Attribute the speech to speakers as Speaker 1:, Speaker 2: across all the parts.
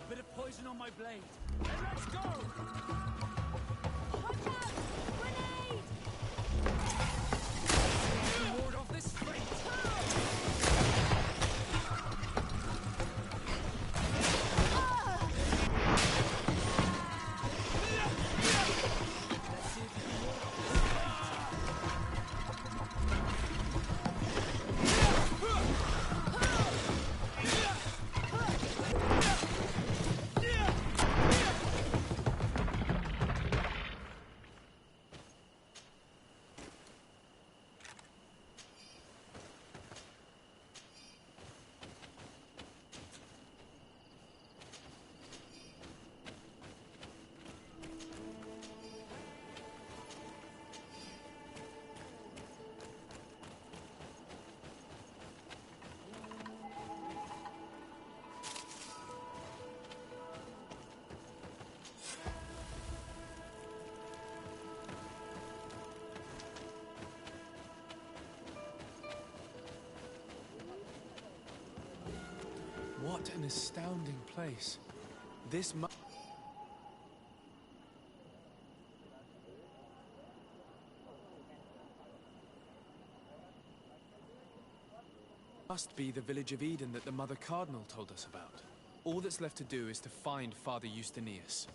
Speaker 1: Bit of poison on my blade. And let's go!
Speaker 2: Watch out! Grenade!
Speaker 1: Ward off this fate!
Speaker 3: What an astounding place. This must be the village of Eden that the Mother Cardinal told us about. All that's left to do is to find Father Justinius.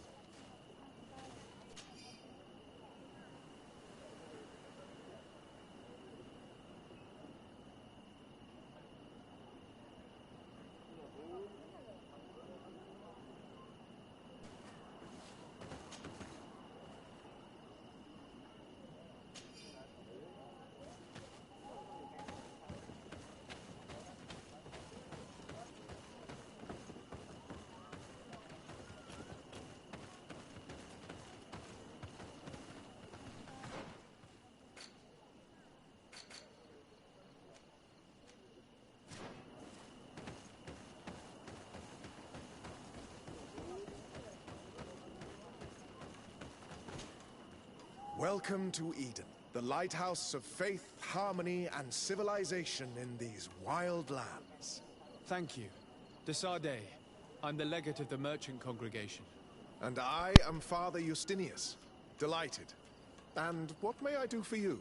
Speaker 4: Welcome to Eden, the lighthouse of faith, harmony, and civilization in these wild lands.
Speaker 3: Thank you. Desade. I'm the legate of the merchant congregation.
Speaker 4: And I am Father Justinius. Delighted. And what may I do for you?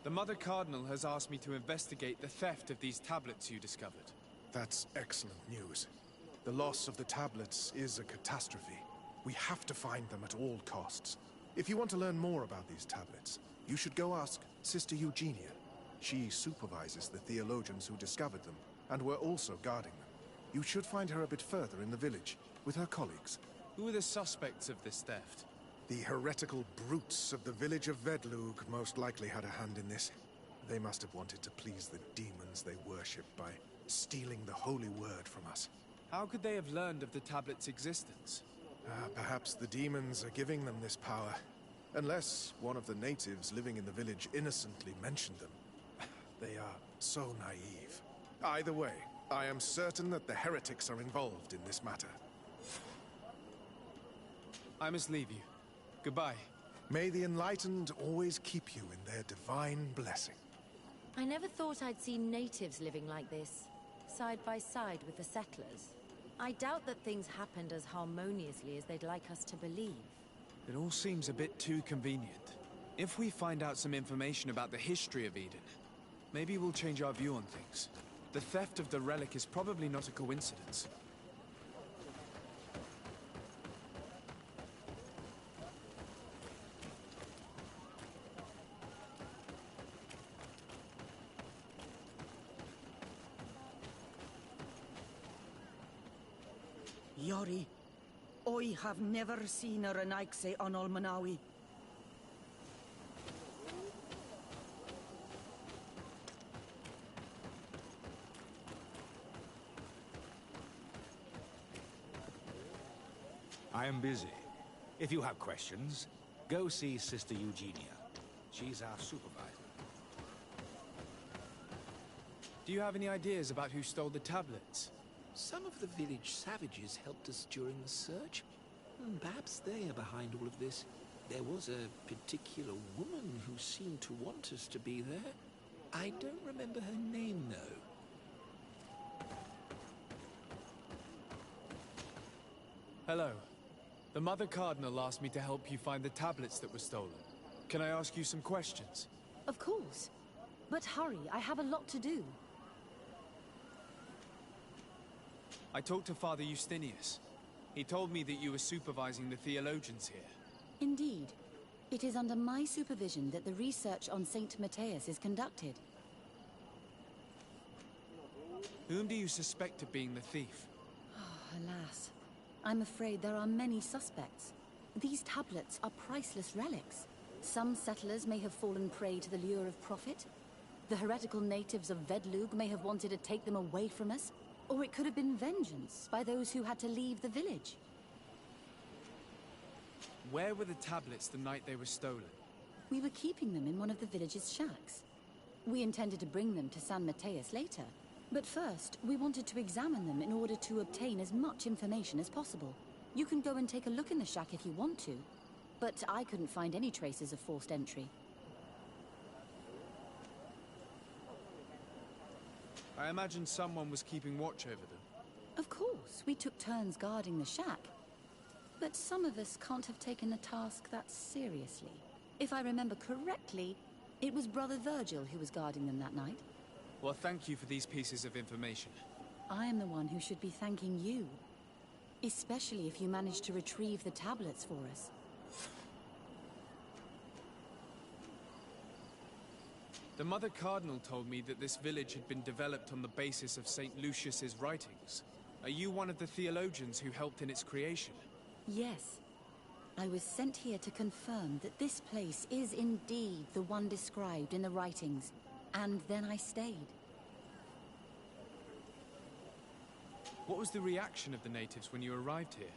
Speaker 3: The Mother Cardinal has asked me to investigate the theft of these tablets you discovered.
Speaker 4: That's excellent news. The loss of the tablets is a catastrophe. We have to find them at all costs. If you want to learn more about these tablets, you should go ask Sister Eugenia. She supervises the theologians who discovered them, and were also guarding them. You should find her a bit further in the village, with her colleagues.
Speaker 3: Who are the suspects of this theft?
Speaker 4: The heretical brutes of the village of Vedlug most likely had a hand in this. They must have wanted to please the demons they worship by stealing the holy word from us.
Speaker 3: How could they have learned of the tablet's existence?
Speaker 4: Perhaps the demons are giving them this power. Unless one of the natives living in the village innocently mentioned them. They are so naive. Either way, I am certain that the heretics are involved in this matter.
Speaker 3: I must leave you. Goodbye.
Speaker 4: May the enlightened always keep you in their divine blessing.
Speaker 2: I never thought I'd see natives living like this, side by side with the settlers. I doubt that things happened as harmoniously as they'd like us to believe.
Speaker 3: It all seems a bit too convenient. If we find out some information about the history of Eden, maybe we'll change our view on things. The theft of the relic is probably not a coincidence.
Speaker 5: Yori, I have never seen a Renaikse on Olmanawi.
Speaker 6: I am busy. If you have questions, go see Sister Eugenia. She's our supervisor.
Speaker 3: Do you have any ideas about who stole the tablets?
Speaker 7: Some of the village savages helped us during the search. Perhaps they are behind all of this. There was a particular woman who seemed to want us to be there. I don't remember her name, though.
Speaker 3: Hello. The Mother Cardinal asked me to help you find the tablets that were stolen. Can I ask you some questions?
Speaker 2: Of course. But hurry, I have a lot to do.
Speaker 3: I talked to Father Justinius. He told me that you were supervising the theologians here.
Speaker 8: Indeed. It is under my supervision that the research on Saint Matthias is conducted.
Speaker 3: Whom do you suspect of being the thief?
Speaker 8: Alas. I'm afraid there are many suspects. These tablets are priceless relics. Some settlers may have fallen prey to the lure of profit. The heretical natives of Vedlug may have wanted to take them away from us. Or it could have been vengeance by those who had to leave the village.
Speaker 3: Where were the tablets the night they were stolen?
Speaker 8: We were keeping them in one of the village's shacks. We intended to bring them to San Matthias later. But first, we wanted to examine them in order to obtain as much information as possible. You can go and take a look in the shack if you want to. But I couldn't find any traces of forced entry.
Speaker 3: I imagine someone was keeping watch over them.
Speaker 8: Of course, we took turns guarding the shack. But some of us can't have taken the task that seriously. If I remember correctly, it was Brother Virgil who was guarding them that night.
Speaker 3: Well, thank you for these pieces of information.
Speaker 8: I am the one who should be thanking you. Especially if you managed to retrieve the tablets for us.
Speaker 3: The Mother Cardinal told me that this village had been developed on the basis of St. Lucius's writings. Are you one of the theologians who helped in its creation?
Speaker 8: Yes. I was sent here to confirm that this place is indeed the one described in the writings. And then I stayed.
Speaker 3: What was the reaction of the natives when you arrived here?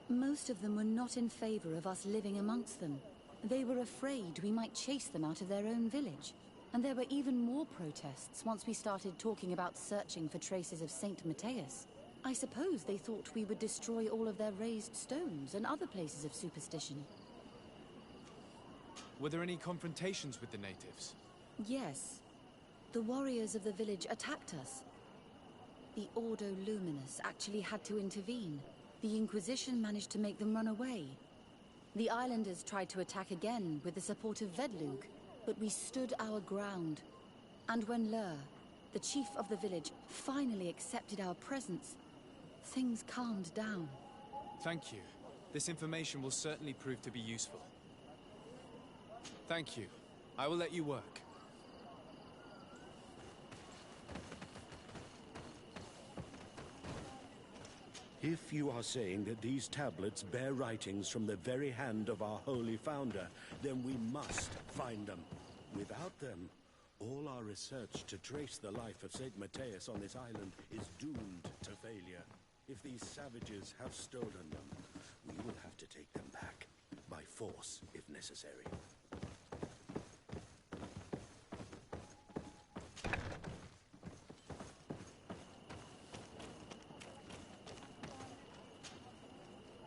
Speaker 8: Most of them were not in favor of us living amongst them. They were afraid we might chase them out of their own village. And there were even more protests once we started talking about searching for traces of Saint Matthias. I suppose they thought we would destroy all of their raised stones and other places of superstition.
Speaker 3: Were there any confrontations with the natives?
Speaker 8: Yes. The warriors of the village attacked us. The Ordo Luminous actually had to intervene. The Inquisition managed to make them run away. The islanders tried to attack again with the support of Vedlug, But we stood our ground. And when Lur, the chief of the village, finally accepted our presence, things calmed down.
Speaker 3: Thank you. This information will certainly prove to be useful. Thank you. I will let you work.
Speaker 9: If you are saying that these tablets bear writings from the very hand of our holy founder, then we must find them. Without them, all our research to trace the life of Saint Matthias on this island is doomed to failure. If these savages have stolen them, we will have to take them back, by force if necessary.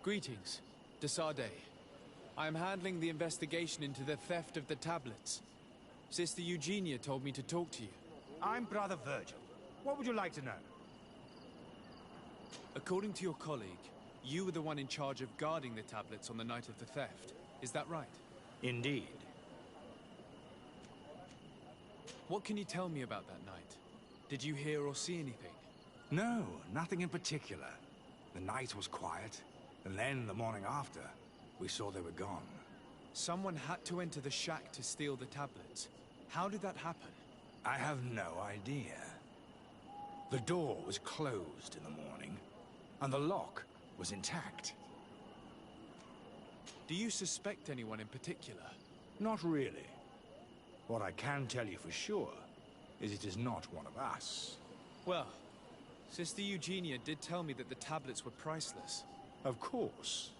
Speaker 3: Greetings. Desade. I am handling the investigation into the theft of the tablets. Sister Eugenia told me to talk to you.
Speaker 6: I'm Brother Virgil. What would you like to know?
Speaker 3: According to your colleague, you were the one in charge of guarding the tablets on the night of the theft. Is that right?
Speaker 6: Indeed.
Speaker 3: What can you tell me about that night? Did you hear or see anything?
Speaker 6: No, nothing in particular. The night was quiet, and then the morning after, we saw they were gone.
Speaker 3: Someone had to enter the shack to steal the tablets. How did that happen?
Speaker 6: I have no idea. The door was closed in the morning, and the lock was intact.
Speaker 3: Do you suspect anyone in particular?
Speaker 6: Not really. What I can tell you for sure is it is not one of us.
Speaker 3: Well, Sister Eugenia did tell me that the tablets were priceless.
Speaker 6: Of course.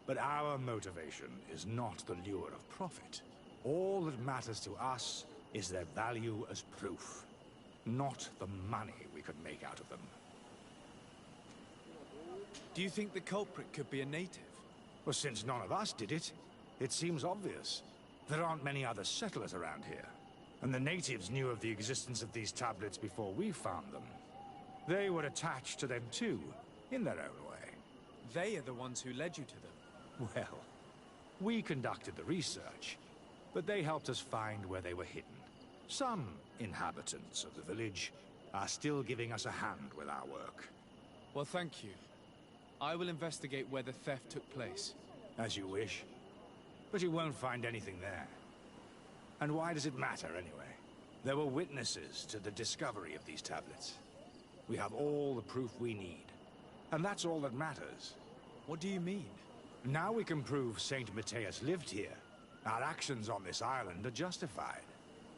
Speaker 6: But our motivation is not the lure of profit. All that matters to us is their value as proof, not the money we could make out of them.
Speaker 3: Do you think the culprit could be a native?
Speaker 6: Well, since none of us did it, it seems obvious. There aren't many other settlers around here, and the natives knew of the existence of these tablets before we found them. They were attached to them too, in their own way.
Speaker 3: They are the ones who led you to them.
Speaker 6: Well, we conducted the research, but they helped us find where they were hidden. Some inhabitants of the village are still giving us a hand with our work.
Speaker 3: Well, thank you. I will investigate where the theft took place.
Speaker 6: As you wish. But you won't find anything there. And why does it matter, anyway? There were witnesses to the discovery of these tablets. We have all the proof we need. And that's all that matters.
Speaker 3: What do you mean?
Speaker 6: Now we can prove Saint Matthias lived here. Our actions on this island are justified.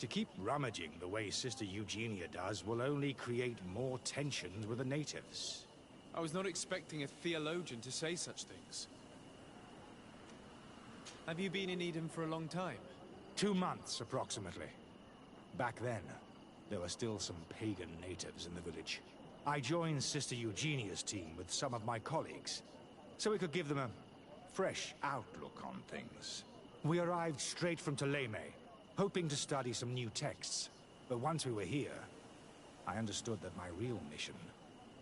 Speaker 6: To keep rummaging the way Sister Eugenia does will only create more tensions with the natives.
Speaker 3: I was not expecting a theologian to say such things. Have you been in Eden for a long time?
Speaker 6: 2 months, approximately. Back then, there were still some pagan natives in the village. I joined Sister Eugenia's team with some of my colleagues, so we could give them a fresh outlook on things. We arrived straight from Ptolemy, hoping to study some new texts. But once we were here, I understood that my real mission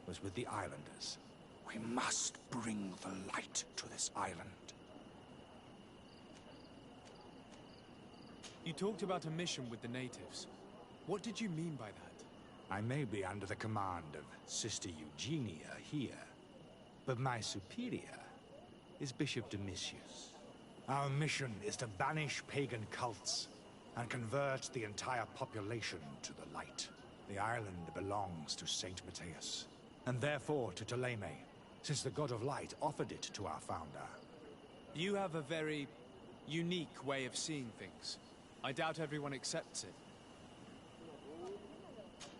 Speaker 6: was with the islanders. We must bring the light to this island.
Speaker 3: You talked about a mission with the natives. What did you mean by that?
Speaker 6: I may be under the command of Sister Eugenia here, but my superior is Bishop Domitius. Our mission is to banish pagan cults and convert the entire population to the light. The island belongs to Saint Matthias, and therefore to Ptolemy, since the god of light offered it to our founder.
Speaker 3: You have a very unique way of seeing things. I doubt everyone accepts it.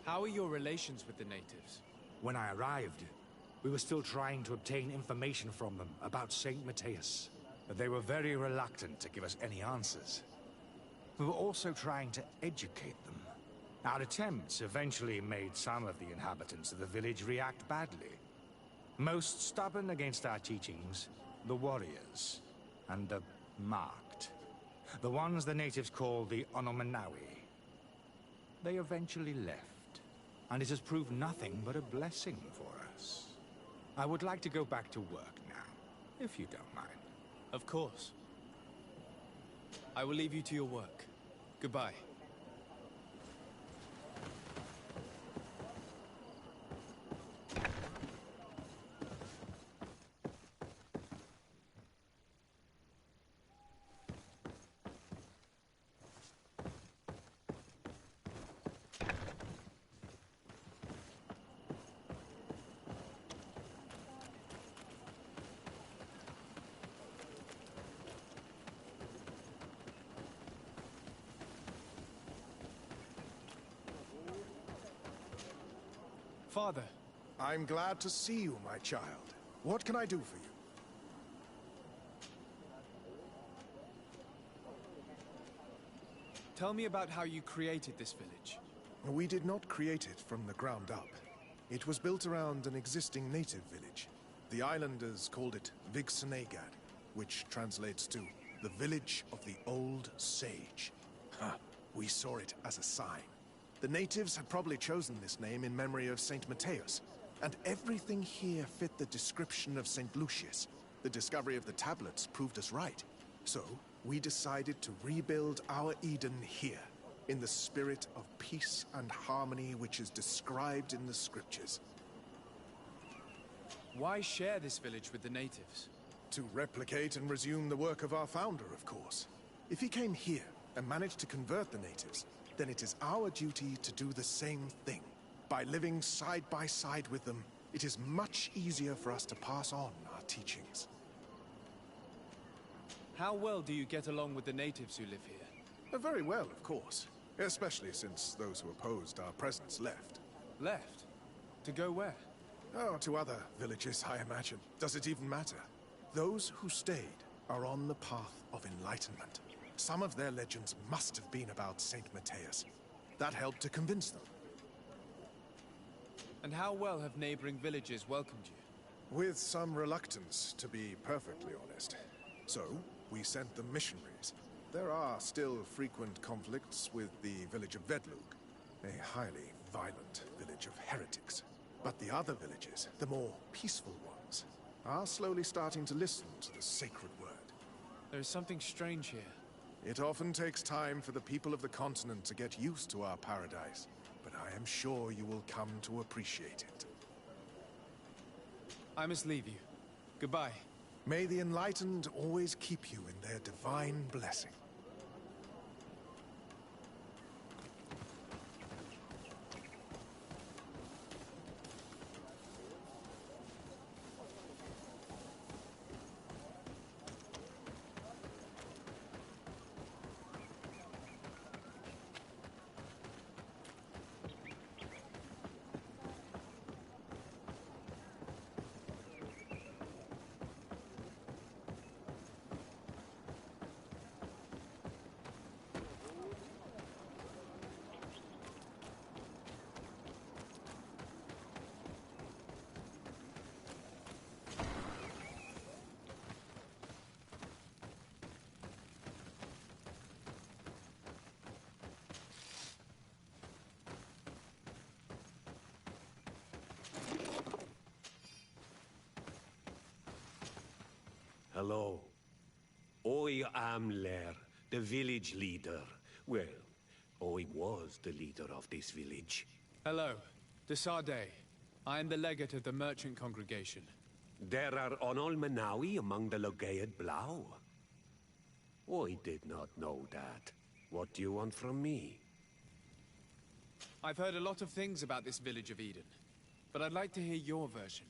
Speaker 3: How are your relations with the natives?
Speaker 6: When I arrived, we were still trying to obtain information from them about Saint Matthias, but they were very reluctant to give us any answers. We were also trying to educate them. Our attempts eventually made some of the inhabitants of the village react badly. Most stubborn against our teachings, the warriors, and the marked. The ones the natives call the Onomanawi. They eventually left, and it has proved nothing but a blessing for us. I would like to go back to work now, if you don't mind.
Speaker 3: Of course. I will leave you to your work. Goodbye. Father.
Speaker 4: I'm glad to see you, my child. What can I do for you?
Speaker 3: Tell me about how you created this village.
Speaker 4: We did not create it from the ground up. It was built around an existing native village. The islanders called it Vigsenagad, which translates to the village of the old sage. We saw it as a sign. The natives had probably chosen this name in memory of Saint Mateus, and everything here fit the description of Saint Lucius. The discovery of the tablets proved us right. So, we decided to rebuild our Eden here, in the spirit of peace and harmony which is described in the scriptures.
Speaker 3: Why share this village with the natives?
Speaker 4: To replicate and resume the work of our founder, of course. If he came here and managed to convert the natives, then it is our duty to do the same thing. By living side by side with them, it is much easier for us to pass on our teachings.
Speaker 3: How well do you get along with the natives who live here?
Speaker 4: Very well, of course. Especially since those who opposed our presence left.
Speaker 3: Left? To go where?
Speaker 4: Oh, to other villages, I imagine. Does it even matter? Those who stayed are on the path of enlightenment. Some of their legends must have been about Saint Mateus. That helped to convince them.
Speaker 3: And how well have neighboring villages welcomed you?
Speaker 4: With some reluctance, to be perfectly honest. So, we sent them missionaries. There are still frequent conflicts with the village of Vedlug, a highly violent village of heretics. But the other villages, the more peaceful ones, are slowly starting to listen to the sacred word.
Speaker 3: There is something strange here.
Speaker 4: It often takes time for the people of the continent to get used to our paradise, but I am sure you will come to appreciate it.
Speaker 3: I must leave you. Goodbye.
Speaker 4: May the enlightened always keep you in their divine blessing.
Speaker 9: Hello. I am Lair, the village leader. Well, I was the leader of this village.
Speaker 3: Hello. Desade. I am the legate of the merchant congregation.
Speaker 9: There are Onolmenawi among the Logead Blau. I did not know that. What do you want from me?
Speaker 3: I've heard a lot of things about this village of Eden, but I'd like to hear your version.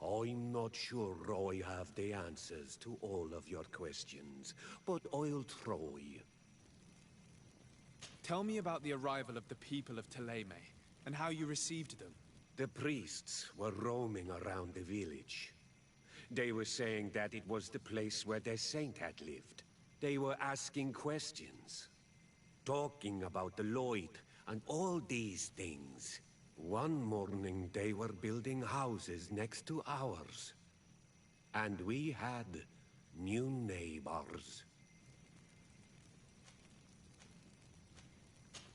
Speaker 9: I'm not sure I have the answers to all of your questions, but I'll try.
Speaker 3: Tell me about the arrival of the people of Teleme, and how you received them.
Speaker 9: The priests were roaming around the village. They were saying that it was the place where their saint had lived. They were asking questions, talking about the Lloyd and all these things. One morning they were building houses next to ours. And we had new neighbors.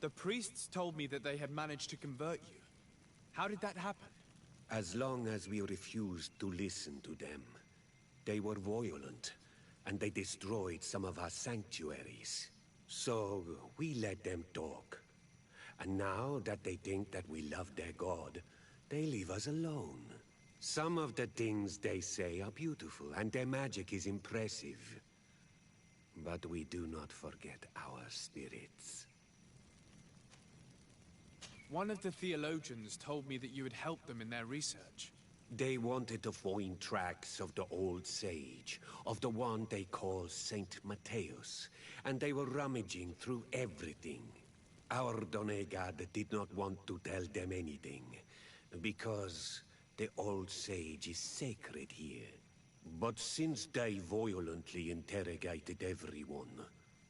Speaker 3: The priests told me that they had managed to convert you. How did that happen?
Speaker 9: As long as we refused to listen to them, they were violent, and they destroyed some of our sanctuaries.
Speaker 10: So we let them talk. And now that they think that we love their god, they leave us alone. Some of the things they say are beautiful, and their magic is impressive. But we do not forget our spirits.
Speaker 3: One of the theologians told me that you had helped them in their research.
Speaker 10: They wanted to find tracks of the old sage, of the one they call Saint Matthäus, and they were rummaging through everything. Our Donegad did not want to tell them anything, because the old sage is sacred here. But since they violently interrogated everyone,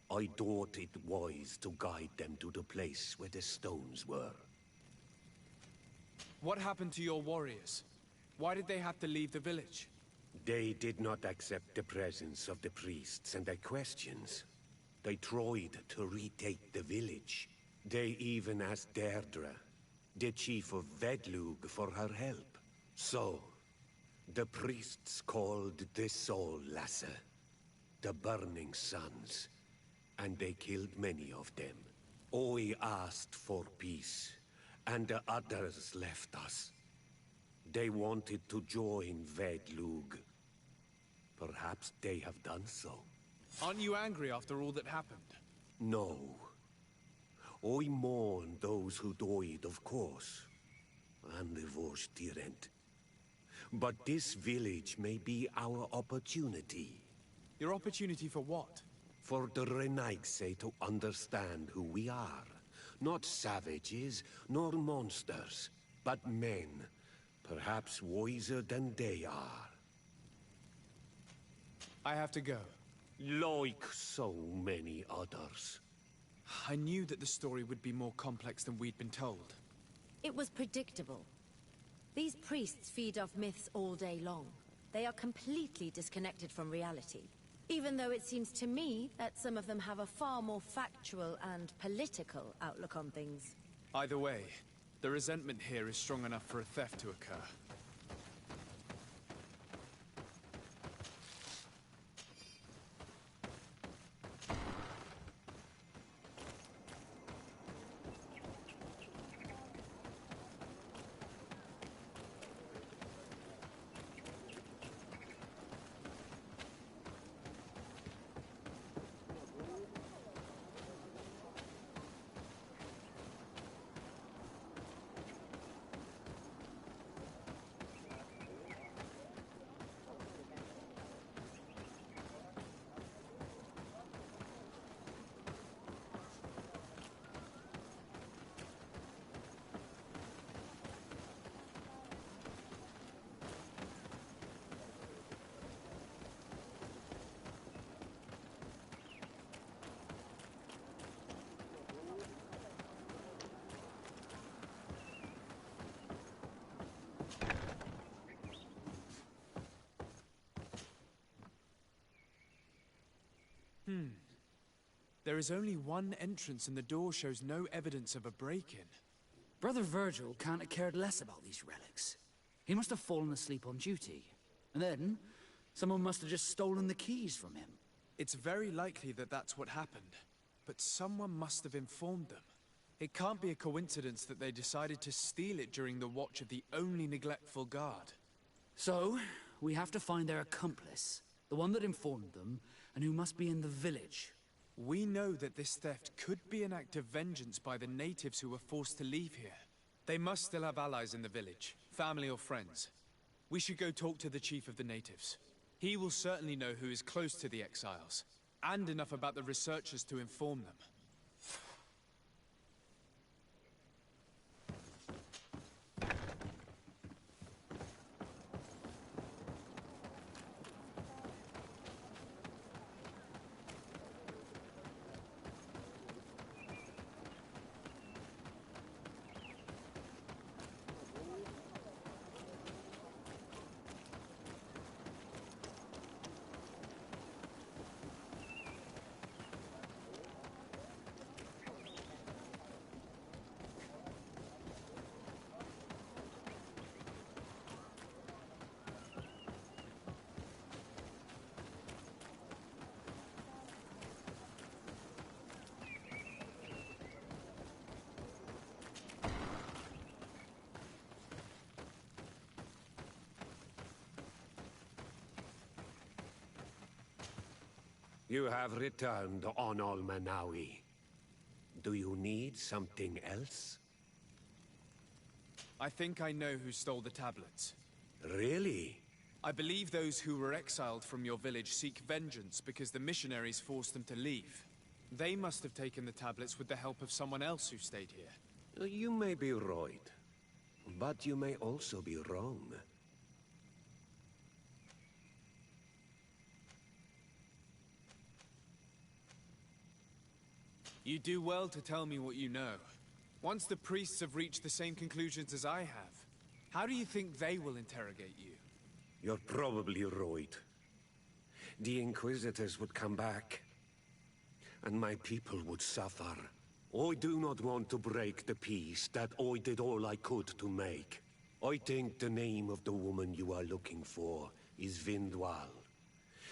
Speaker 10: I thought it wise to guide them to the place where the stones were.
Speaker 3: What happened to your warriors? Why did they have to leave the village?
Speaker 10: They did not accept the presence of the priests and their questions. They tried to retake the village. They even asked Deirdre, the chief of Vedlug, for her help. So, the priests called the Soul Lasser, the Burning Suns, and they killed many of them. I asked for peace, and the others left us. They wanted to join Vedlug. Perhaps they have done so.
Speaker 3: Aren't you angry after all that happened?
Speaker 10: No. I mourn those who died, of course, and the Vorstyrent. But this village may be our opportunity.
Speaker 3: Your opportunity for what?
Speaker 10: For the Renaigse to understand who we are. Not savages, nor monsters, but men. Perhaps wiser than they are.
Speaker 3: I have to go.
Speaker 10: Like so many others.
Speaker 3: I knew that the story would be more complex than we'd been told.
Speaker 2: It was predictable. These priests feed off myths all day long. They are completely disconnected from reality. Even though it seems to me that some of them have a far more factual and political outlook on things.
Speaker 3: Either way, the resentment here is strong enough for a theft to occur. There is only one entrance and the door shows no evidence of a break-in.
Speaker 1: Brother Virgil can't have cared less about these relics. He must have fallen asleep on duty. And then, someone must have just stolen the keys from him.
Speaker 3: It's very likely that that's what happened, but someone must have informed them. It can't be a coincidence that they decided to steal it during the watch of the only neglectful guard.
Speaker 1: So, we have to find their accomplice, the one that informed them, and who must be in the village.
Speaker 3: We know that this theft could be an act of vengeance by the natives who were forced to leave here. They must still have allies in the village, family or friends. We should go talk to the chief of the natives. He will certainly know who is close to the exiles, and enough about the researchers to inform them.
Speaker 10: You have returned on Almanawi. Do you need something else?
Speaker 3: I think I know who stole the tablets.
Speaker 10: Really?
Speaker 3: I believe those who were exiled from your village seek vengeance because the missionaries forced them to leave. They must have taken the tablets with the help of someone else who stayed here.
Speaker 10: You may be right, but you may also be wrong.
Speaker 3: You do well to tell me what you know. Once the priests have reached the same conclusions as I have, how do you think they will interrogate you?
Speaker 10: You're probably right. The Inquisitors would come back, and my people would suffer. I do not want to break the peace that I did all I could to make. I think the name of the woman you are looking for is Vindwal.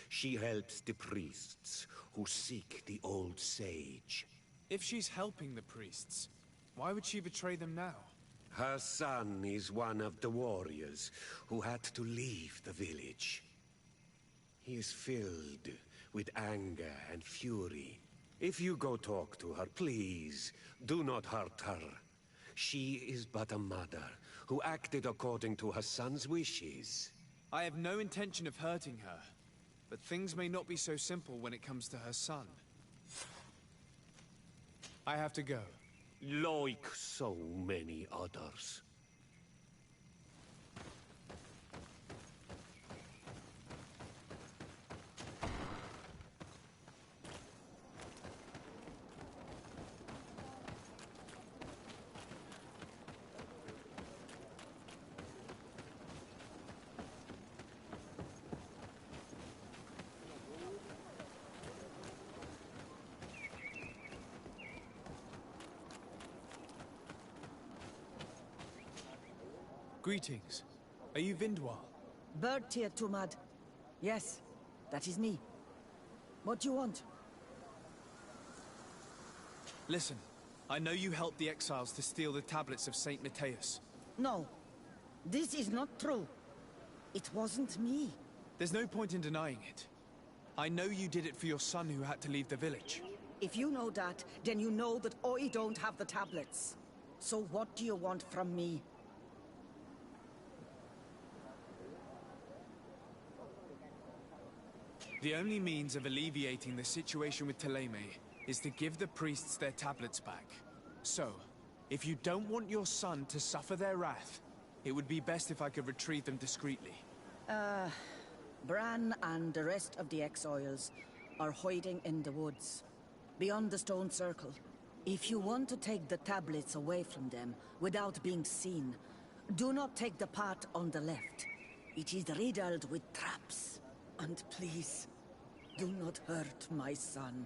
Speaker 10: She helps the priests who seek the old sage.
Speaker 3: If she's helping the priests, why would she betray them now?
Speaker 10: Her son is one of the warriors who had to leave the village. He is filled with anger and fury. If you go talk to her, please, do not hurt her. She is but a mother who acted according to her son's wishes.
Speaker 3: I have no intention of hurting her, but things may not be so simple when it comes to her son. I have to go.
Speaker 10: Like so many others.
Speaker 3: Greetings. Are you Vindwal?
Speaker 5: Bertia Tumad. Yes, that is me. What do you want?
Speaker 3: Listen, I know you helped the exiles to steal the tablets of Saint Matthias.
Speaker 5: No, this is not true. It wasn't me.
Speaker 3: There's no point in denying it. I know you did it for your son who had to leave the village.
Speaker 5: If you know that, then you know that I don't have the tablets. So what do you want from me?
Speaker 3: The only means of alleviating the situation with Thélème is to give the priests their tablets back. So, if you don't want your son to suffer their wrath, it would be best if I could retrieve them discreetly.
Speaker 5: Bran and the rest of the exiles are hiding in the woods, beyond the stone circle. If you want to take the tablets away from them without being seen, do not take the path on the left. It is riddled with traps. And please, do not hurt my son.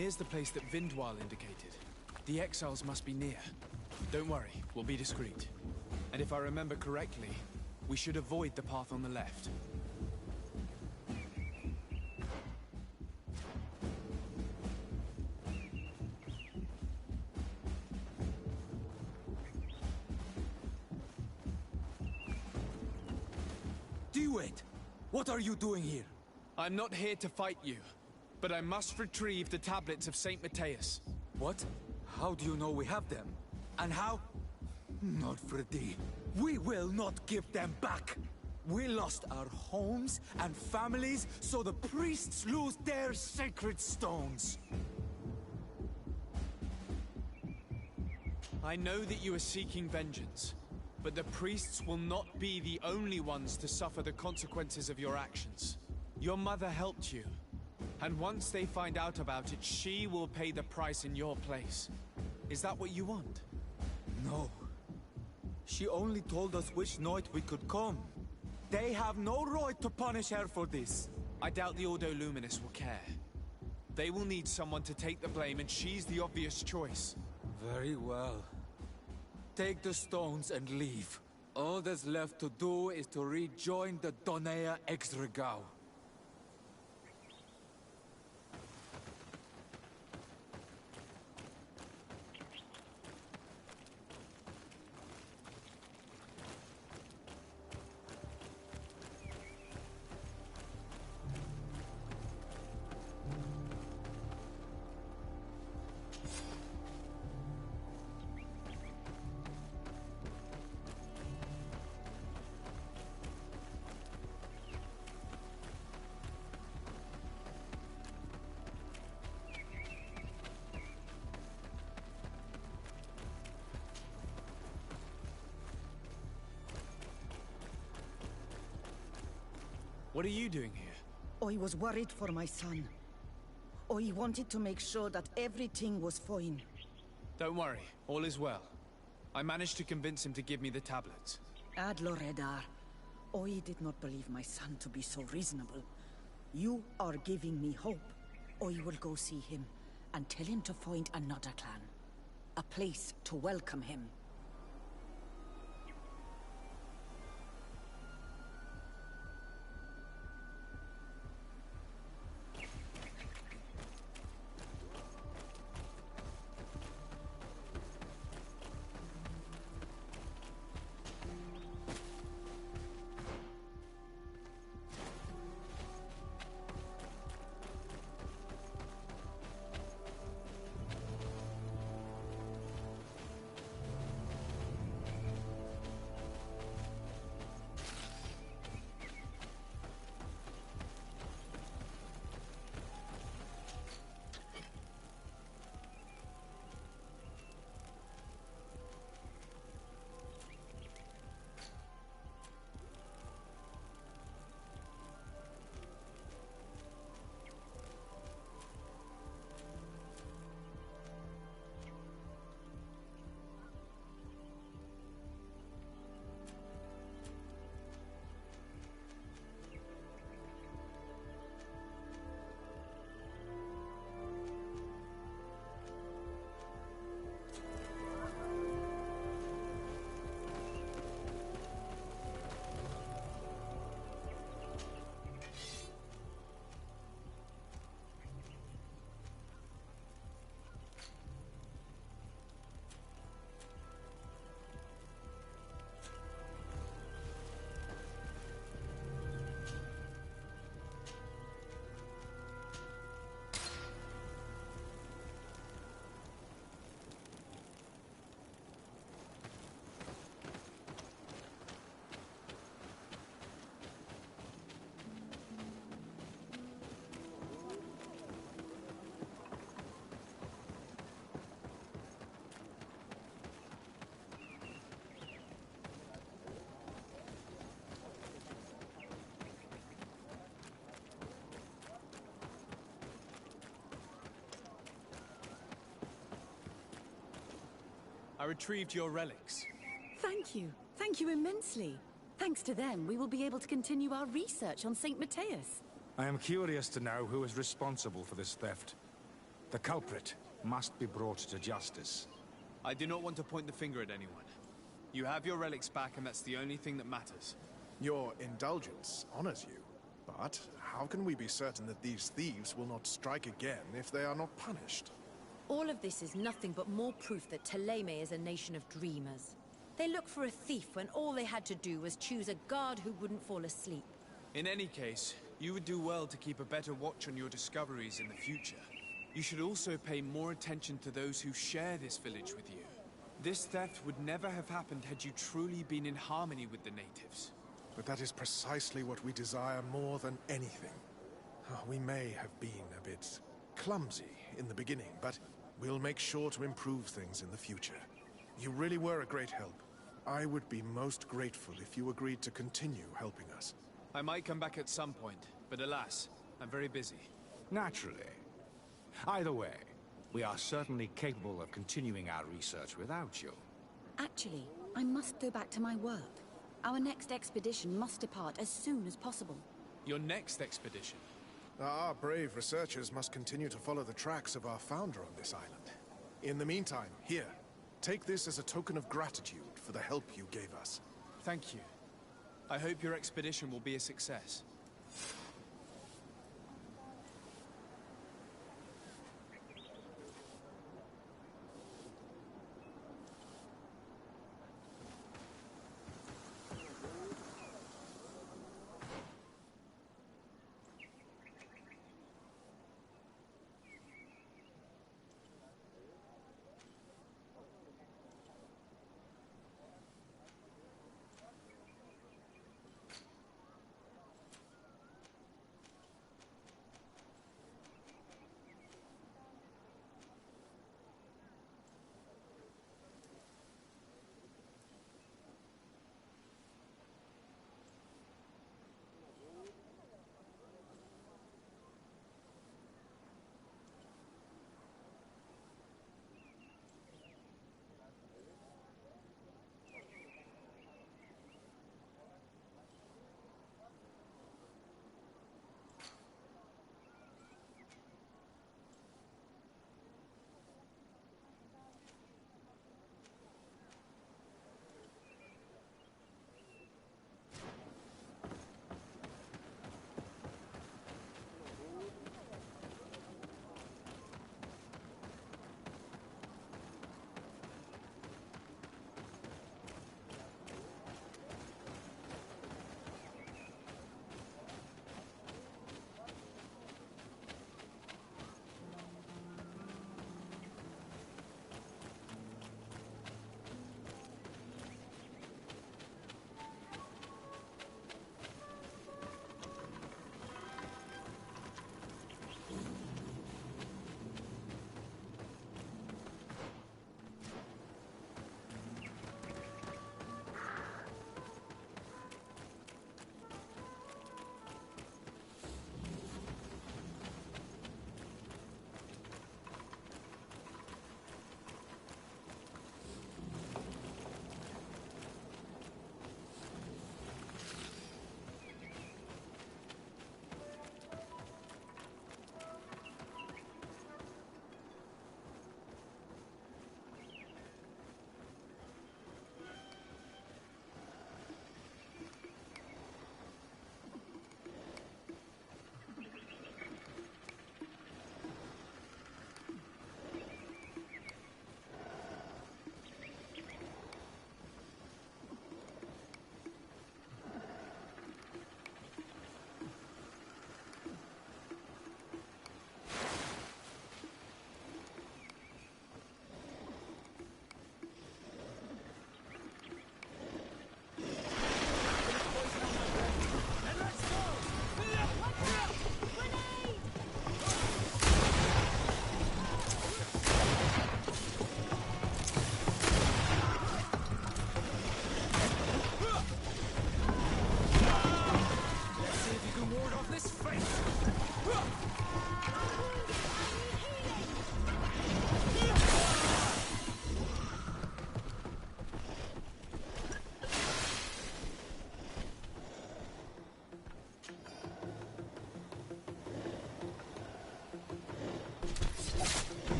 Speaker 3: Here's the place that Vindwal indicated. The exiles must be near. Don't worry, we'll be discreet. And if I remember correctly, we should avoid the path on the left.
Speaker 11: Wait! What are you doing here?
Speaker 3: I'm not here to fight you, but I must retrieve the tablets of Saint Matthias.
Speaker 11: What? How do you know we have them? And how? Not Freddy. We will not give them back! We lost our homes and families, so the priests lose their sacred stones.
Speaker 3: I know that you are seeking vengeance, but the priests will not be the only ones to suffer the consequences of your actions. Your mother helped you, and once they find out about it, she will pay the price in your place. Is that what you want?
Speaker 11: No. She only told us which night we could come. They have no right to punish her for this.
Speaker 3: I doubt the Ordo Luminous will care. They will need someone to take the blame, and she's the obvious choice.
Speaker 11: Very well. Take the stones and leave. All that's left to do is to rejoin the Donea Exregao.
Speaker 3: What are you doing here?
Speaker 5: I was worried for my son. I wanted to make sure that everything was fine.
Speaker 3: Don't worry, all is well. I managed to convince him to give me the tablets.
Speaker 5: Adloredar, I did not believe my son to be so reasonable. You are giving me hope. I will go see him and tell him to find another clan. A place to welcome him.
Speaker 3: I retrieved your relics.
Speaker 8: Thank you. Thank you immensely. Thanks to them, we will be able to continue our research on St. Matthias.
Speaker 6: I am curious to know who is responsible for this theft. The culprit must be brought to justice.
Speaker 3: I do not want to point the finger at anyone. You have your relics back, and that's the only thing that matters.
Speaker 4: Your indulgence honors you. But how can we be certain that these thieves will not strike again if they are not punished?
Speaker 2: All of this is nothing but more proof that Teleme is a nation of dreamers. They look for a thief when all they had to do was choose a guard who wouldn't fall asleep.
Speaker 3: In any case, you would do well to keep a better watch on your discoveries in the future. You should also pay more attention to those who share this village with you. This theft would never have happened had you truly been in harmony with the natives.
Speaker 4: But that is precisely what we desire more than anything. We may have been a bit clumsy in the beginning, but we'll make sure to improve things in the future. You really were a great help. I would be most grateful if you agreed to continue helping us.
Speaker 3: I might come back at some point, but alas, I'm very busy.
Speaker 6: Naturally. Either way, we are certainly capable of continuing our research without you.
Speaker 8: Actually, I must go back to my work. Our next expedition must depart as soon as possible.
Speaker 3: Your next expedition?
Speaker 4: Our brave researchers must continue to follow the tracks of our founder on this island. In the meantime, here, take this as a token of gratitude for the help you gave us.
Speaker 3: Thank you. I hope your expedition will be a success.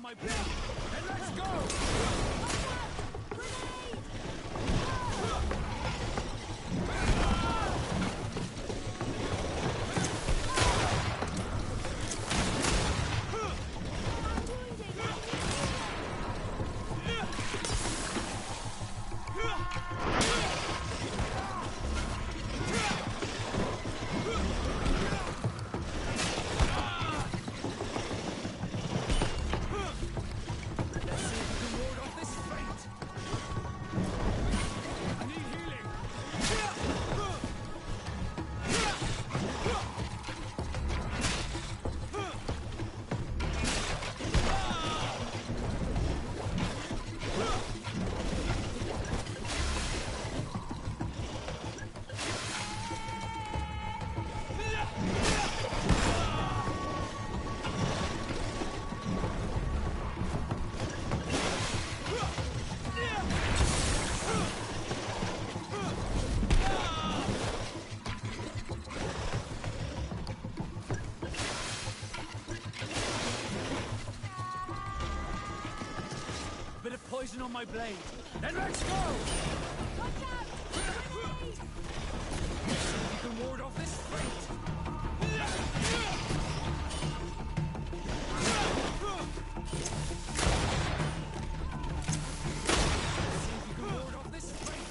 Speaker 11: my blade, and let's go! Poison on my blade. Then let's go!
Speaker 2: Watch out!
Speaker 11: You can ward off this fate. See if you can ward off this fate.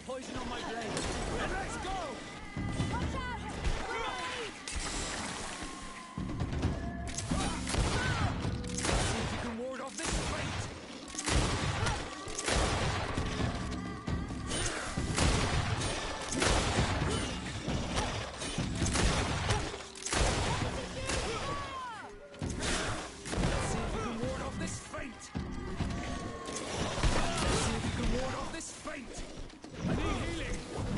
Speaker 11: Poison on my blade. And let's go!
Speaker 2: Watch out! Grenade!
Speaker 11: See if you can ward off this fate. Let's see if you can ward off this fate. Let's see if you can ward off this fate. I need healing!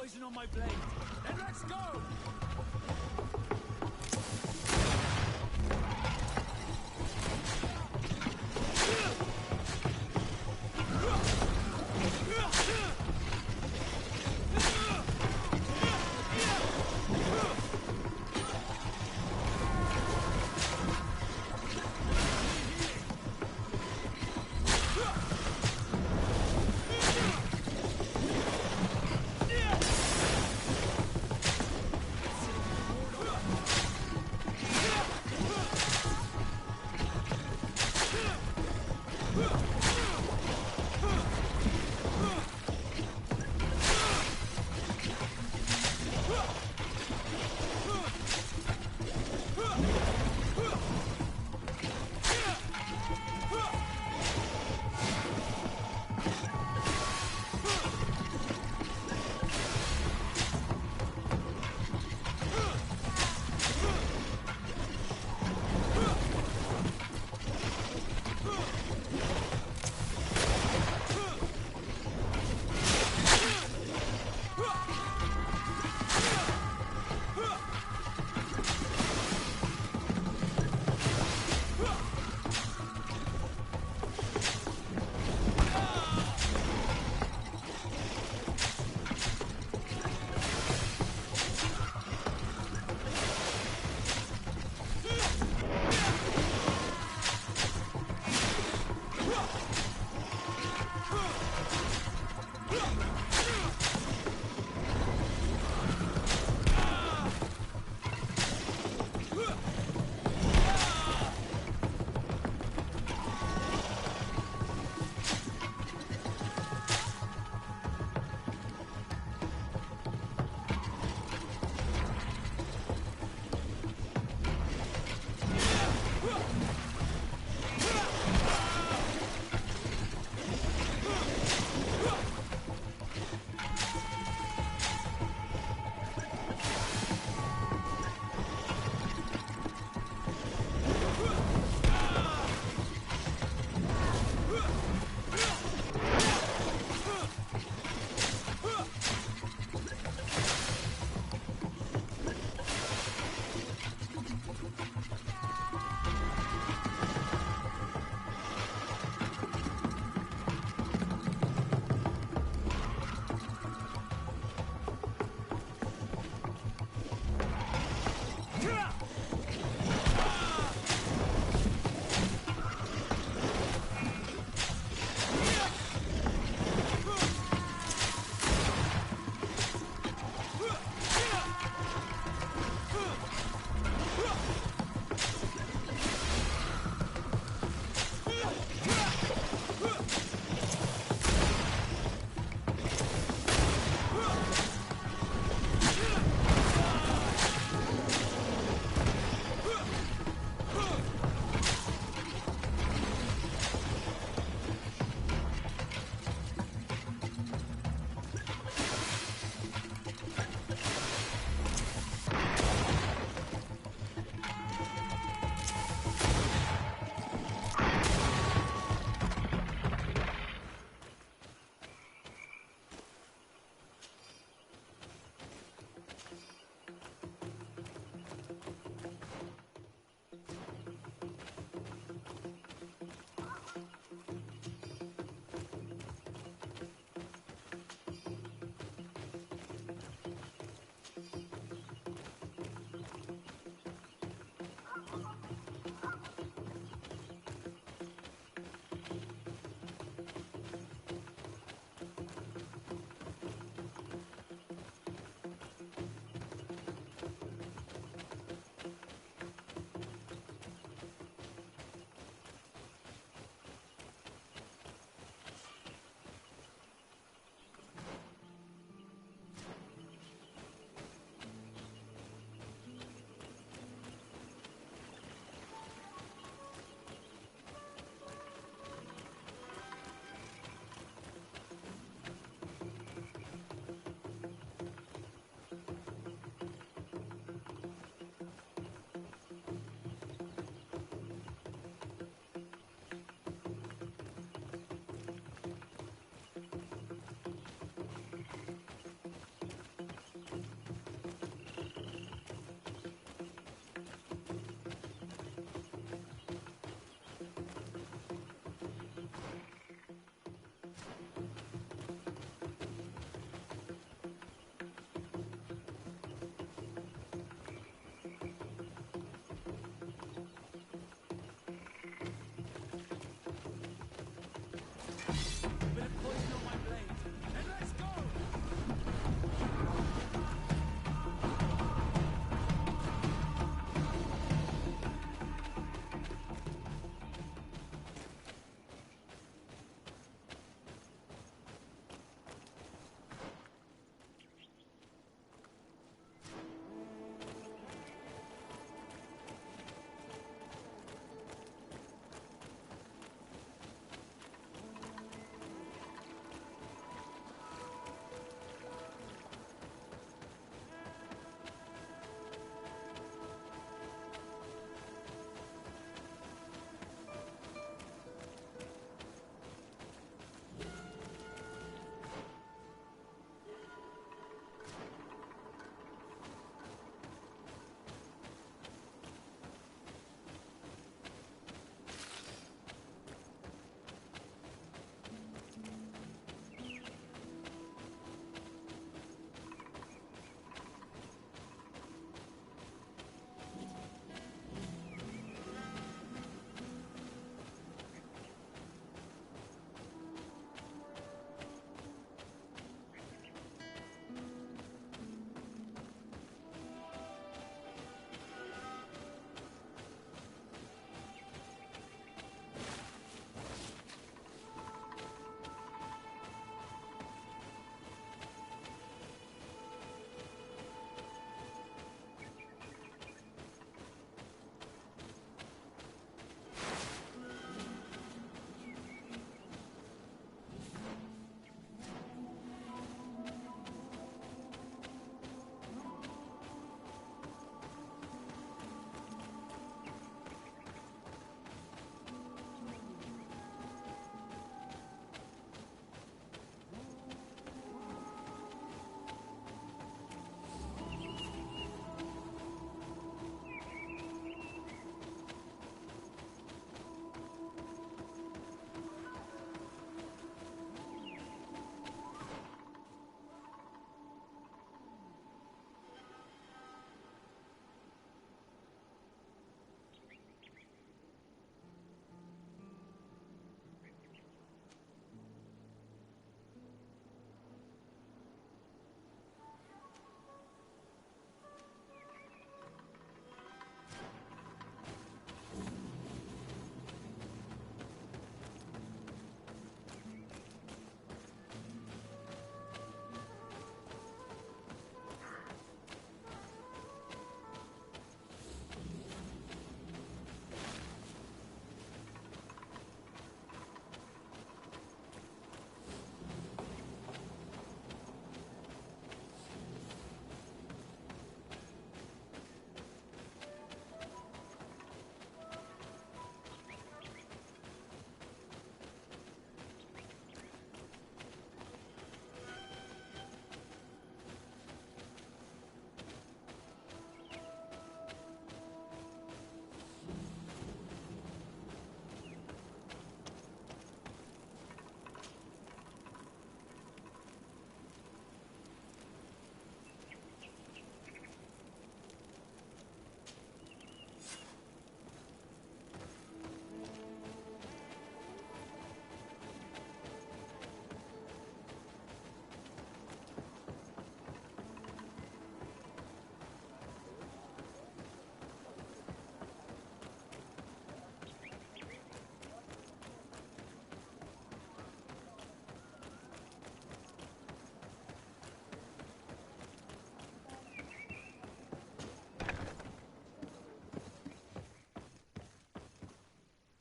Speaker 1: poison on my blade. Then let's go!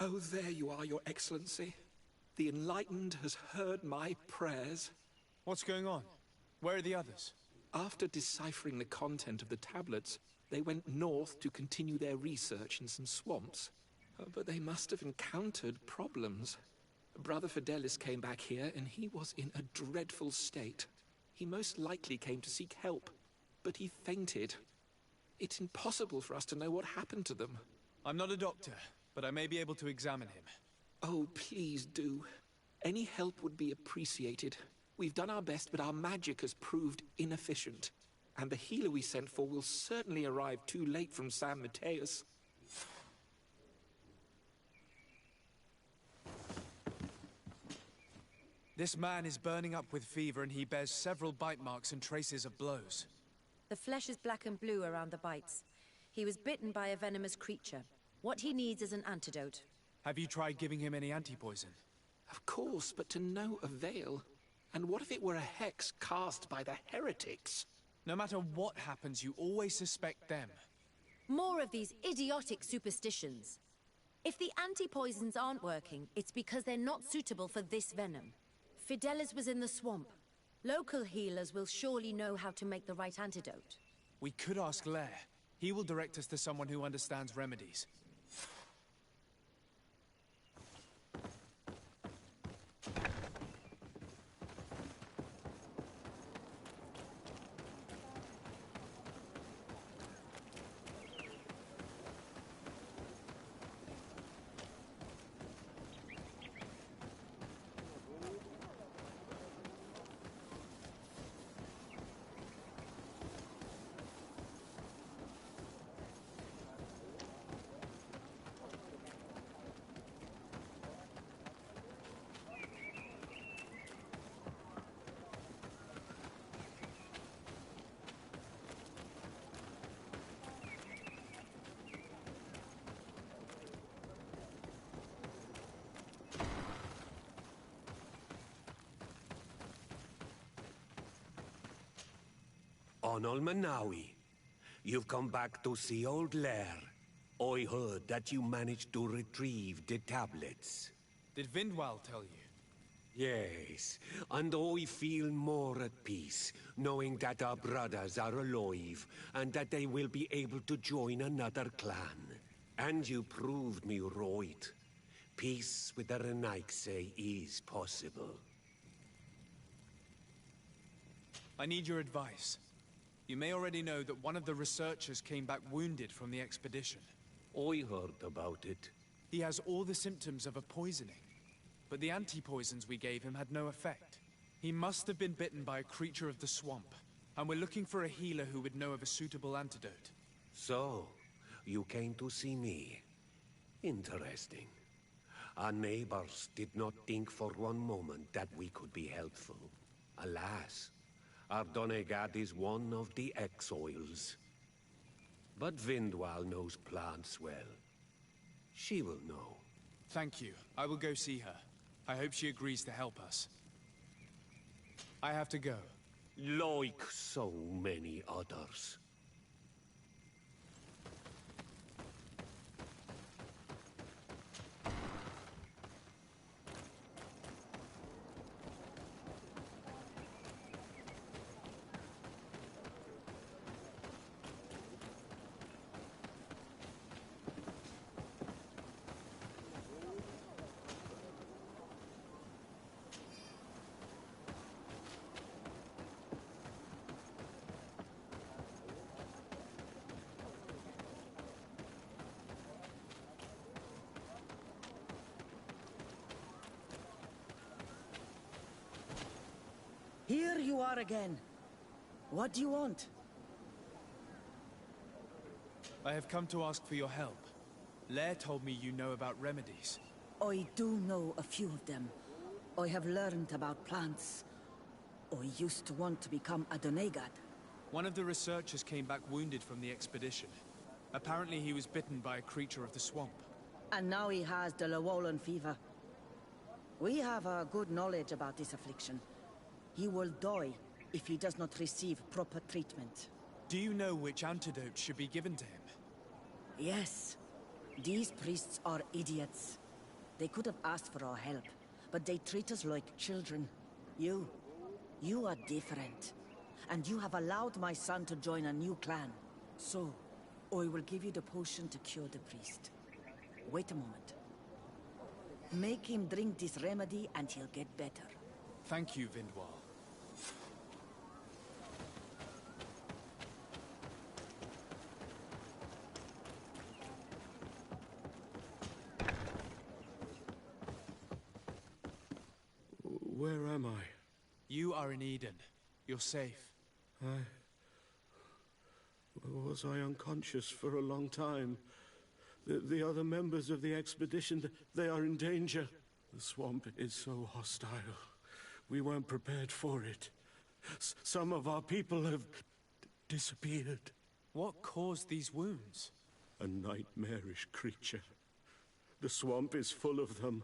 Speaker 7: Oh, there you are, Your Excellency. The Enlightened has heard my prayers.
Speaker 3: What's going on? Where are the others?
Speaker 7: After deciphering the content of the tablets, they went north to continue their research in some swamps. But they must have encountered problems. Brother Fidelis came back here, and he was in a dreadful state. He most likely came to seek help, but he fainted. It's impossible for us to know what happened to them.
Speaker 3: I'm not a doctor, but I may be able to examine him.
Speaker 7: Oh, please do. Any help would be appreciated. We've done our best, but our magic has proved inefficient. And the healer we sent for will certainly arrive too late from San Mateus.
Speaker 3: This man is burning up with fever, and he bears several bite marks and traces of blows.
Speaker 2: The flesh is black and blue around the bites. He was bitten by a venomous creature. What he needs is an antidote.
Speaker 3: Have you tried giving him any anti-poison?
Speaker 7: Of course, but to no avail. And what if it were a hex cast by the heretics?
Speaker 3: No matter what happens, you always suspect them.
Speaker 2: More of these idiotic superstitions. If the anti-poisons aren't working, it's because they're not suitable for this venom. Fidelis was in the swamp. Local healers will surely know how to make the right antidote.
Speaker 3: We could ask Lair. He will direct us to someone who understands remedies.
Speaker 10: Onol Manawi, you've come back to see old Lair. I heard that you managed to retrieve the tablets.
Speaker 3: Did Vindwal tell you?
Speaker 10: Yes, and I feel more at peace, knowing that our brothers are alive, and that they will be able to join another clan. And you proved me right. Peace with the Renaigse is possible.
Speaker 3: I need your advice. You may already know that one of the researchers came back wounded from the expedition.
Speaker 10: I heard about it.
Speaker 3: He has all the symptoms of a poisoning, but the anti-poisons we gave him had no effect. He must have been bitten by a creature of the swamp, and we're looking for a healer who would know of a suitable antidote.
Speaker 10: So, you came to see me. Interesting. Our neighbors did not think for one moment that we could be helpful. Alas, our Donegad is one of the exiles. But Vindwal knows plants well. She will know.
Speaker 3: Thank you. I will go see her. I hope she agrees to help us. I have to go.
Speaker 10: Like so many others.
Speaker 5: Here you are again. What do you want?
Speaker 3: I have come to ask for your help. Lair told me you know about remedies.
Speaker 5: I do know a few of them. I have learned about plants. I used to want to become a Donegad.
Speaker 3: One of the researchers came back wounded from the expedition. Apparently he was bitten by a creature of the swamp.
Speaker 5: And now he has the Llewellyn fever. We have a good knowledge about this affliction. He will die if he does not receive proper treatment.
Speaker 3: Do you know which antidote should be given to him?
Speaker 5: Yes. These priests are idiots. They could have asked for our help, but they treat us like children. You are different. And you have allowed my son to join a new clan. So, I will give you the potion to cure the priest. Wait a moment. Make him drink this remedy and he'll get better.
Speaker 3: Thank you, Vindwal.
Speaker 9: Where am I?
Speaker 3: You are in Eden. You're safe.
Speaker 9: Was I unconscious for a long time? The other members of the expedition, they are in danger. The swamp is so hostile. We weren't prepared for it. Some of our people have disappeared.
Speaker 3: What caused these wounds?
Speaker 9: A nightmarish creature. The swamp is full of them.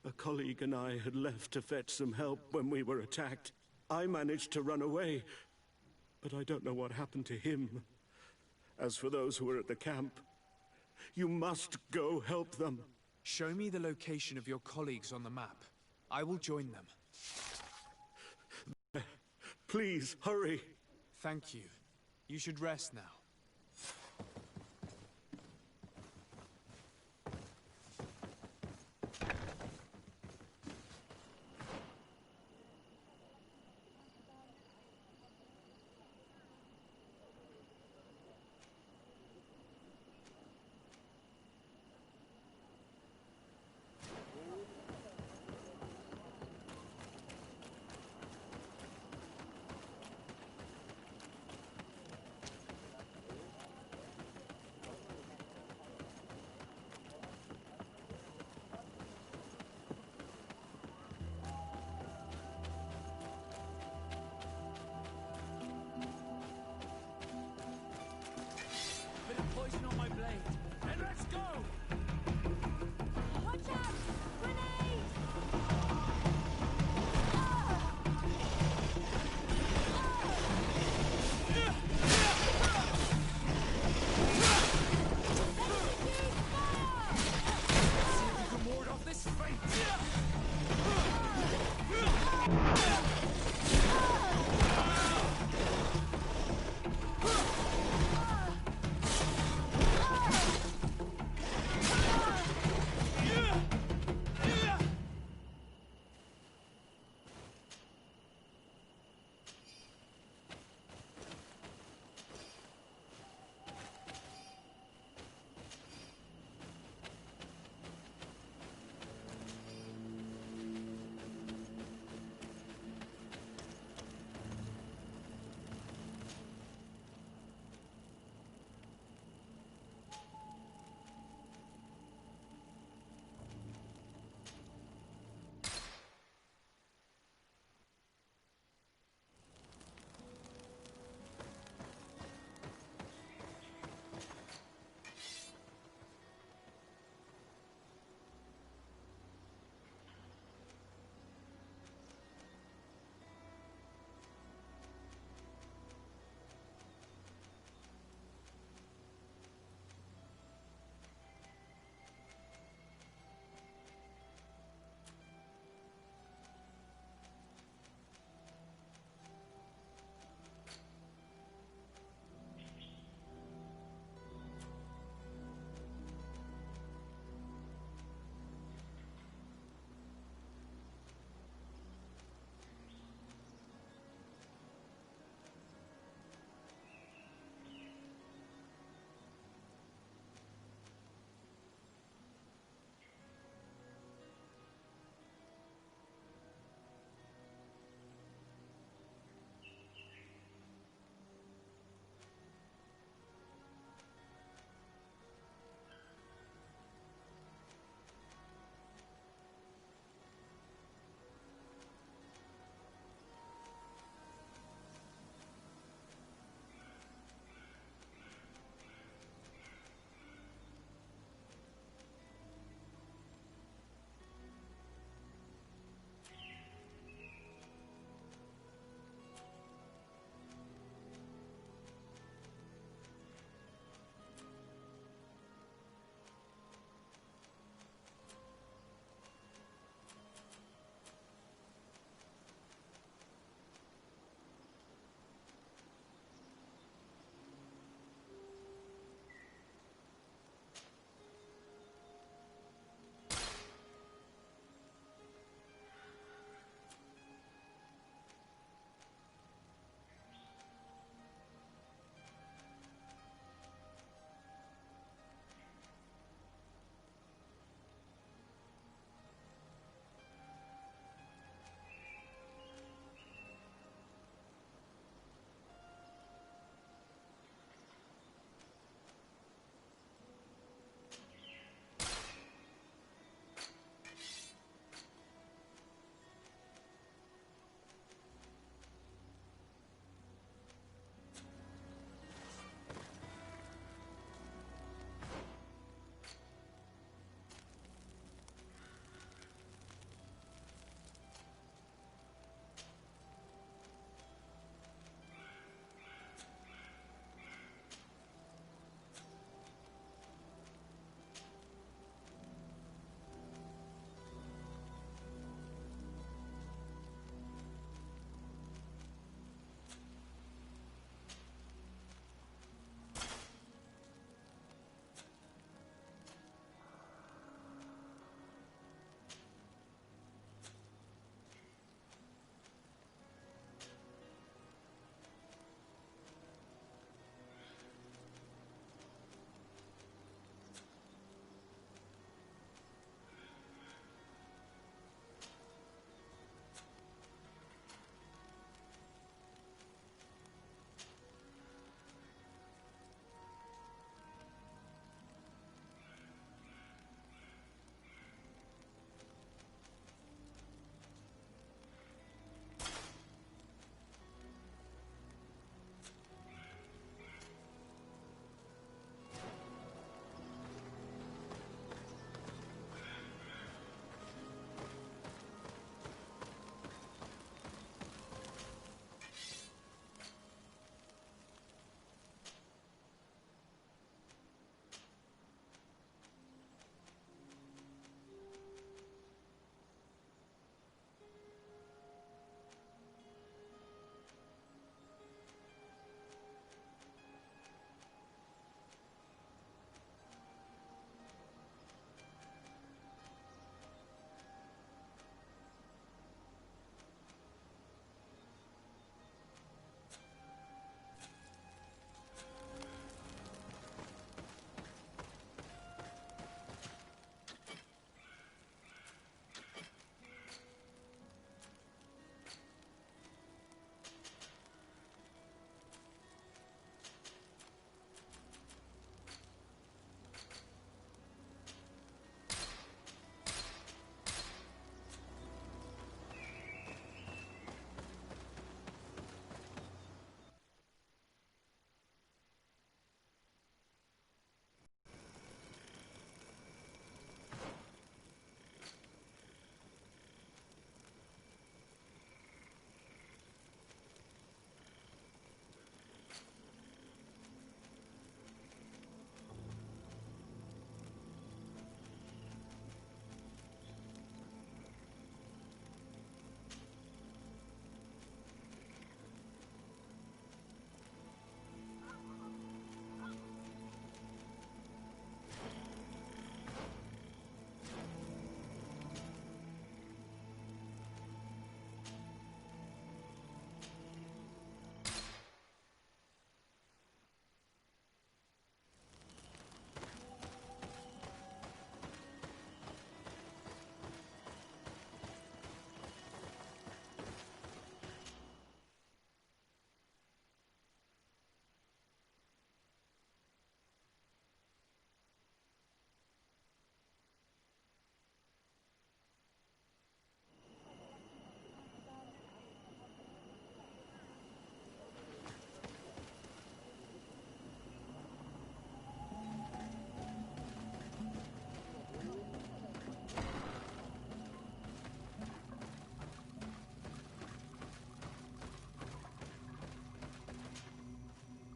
Speaker 9: A colleague and I had left to fetch some help when we were attacked. I managed to run away, but I don't know what happened to him. As for those who are at the camp, you must go help them.
Speaker 3: Show me the location of your colleagues on the map. I will join them.
Speaker 9: Please, hurry.
Speaker 3: Thank you. You should rest now.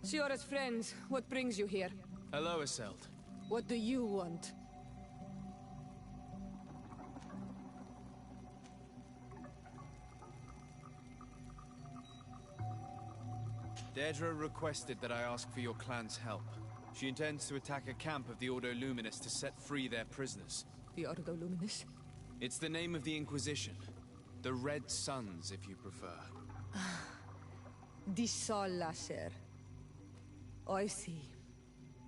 Speaker 12: Siora's friends, what brings you here?
Speaker 3: Hello, Iselt.
Speaker 12: What do you want?
Speaker 3: Deirdre requested that I ask for your clan's help. She intends to attack a camp of the Ordo Luminous to set free their prisoners.
Speaker 12: The Ordo Luminous?
Speaker 3: It's the name of the Inquisition. The Red Suns, if you prefer.
Speaker 12: The Sol Lasser. I see.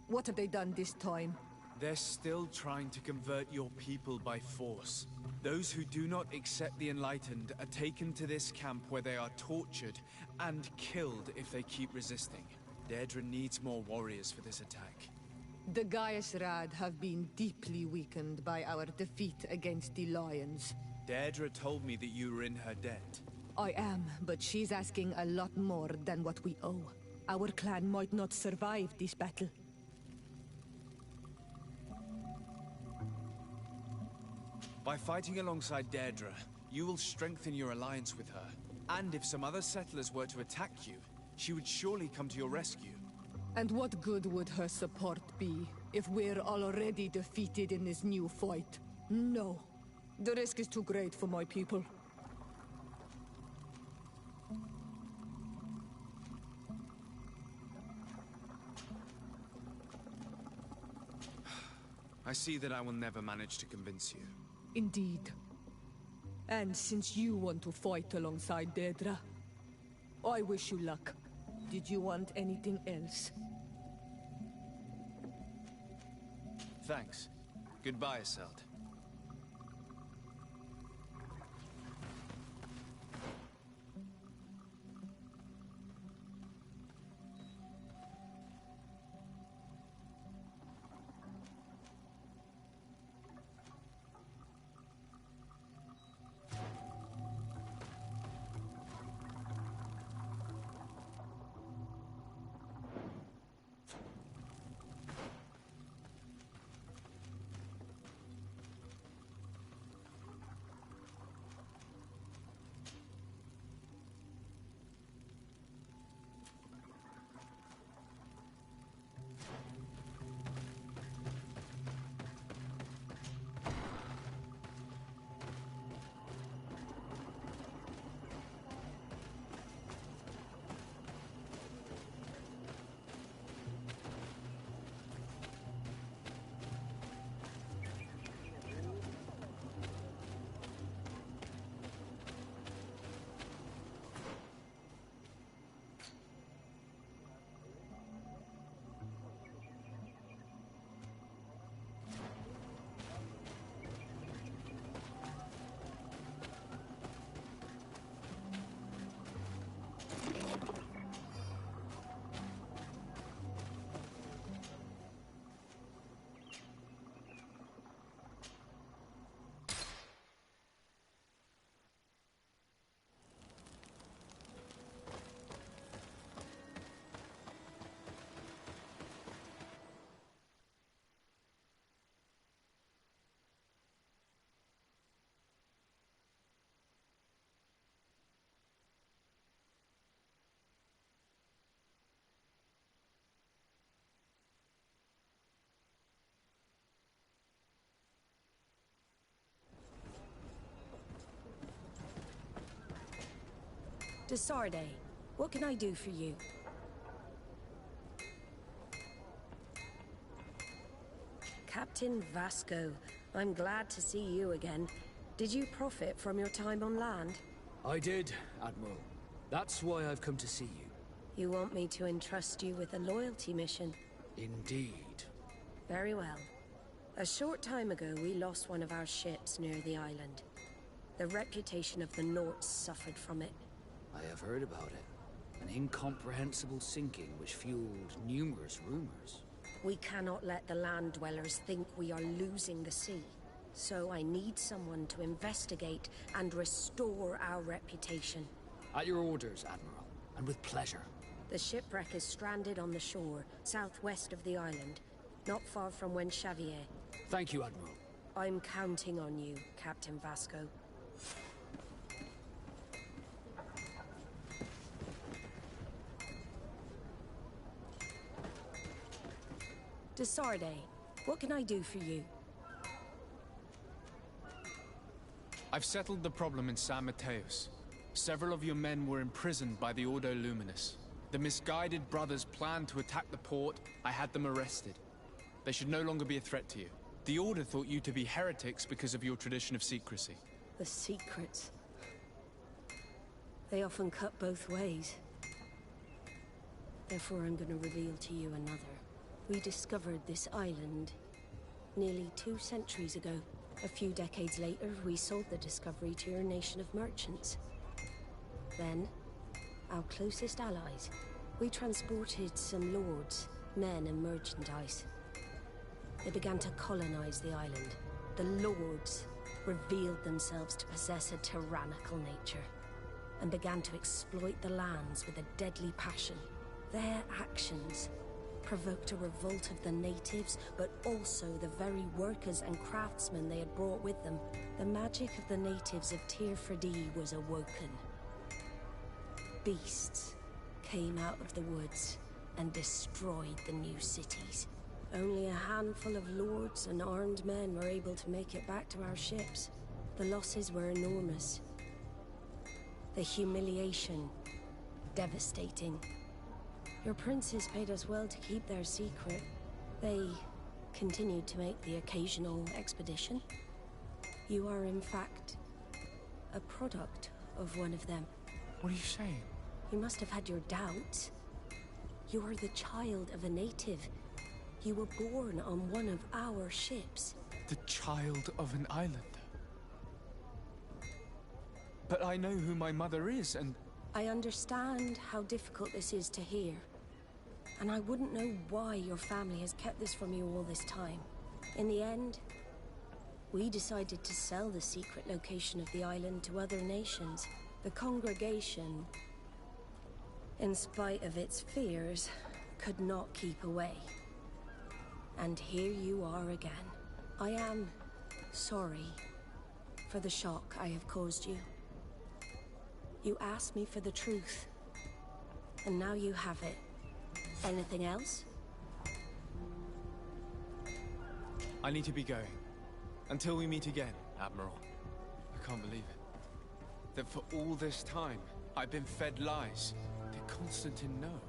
Speaker 12: What have they done this time?
Speaker 3: They're still trying to convert your people by force. Those who do not accept the Enlightened are taken to this camp where they are tortured and killed if they keep resisting. Deirdre needs more warriors for this attack.
Speaker 12: The Gaius Rad have been deeply weakened by our defeat against the Lions.
Speaker 3: Deirdre told me that you were in her debt.
Speaker 12: I am, but she's asking a lot more than what we owe. Our clan might not survive this battle.
Speaker 3: By fighting alongside Deirdre, you will strengthen your alliance with her. And if some other settlers were to attack you, she would surely come to your rescue.
Speaker 12: And what good would her support be, if we're already defeated in this new fight? No. The risk is too great for my people.
Speaker 3: I see that I will never manage to convince you.
Speaker 12: Indeed. And since you want to fight alongside Deirdre, I wish you luck. Did you want anything else?
Speaker 3: Thanks. Goodbye, Iselt.
Speaker 13: Desarde, what can I do for you? Captain Vasco, I'm glad to see you again. Did you profit from your time on land?
Speaker 1: I did, Admiral. That's why I've come to see you.
Speaker 13: You want me to entrust you with a loyalty mission?
Speaker 1: Indeed.
Speaker 13: Very well. A short time ago, we lost one of our ships near the island. The reputation of the Norts suffered from it.
Speaker 1: I have heard about it. An incomprehensible sinking which fueled numerous rumors.
Speaker 13: We cannot let the land dwellers think we are losing the sea. So I need someone to investigate and restore our reputation.
Speaker 1: At your orders, Admiral, and with pleasure.
Speaker 13: The shipwreck is stranded on the shore, southwest of the island, not far from Xavier.
Speaker 1: Thank you, Admiral.
Speaker 13: I'm counting on you, Captain Vasco. Desarde, what can I do for you?
Speaker 3: I've settled the problem in San Mateos. Several of your men were imprisoned by the Ordo Luminous. The misguided brothers planned to attack the port. I had them arrested. They should no longer be a threat to you. The Order thought you to be heretics because of your tradition of secrecy.
Speaker 13: The secrets. They often cut both ways. Therefore, I'm going to reveal to you another. We discovered this island nearly 2 centuries ago. A few decades later, we sold the discovery to your nation of merchants. Then, our closest allies, we transported some lords, men and merchandise. They began to colonize the island. The lords revealed themselves to possess a tyrannical nature and began to exploit the lands with a deadly passion. Their actions provoked a revolt of the natives, but also the very workers and craftsmen they had brought with them. The magic of the natives of Tir Freddy was awoken. Beasts came out of the woods and destroyed the new cities. Only a handful of lords and armed men were able to make it back to our ships. The losses were enormous. The humiliation, devastating. Your princes paid us well to keep their secret. They continued to make the occasional expedition. You are, in fact, a product of one of them.
Speaker 3: What are you saying?
Speaker 13: You must have had your doubts. You are the child of a native. You were born on one of our ships.
Speaker 3: The child of an islander? But I know who my mother is, and...
Speaker 13: I understand how difficult this is to hear. And I wouldn't know why your family has kept this from you all this time. In the end, we decided to sell the secret location of the island to other nations. The congregation, in spite of its fears, could not keep away. And here you are again. I am sorry for the shock I have caused you. You asked me for the truth, and now you have it. Anything else?
Speaker 3: I need to be going. Until we meet again, Admiral. I can't believe it. That for all this time, I've been fed lies. Did Constantine know?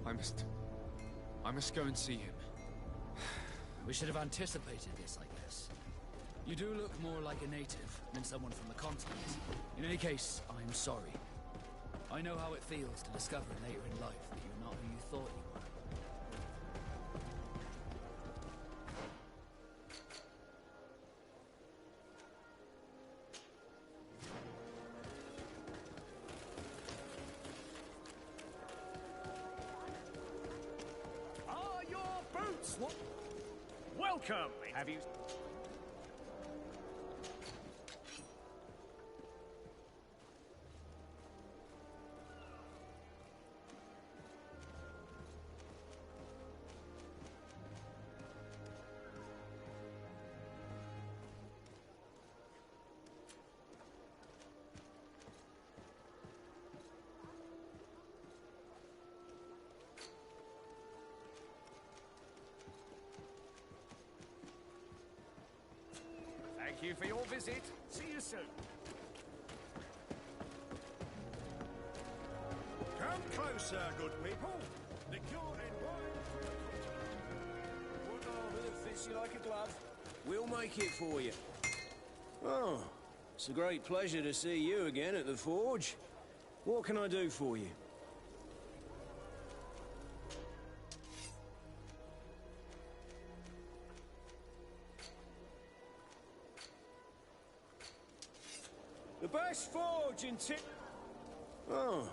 Speaker 3: I must go and see him.
Speaker 1: We should have anticipated this, I guess. You do look more like a native than someone from the continent. In any case, I'm sorry. I know how it feels to discover later in life that you're not who you thought you were.
Speaker 14: Are your boots? What? Welcome. Have you? Thank you for your visit. See you soon.
Speaker 15: Come closer, good people. Liqueur and wine.
Speaker 16: What on earth fits you like a glove? We'll make it for you. Oh, it's a great pleasure to see you again at the Forge. What can I do for you? The best forge in Oh.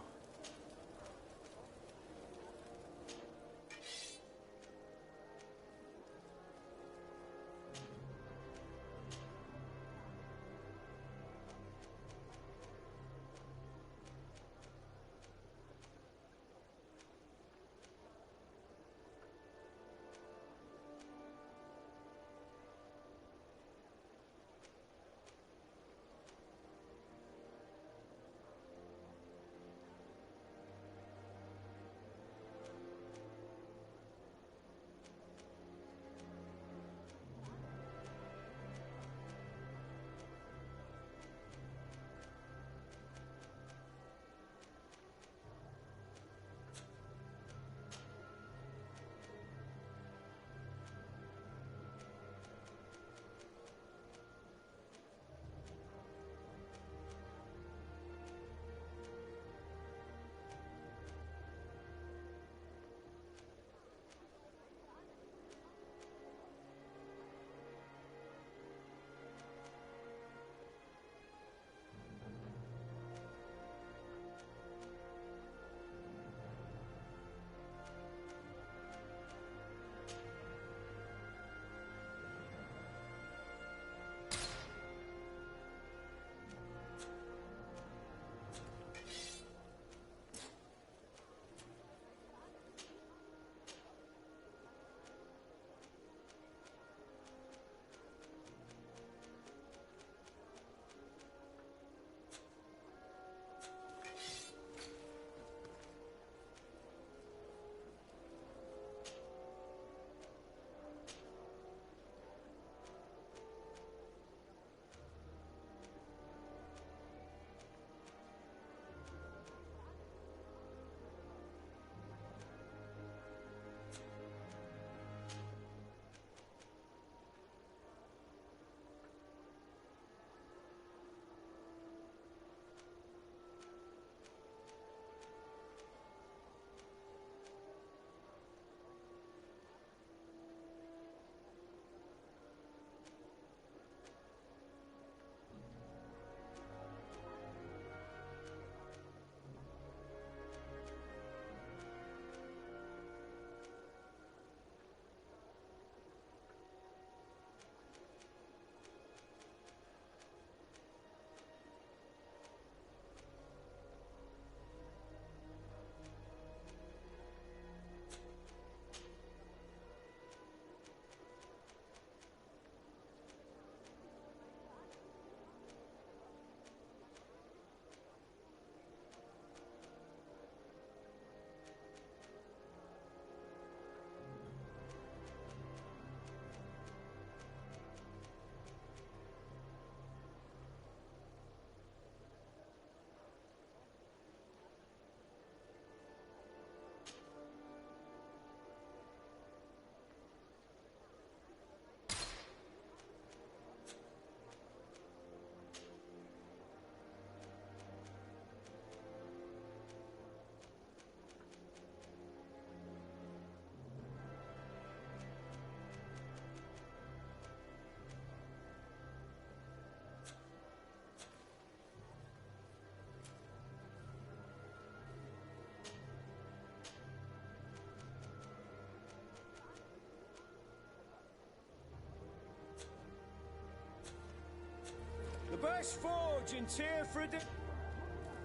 Speaker 16: best forge in Tier for a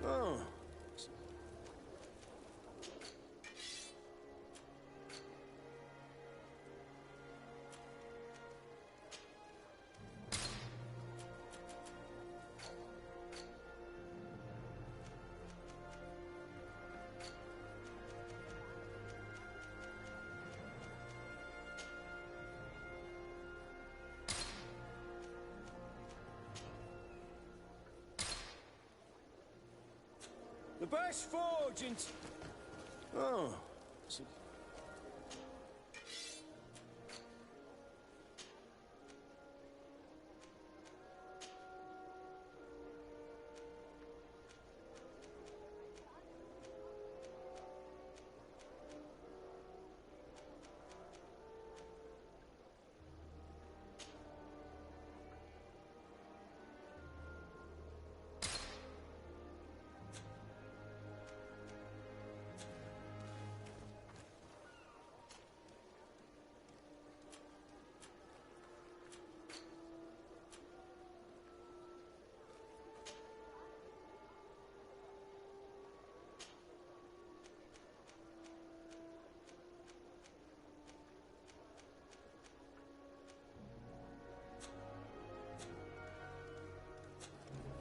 Speaker 16: Oh. The best forge in... Oh.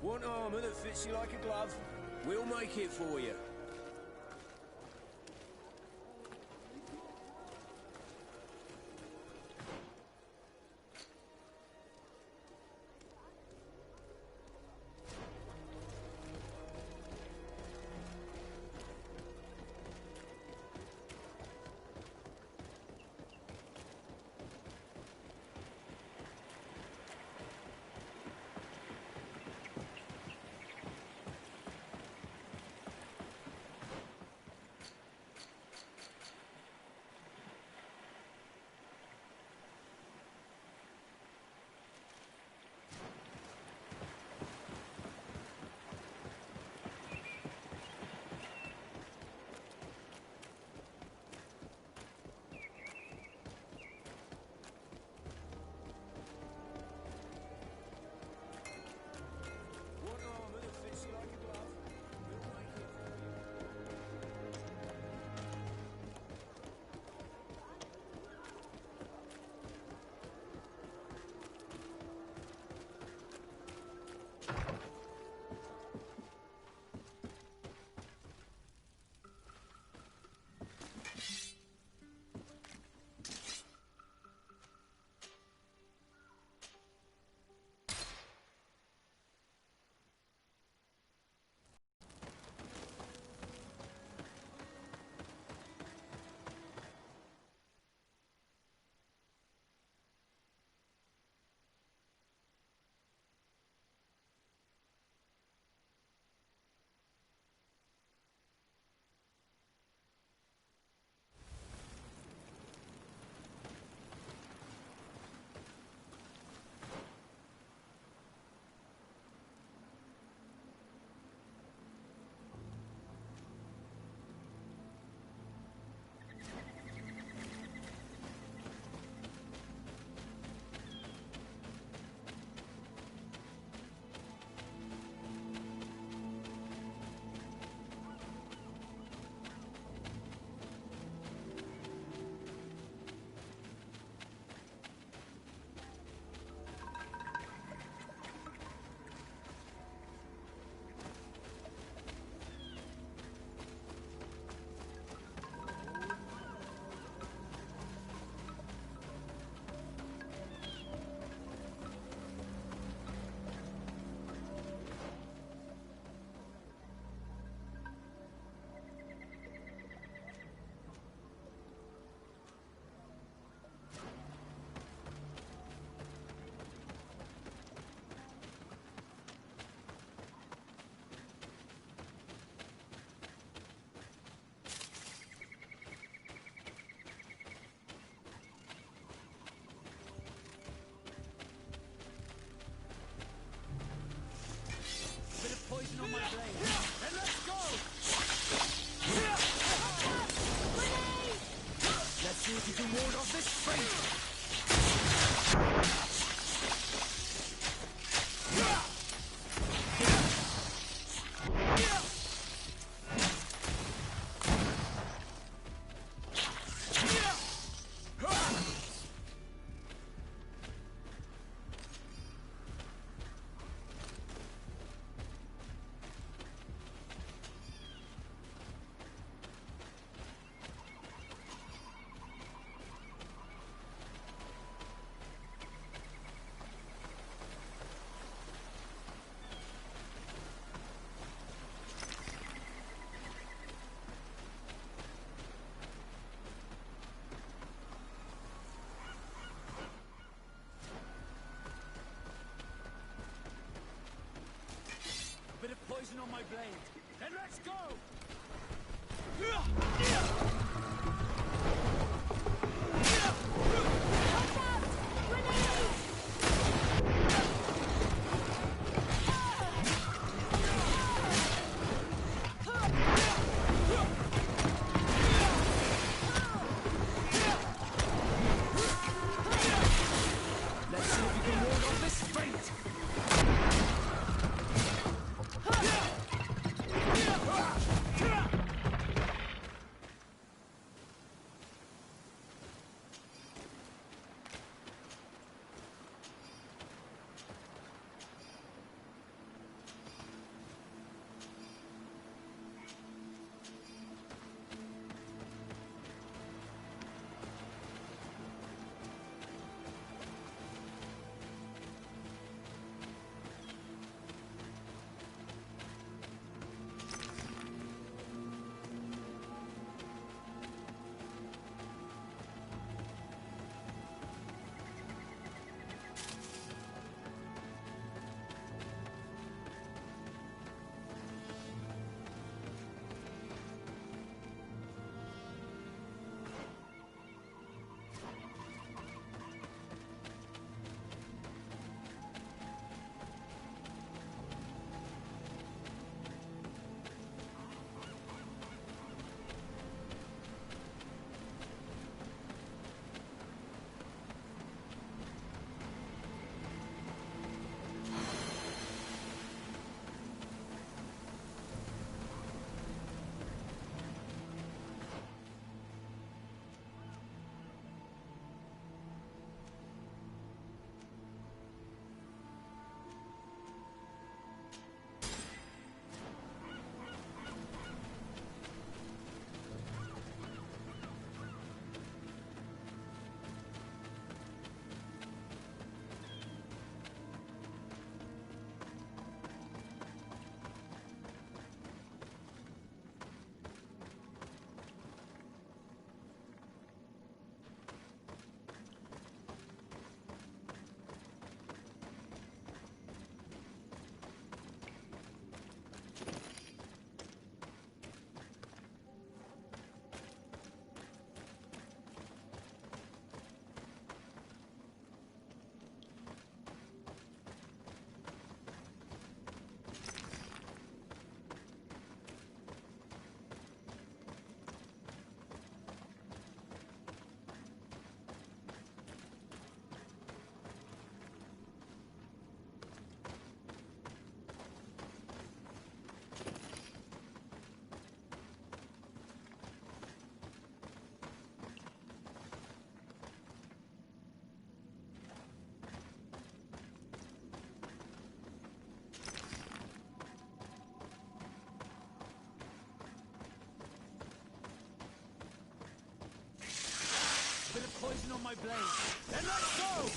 Speaker 16: Want armor that fits you like a glove? We'll make it for you.
Speaker 1: my blade. Then let's go! Let's see if you can ward off this fate! Bit of poison on my blade. Then let's go!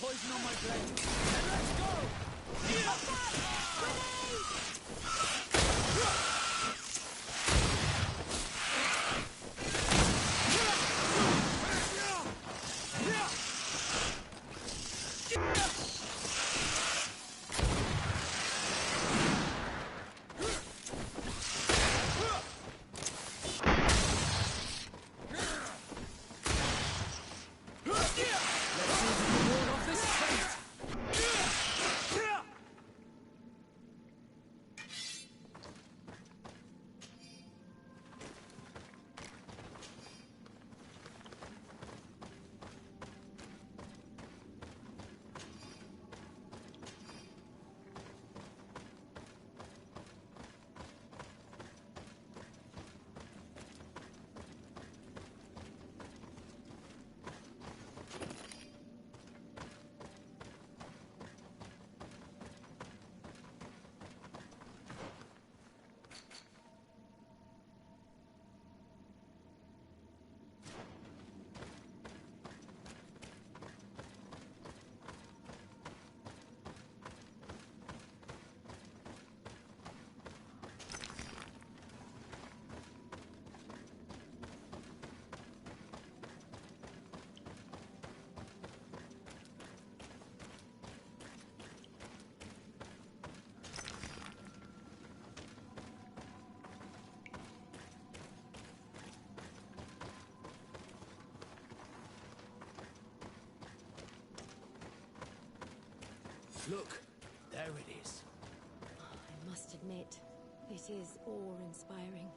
Speaker 1: poison on my blade. Then let's go! Look, there it is.
Speaker 2: I must admit, it is awe-inspiring.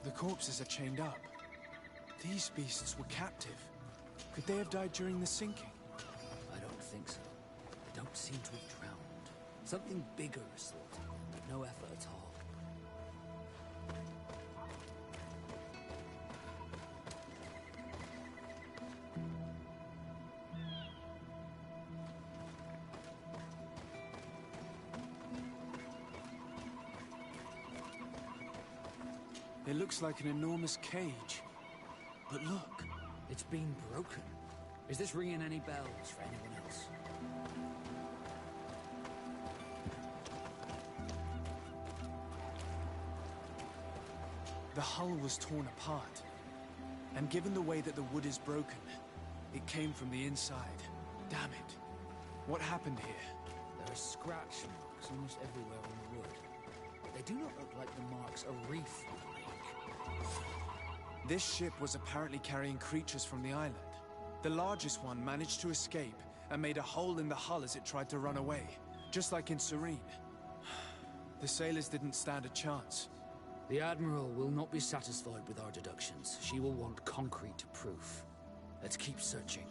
Speaker 3: The corpses are chained up. These beasts were captive. Could they have died during the sinking?
Speaker 1: I don't think so. They don't seem to have drowned. Something bigger assaulted them, but no effort at all.
Speaker 3: It looks like an enormous cage. But look,
Speaker 1: it's been broken. Is this ringing any bells for anyone else?
Speaker 3: the hull was torn apart. And given the way that the wood is broken, it came from the inside. Damn it. What happened here?
Speaker 1: There are scratch marks almost everywhere on the wood. They do not look like the marks a reef would make.
Speaker 3: This ship was apparently carrying creatures from the island. The largest one managed to escape and made a hole in the hull as it tried to run away, just like in Serene. The sailors didn't stand a chance.
Speaker 1: The Admiral will not be satisfied with our deductions. She will want concrete proof. Let's keep searching.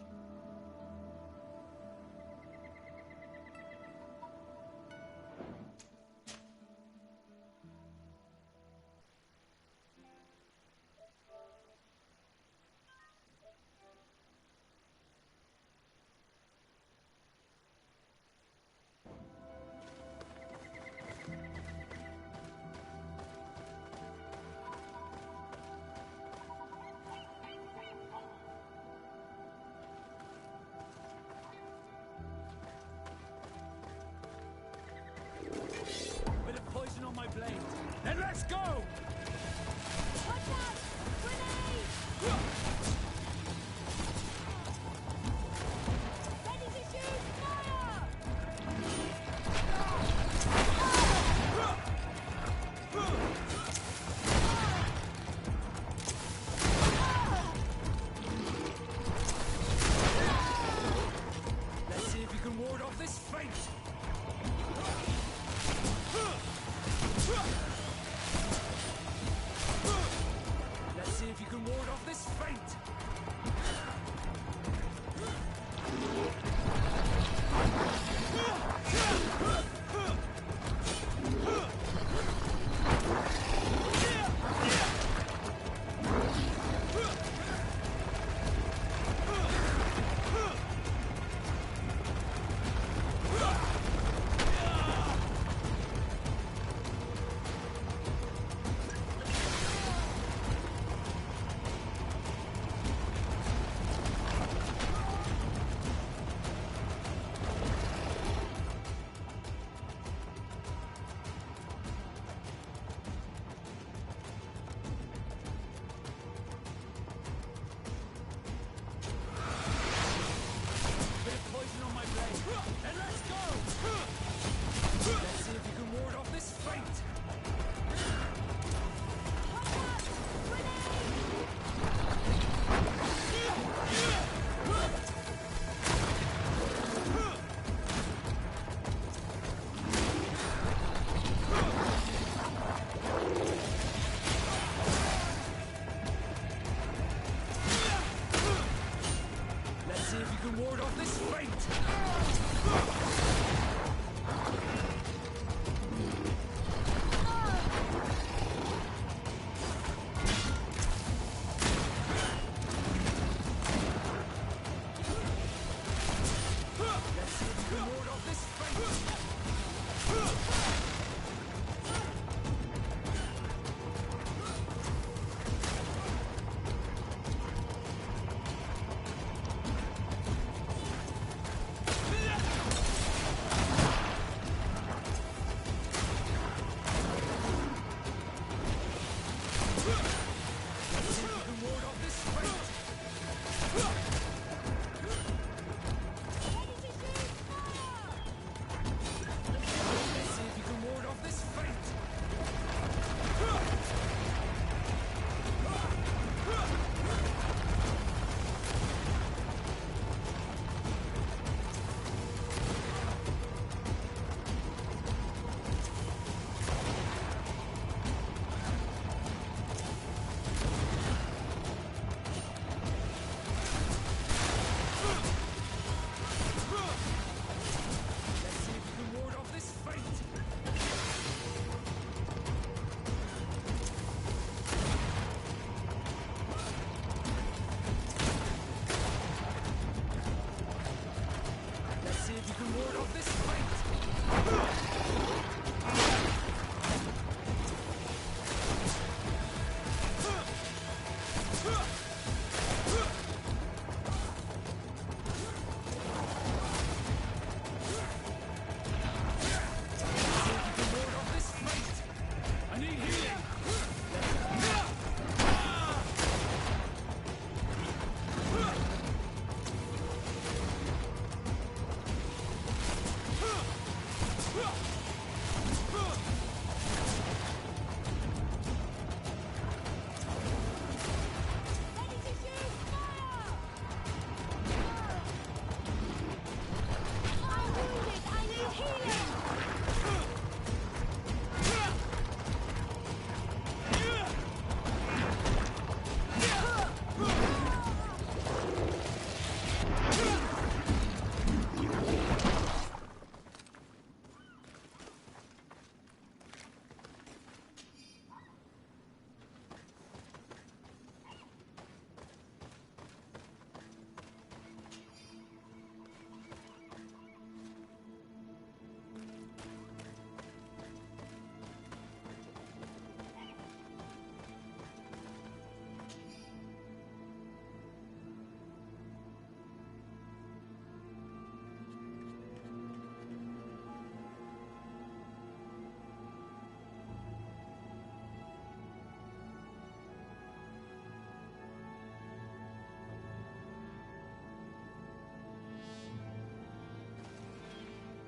Speaker 1: ward off this fate!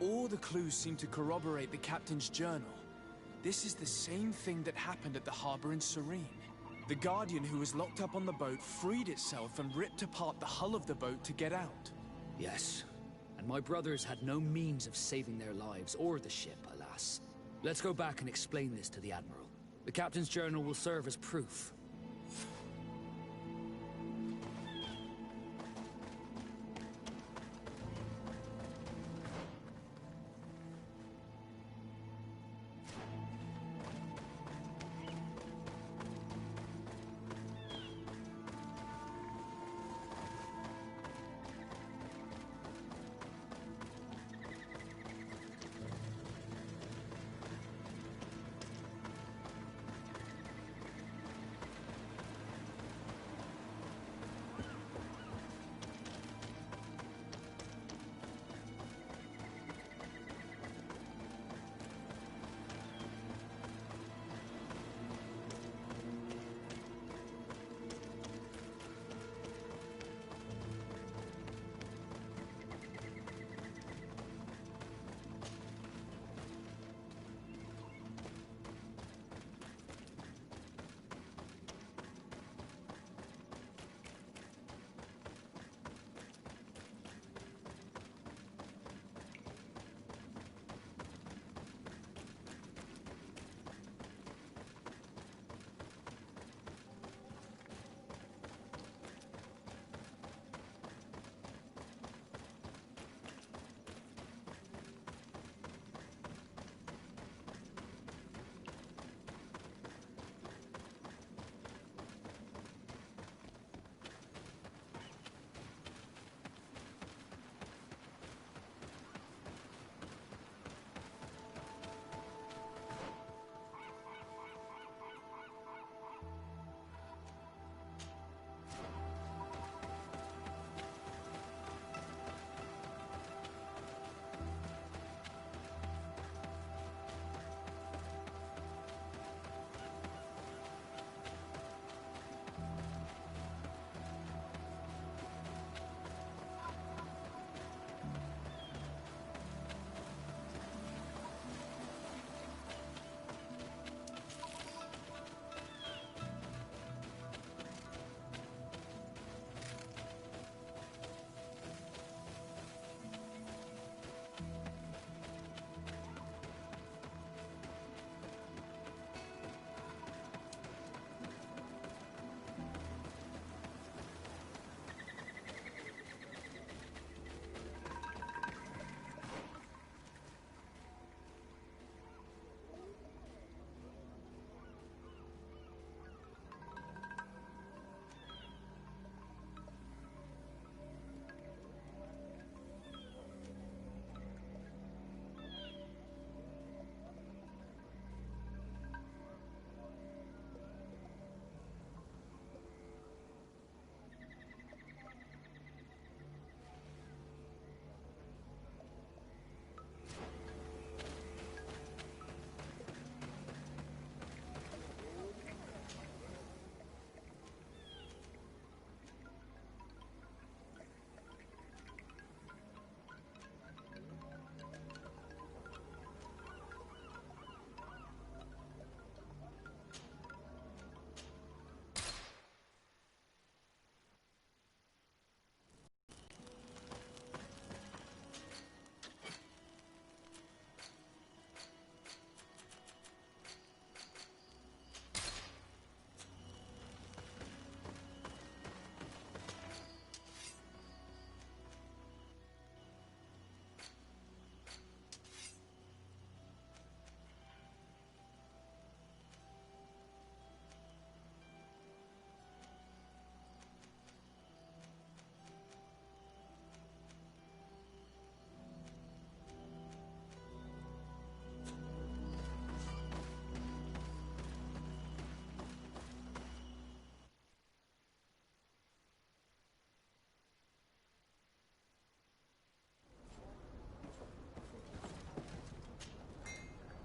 Speaker 3: All the clues seem to corroborate the captain's journal. This is the same thing that happened at the harbor in Serene. The Guardian who was locked up on the boat freed itself and ripped apart the hull of the boat to get out.
Speaker 1: Yes. And my brothers had no means of saving their lives or the ship, alas. Let's go back and explain this to the Admiral. The captain's journal will serve as proof.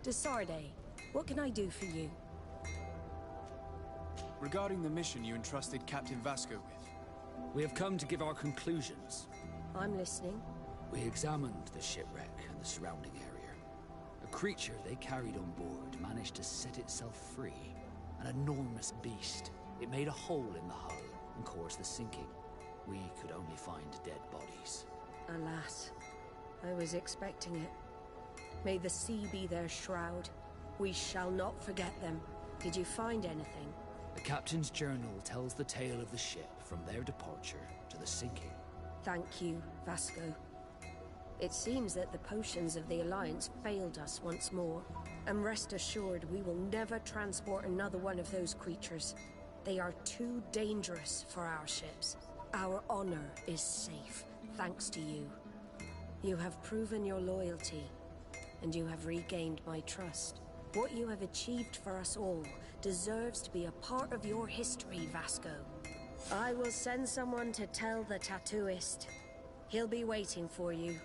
Speaker 13: Desarde, what can I do for you?
Speaker 3: Regarding the mission you entrusted Captain Vasco with.
Speaker 1: We have come to give our conclusions.
Speaker 13: I'm listening.
Speaker 1: We examined the shipwreck and the surrounding area. A creature they carried on board managed to set itself free. An enormous beast. It made a hole in the hull and caused the sinking. We could only find dead bodies.
Speaker 13: Alas, I was expecting it. May the sea be their shroud. We shall not forget them. Did you find anything?
Speaker 1: The captain's journal tells the tale of the ship from their departure to the sinking.
Speaker 13: Thank you, Vasco. It seems that the potions of the Alliance failed us once more. And rest assured, we will never transport another one of those creatures. They are too dangerous for our ships. Our honor is safe, thanks to you. You have proven your loyalty, and you have regained my trust. What you have achieved for us all deserves to be a part of your history, Vasco. I will send someone to tell the tattooist. He'll be waiting for you.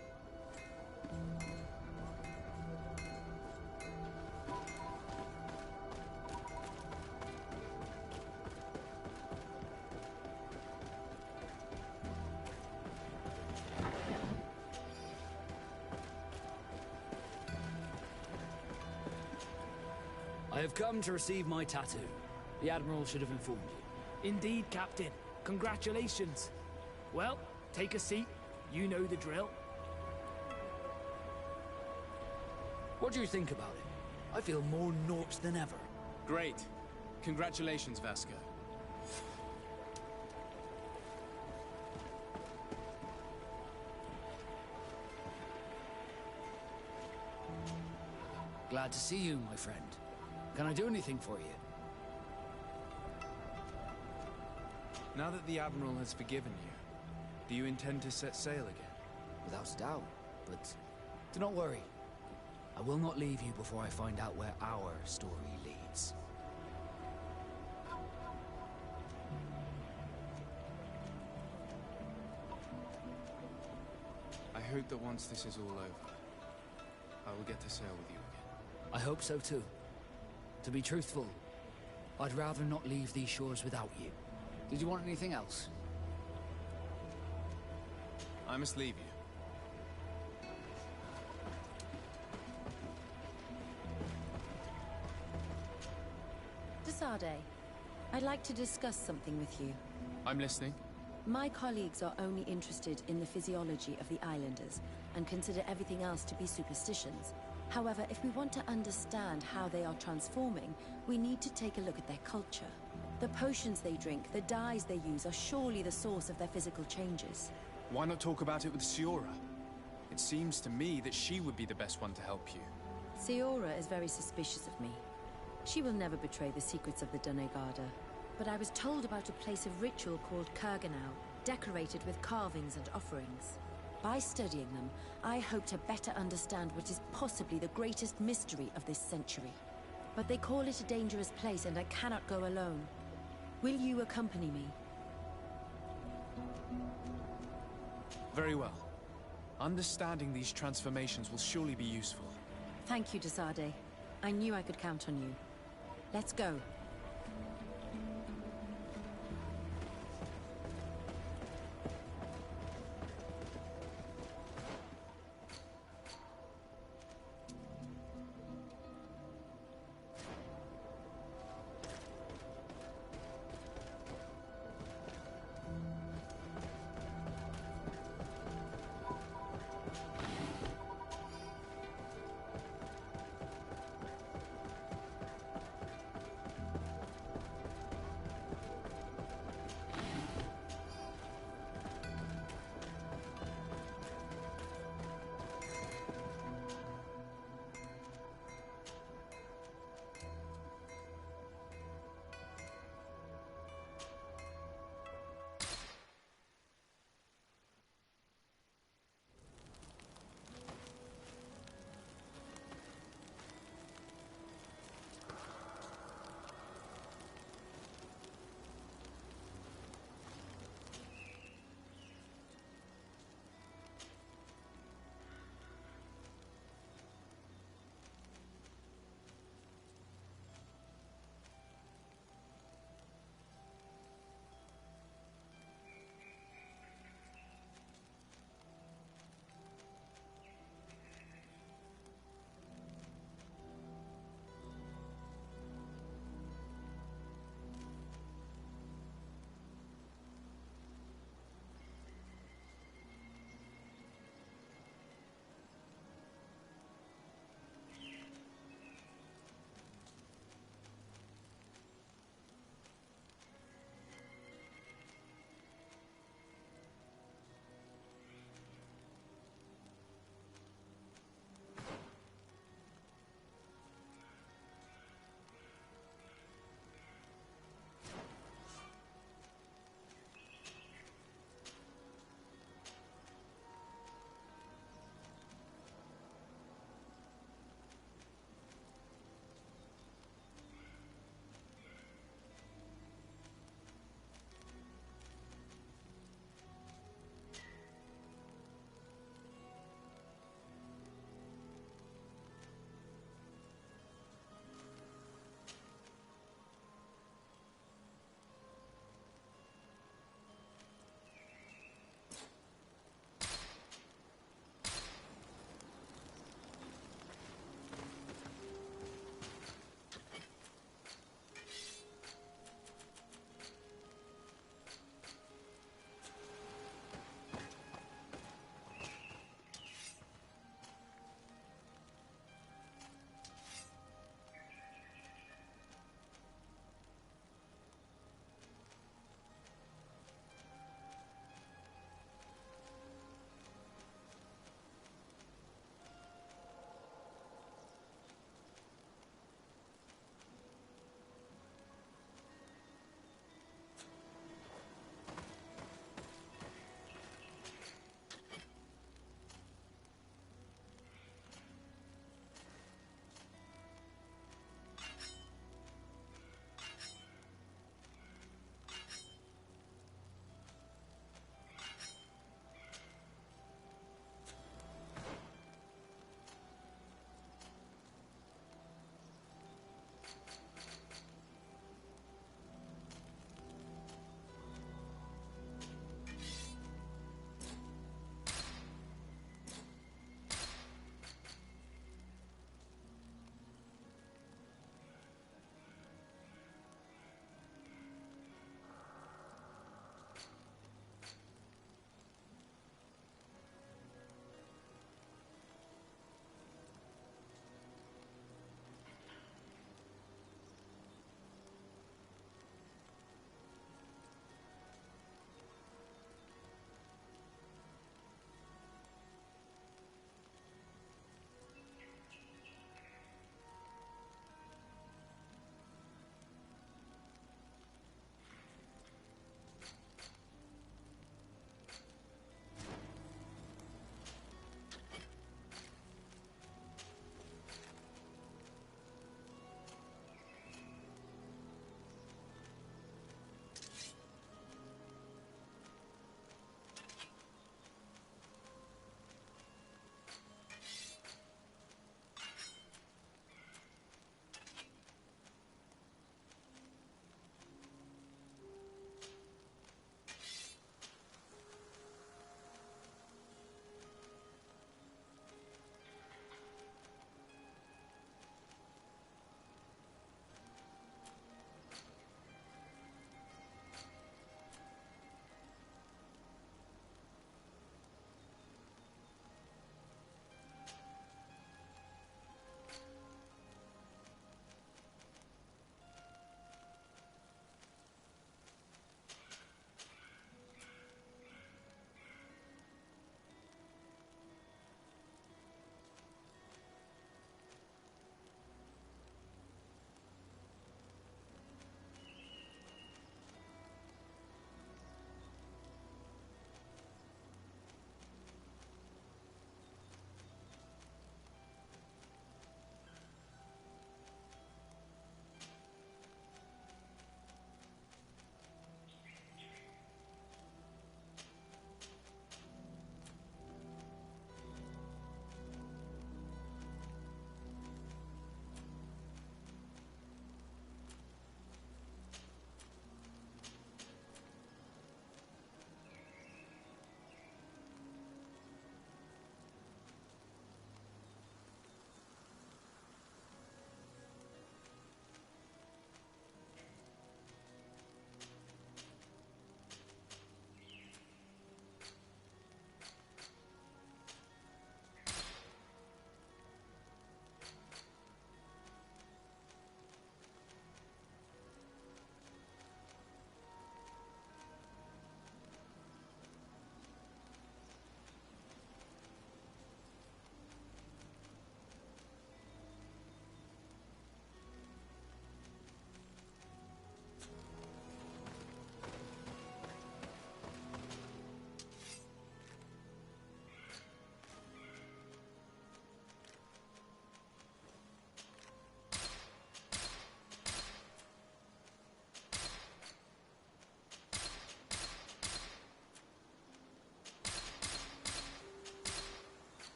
Speaker 1: I have come to receive my tattoo. The Admiral should have informed you.
Speaker 17: Indeed, Captain. Congratulations. Well, take a seat. You know the drill.
Speaker 1: What do you think about it? I feel more Norse than ever.
Speaker 3: Great. Congratulations, Vasco.
Speaker 1: Glad to see you, my friend. Can I do anything for you?
Speaker 3: Now that the Admiral has forgiven you, do you intend to set sail again?
Speaker 1: Without a doubt, but do not worry. I will not leave you before I find out where our story leads.
Speaker 3: I hope that once this is all over, I will get to sail with you again.
Speaker 1: I hope so too. To be truthful, I'd rather not leave these shores without you. Did you want anything else?
Speaker 3: I must leave you.
Speaker 2: Desarde, I'd like to discuss something with you.
Speaker 3: I'm listening.
Speaker 2: My colleagues are only interested in the physiology of the islanders and consider everything else to be superstitions. However, if we want to understand how they are transforming, we need to take a look at their culture. The potions they drink, the dyes they use are surely the source of their physical changes.
Speaker 3: Why not talk about it with Siora? It seems to me that she would be the best one to help you.
Speaker 2: Siora is very suspicious of me. She will never betray the secrets of the Doneigada. But I was told about a place of ritual called Kurganau, decorated with carvings and offerings. By studying them, I hope to better understand what is possibly the greatest mystery of this century. But they call it a dangerous place and I cannot go alone. Will you accompany me?
Speaker 3: Very well. Understanding these transformations will surely be useful.
Speaker 2: Thank you, Desarde. I knew I could count on you. Let's go.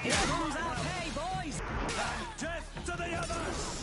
Speaker 16: Here comes our pay, boys!
Speaker 15: Death to the others!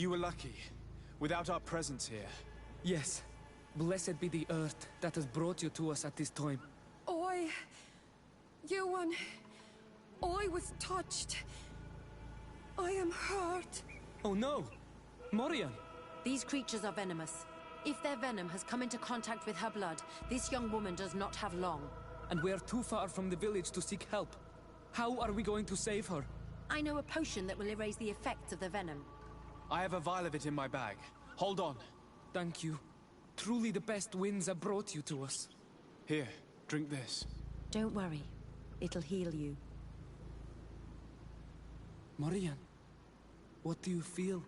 Speaker 3: You were lucky. Without our presence here.
Speaker 17: Yes. Blessed be the earth that has brought you to us at this time.
Speaker 12: Ewan, I was touched. I am hurt.
Speaker 17: Oh no! Morian!
Speaker 2: These creatures are venomous. If their venom has come into contact with her blood, this young woman does not have long.
Speaker 17: And we are too far from the village to seek help. How are we going to save her?
Speaker 2: I know a potion that will erase the effects of the venom.
Speaker 3: I have a vial of it in my bag. Hold on.
Speaker 17: Thank you. Truly the best winds have brought you to us.
Speaker 3: Here, drink this.
Speaker 2: Don't worry. It'll heal you.
Speaker 17: Morian, what do you feel?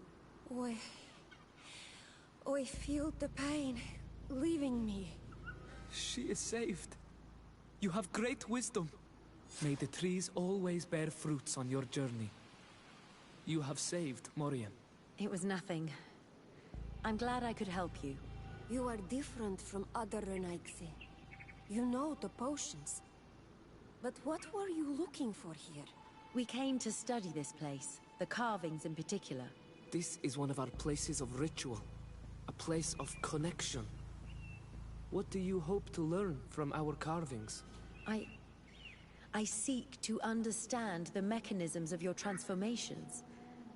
Speaker 12: I feel the pain leaving me.
Speaker 17: She is saved. You have great wisdom. May the trees always bear fruits on your journey. You have saved Morian.
Speaker 2: It was nothing. I'm glad I could help you.
Speaker 12: You are different from other Renaigse. You know the potions. But what were you looking for here?
Speaker 2: We came to study this place, the carvings in particular.
Speaker 17: This is one of our places of ritual. A place of connection. What do you hope to learn from our carvings?
Speaker 2: I seek to understand the mechanisms of your transformations.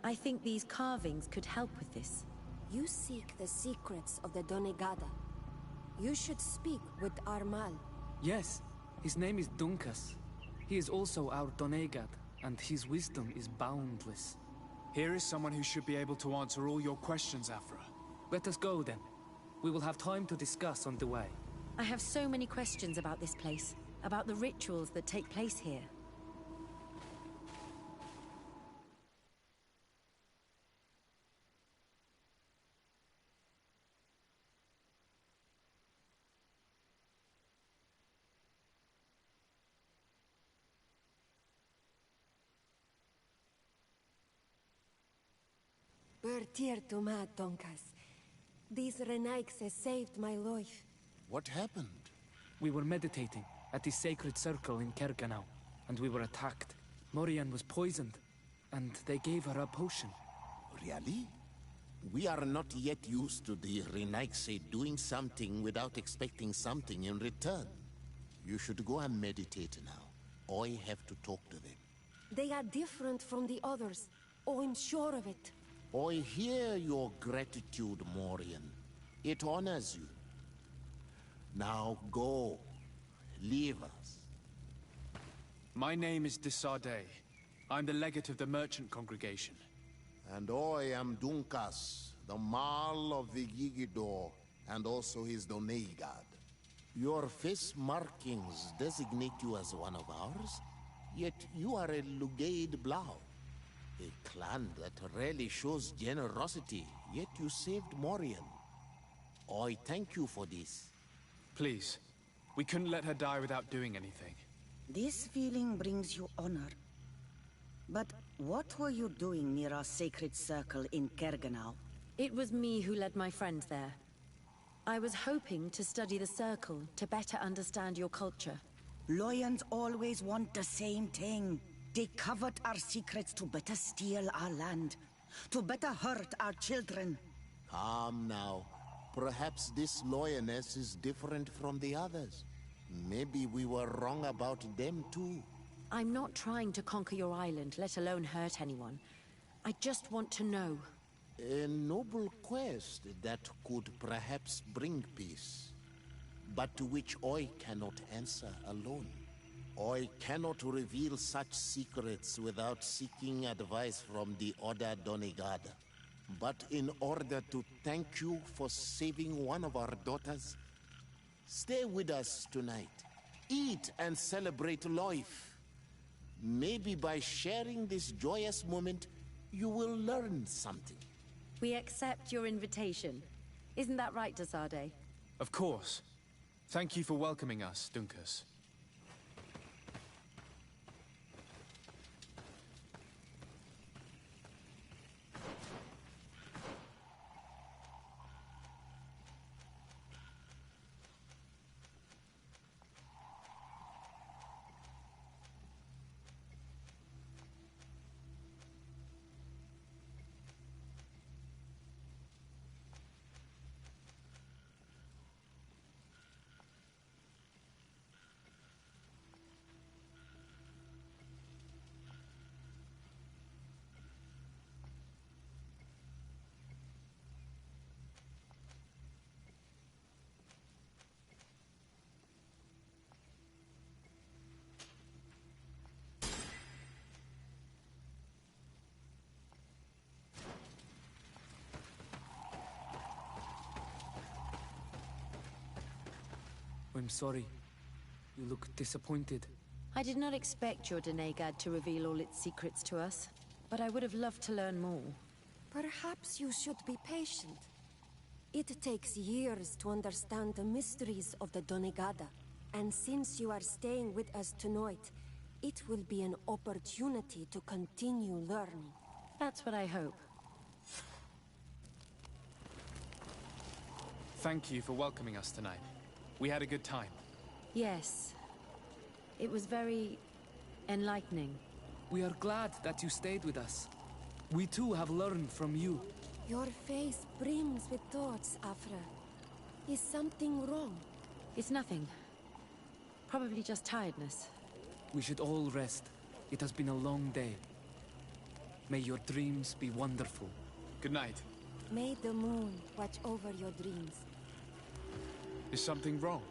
Speaker 2: I think these carvings could help with this.
Speaker 12: You seek the secrets of the Donegada. You should speak with Armal.
Speaker 17: Yes, his name is Dunkas. He is also our Donegad, and his wisdom is boundless.
Speaker 3: Here is someone who should be able to answer all your questions, Afra.
Speaker 17: Let us go then. We will have time to discuss on the way.
Speaker 2: I have so many questions about this place, about the rituals that take place here.
Speaker 12: Bertir to mad, Donkas. These Renaigse saved my life.
Speaker 15: What happened?
Speaker 17: We were meditating at the sacred circle in Kerganau, and we were attacked. Morian was poisoned, and they gave her a potion.
Speaker 18: Really? We are not yet used to the Renaigse doing something without expecting something in return. You should go and meditate now. I have to talk to them.
Speaker 12: They are different from the others. Oh, I'm sure of it.
Speaker 18: I hear your gratitude, Morian. It honors you. Now go. Leave us.
Speaker 3: My name is Desardet. I'm the legate of the merchant congregation.
Speaker 18: And I am Dunkas, the Marl of the Yigidor, and also his Donegad. Your face markings designate you as one of ours, yet you are a Lugaid Blau. A clan that rarely shows generosity, yet you saved Morian. I thank you for this.
Speaker 3: Please. We couldn't let her die without doing anything.
Speaker 5: This feeling brings you honor. But what were you doing near our sacred circle in Kerganau?
Speaker 2: It was me who led my friends there. I was hoping to study the circle to better understand your culture.
Speaker 5: Loyans always want the same thing. They covet our secrets to better steal our land, to better hurt our children.
Speaker 18: Calm now. Perhaps this lioness is different from the others. Maybe we were wrong about them too.
Speaker 2: I'm not trying to conquer your island, let alone hurt anyone. I just want to know.
Speaker 18: A noble quest that could perhaps bring peace, but to which I cannot answer alone. I cannot reveal such secrets without seeking advice from the Order Donegada. But in order to thank you for saving one of our daughters, stay with us tonight. Eat and celebrate life. Maybe by sharing this joyous moment, you will learn something.
Speaker 2: We accept your invitation. Isn't that right, Desade?
Speaker 3: Of course. Thank you for welcoming us, Dunkus.
Speaker 17: I'm sorry. You look disappointed.
Speaker 2: I did not expect your Donegad to reveal all its secrets to us, but I would have loved to learn more.
Speaker 13: Perhaps you should be patient. It takes years to understand the mysteries of the Donegada, and since you are staying with us tonight, it will be an opportunity to continue learning.
Speaker 2: That's what I hope.
Speaker 3: Thank you for welcoming us tonight. We had a good time.
Speaker 2: Yes. It was very enlightening.
Speaker 17: We are glad that you stayed with us. We too have learned from you.
Speaker 13: Your face brims with thoughts, Afra. Is something wrong?
Speaker 2: It's nothing. Probably just tiredness.
Speaker 17: We should all rest. It has been a long day. May your dreams be wonderful.
Speaker 3: Good night.
Speaker 13: May the moon watch over your dreams.
Speaker 3: Is something wrong?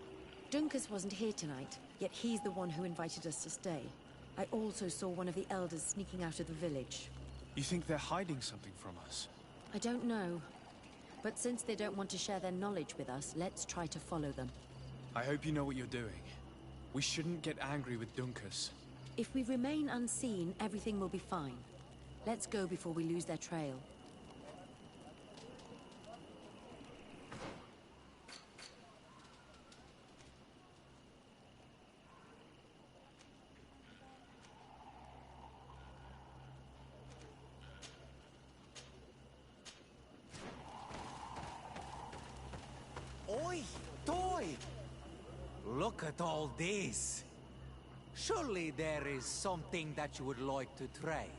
Speaker 2: Dunkus wasn't here tonight, yet he's the one who invited us to stay. I also saw one of the elders sneaking out of the village.
Speaker 3: You think they're hiding something from us?
Speaker 2: I don't know. But since they don't want to share their knowledge with us, let's try to follow them.
Speaker 3: I hope you know what you're doing. We shouldn't get angry with Dunkus.
Speaker 2: If we remain unseen, everything will be fine. Let's go before we lose their trail.
Speaker 11: Oi, Toy! Look at all this. Surely there is something that you would like to trade.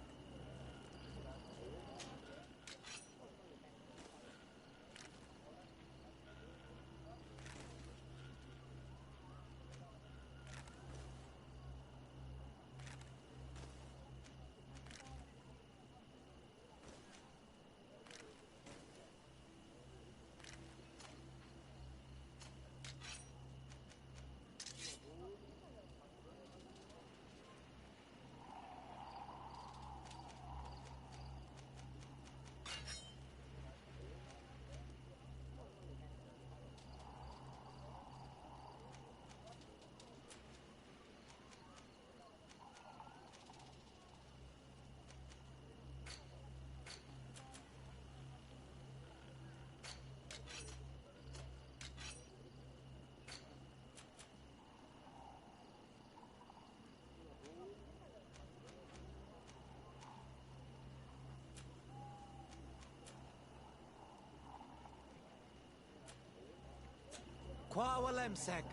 Speaker 11: Qua Walemsek.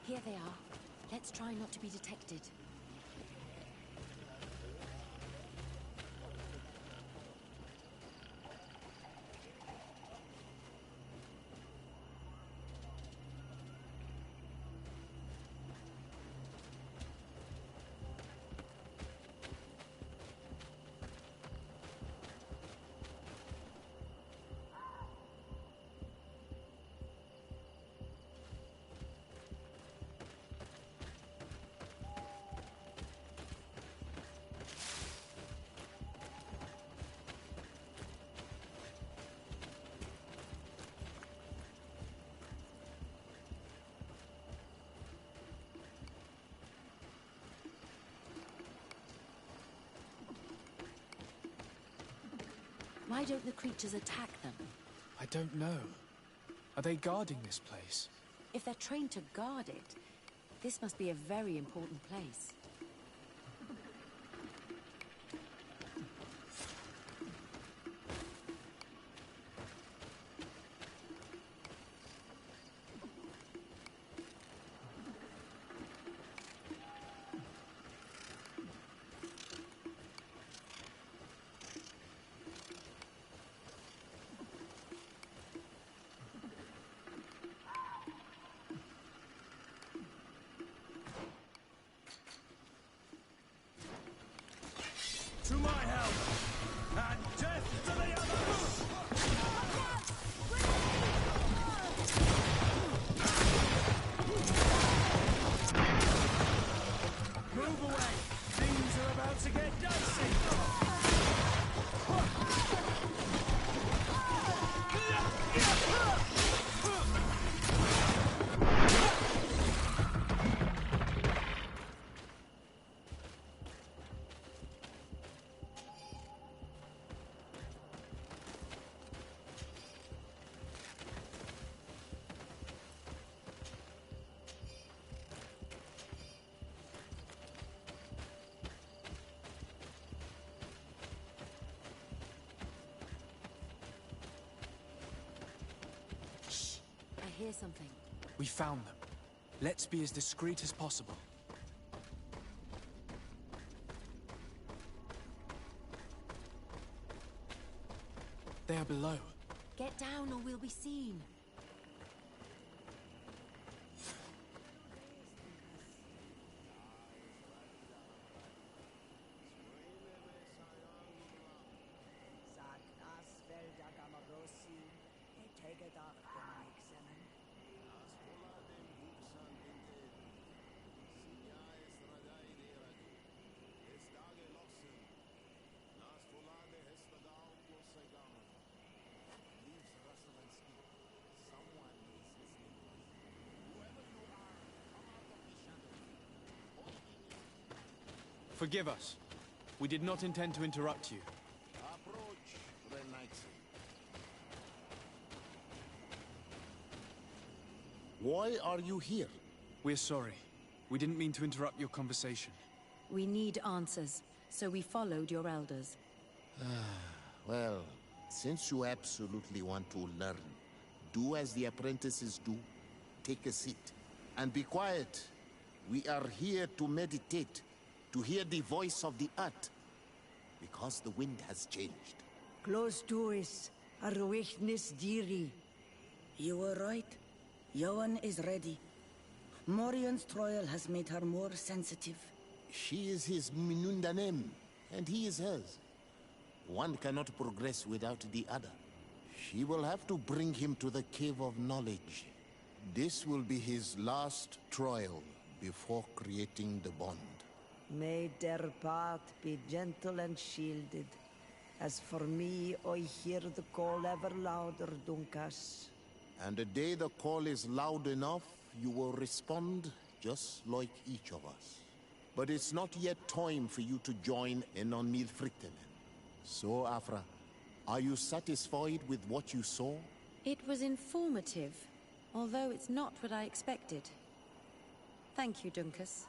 Speaker 2: Here they are. Let's try not to be detected. Why don't the creatures attack them?
Speaker 3: I don't know. Are they guarding this place?
Speaker 2: If they're trained to guard it, this must be a very important place.
Speaker 15: To my help! And death to the others! Move away! Things are about to get dicey!
Speaker 2: I hear something.
Speaker 3: We found them. Let's be as discreet as possible. They are below.
Speaker 2: Get down or we'll be seen.
Speaker 3: Forgive us. We did not intend to interrupt you.
Speaker 18: Why are you here?
Speaker 3: We're sorry. We didn't mean to interrupt your conversation.
Speaker 2: We need answers, so we followed your elders.
Speaker 18: Well, since you absolutely want to learn, do as the apprentices do. Take a seat. And be quiet. We are here to meditate, to hear the voice of the earth. Because the wind has changed.
Speaker 5: Close doors, Arwechnis Diri. You were right. Johan is ready. Morian's trial has made her more sensitive.
Speaker 18: She is his Minundanem, and he is hers. One cannot progress without the other. She will have to bring him to the Cave of Knowledge. This will be his last trial before creating the bond.
Speaker 5: May their path be gentle and shielded. As for me, I hear the call ever louder, Dunkas.
Speaker 18: And the day the call is loud enough, you will respond just like each of us. But it's not yet time for you to join in on Midfriktenen. So, Afra, are you satisfied with what you saw?
Speaker 2: It was informative, although it's not what I expected. Thank you, Dunkus.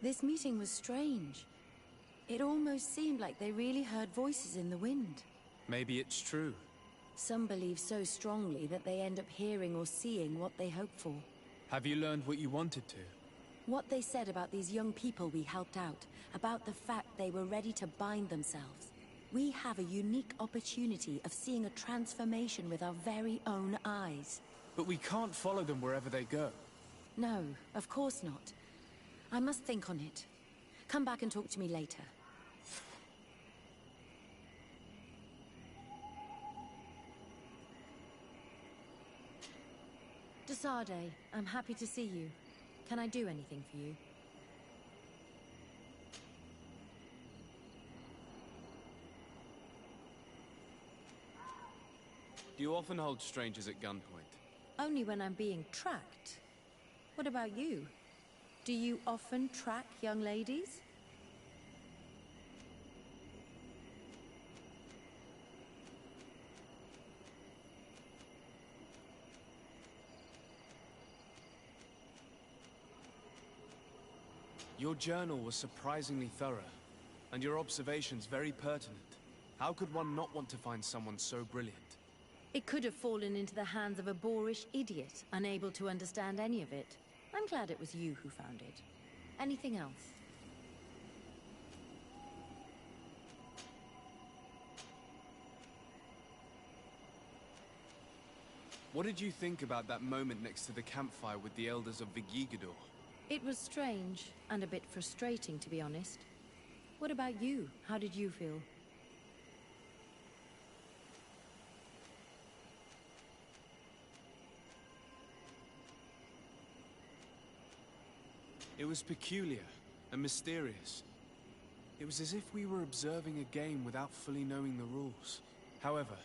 Speaker 2: This meeting was strange. It almost seemed like they really heard voices in the wind.
Speaker 3: Maybe it's true.
Speaker 2: Some believe so strongly that they end up hearing or seeing what they hope for.
Speaker 3: Have you learned what you wanted to?
Speaker 2: What they said about these young people we helped out, about the fact they were ready to bind themselves. We have a unique opportunity of seeing a transformation with our very own eyes.
Speaker 3: But we can't follow them wherever they go.
Speaker 2: No, of course not. I must think on it. Come back and talk to me later. Desade, I'm happy to see you. Can I do anything for you?
Speaker 3: Do you often hold strangers at gunpoint?
Speaker 2: Only when I'm being tracked. What about you? Do you often track young ladies?
Speaker 3: Your journal was surprisingly thorough, and your observations very pertinent. How could one not want to find someone so brilliant?
Speaker 2: It could have fallen into the hands of a boorish idiot, unable to understand any of it. I'm glad it was you who found it. Anything else?
Speaker 3: What did you think about that moment next to the campfire with the elders of Vigigador?
Speaker 2: It was strange, and a bit frustrating, to be honest. What about you? How did you feel?
Speaker 3: It was peculiar and mysterious. It was as if we were observing a game without fully knowing the rules. However,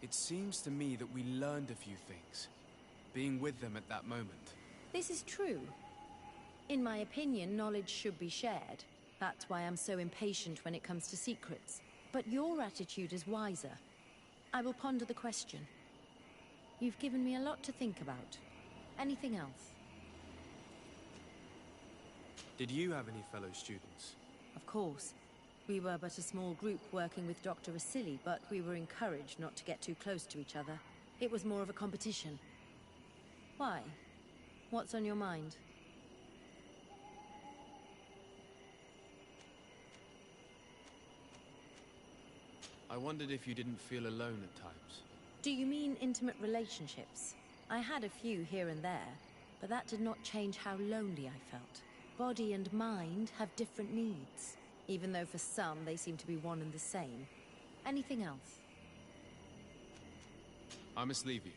Speaker 3: it seems to me that we learned a few things, being with them at that moment.
Speaker 2: This is true. In my opinion, knowledge should be shared. That's why I'm so impatient when it comes to secrets. But your attitude is wiser. I will ponder the question. You've given me a lot to think about. Anything else?
Speaker 3: Did you have any fellow students?
Speaker 2: Of course. We were but a small group working with Dr. Vasily, but we were encouraged not to get too close to each other. It was more of a competition. Why? What's on your mind?
Speaker 3: I wondered if you didn't feel alone at times.
Speaker 2: Do you mean intimate relationships? I had a few here and there, but that did not change how lonely I felt. Body and mind have different needs, even though for some they seem to be one and the same. Anything else?
Speaker 3: I must leave you.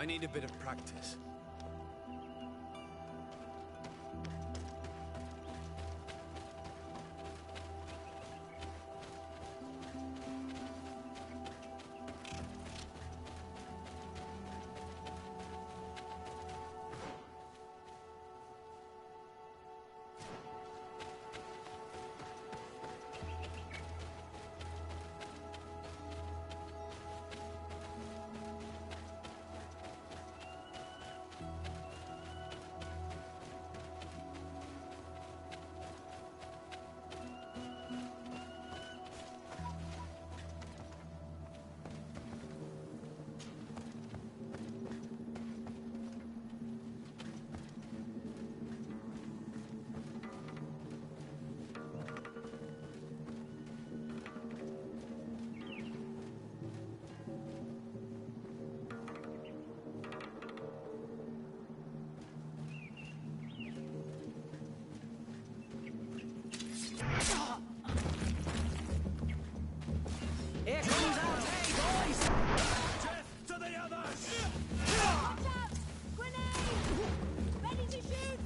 Speaker 3: I need a bit of practice.
Speaker 15: Here comes our day, boys! Death to the others!
Speaker 2: Watch out! Grenade! Ready to shoot!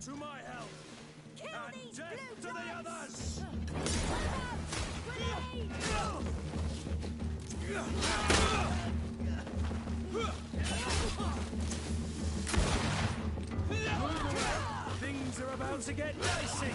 Speaker 15: To my help! And death to the others!
Speaker 16: Things are about to get dicey!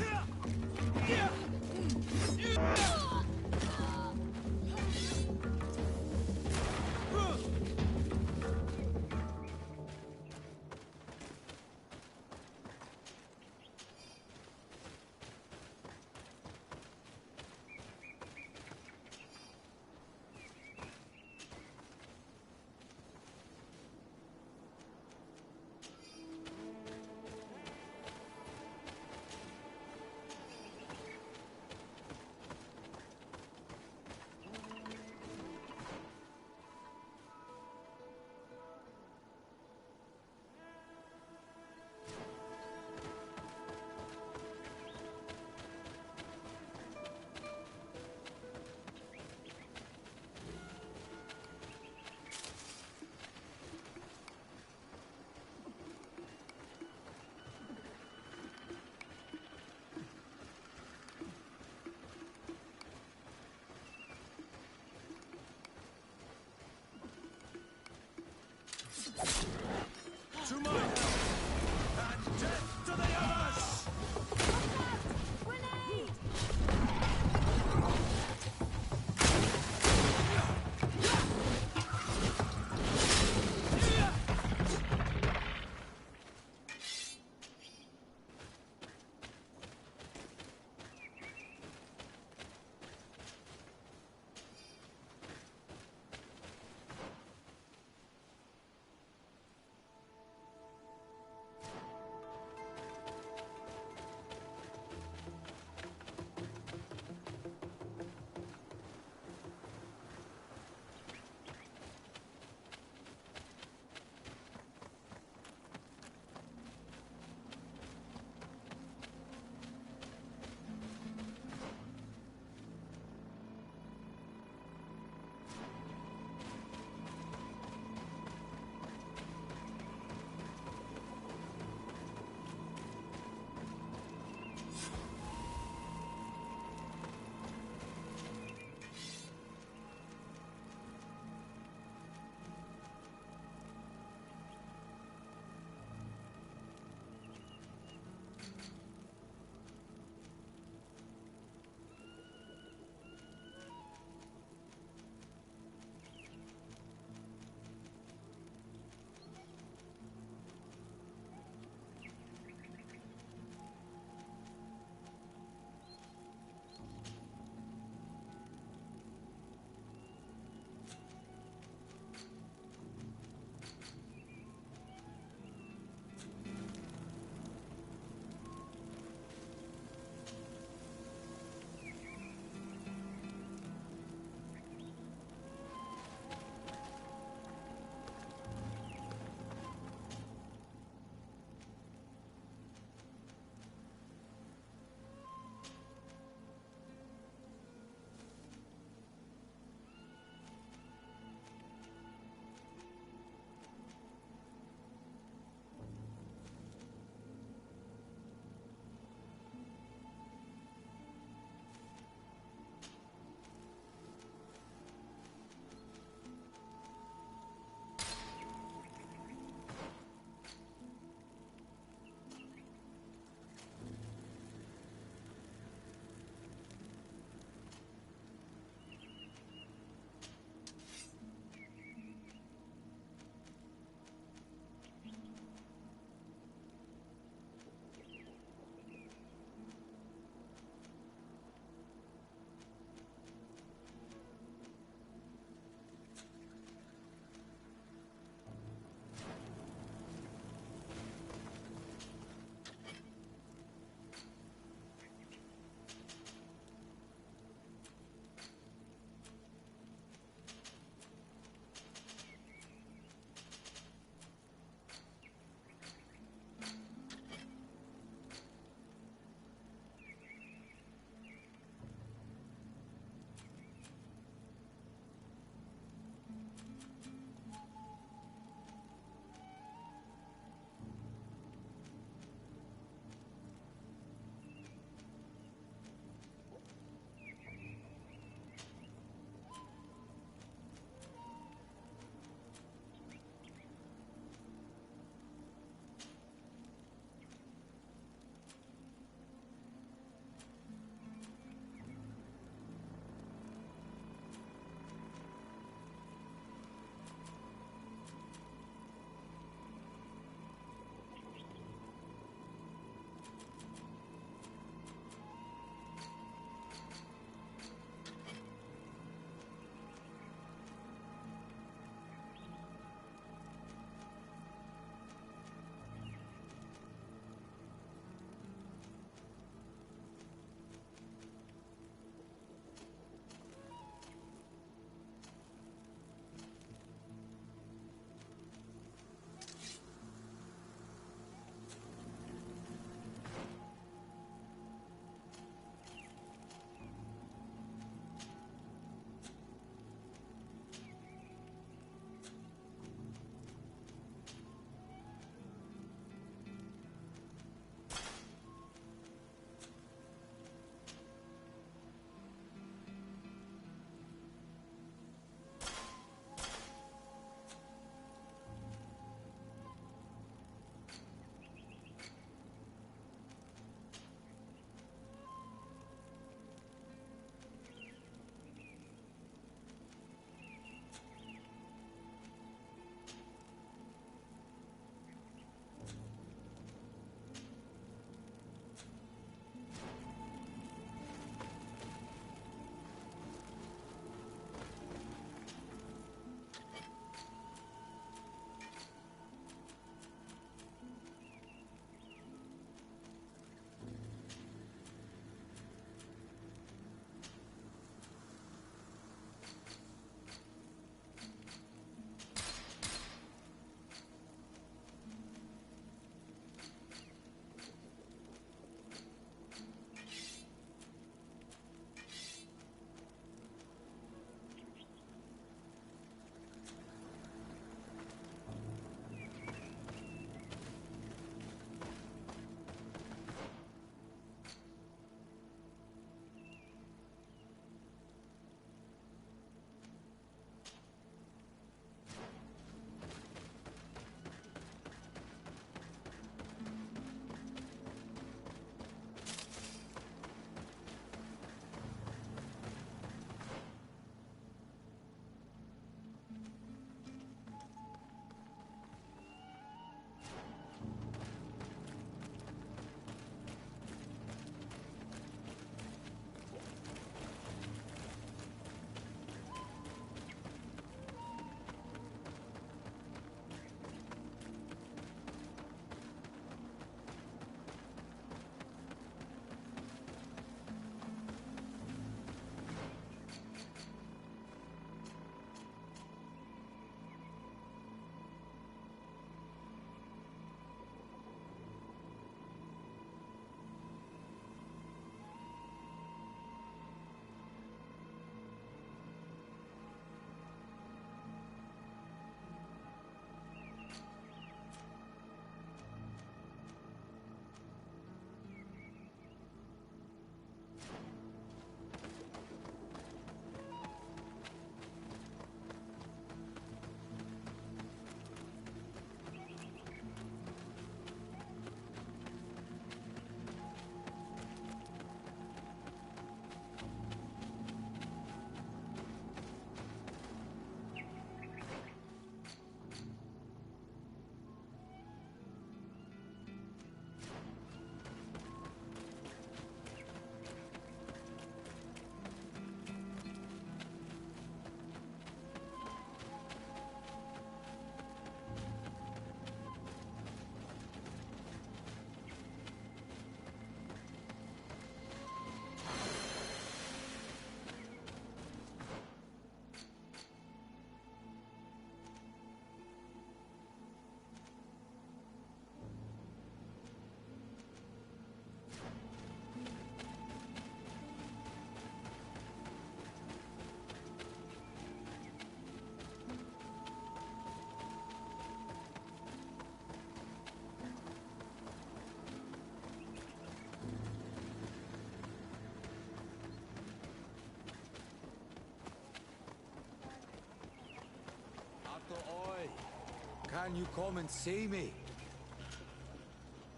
Speaker 11: can you come and see me?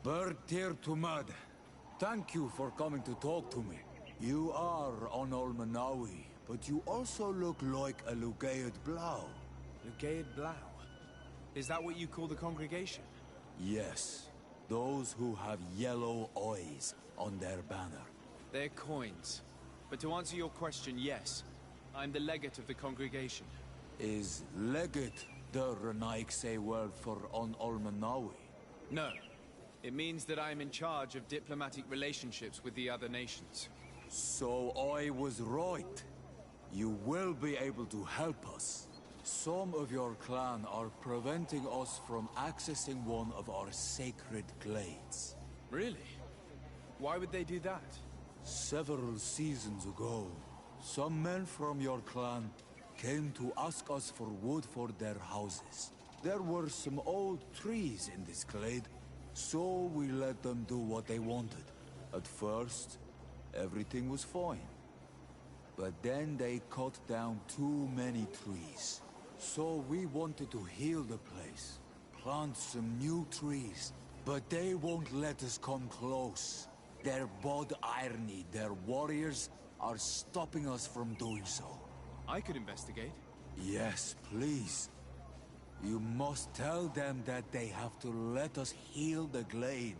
Speaker 11: Bird tear to mud. Thank you for coming to talk to me. You are on Olmanawi, but you also look like a Lugaid Blau.
Speaker 3: Lugaid Blau? Is that what you call the congregation?
Speaker 11: Yes. Those who have yellow eyes on their banner.
Speaker 3: They're coins. But to answer your question, yes. I'm the legate of the congregation.
Speaker 11: Is legate the Renaigse word for on Olmanawi?
Speaker 3: No. It means that I am in charge of diplomatic relationships with the other nations.
Speaker 11: So I was right. You will be able to help us. Some of your clan are preventing us from accessing one of our sacred glades.
Speaker 3: Really? Why would they do that?
Speaker 11: Several seasons ago, some men from your clan came to ask us for wood for their houses. There were some old trees in this glade, so we let them do what they wanted. At first, everything was fine. But then they cut down too many trees. So we wanted to heal the place, plant some new trees, but they won't let us come close. Their bod irony, their warriors, are stopping us from doing so.
Speaker 3: I could investigate.
Speaker 11: Yes, please. You must tell them that they have to let us heal the glade.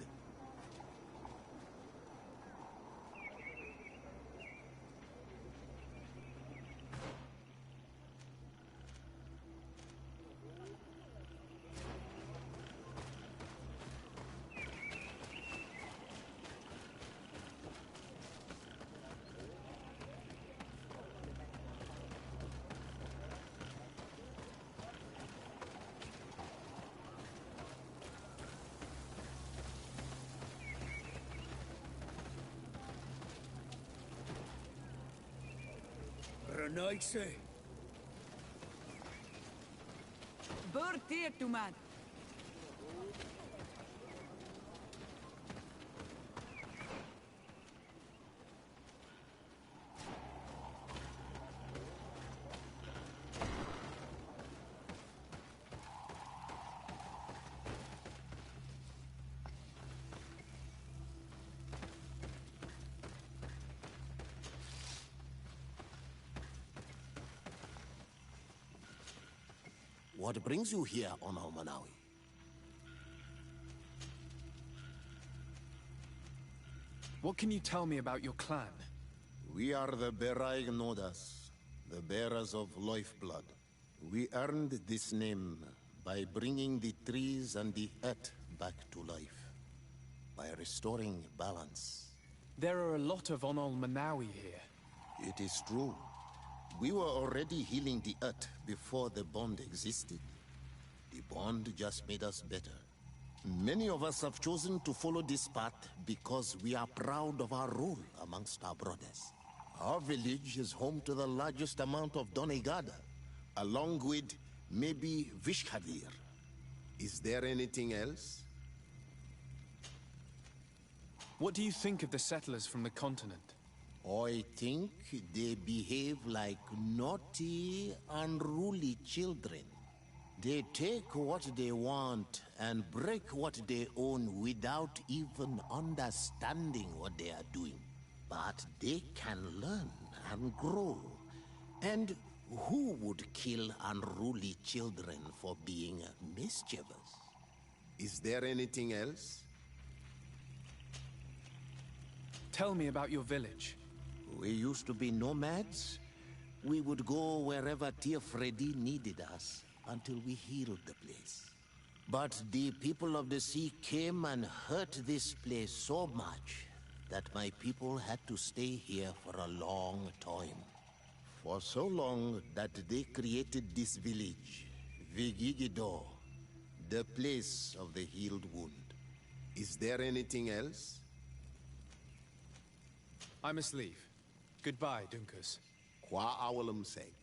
Speaker 15: Nice.
Speaker 5: Bird tear to mud.
Speaker 18: What brings you here on Almanawi?
Speaker 3: What can you tell me about your clan?
Speaker 18: We are the Beraig Nodas, the bearers of lifeblood. We earned this name by bringing the trees and the earth back to life, by restoring balance.
Speaker 3: There are a lot of Onol Manawi here.
Speaker 18: It is true. We were already healing the earth before the bond existed. The bond just made us better. Many of us have chosen to follow this path because we are proud of our role amongst our brothers. Our village is home to the largest amount of Donegada, along with maybe Vishkavir. Is there anything else?
Speaker 3: What do you think of the settlers from the continent?
Speaker 18: I think they behave like naughty, unruly children. They take what they want and break what they own without even understanding what they are doing. But they can learn and grow. And who would kill unruly children for being mischievous? Is there anything else?
Speaker 3: Tell me about your village.
Speaker 18: We used to be nomads. We would go wherever Tia Freddy needed us until we healed the place. But the people of the sea came and hurt this place so much that my people had to stay here for a long time. For so long that they created this village, Vigigido, the place of the healed wound. Is there anything else?
Speaker 3: I must leave. Goodbye, Dunkus.
Speaker 18: Qua awalum seg.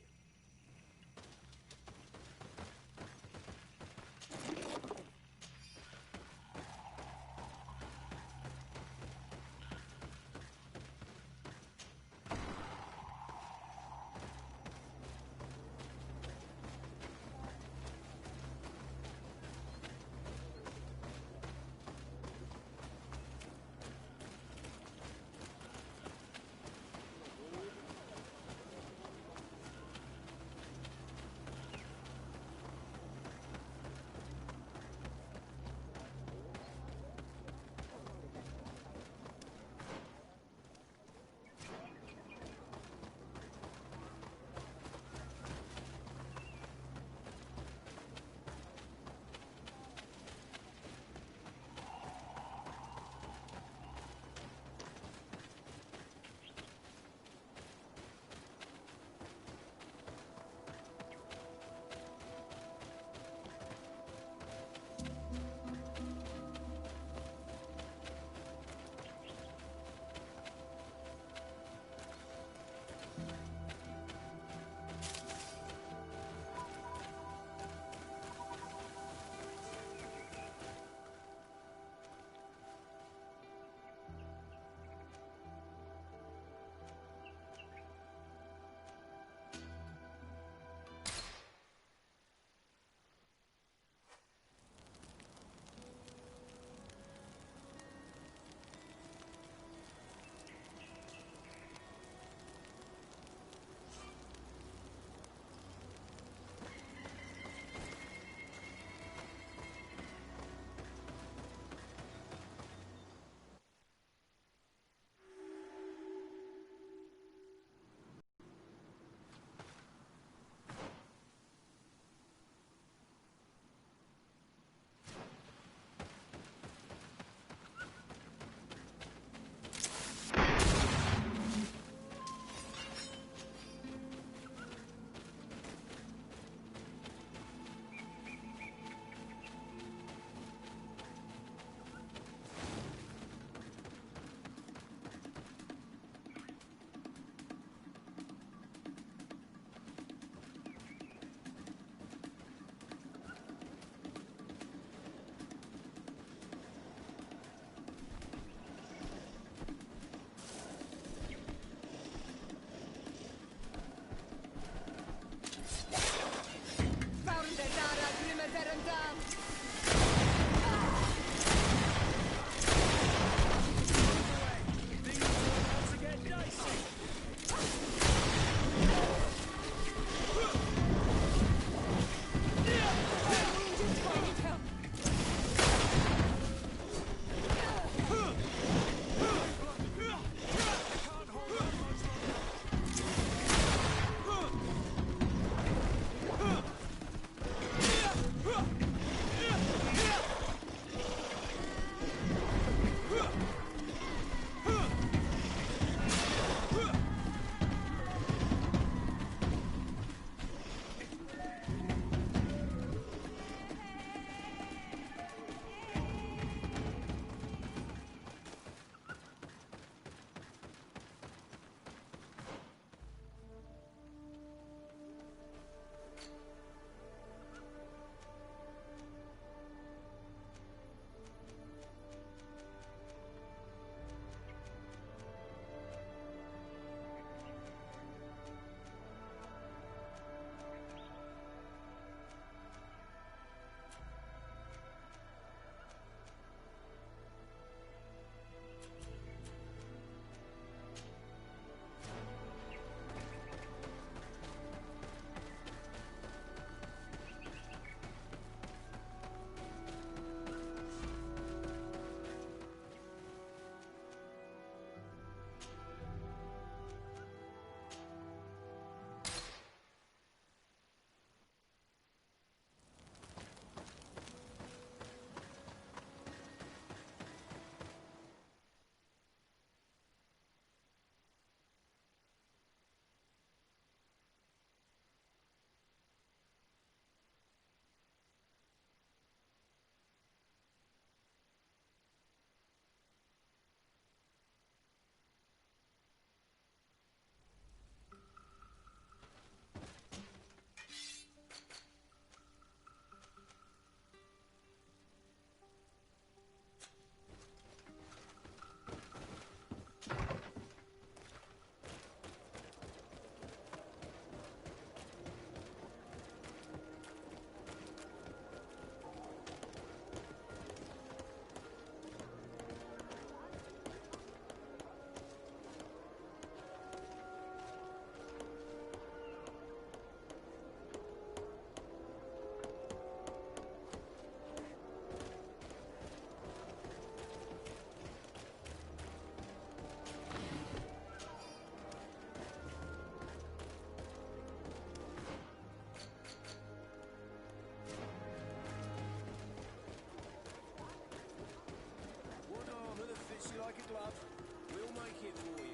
Speaker 16: We'll make it for you.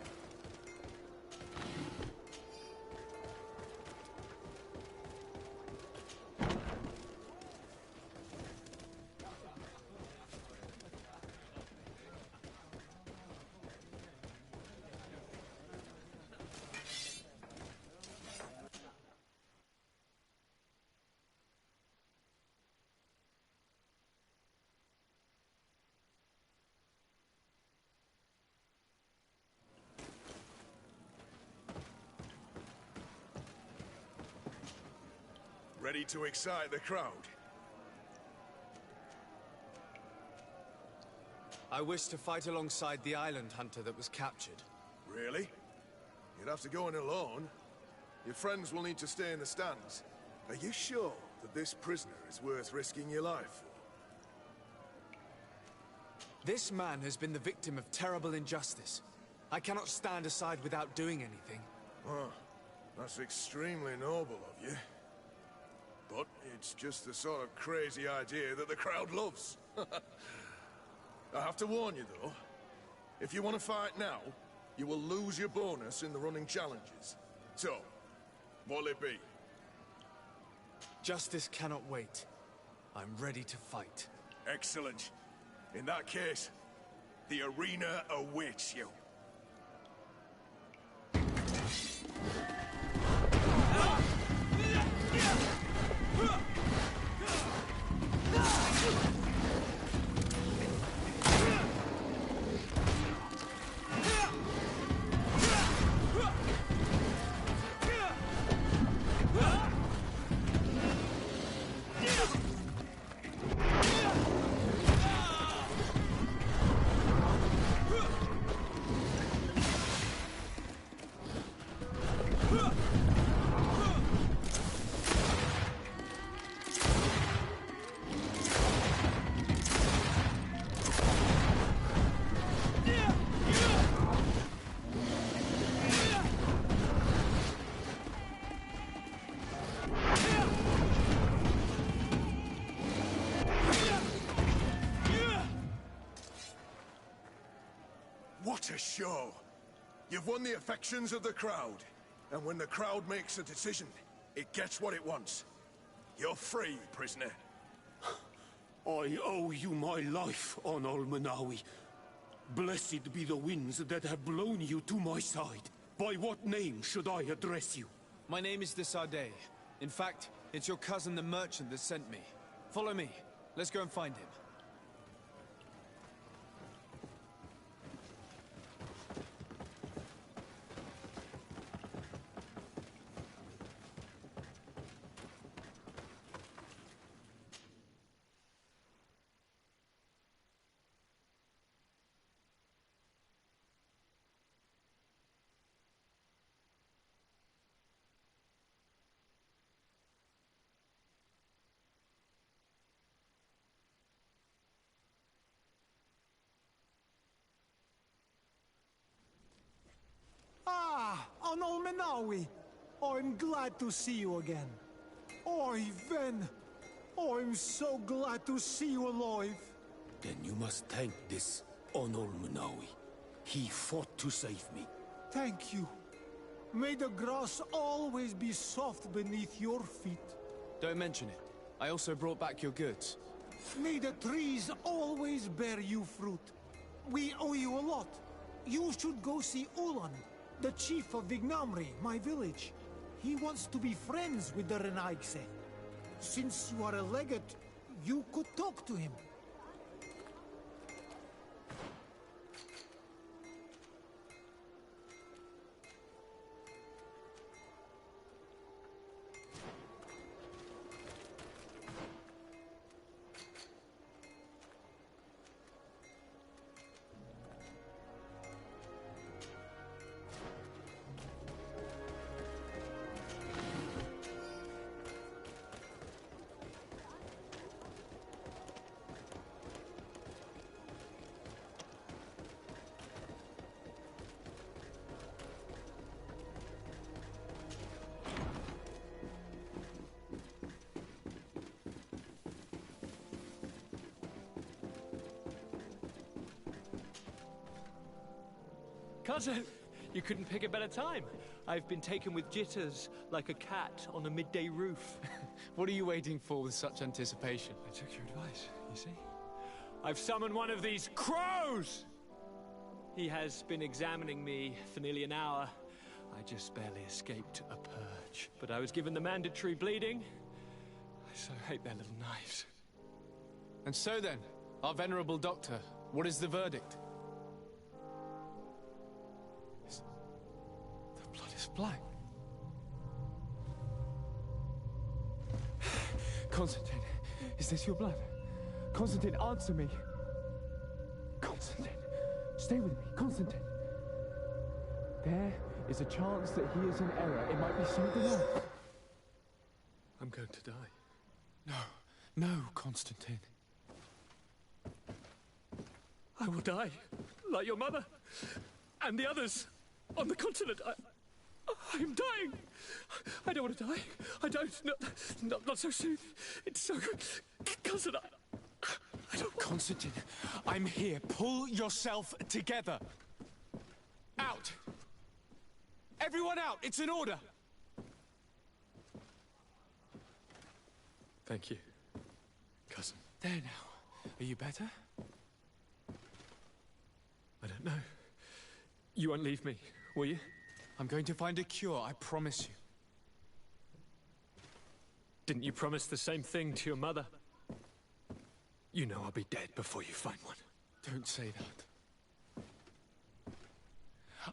Speaker 4: Ready to excite the crowd?
Speaker 3: I wish to fight alongside the island hunter that was captured.
Speaker 4: Really? You'd have to go in alone. Your friends will need to stay in the stands. Are you sure that this prisoner is worth risking your life for?
Speaker 3: This man has been the victim of terrible injustice. I cannot stand aside without doing anything.
Speaker 4: Oh, that's extremely noble of you. But it's just the sort of crazy idea that the crowd loves. I have to warn you, though. If you want to fight now, you will lose your bonus in the running challenges. So, what'll it be?
Speaker 3: Justice cannot wait. I'm ready to fight.
Speaker 4: Excellent. In that case, the arena awaits you. What a show! You've won the affections of the crowd. And when the crowd makes a decision, it gets what it wants. You're free, prisoner.
Speaker 10: I owe you my life, Onol Manawi. Blessed be the winds that have blown you to my side. By what name should I address you?
Speaker 3: My name is Desade. In fact, it's your cousin the merchant that sent me. Follow me. Let's go and find him.
Speaker 19: Onol Manawi, I'm glad to see you again. Oi, Ven, I'm so glad to see you alive.
Speaker 10: Then you must thank this Onol Manawi. He fought to save me.
Speaker 19: Thank you. May the grass always be soft beneath your feet.
Speaker 3: Don't mention it. I also brought back your goods.
Speaker 19: May the trees always bear you fruit. We owe you a lot. You should go see Ulan, the chief of Vignamri, my village. He wants to be friends with the Renaigse. Since you are a legate, you could talk to him.
Speaker 20: Cousin, you couldn't pick a better time. I've been taken with jitters, like a cat on a midday roof.
Speaker 3: What are you waiting for with such anticipation?
Speaker 20: I took your advice, you see. I've summoned one of these crows! He has been examining me for nearly an hour. I just barely escaped a purge. But I was given the mandatory bleeding. I so hate their little knives.
Speaker 3: And so then, our venerable doctor, what is the verdict?
Speaker 20: The blood is black.
Speaker 17: Constantine, is this your blood? Constantine, answer me. Constantine, stay with me, Constantine. There is a chance that he is in error. It might be something else.
Speaker 20: I'm going to die.
Speaker 3: No, Constantine.
Speaker 20: I will die, like your mother, and the others on the continent. I'm dying. I don't want to die. I don't. Not so soon. It's so... Cousin, I don't...
Speaker 3: Constantine, I'm here. Pull yourself together. Out. Everyone out. It's an order.
Speaker 20: Thank you, cousin.
Speaker 3: There now. Are you better?
Speaker 20: I don't know. You won't leave me, will you?
Speaker 3: I'm going to find a cure, I promise you.
Speaker 20: Didn't you promise the same thing to your mother? You know I'll be dead before you find one.
Speaker 3: Don't say that.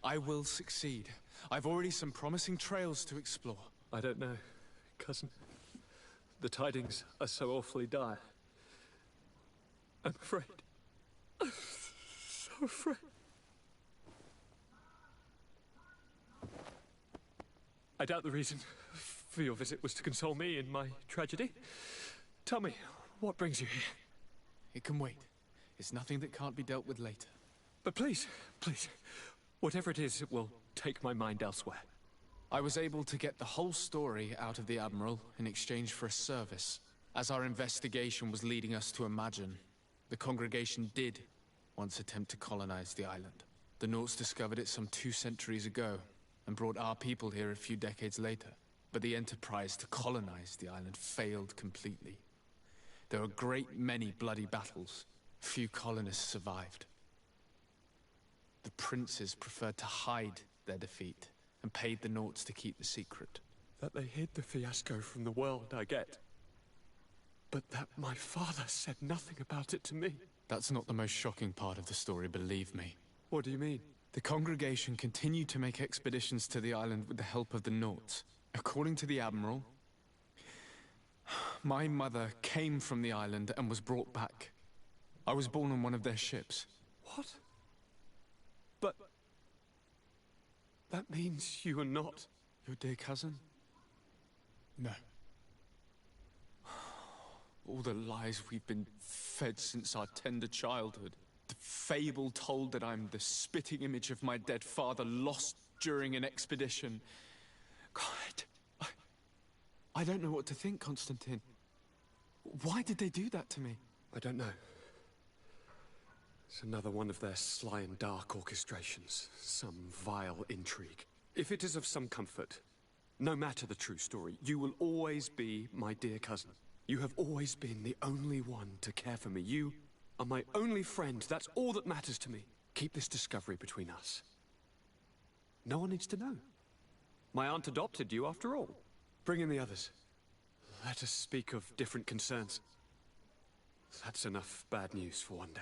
Speaker 3: I will succeed. I've already some promising trails to explore.
Speaker 20: I don't know, cousin. The tidings are so awfully dire. I'm afraid. I'm so afraid. I doubt the reason for your visit was to console me in my tragedy. Tell me, what brings you here?
Speaker 3: It can wait. It's nothing that can't be dealt with later.
Speaker 20: But please, whatever it is, it will take my mind elsewhere.
Speaker 3: I was able to get the whole story out of the Admiral in exchange for a service. As our investigation was leading us to imagine, the congregation did once attempt to colonize the island. The Nauts discovered it some 2 centuries ago, and brought our people here a few decades later. But the enterprise to colonize the island failed completely. There were a great many bloody battles. Few colonists survived. The princes preferred to hide their defeat, and paid the Nauts to keep the secret.
Speaker 20: That they hid the fiasco from the world, I get. But that my father said nothing about it to me.
Speaker 3: That's not the most shocking part of the story, believe me.
Speaker 20: What do you mean?
Speaker 3: The congregation continued to make expeditions to the island with the help of the Nauts. According to the Admiral, my mother came from the island and was brought back. I was born on one of their ships.
Speaker 20: What? But... that means you are not...
Speaker 3: your dear cousin? No. All the lies we've been fed since our tender childhood. The fable told that I'm the spitting image of my dead father, lost during an expedition. God, I don't know what to think, Constantine. Why did they do that to me?
Speaker 20: I don't know. It's another one of their sly and dark orchestrations. Some vile intrigue. If it is of some comfort, no matter the true story, you will always be my dear cousin. You have always been the only one to care for me. You are my only friend. That's all that matters to me. Keep this discovery between us. No one needs to know. My aunt adopted you after all. Bring in the others. Let us speak of different concerns. That's enough bad news for one day.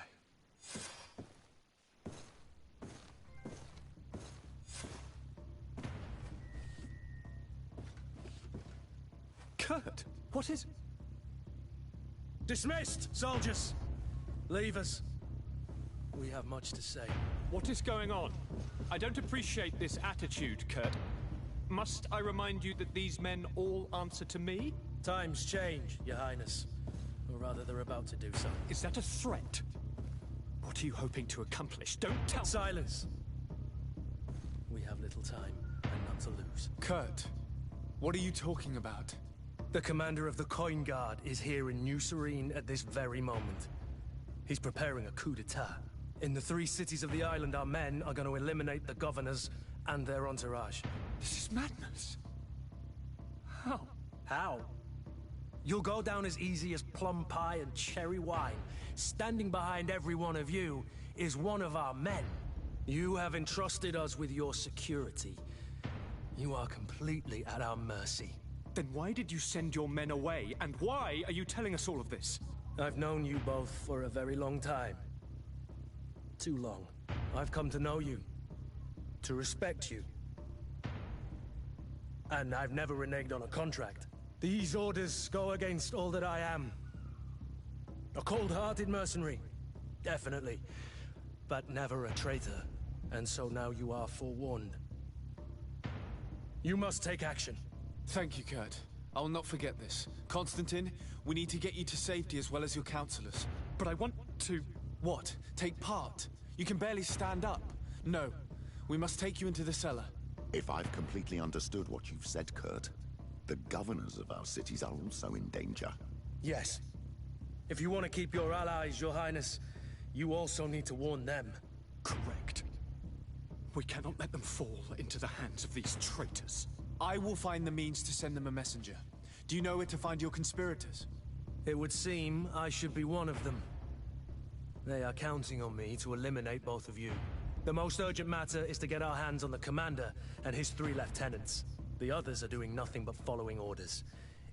Speaker 20: Kurt, what is...
Speaker 15: Dismissed, soldiers! Leave us. We have much to say.
Speaker 20: What is going on? I don't appreciate this attitude, Kurt. Must I remind you that these men all answer to me?
Speaker 15: Times change, Your Highness. Or rather, they're about to do so.
Speaker 20: Is that a threat? What are you hoping to accomplish? Don't tell...
Speaker 15: Silence! We have little time, and none to lose.
Speaker 3: Kurt, what are you talking about?
Speaker 15: The commander of the Coin Guard is here in New Serene at this very moment. He's preparing a coup d'etat. In the 3 cities of the island, our men are going to eliminate the governors and their entourage.
Speaker 20: This is madness. How?
Speaker 15: How? You'll go down as easy as plum pie and cherry wine. Standing behind every one of you is one of our men. You have entrusted us with your security. You are completely at our mercy.
Speaker 20: Then why did you send your men away, and why are you telling us all of this?
Speaker 15: I've known you both for a very long time. Too long. I've come to know you. To respect you. And I've never reneged on a contract. These orders go against all that I am. A cold-hearted mercenary. Definitely. But never a traitor. And so now you are forewarned. You must take action.
Speaker 3: Thank you, Kurt. I will not forget this. Constantine, we need to get you to safety as well as your counselors.
Speaker 20: But I want to...
Speaker 3: What? Take part? You can barely stand up. No. We must take you into the cellar.
Speaker 21: If I've completely understood what you've said, Kurt, the governors of our cities are also in danger.
Speaker 15: Yes. If you want to keep your allies, Your Highness, you also need to warn them.
Speaker 20: Correct. We cannot let them fall into the hands of these traitors.
Speaker 3: I will find the means to send them a messenger. Do you know where to find your conspirators?
Speaker 15: It would seem I should be one of them. They are counting on me to eliminate both of you. The most urgent matter is to get our hands on the commander and his 3 lieutenants. The others are doing nothing but following orders.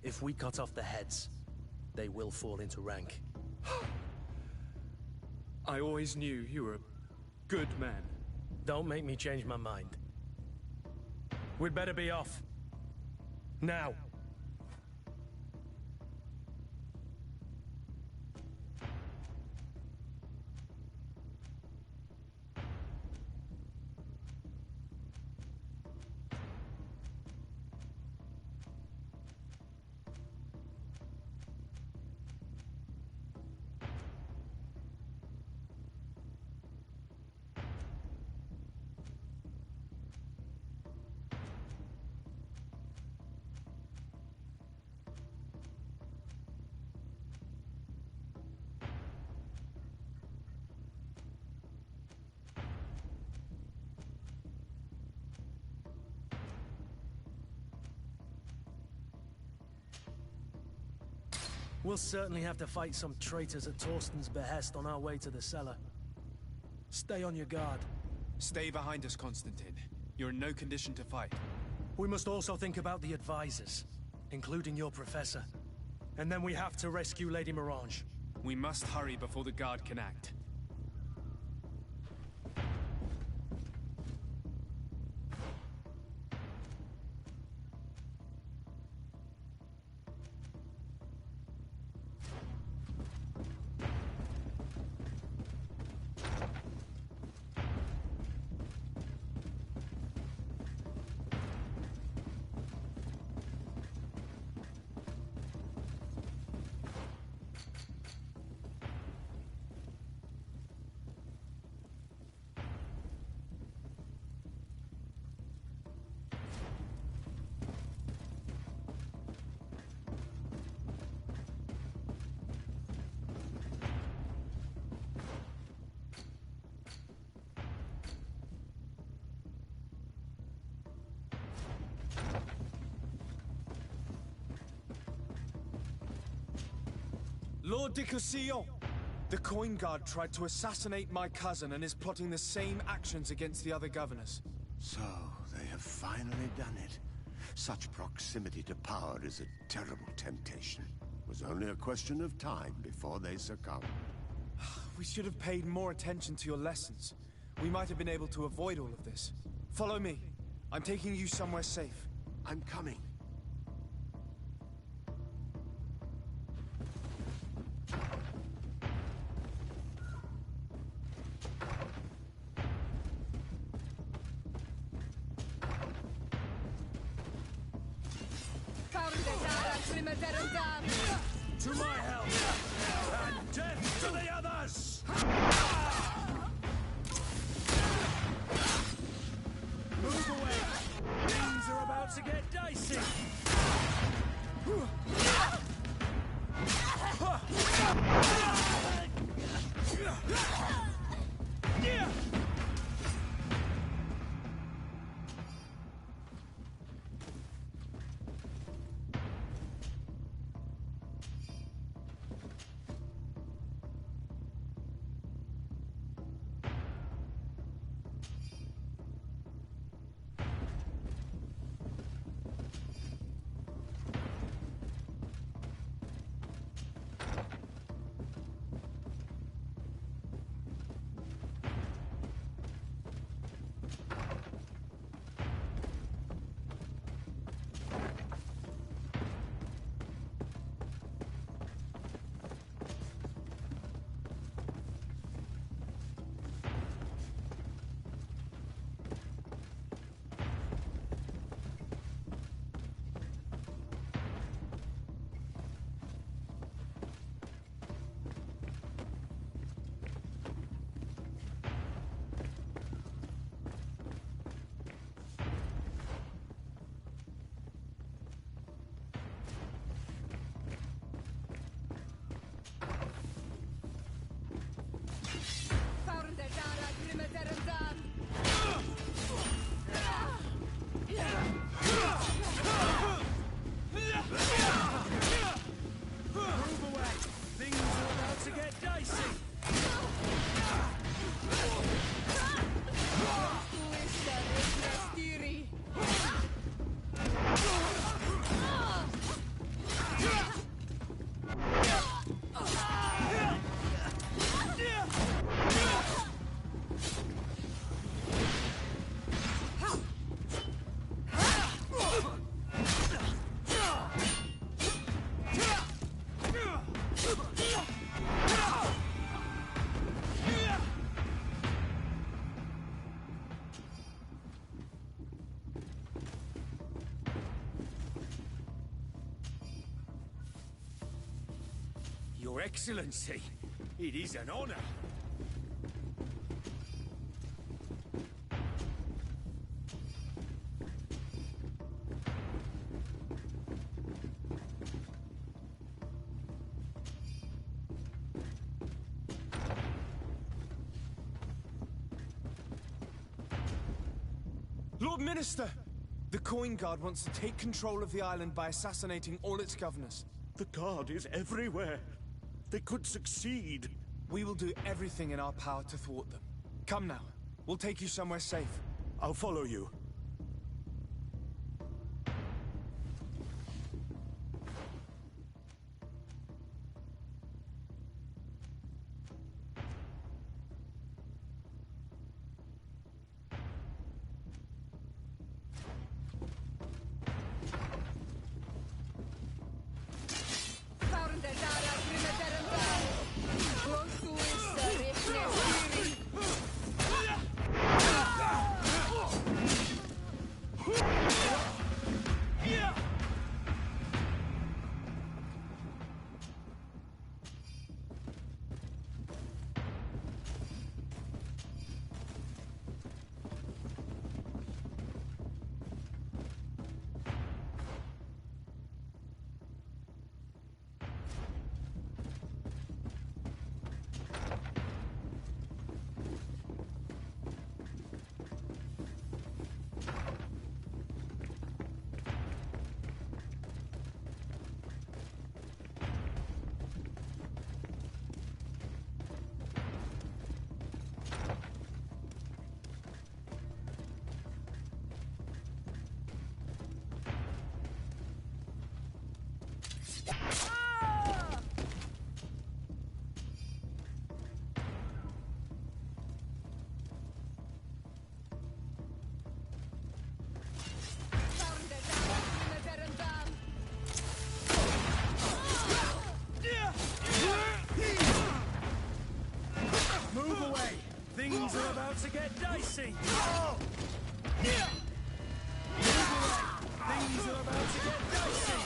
Speaker 15: If we cut off the heads, they will fall into rank.
Speaker 20: I always knew you were a good man.
Speaker 15: Don't make me change my mind. We'd better be off. Now. We'll certainly have to fight some traitors at Torsten's behest on our way to the cellar. Stay on your guard.
Speaker 3: Stay behind us, Constantine. You're in no condition to fight.
Speaker 15: We must also think about the advisors, including your professor. And then we have to rescue Lady Mirange.
Speaker 3: We must hurry before the guard can act. Lord de Cossillon! The coin guard tried to assassinate my cousin and is plotting the same actions against the other governors.
Speaker 18: So, they have finally done it. Such proximity to power is a terrible temptation. It was only a question of time before they succumbed.
Speaker 3: We should have paid more attention to your lessons. We might have been able to avoid all of this. Follow me. I'm taking you somewhere safe.
Speaker 18: I'm coming.
Speaker 15: To my help! And death to the others! Move away! Things are about to get dicey!
Speaker 10: Excellency, it is an honor.
Speaker 3: Lord Minister! The Coin Guard wants to take control of the island by assassinating all its governors.
Speaker 9: The Guard is everywhere. They could succeed.
Speaker 3: We will do everything in our power to thwart them. Come now. We'll take you somewhere safe.
Speaker 9: I'll follow you.
Speaker 15: Move away! Things are about to get dicey! Move away! Things are about to get dicey!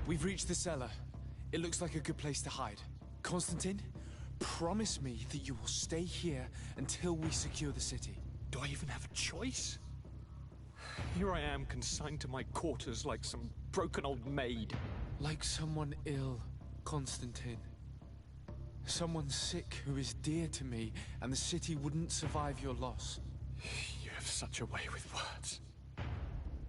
Speaker 3: We've reached the cellar. It looks like a good place to hide. Constantine, promise me that you will stay here until we secure the city.
Speaker 20: Do I even have a choice? Here I am, consigned to my quarters like some broken old maid.
Speaker 3: Like someone ill, Constantine. Someone sick who is dear to me, and the city wouldn't survive your loss.
Speaker 20: You have such a way with words.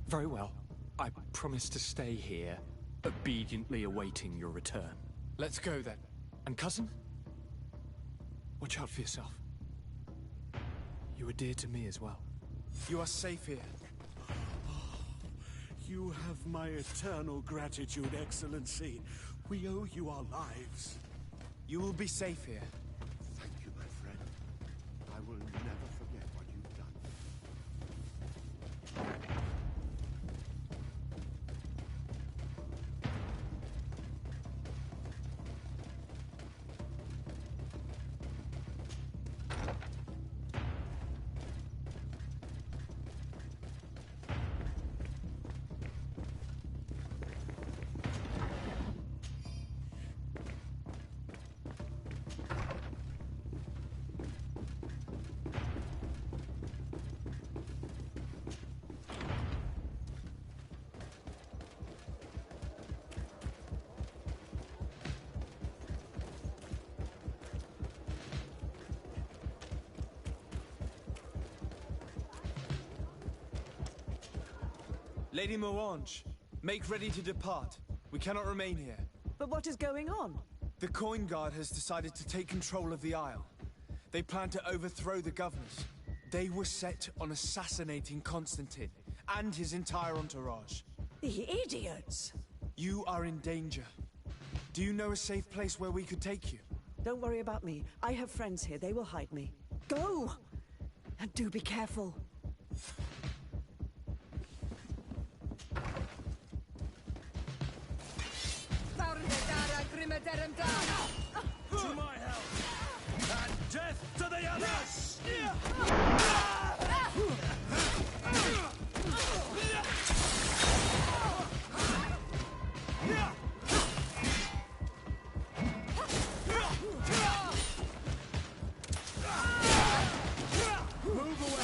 Speaker 20: Very well. I promise to stay here, obediently awaiting your return.
Speaker 3: Let's go then.
Speaker 20: And cousin? Watch out for yourself. You are dear to me as well.
Speaker 3: You are safe here.
Speaker 9: You have my eternal gratitude, Excellency. We owe you our lives.
Speaker 3: You will be safe here.
Speaker 9: Thank you, my friend. I will never forget what you've done.
Speaker 3: Lady Morange, make ready to depart. We cannot remain here.
Speaker 5: But what is going on?
Speaker 3: The Coin Guard has decided to take control of the Isle. They plan to overthrow the governors. They were set on assassinating Constantine and his entire entourage.
Speaker 5: The idiots!
Speaker 3: You are in danger. Do you know a safe place where we could take you?
Speaker 5: Don't worry about me. I have friends here. They will hide me. Go! And do be careful.
Speaker 15: To my help! And death to the others!
Speaker 3: Move away!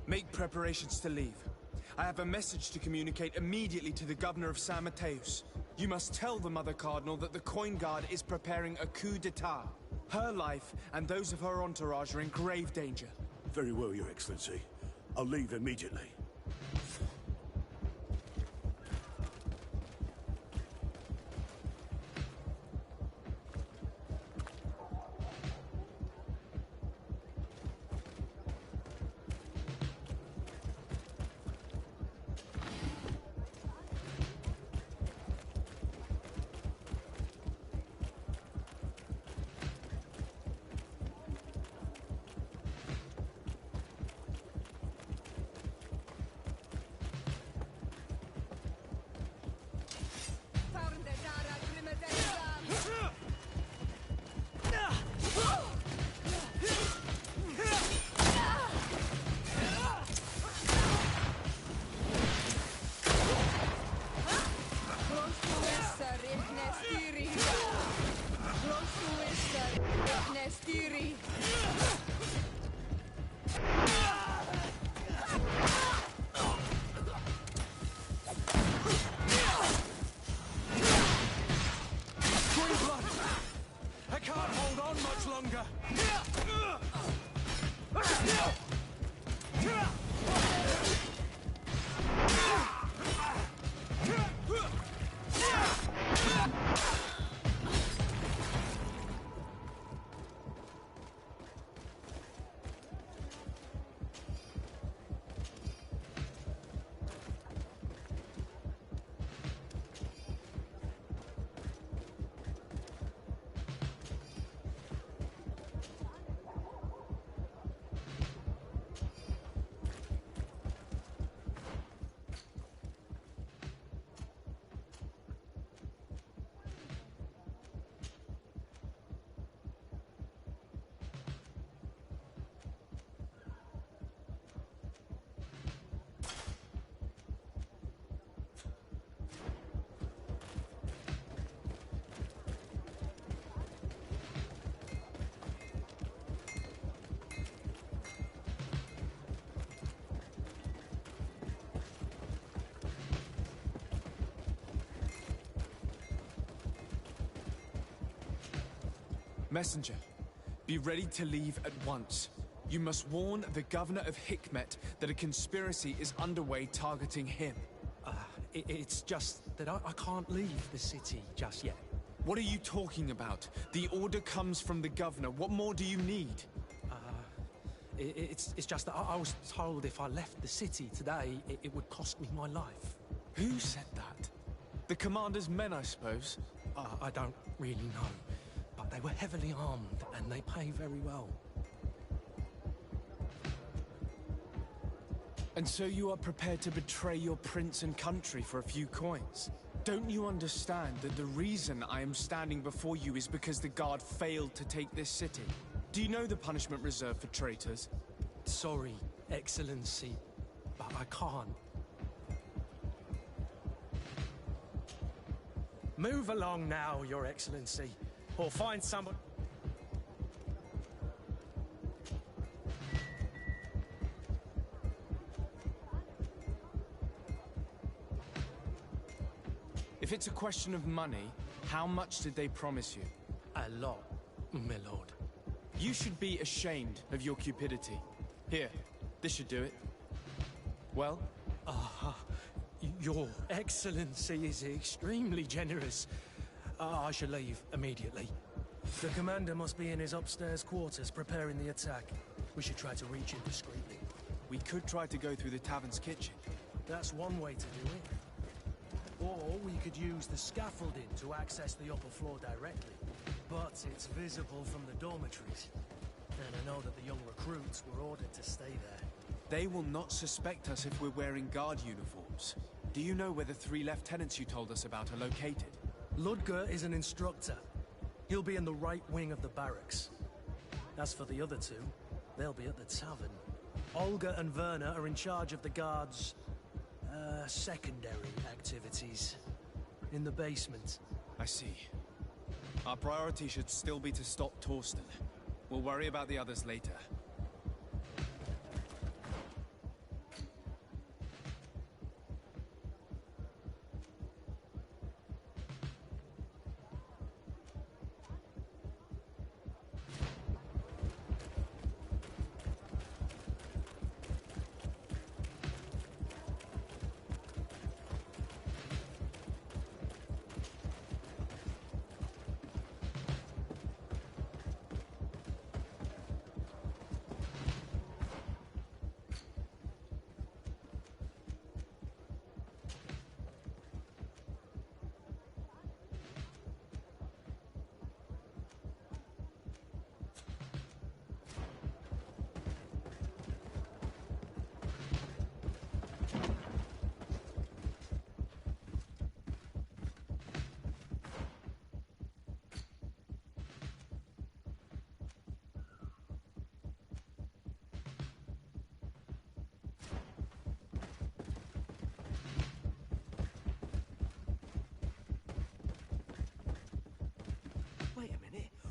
Speaker 3: Make preparations to leave. I have a message to communicate immediately to the governor of San Mateus. You must tell the Mother Cardinal that the Coin Guard is preparing a coup d'etat. Her life and those of her entourage are in grave danger.
Speaker 9: Very well, Your Excellency. I'll leave immediately.
Speaker 3: Messenger, be ready to leave at once. You must warn the governor of Hikmet that a conspiracy is underway targeting him.
Speaker 15: It's just that I can't leave the city just yet.
Speaker 3: What are you talking about? The order comes from the governor. What more do you need?
Speaker 15: It's just that I was told if I left the city today, it would cost me my life.
Speaker 3: Who said that? The commander's men, I suppose?
Speaker 15: I don't really know. But they were heavily armed, and they pay very well.
Speaker 3: And so you are prepared to betray your prince and country for a few coins? Don't you understand that the reason I am standing before you is because the guard failed to take this city? Do you know the punishment reserved for traitors?
Speaker 15: Sorry, Excellency, but I can't. Move along now, Your Excellency, or find someone...
Speaker 3: If it's a question of money, how much did they promise you?
Speaker 15: A lot, my lord.
Speaker 3: You should be ashamed of your cupidity. Here, this should do it. Well?
Speaker 15: Your Excellency is extremely generous. I shall leave immediately. The commander must be in his upstairs quarters preparing the attack. We should try to reach him discreetly.
Speaker 3: We could try to go through the tavern's kitchen.
Speaker 15: That's one way to do it. Or we could use the scaffolding to access the upper floor directly. But it's visible from the dormitories. And I know that the young recruits were ordered to stay there.
Speaker 3: They will not suspect us if we're wearing guard uniforms. Do you know where the 3 lieutenants you told us about are located?
Speaker 15: Ludger is an instructor. He'll be in the right wing of the barracks. As for the other 2, they'll be at the tavern. Olga and Werner are in charge of the guards' secondary activities. In the basement.
Speaker 3: I see. Our priority should still be to stop Torsten. We'll worry about the others later.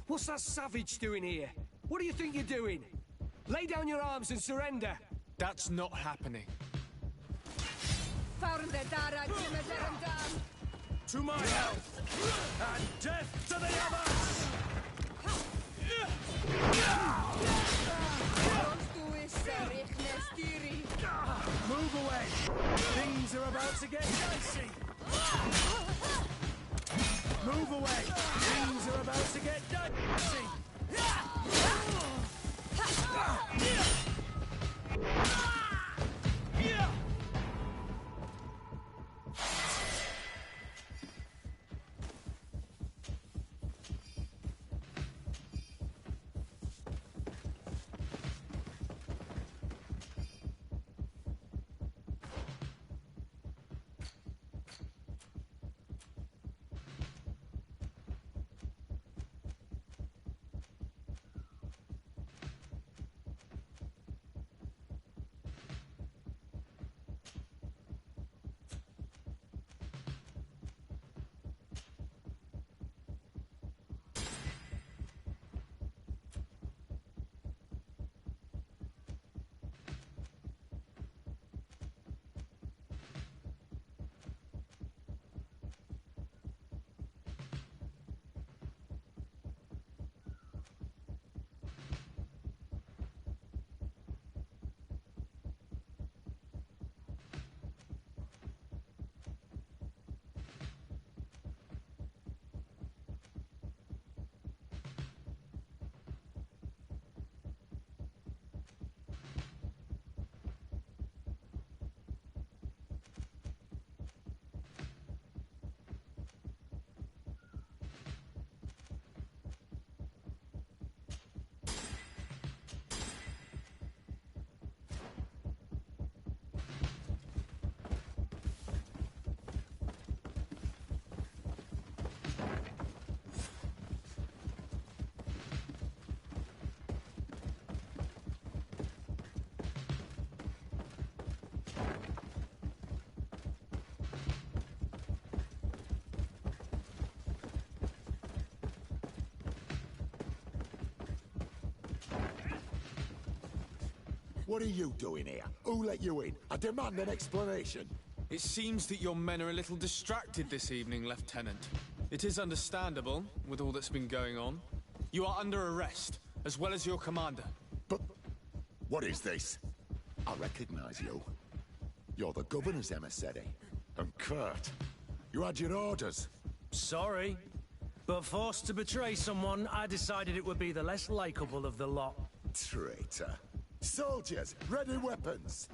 Speaker 16: What's that savage doing here? What do you think you're doing? Lay down your arms and surrender.
Speaker 3: That's not happening.
Speaker 15: To my health, and death to the others! Move away! Things are about to get dicey! Move away! Things are about to get dicey!
Speaker 21: What are you doing here? Who let you in? I demand an explanation.
Speaker 3: It seems that your men are a little distracted this evening, Lieutenant. It is understandable, with all that's been going on. You are under arrest, as well as your commander.
Speaker 21: But what is this? I recognize you. You're the governor's emissary. And Kurt, you had your orders.
Speaker 15: Sorry, but forced to betray someone, I decided it would be the less likable of the lot.
Speaker 21: Traitor. Soldiers, ready weapons.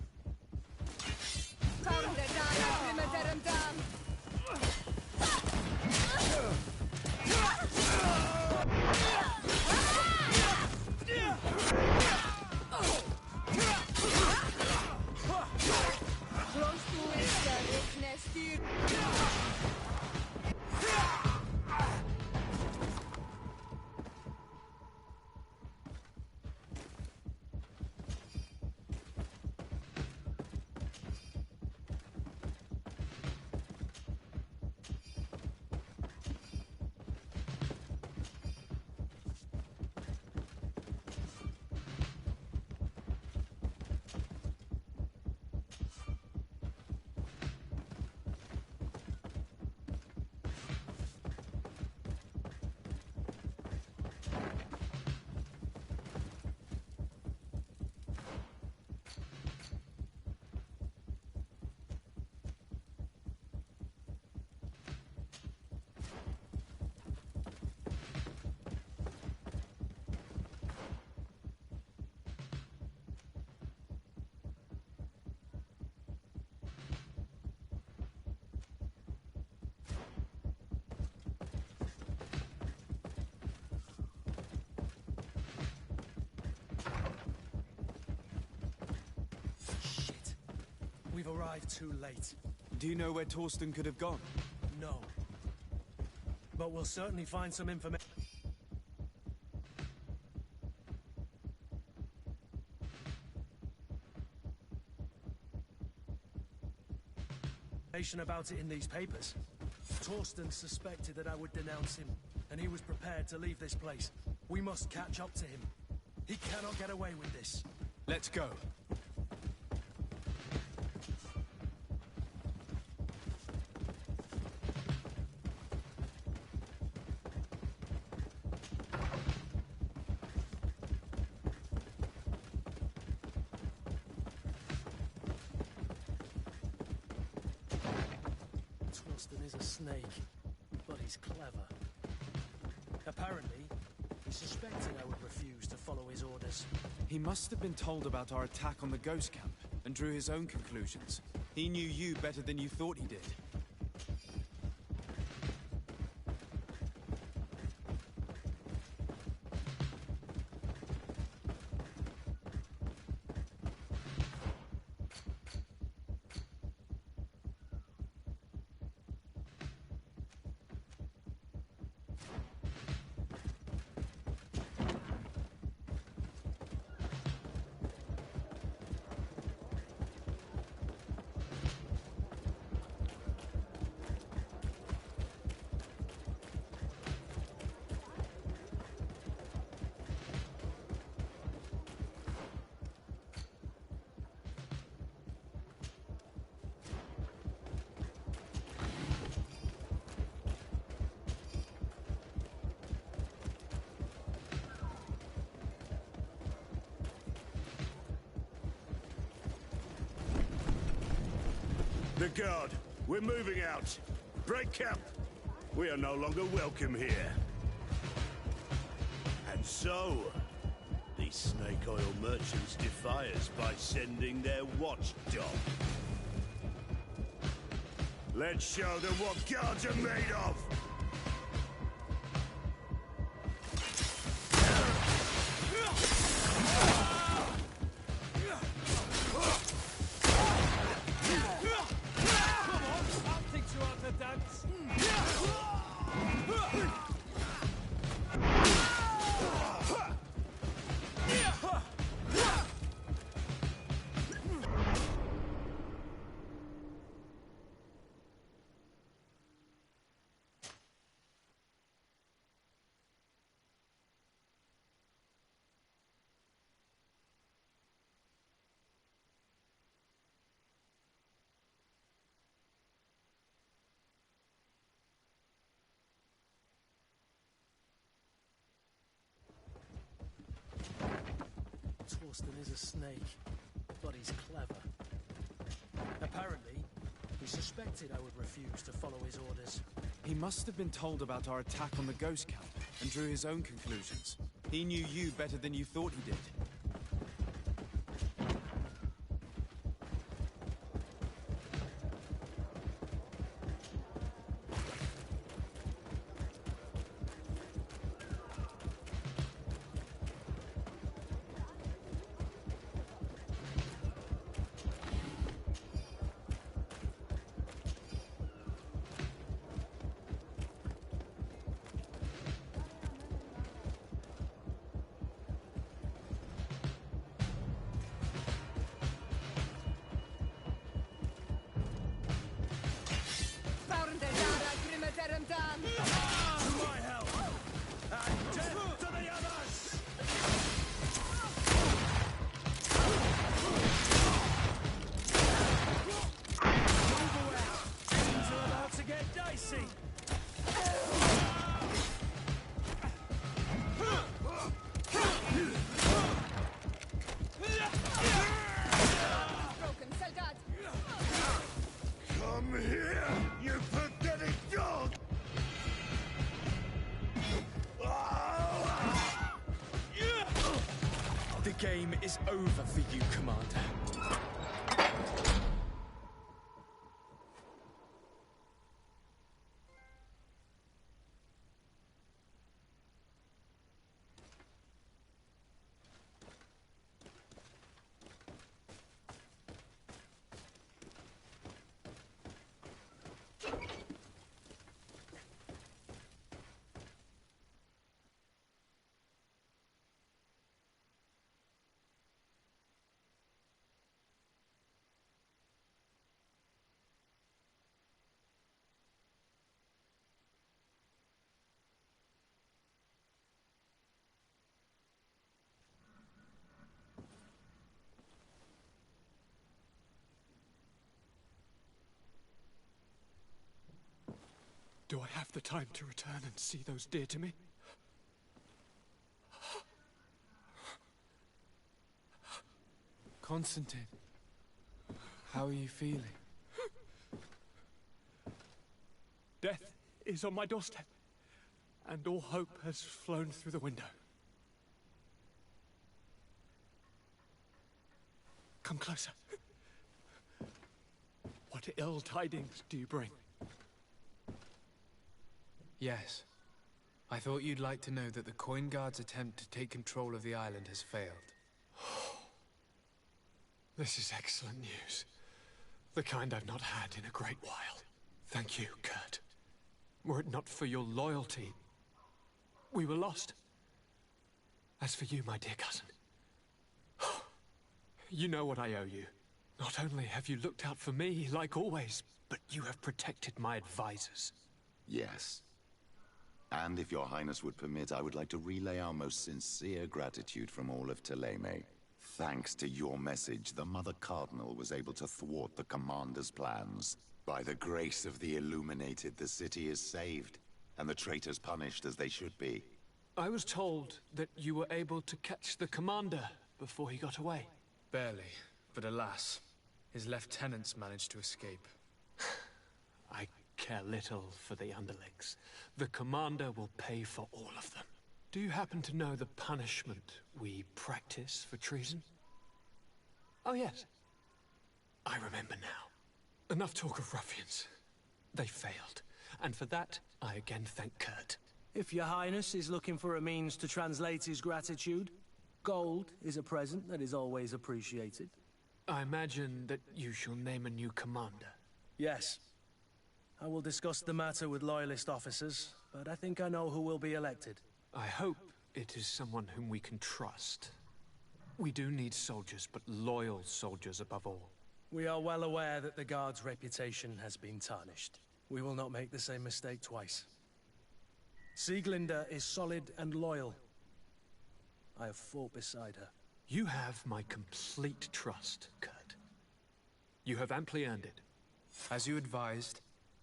Speaker 15: We've arrived too late.
Speaker 3: Do you know where Torsten could have gone?
Speaker 15: No. But we'll certainly find some information about it in these papers. Torsten suspected that I would denounce him, and he was prepared to leave this place. We must catch up to him. He cannot get away with this.
Speaker 3: Let's go.
Speaker 15: Torsten is a snake, but he's clever. Apparently, he suspected I would refuse to follow his orders.
Speaker 3: He must have been told about our attack on the ghost camp, and drew his own conclusions. He knew you better than you thought he did.
Speaker 9: The guard, we're moving out. Break camp. We are no longer welcome here. And so, these snake oil merchants defy us by sending their watchdog. Let's show them what guards are made of!
Speaker 15: Eggleston is a snake, but he's clever. Apparently, he suspected I would refuse to follow his orders.
Speaker 3: He must have been told about our attack on the ghost camp and drew his own conclusions. He knew you better than you thought he did. The game is over for you, Commander.
Speaker 20: Do I have the time to return and see those dear to me?
Speaker 3: Constantine, how are you feeling?
Speaker 20: Death is on my doorstep, and all hope has flown through the window. Come closer. What ill tidings do you bring?
Speaker 3: Yes. I thought you'd like to know that the Coin Guard's attempt to take control of the island has failed.
Speaker 20: This is excellent news. The kind I've not had in a great while. Thank you, Kurt. Were it not for your loyalty, we were lost. As for you, my dear cousin, you know what I owe you. Not only have you looked out for me, like always, but you have protected my advisors.
Speaker 21: Yes. And if your highness would permit, I would like to relay our most sincere gratitude from all of Thélème. Thanks to your message, the Mother Cardinal was able to thwart the Commander's plans. By the grace of the Illuminated, the city is saved, and the traitors punished as they should be.
Speaker 20: I was told that you were able to catch the Commander before he got away.
Speaker 3: Barely, but alas, his lieutenants managed to escape.
Speaker 20: I care little for the underlings. The Commander will pay for all of them. Do you happen to know the punishment we practice for treason? Oh yes, I remember now. Enough talk of ruffians. They failed, and for that I again thank Kurt.
Speaker 15: If your highness is looking for a means to translate his gratitude, gold is a present that is always appreciated.
Speaker 20: I imagine that you shall name a new commander.
Speaker 15: Yes. I will discuss the matter with loyalist officers, but I think I know who will be elected.
Speaker 20: I hope it is someone whom we can trust. We do need soldiers, but loyal soldiers above all.
Speaker 15: We are well aware that the Guard's reputation has been tarnished. We will not make the same mistake twice. Sieglinde is solid and loyal. I have fought beside her.
Speaker 20: You have my complete trust, Kurt. You have amply earned it.
Speaker 3: As you advised,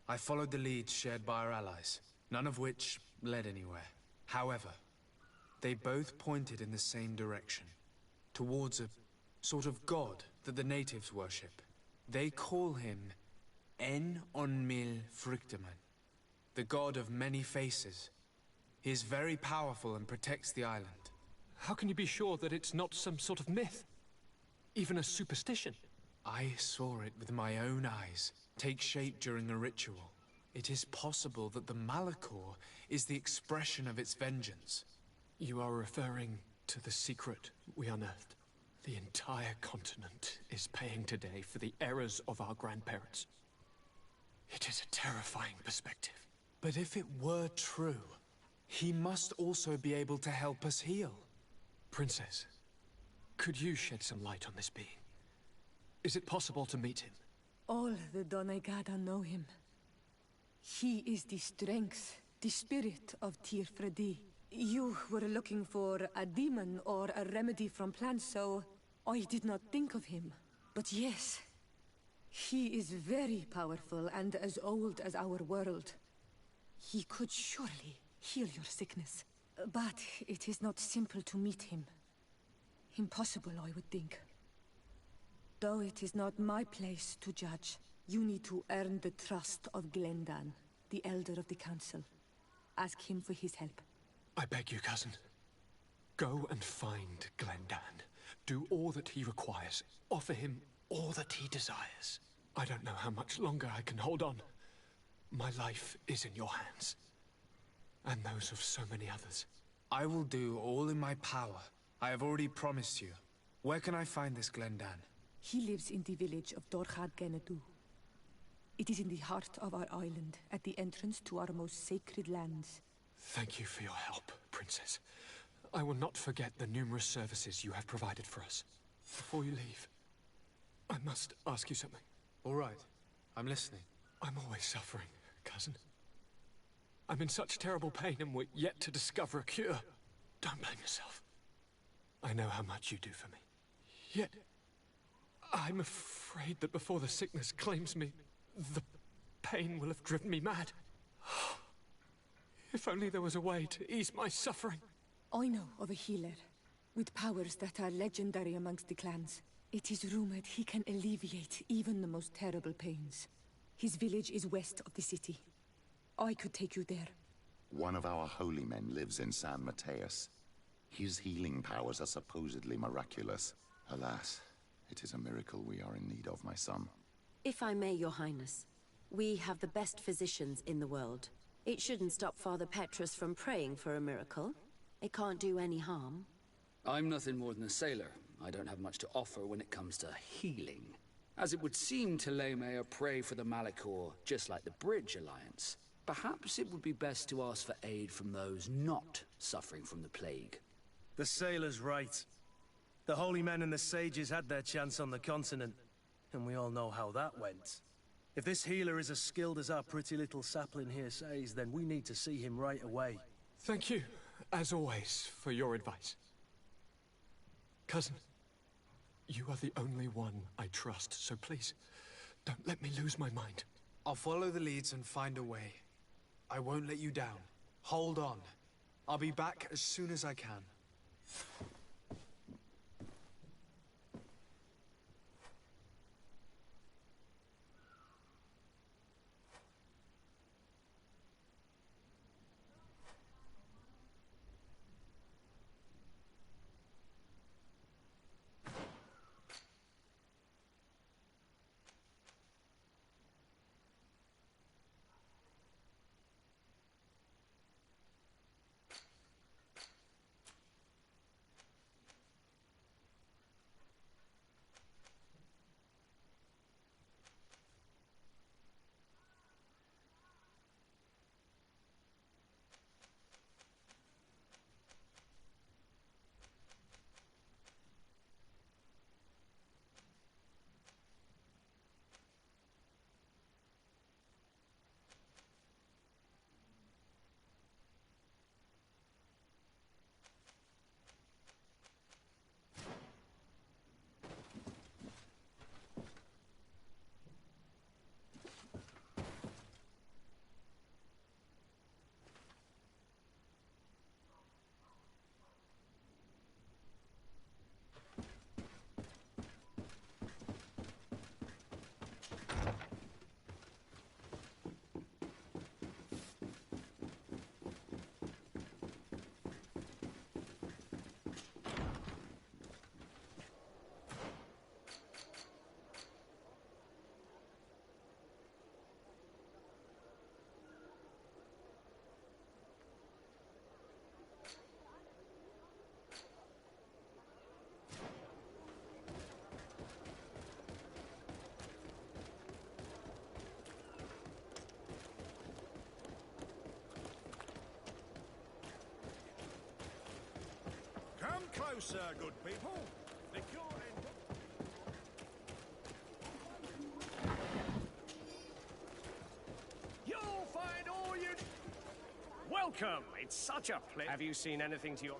Speaker 3: I followed the leads shared by our allies, none of which led anywhere. However, they both pointed in the same direction, towards a sort of god that the natives worship. They call him En-on-mil Frictaman, the god of many faces. He is very powerful and protects the island.
Speaker 20: How can you be sure that it's not some sort of myth? Even a superstition?
Speaker 3: I saw it with my own eyes take shape during a ritual. It is possible that the Malachor is the expression of its vengeance.
Speaker 20: You are referring to the secret we unearthed. The entire continent is paying today for the errors of our grandparents. It is a terrifying perspective.
Speaker 3: But if it were true, he must also be able to help us heal.
Speaker 20: Princess, could you shed some light on this being? Is it possible to meet him?
Speaker 12: All the Donegada know him. He is the strength, the spirit of Tirfredi. You were looking for a demon or a remedy from plants, so I did not think of him. But yes, he is very powerful and as old as our world. He could surely heal your sickness. But it is not simple to meet him. Impossible, I would think. Though it is not my place to judge, you need to earn the trust of Glendan, the Elder of the Council. Ask him for his help.
Speaker 20: I beg you, cousin. Go and find Glendan. Do all that he requires. Offer him all that he desires. I don't know how much longer I can hold on. My life is in your hands. And those of so many others.
Speaker 3: I will do all in my power. I have already promised you. Where can I find this Glendan?
Speaker 12: He lives in the village of Dorchad Genadu. It is in the heart of our island, at the entrance to our most sacred lands.
Speaker 20: Thank you for your help, Princess. I will not forget the numerous services you have provided for us. Before you leave, I must ask you something.
Speaker 3: All right. I'm listening.
Speaker 20: I'm always suffering, cousin. I'm in such terrible pain and we're yet to discover a cure. Don't blame yourself. I know how much you do for me. Yet, I'm afraid that before the sickness claims me, the pain will have driven me mad. If only there was a way to ease my suffering.
Speaker 12: I know of a healer, with powers that are legendary amongst the clans. It is rumored he can alleviate even the most terrible pains. His village is west of the city. I could take you there.
Speaker 21: One of our holy men lives in San Mateus. His healing powers are supposedly miraculous. Alas, it is a miracle we are in need of, my son.
Speaker 2: If I may, Your Highness, we have the best physicians in the world. It shouldn't stop Father Petrus from praying for a miracle. It can't do any harm.
Speaker 1: I'm nothing more than a sailor. I don't have much to offer when it comes to healing. As it would seem, Teleme are prey for the Malachor, just like the Bridge Alliance. Perhaps it would be best to ask for aid from those not suffering from the plague.
Speaker 15: The sailor's right. The holy men and the sages had their chance on the continent, and we all know how that went. If this healer is as skilled as our pretty little sapling here says, then we need to see him right away.
Speaker 20: Thank you, as always, for your advice. Cousin, you are the only one I trust, so please, don't let me lose my mind.
Speaker 3: I'll follow the leads and find a way. I won't let you down. Hold on. I'll be back as soon as I can.
Speaker 16: closer, good people. The cure end. You'll find all you... Welcome! It's such a pleasure. Have you seen anything to your...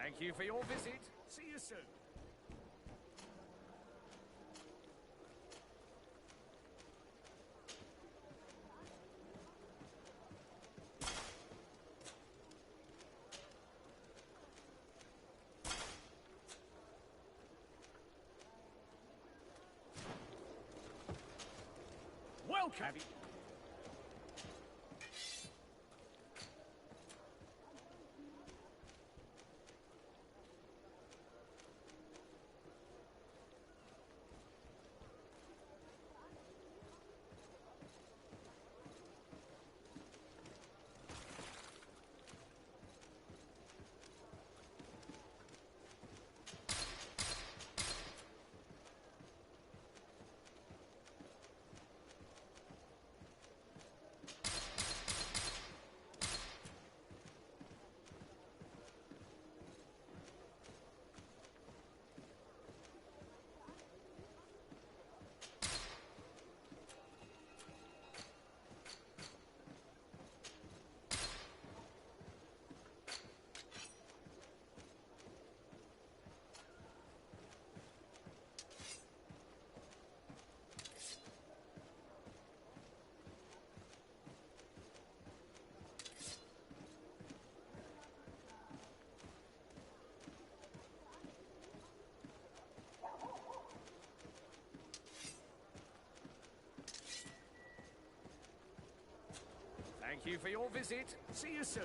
Speaker 14: Thank you for your visit. See you soon.
Speaker 16: Welcome.
Speaker 14: Thank you for your visit. See you soon.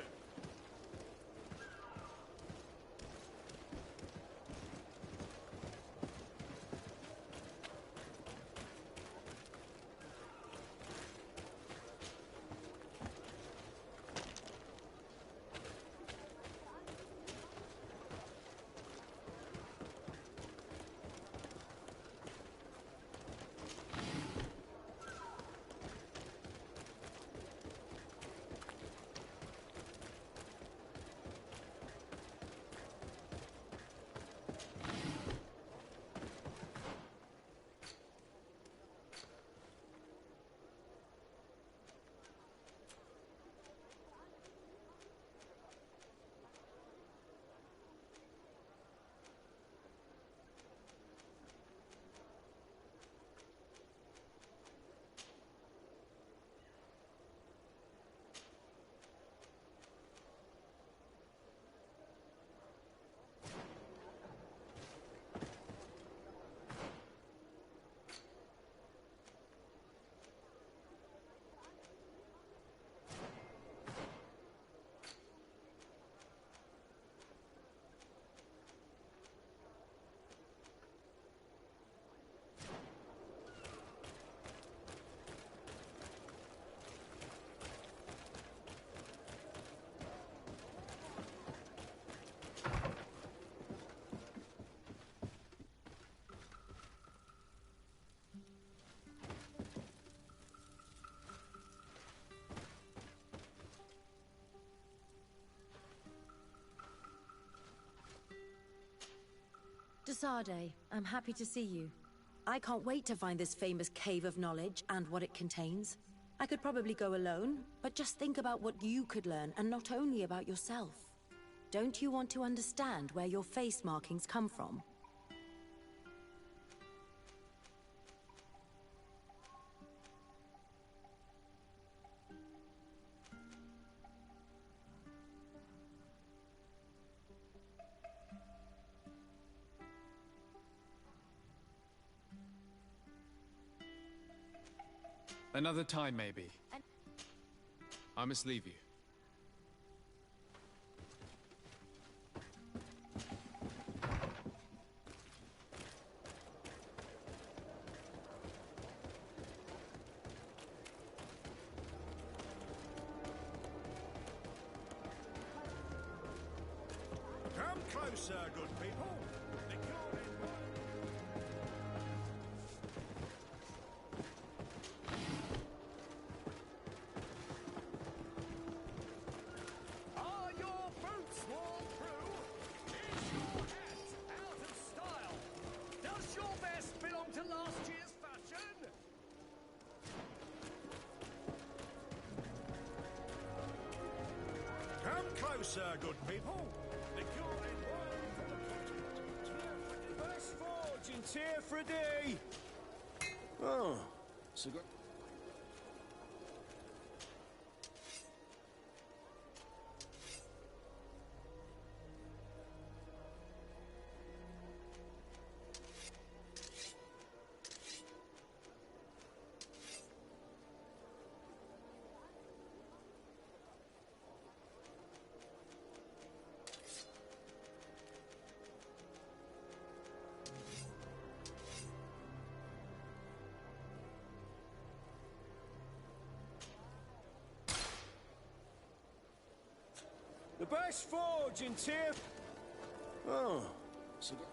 Speaker 2: Desade, I'm happy to see you. I can't wait to find this famous cave of knowledge and what it contains. I could probably go alone, but just think about what you could learn, and not only about yourself. Don't you want to understand where your face markings come from?
Speaker 3: Another time, maybe. I must leave you.
Speaker 16: Come closer, good people. The cure is right.
Speaker 14: Are your boots worn through? Is your hat out of style? Does your vest belong to last year's fashion?
Speaker 16: Come closer, good people. The cure is wine from the continent. First forge in tier for a day. Oh, cigar. The best forge in tier. Oh, cigar.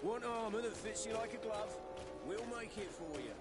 Speaker 16: Want armor that fits you like a glove? We'll make it for you.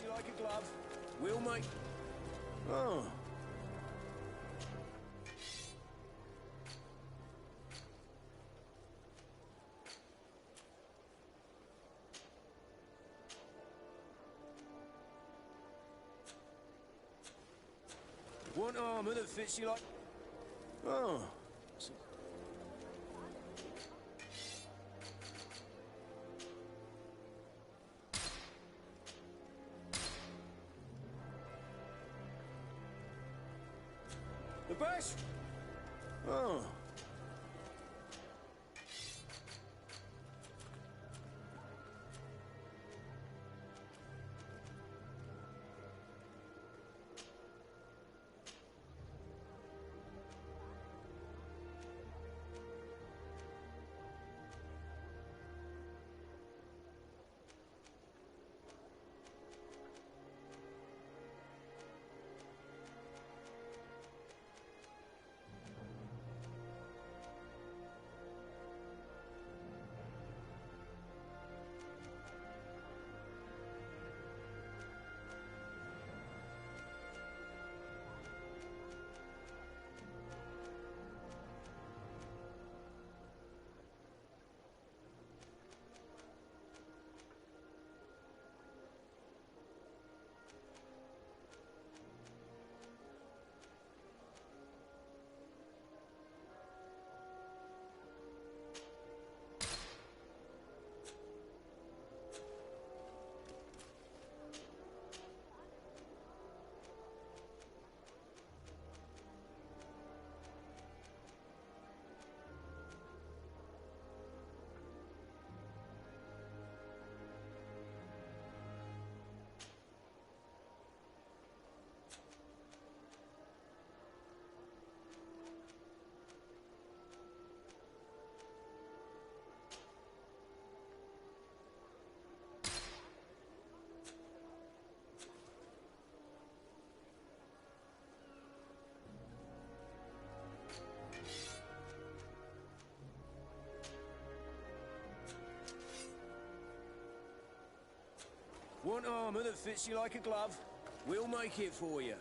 Speaker 16: You like a glove? We'll make... Oh. Want armor that fits you like... Oh. The best? Oh. Want armor that fits you like a glove? We'll make it for you.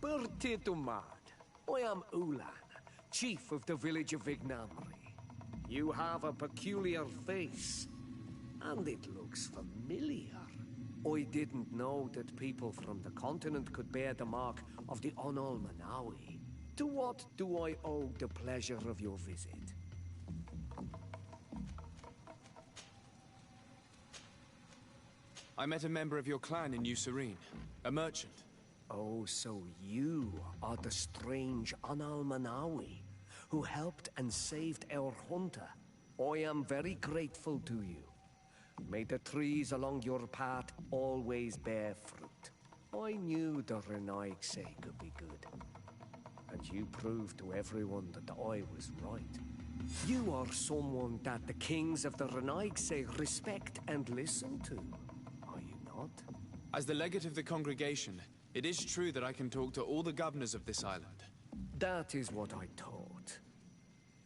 Speaker 14: Bertitumad. I am Ulan, chief of the village of Vignamri. You have a peculiar face, and it looks familiar. I didn't know that people from the continent could bear the mark of the Onol Manawi. To what do I owe the pleasure of your visit?
Speaker 3: I met a member of your clan in New Serene, a merchant.
Speaker 14: Oh, so you are the strange Onol Manawi who helped and saved our hunter. I am very grateful to you. May the trees along your path always bear fruit. I knew the Renaigse could be good. And you proved to everyone that I was right. You are someone that the kings of the Renaigse respect and listen to, are you not?
Speaker 3: As the legate of the congregation, it is true that I can talk to all the governors of this island.
Speaker 14: That is what I thought.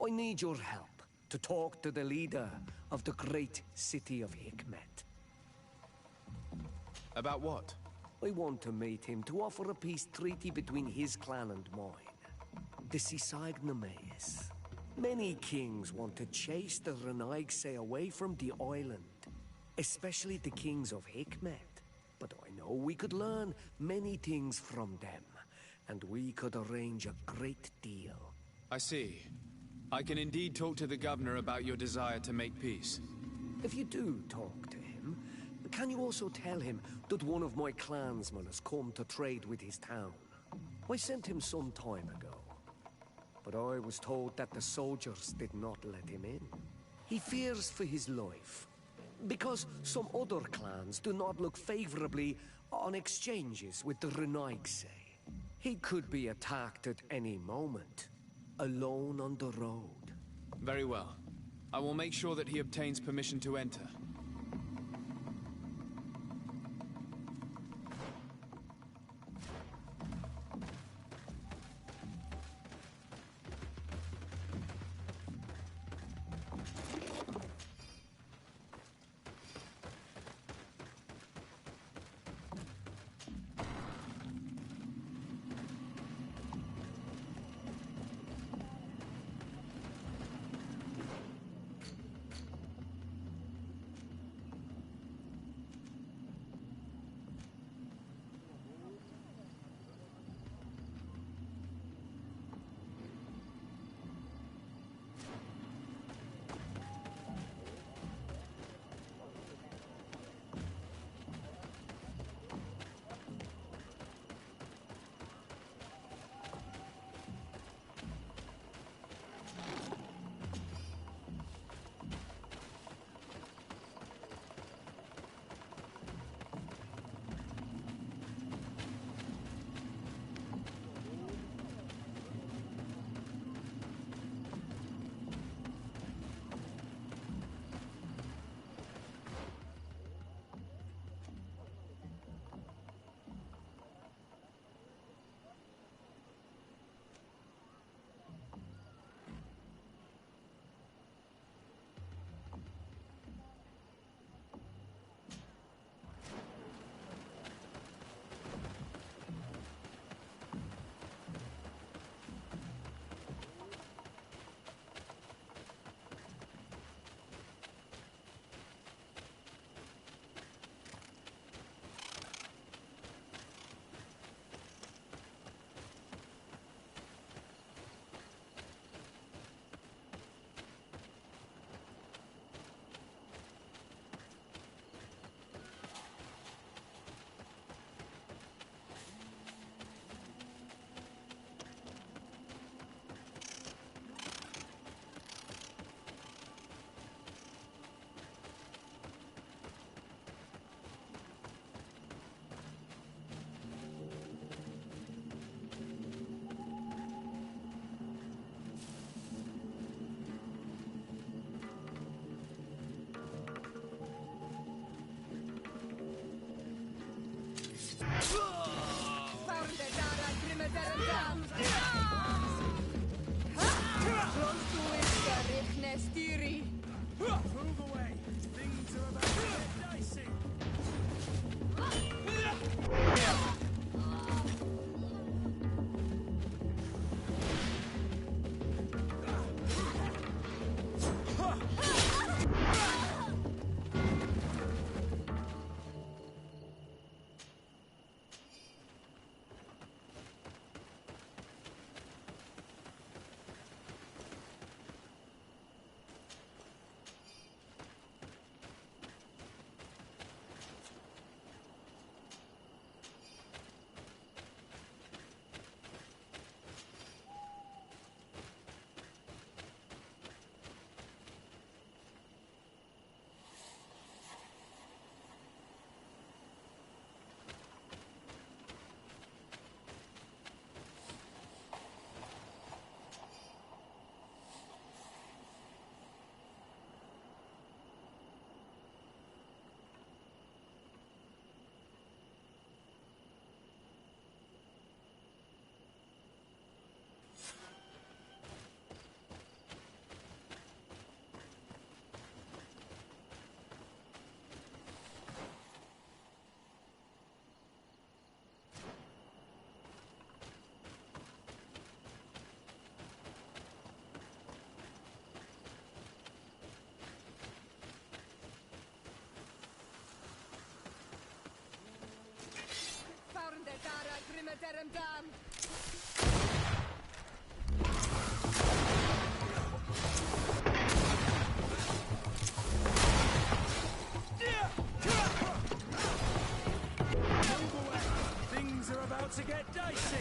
Speaker 14: I need your help to talk to the leader of the great city of Hikmet.
Speaker 3: About what?
Speaker 14: I want to meet him to offer a peace treaty between his clan and mine. The Sisagnameis. Many kings want to chase the Renaigse away from the island, especially the kings of Hikmet. But I know we could learn many things from them, and we could arrange a great deal.
Speaker 3: I see. I can indeed talk to the governor about your desire to make peace.
Speaker 14: If you do talk to him, can you also tell him that one of my clansmen has come to trade with his town? I sent him some time ago, but I was told that the soldiers did not let him in. He fears for his life, because some other clans do not look favorably on exchanges with the Renaigse. He could be attacked at any moment. Alone on the road.
Speaker 3: Very well. I will make sure that he obtains permission to enter.
Speaker 2: get him done!
Speaker 15: Things are about to get dicey.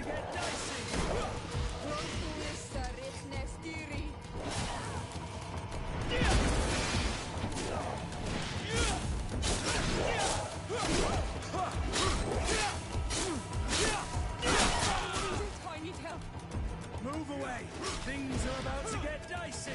Speaker 1: get dicey!
Speaker 12: I need help.
Speaker 1: Move away! Things are about to get dicey!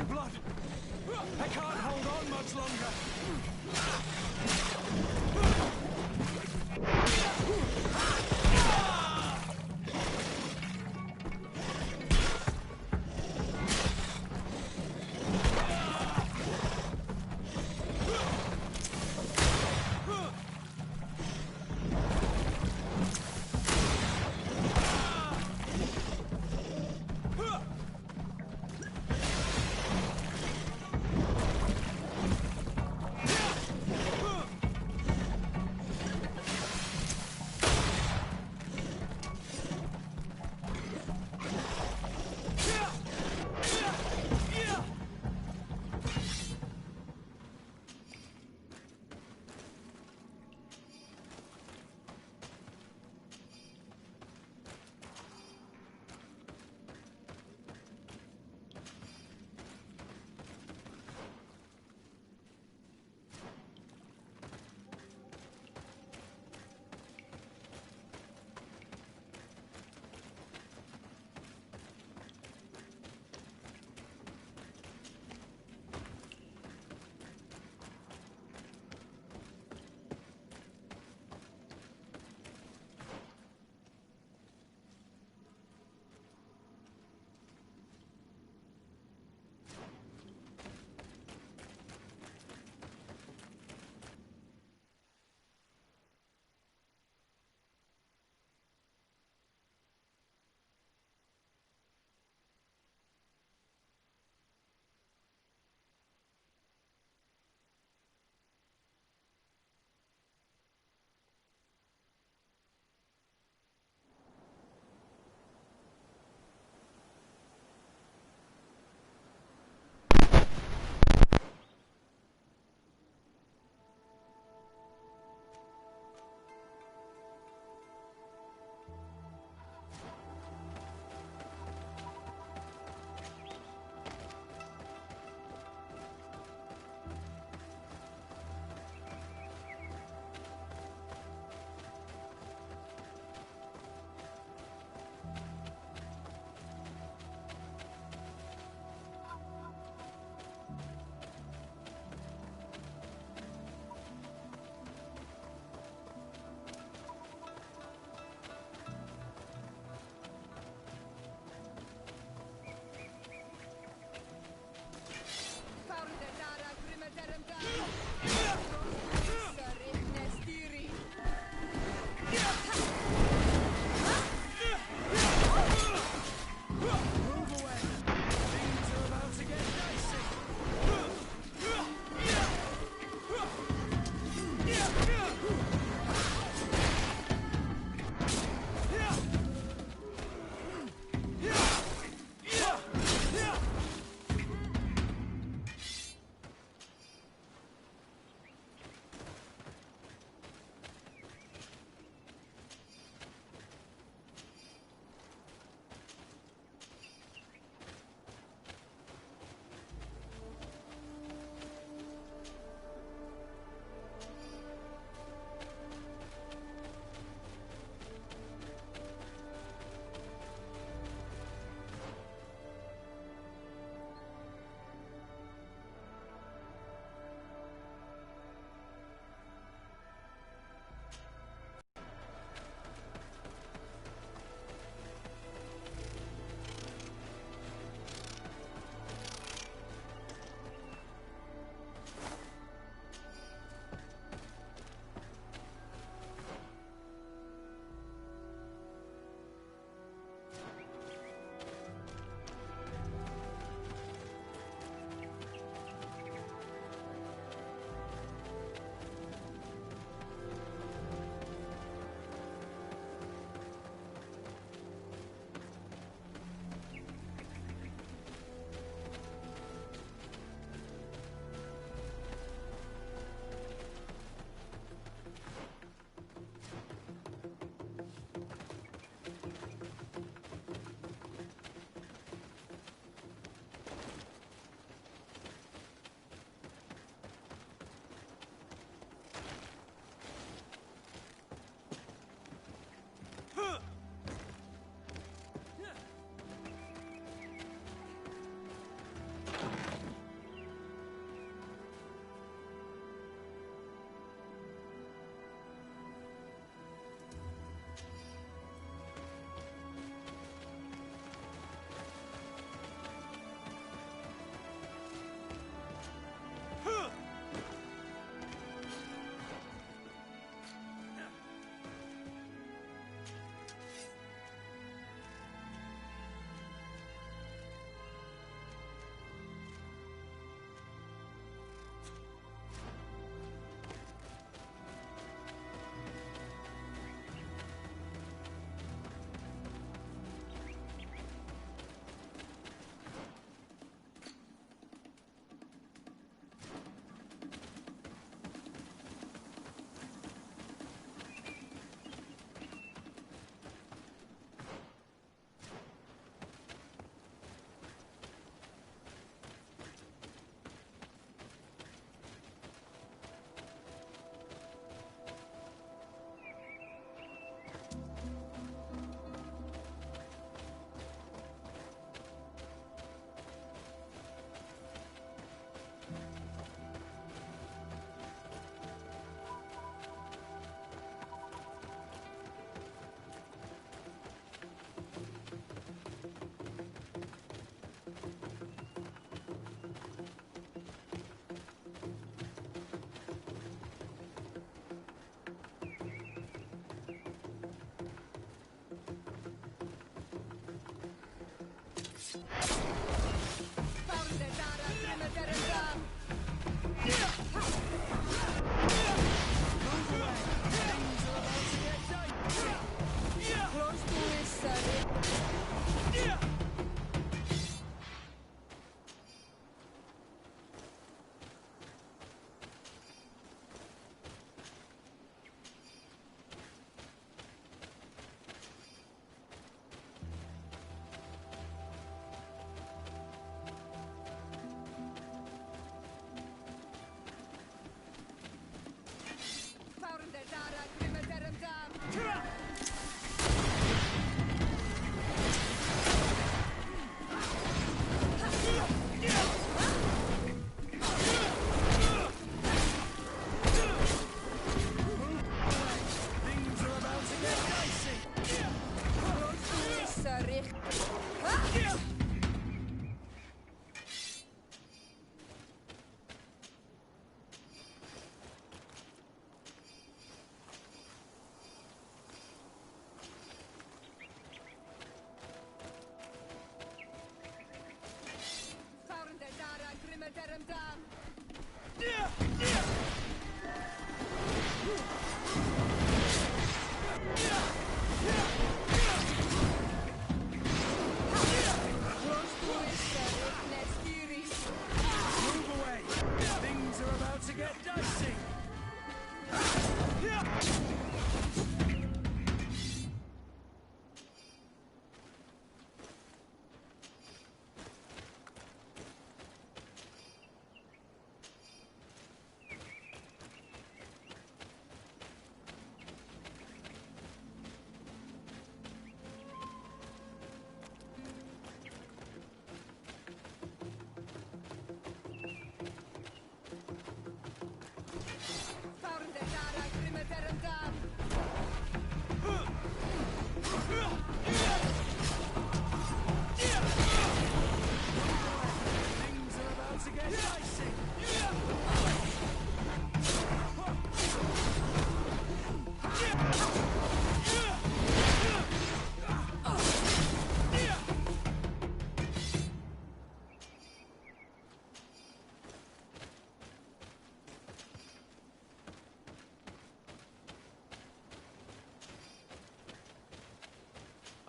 Speaker 15: blood! I can't hold on much longer!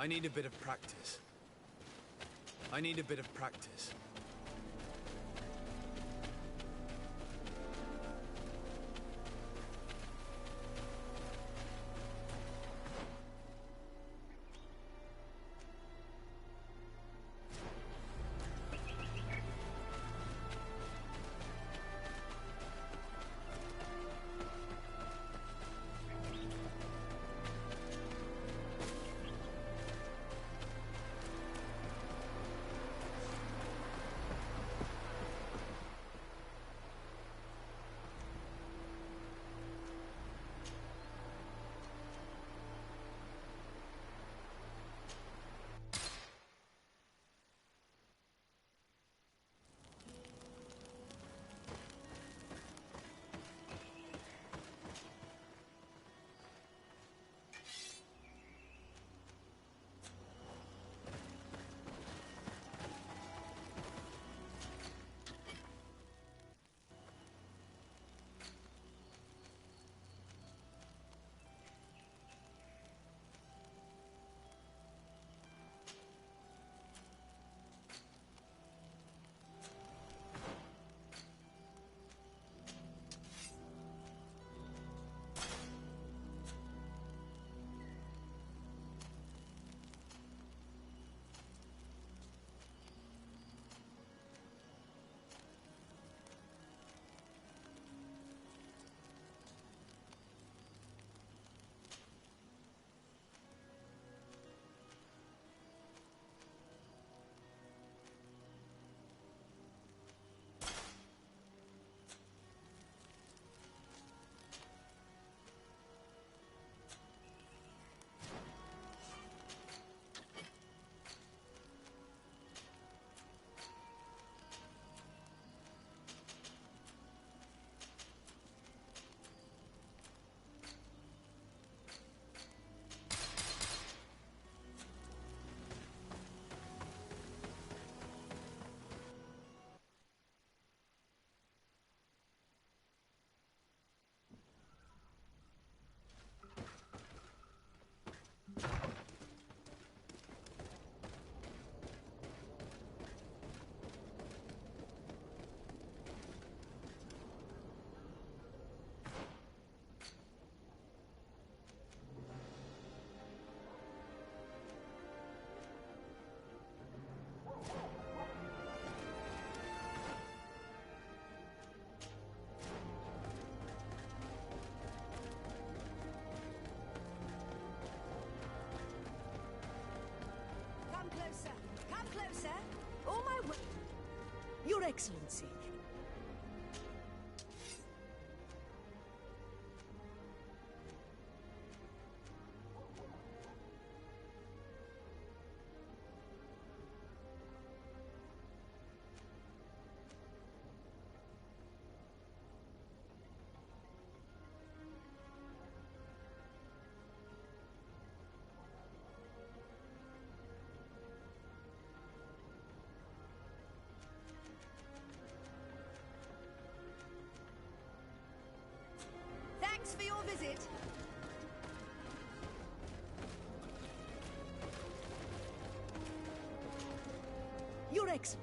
Speaker 3: I need a bit of practice. I need a bit of practice.
Speaker 5: Excellency.
Speaker 2: Thanks for your visit.
Speaker 5: Your Excellency.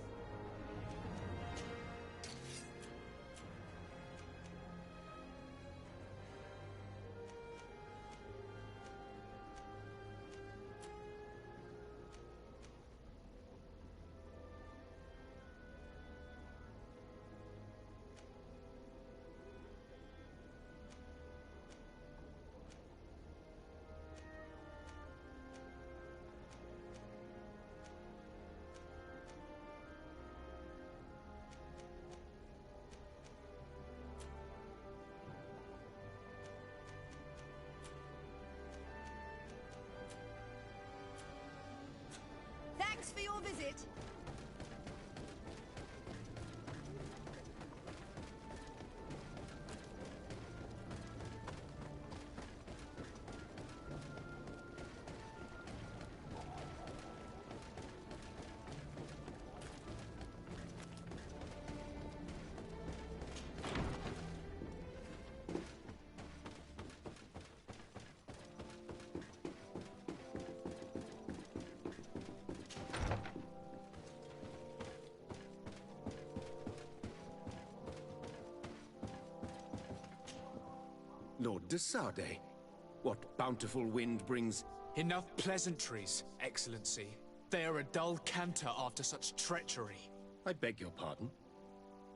Speaker 2: Thanks for your visit.
Speaker 10: Lord de Sade, what bountiful wind brings...
Speaker 3: Enough pleasantries, Excellency. They are a dull canter after such treachery.
Speaker 10: I beg your pardon?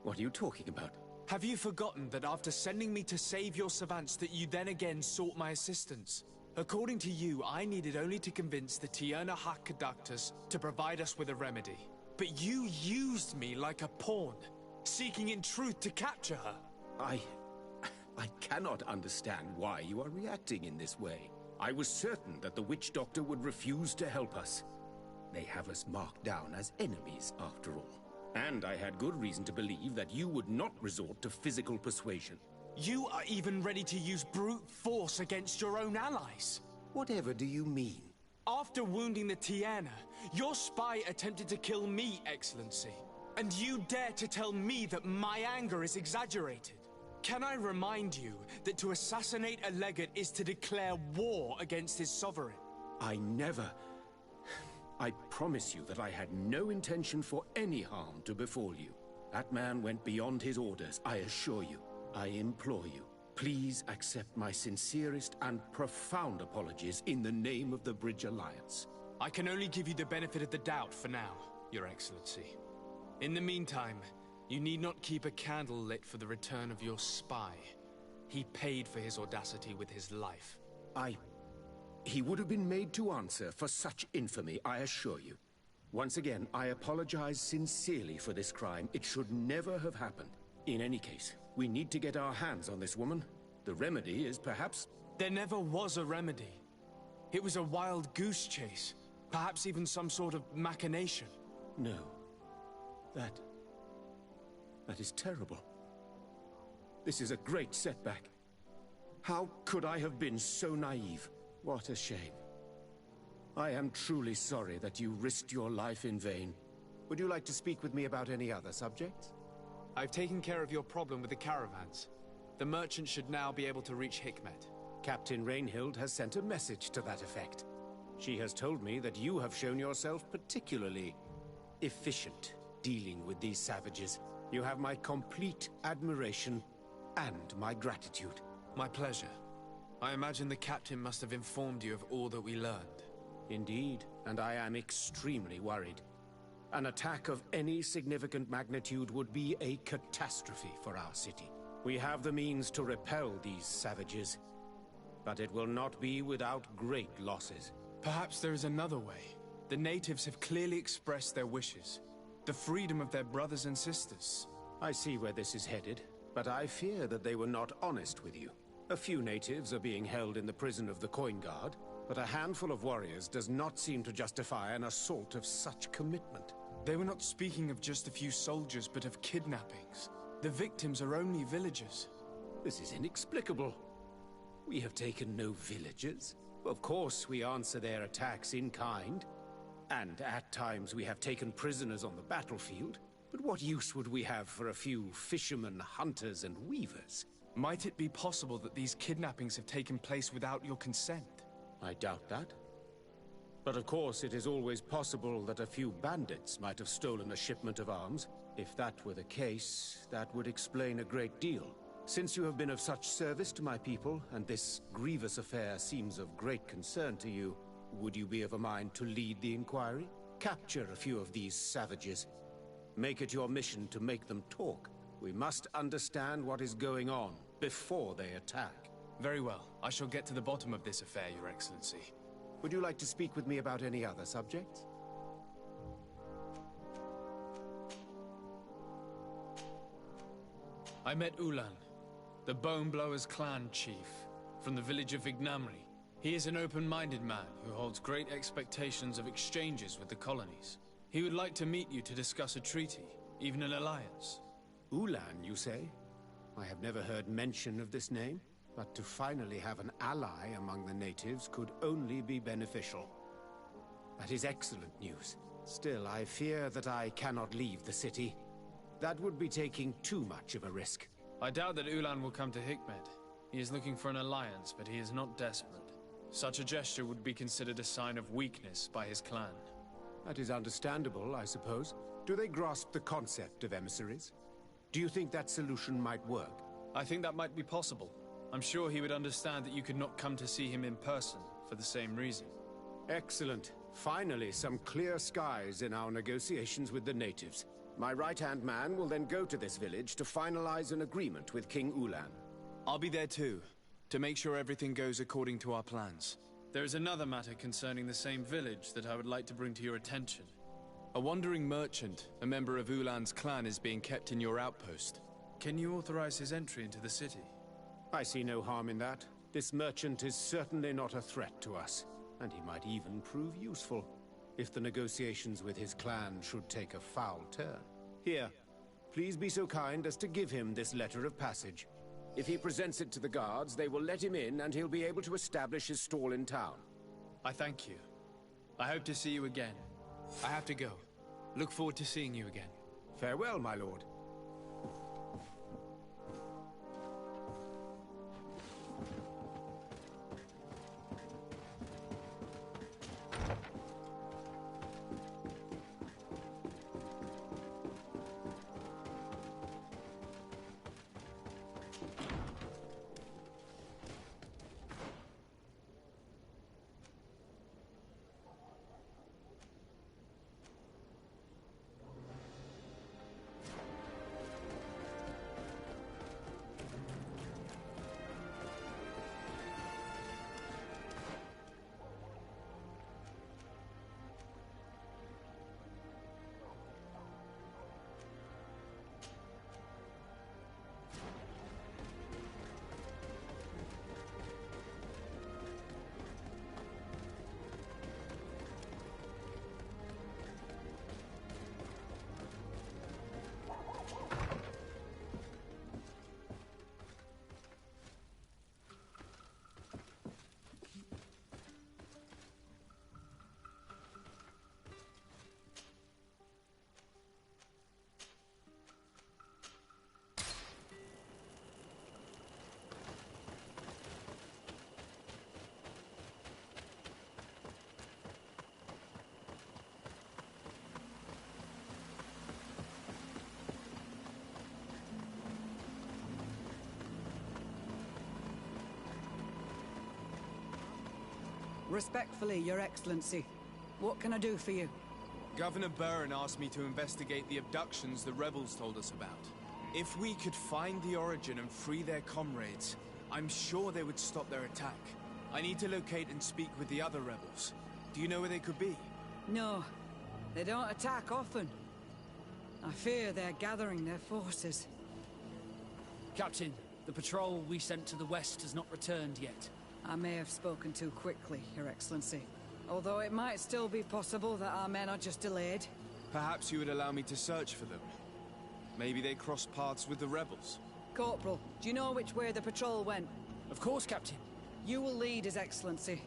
Speaker 10: What are you talking about?
Speaker 3: Have you forgotten that after sending me to save your savants that you then again sought my assistance? According to you, I needed only to convince the Tierna Hak conductors to provide us with a remedy. But you used me like a pawn, seeking in truth to capture her.
Speaker 10: I cannot understand why you are reacting in this way. I was certain that the witch doctor would refuse to help us. They have us marked down as enemies, after all. And I had good reason to believe that you would not resort to physical persuasion.
Speaker 3: You are even ready to use brute force against your own allies.
Speaker 10: Whatever do you mean?
Speaker 3: After wounding the Tierna, your spy attempted to kill me, Excellency. And you dare to tell me that my anger is exaggerated. Can I remind you that to assassinate a legate is to declare war against his sovereign?
Speaker 10: I promise you that I had no intention for any harm to befall you. That man went beyond his orders, I assure you. I implore you, please accept my sincerest and profound apologies in the name of the Bridge Alliance.
Speaker 3: I can only give you the benefit of the doubt for now, Your Excellency. In the meantime, you need not keep a candle lit for the return of your spy. He paid for his audacity with his life.
Speaker 10: He would have been made to answer for such infamy, I assure you. Once again, I apologize sincerely for this crime. It should never have happened. In any case, we need to get our hands on this woman. The remedy is perhaps...
Speaker 3: There never was a remedy. It was a wild goose chase. Perhaps even some sort of machination.
Speaker 10: No. That is terrible. This is a great setback. How could I have been so naive? What a shame. I am truly sorry that you risked your life in vain.
Speaker 6: Would you like to speak with me about any other subjects?
Speaker 3: I've taken care of your problem with the caravans. The merchant should now be able to reach Hikmet.
Speaker 6: Captain Rainhild has sent a message to that effect. She has told me that you have shown yourself particularly efficient dealing with these savages. You have my complete admiration and my gratitude.
Speaker 3: My pleasure. I imagine the captain must have informed you of all that we learned.
Speaker 6: Indeed, and I am extremely worried. An attack of any significant magnitude would be a catastrophe for our city. We have the means to repel these savages, but it will not be without great losses.
Speaker 3: Perhaps there is another way. The natives have clearly expressed their wishes. The freedom of their brothers and sisters.
Speaker 6: I see where this is headed, but I fear that they were not honest with you. A few natives are being held in the prison of the Coin Guard, but a handful of warriors does not seem to justify an assault of such commitment.
Speaker 3: They were not speaking of just a few soldiers, but of kidnappings. The victims are only villagers.
Speaker 6: This is inexplicable. We have taken no villagers. Of course, we answer their attacks in kind. And at times we have taken prisoners on the battlefield. But what use would we have for a few fishermen, hunters, and weavers?
Speaker 3: Might it be possible that these kidnappings have taken place without your consent?
Speaker 6: I doubt that. But of course, it is always possible that a few bandits might have stolen a shipment of arms. If that were the case, that would explain a great deal. Since you have been of such service to my people, and this grievous affair seems of great concern to you, would you be of a mind to lead the inquiry? Capture a few of these savages. Make it your mission to make them talk. We must understand what is going on before they attack.
Speaker 3: Very well. I shall get to the bottom of this affair, Your Excellency.
Speaker 6: Would you like to speak with me about any other subjects?
Speaker 3: I met Ulan, the Bone Blowers clan chief, from the village of Vignamri. He is an open-minded man who holds great expectations of exchanges with the colonies. He would like to meet you to discuss a treaty, even an alliance.
Speaker 6: Ulan, you say? I have never heard mention of this name, but to finally have an ally among the natives could only be beneficial. That is excellent news. Still, I fear that I cannot leave the city. That would be taking too much of a risk.
Speaker 3: I doubt that Ulan will come to Hikmed. He is looking for an alliance, but he is not desperate. Such a gesture would be considered a sign of weakness by his clan.
Speaker 6: That is understandable, I suppose. Do they grasp the concept of emissaries? Do you think that solution might work?
Speaker 3: I think that might be possible. I'm sure he would understand that you could not come to see him in person for the same reason.
Speaker 6: Excellent. Finally, some clear skies in our negotiations with the natives. My right-hand man will then go to this village to finalize an agreement with King Ulan.
Speaker 3: I'll be there too, to make sure everything goes according to our plans. There is another matter concerning the same village that I would like to bring to your attention. A wandering merchant, a member of Ulan's clan, is being kept in your outpost. Can you authorize his entry into the city?
Speaker 6: I see no harm in that. This merchant is certainly not a threat to us, and he might even prove useful if the negotiations with his clan should take a foul turn. Here, please be so kind as to give him this letter of passage. If he presents it to the guards, they will let him in and he'll be able to establish his stall in town.
Speaker 3: I thank you. I hope to see you again. I have to go. Look forward to seeing you again.
Speaker 6: Farewell, my lord.
Speaker 5: Respectfully, Your Excellency. What can I do for you?
Speaker 3: Governor Burren asked me to investigate the abductions the rebels told us about. If we could find the origin and free their comrades, I'm sure they would stop their attack. I need to locate and speak with the other rebels. Do you know where they could be?
Speaker 5: No. They don't attack often. I fear they're gathering their forces.
Speaker 1: Captain, the patrol we sent to the west has not returned yet.
Speaker 5: I may have spoken too quickly, Your Excellency. Although it might still be possible that our men are just delayed.
Speaker 3: Perhaps you would allow me to search for them. Maybe they crossed paths with the rebels.
Speaker 5: Corporal, do you know which way the patrol went?
Speaker 1: Of course, Captain.
Speaker 5: You will lead, His Excellency.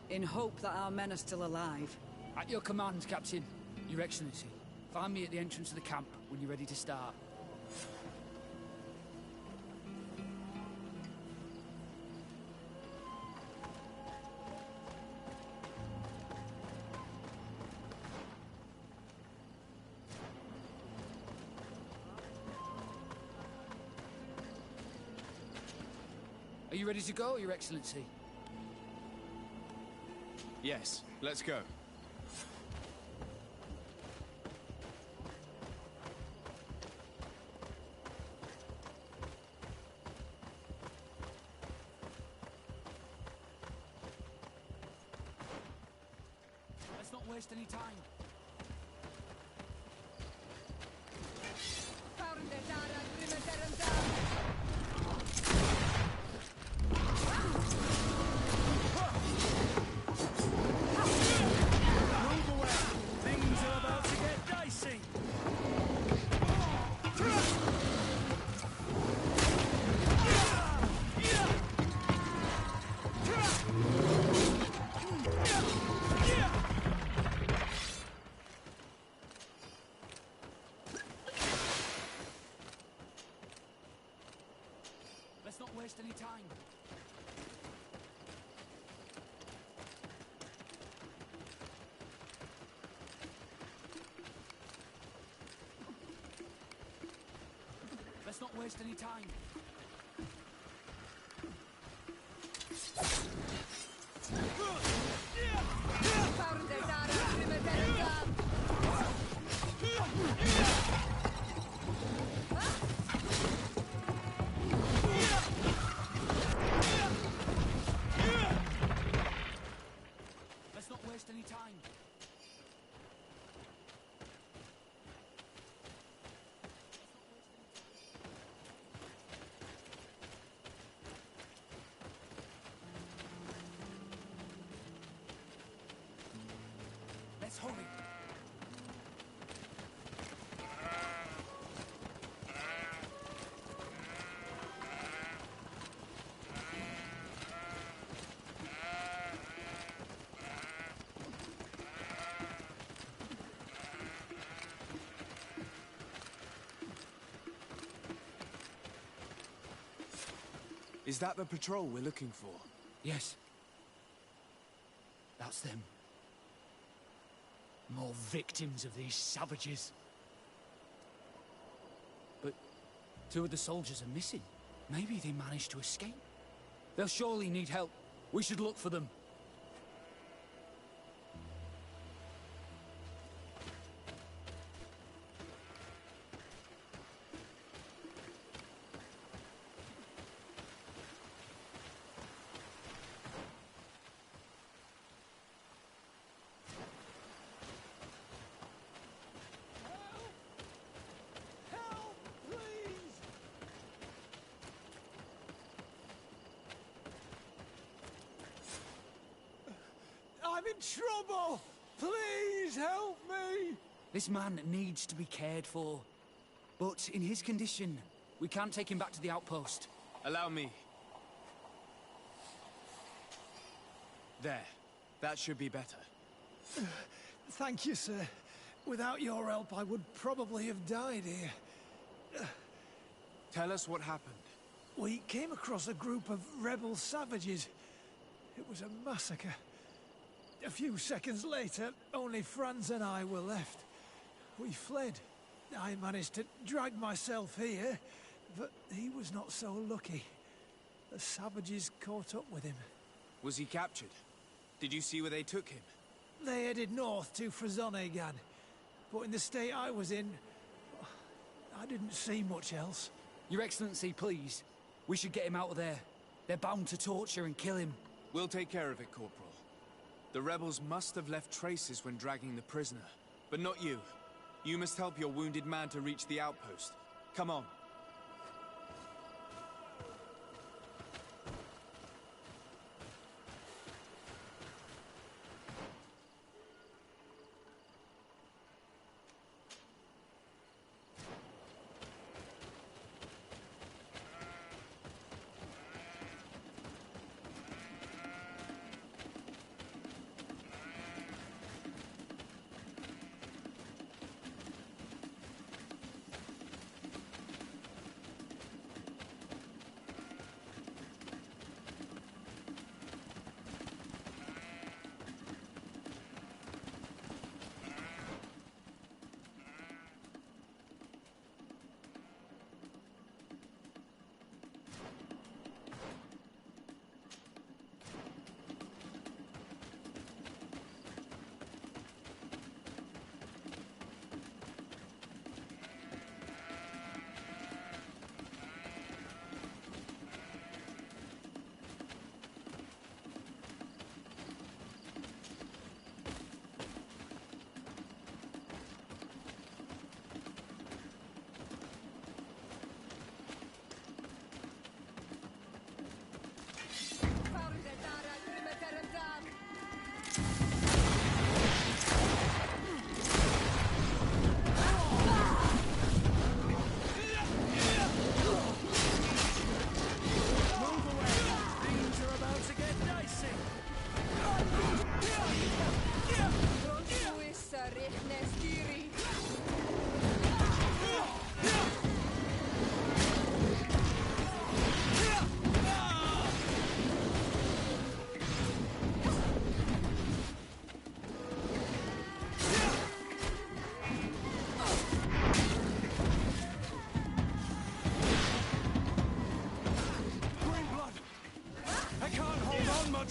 Speaker 5: In hope that our men are still alive.
Speaker 1: At your command, Captain. Your Excellency. Find me at the entrance of the camp when you're ready to start. Are you ready to go, Your Excellency?
Speaker 3: Yes, let's go.
Speaker 1: Let's not waste any time. Let's not waste any time. Let's not waste any time. Let's not waste any time. Let's hurry.
Speaker 3: Is that the patrol we're looking for?
Speaker 1: Yes. That's them. More victims of these savages. But two of the soldiers are missing. Maybe they managed to escape. They'll surely need help. We should look for them.
Speaker 19: I'm in trouble! Please help me!
Speaker 1: This man needs to be cared for. But in his condition, we can't take him back to the outpost.
Speaker 3: Allow me. There. That should be better.
Speaker 19: Thank you, sir. Without your help, I would probably have died here.
Speaker 3: Tell us what happened.
Speaker 19: We came across a group of rebel savages. It was a massacre. A few seconds later, only Franz and I were left. We fled. I managed to drag myself here, but he was not so lucky. The savages caught up with him.
Speaker 3: Was he captured? Did you see where they took him?
Speaker 19: They headed north to Frazonegan, but in the state I was in, I didn't see much else.
Speaker 1: Your Excellency, please. We should get him out of there. They're bound to torture and kill him.
Speaker 3: We'll take care of it, Corporal. The rebels must have left traces when dragging the prisoner, but not you. You must help your wounded man to reach the outpost. Come on.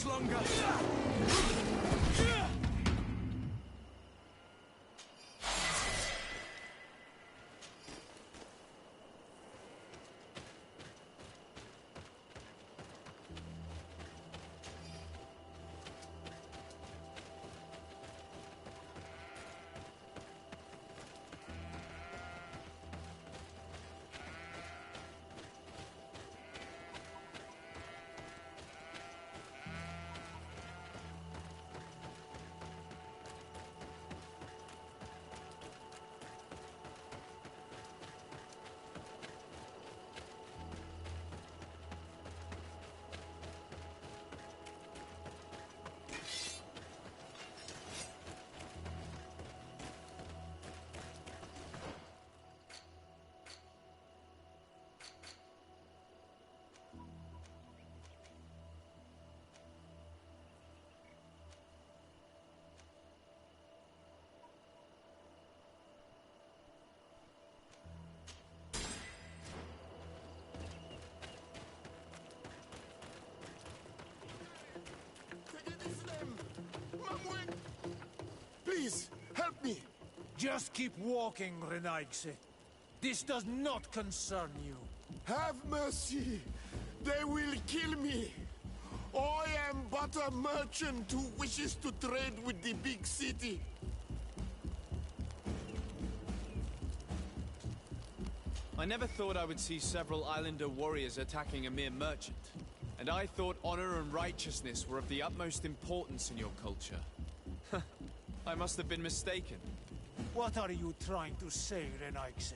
Speaker 15: Longer.
Speaker 4: Please, help me!
Speaker 19: Just keep walking, Renaigse. This does not concern you.
Speaker 4: Have mercy! They will kill me! I am but a merchant who wishes to trade with the big city.
Speaker 3: I never thought I would see several islander warriors attacking a mere merchant. And I thought honor and righteousness were of the utmost importance in your culture. I must have been mistaken.
Speaker 19: What are you trying to say, Renaigse?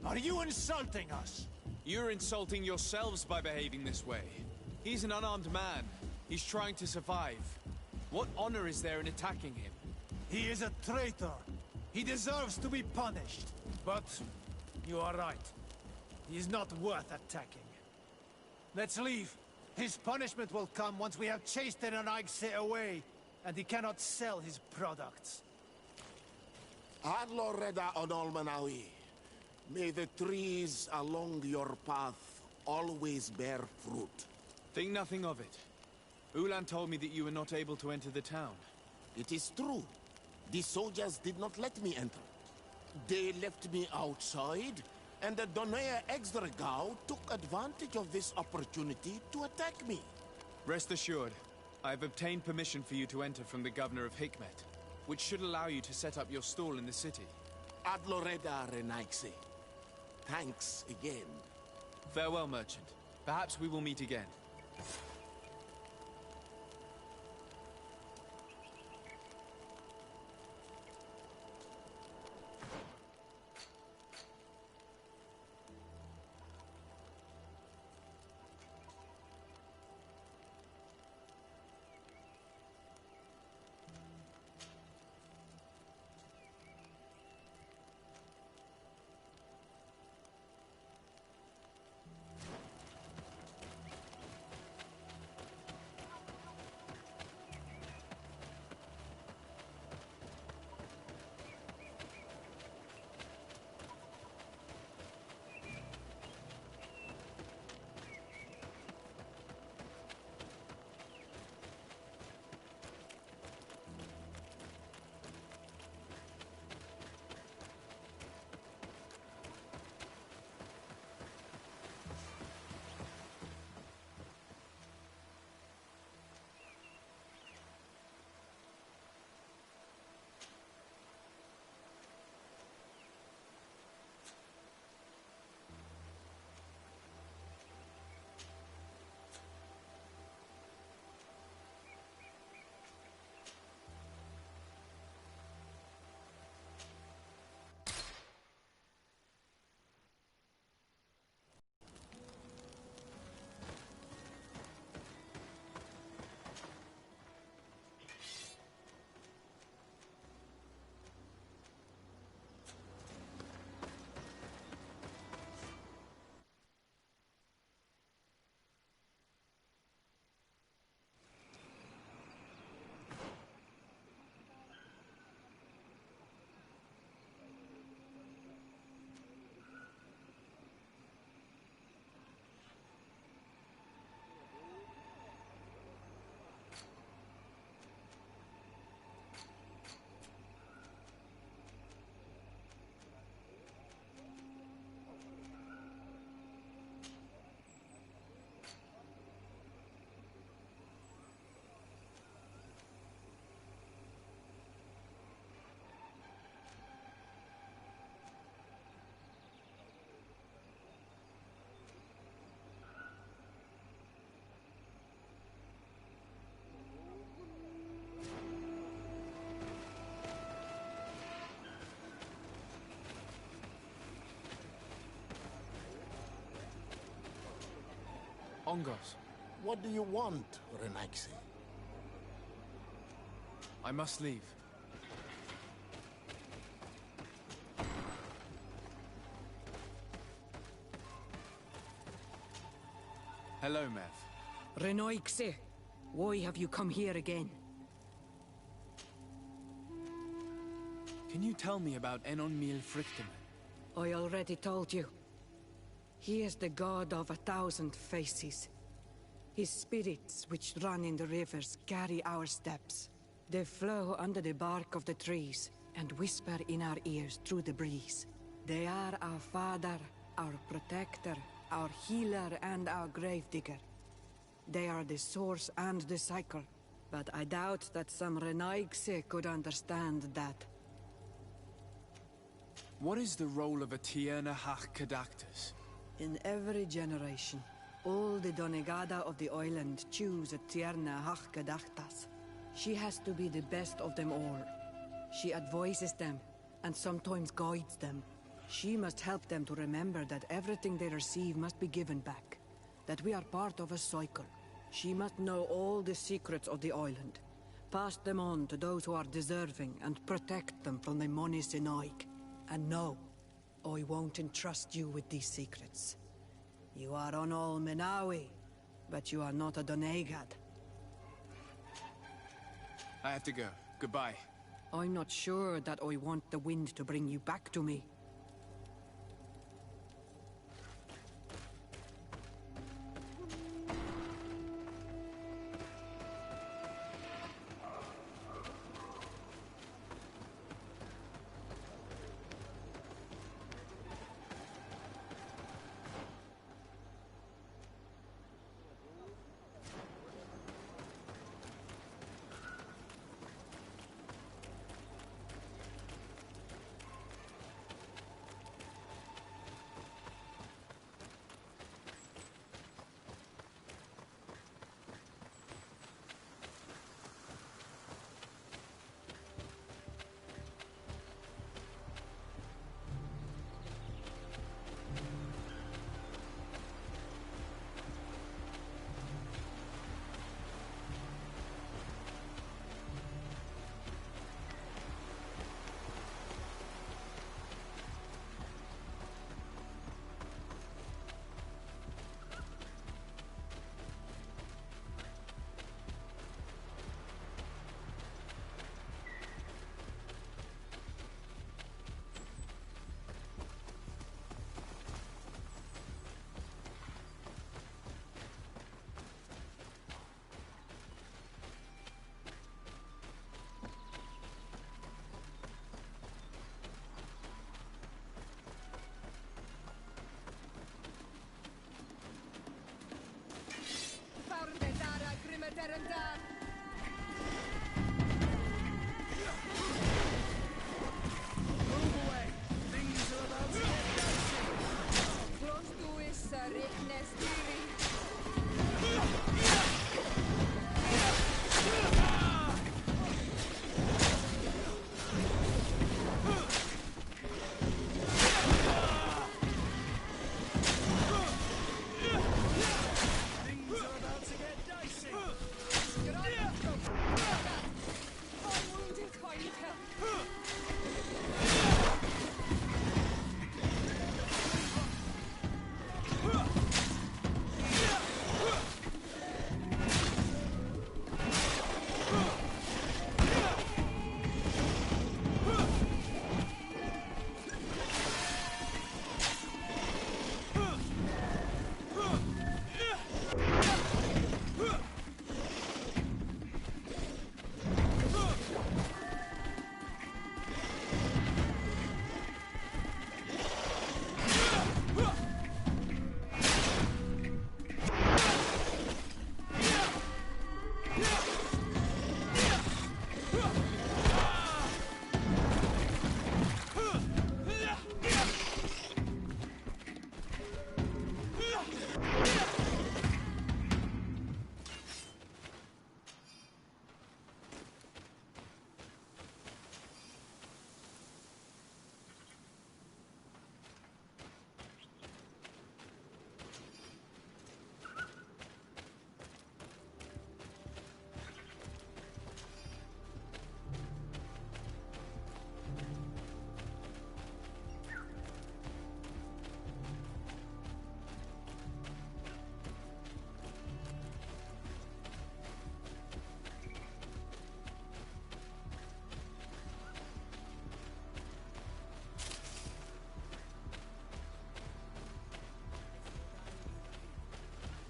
Speaker 19: Are you insulting us?
Speaker 3: You're insulting yourselves by behaving this way. He's an unarmed man. He's trying to survive. What honor is there in attacking him?
Speaker 19: He is a traitor. He deserves to be punished. But you are right. He is not worth attacking. Let's leave. His punishment will come once we have chased Renaigse away, and he cannot sell his products.
Speaker 18: Adloreda Onolmanawi, may the trees along your path always bear fruit.
Speaker 3: Think nothing of it. Ulan told me that you were not able to enter the town.
Speaker 18: It is true. The soldiers did not let me enter. They left me outside, and the Donea Exdragao took advantage of this opportunity to attack me.
Speaker 3: Rest assured, I have obtained permission for you to enter from the governor of Hikmet, which should allow you to set up your stall in the city.
Speaker 18: Ad Loreda Renaixi. Thanks again.
Speaker 3: Farewell, merchant. Perhaps we will meet again. Ongos.
Speaker 18: What do you want, Renaixi?
Speaker 3: I must leave. Hello, Mev.
Speaker 5: Renoixe, why have you come here again?
Speaker 3: Can you tell me about Enon Mil Frichtemann?
Speaker 5: I already told you. He is the god of 1,000 faces. His spirits, which run in the rivers, carry our steps. They flow under the bark of the trees and whisper in our ears through the breeze. They are our father, our protector, our healer, and our gravedigger. They are the source and the cycle. But I doubt that some Renaigse could understand that.
Speaker 3: What is the role of a Tierna Hach Kadactus?
Speaker 5: In every generation, all the Donegada of the island choose a Tierna Hach Kadactas. She has to be the best of them all. She advises them, and sometimes guides them. She must help them to remember that everything they receive must be given back. That we are part of a cycle. She must know all the secrets of the island. Pass them on to those who are deserving and protect them from the Moni Sinaig. And no, I won't entrust you with these secrets. You are Onol Menawi, but you are not a Donegad.
Speaker 3: I have to go. Goodbye.
Speaker 5: I'm not sure that I want the wind to bring you back to me.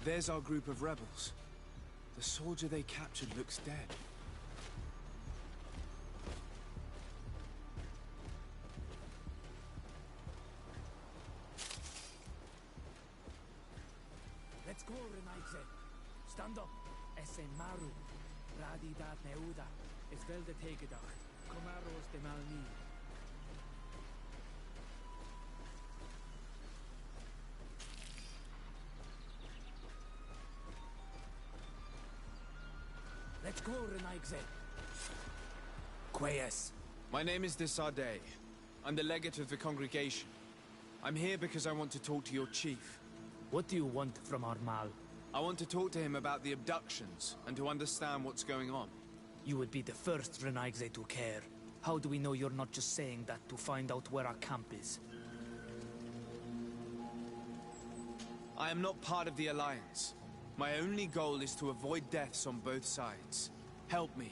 Speaker 3: There's our group of rebels. The soldier they captured looks dead.
Speaker 8: Let's go, Renaigze. Stand up. Esse Maru. Radi dat neuda. Es velde tegedach. Comaros de Malni. Let's go, Renaigze. Quayes.
Speaker 3: My name is Desade. I'm the legate of the congregation. I'm here because I want to talk to your chief.
Speaker 8: What do you want from our Mal?
Speaker 3: I want to talk to him about the abductions and to understand what's going on.
Speaker 8: You would be the first Renaigze to care. How do we know you're not just saying that to find out where our camp is?
Speaker 3: I am not part of the Alliance. My only goal is to avoid deaths on both sides. Help me.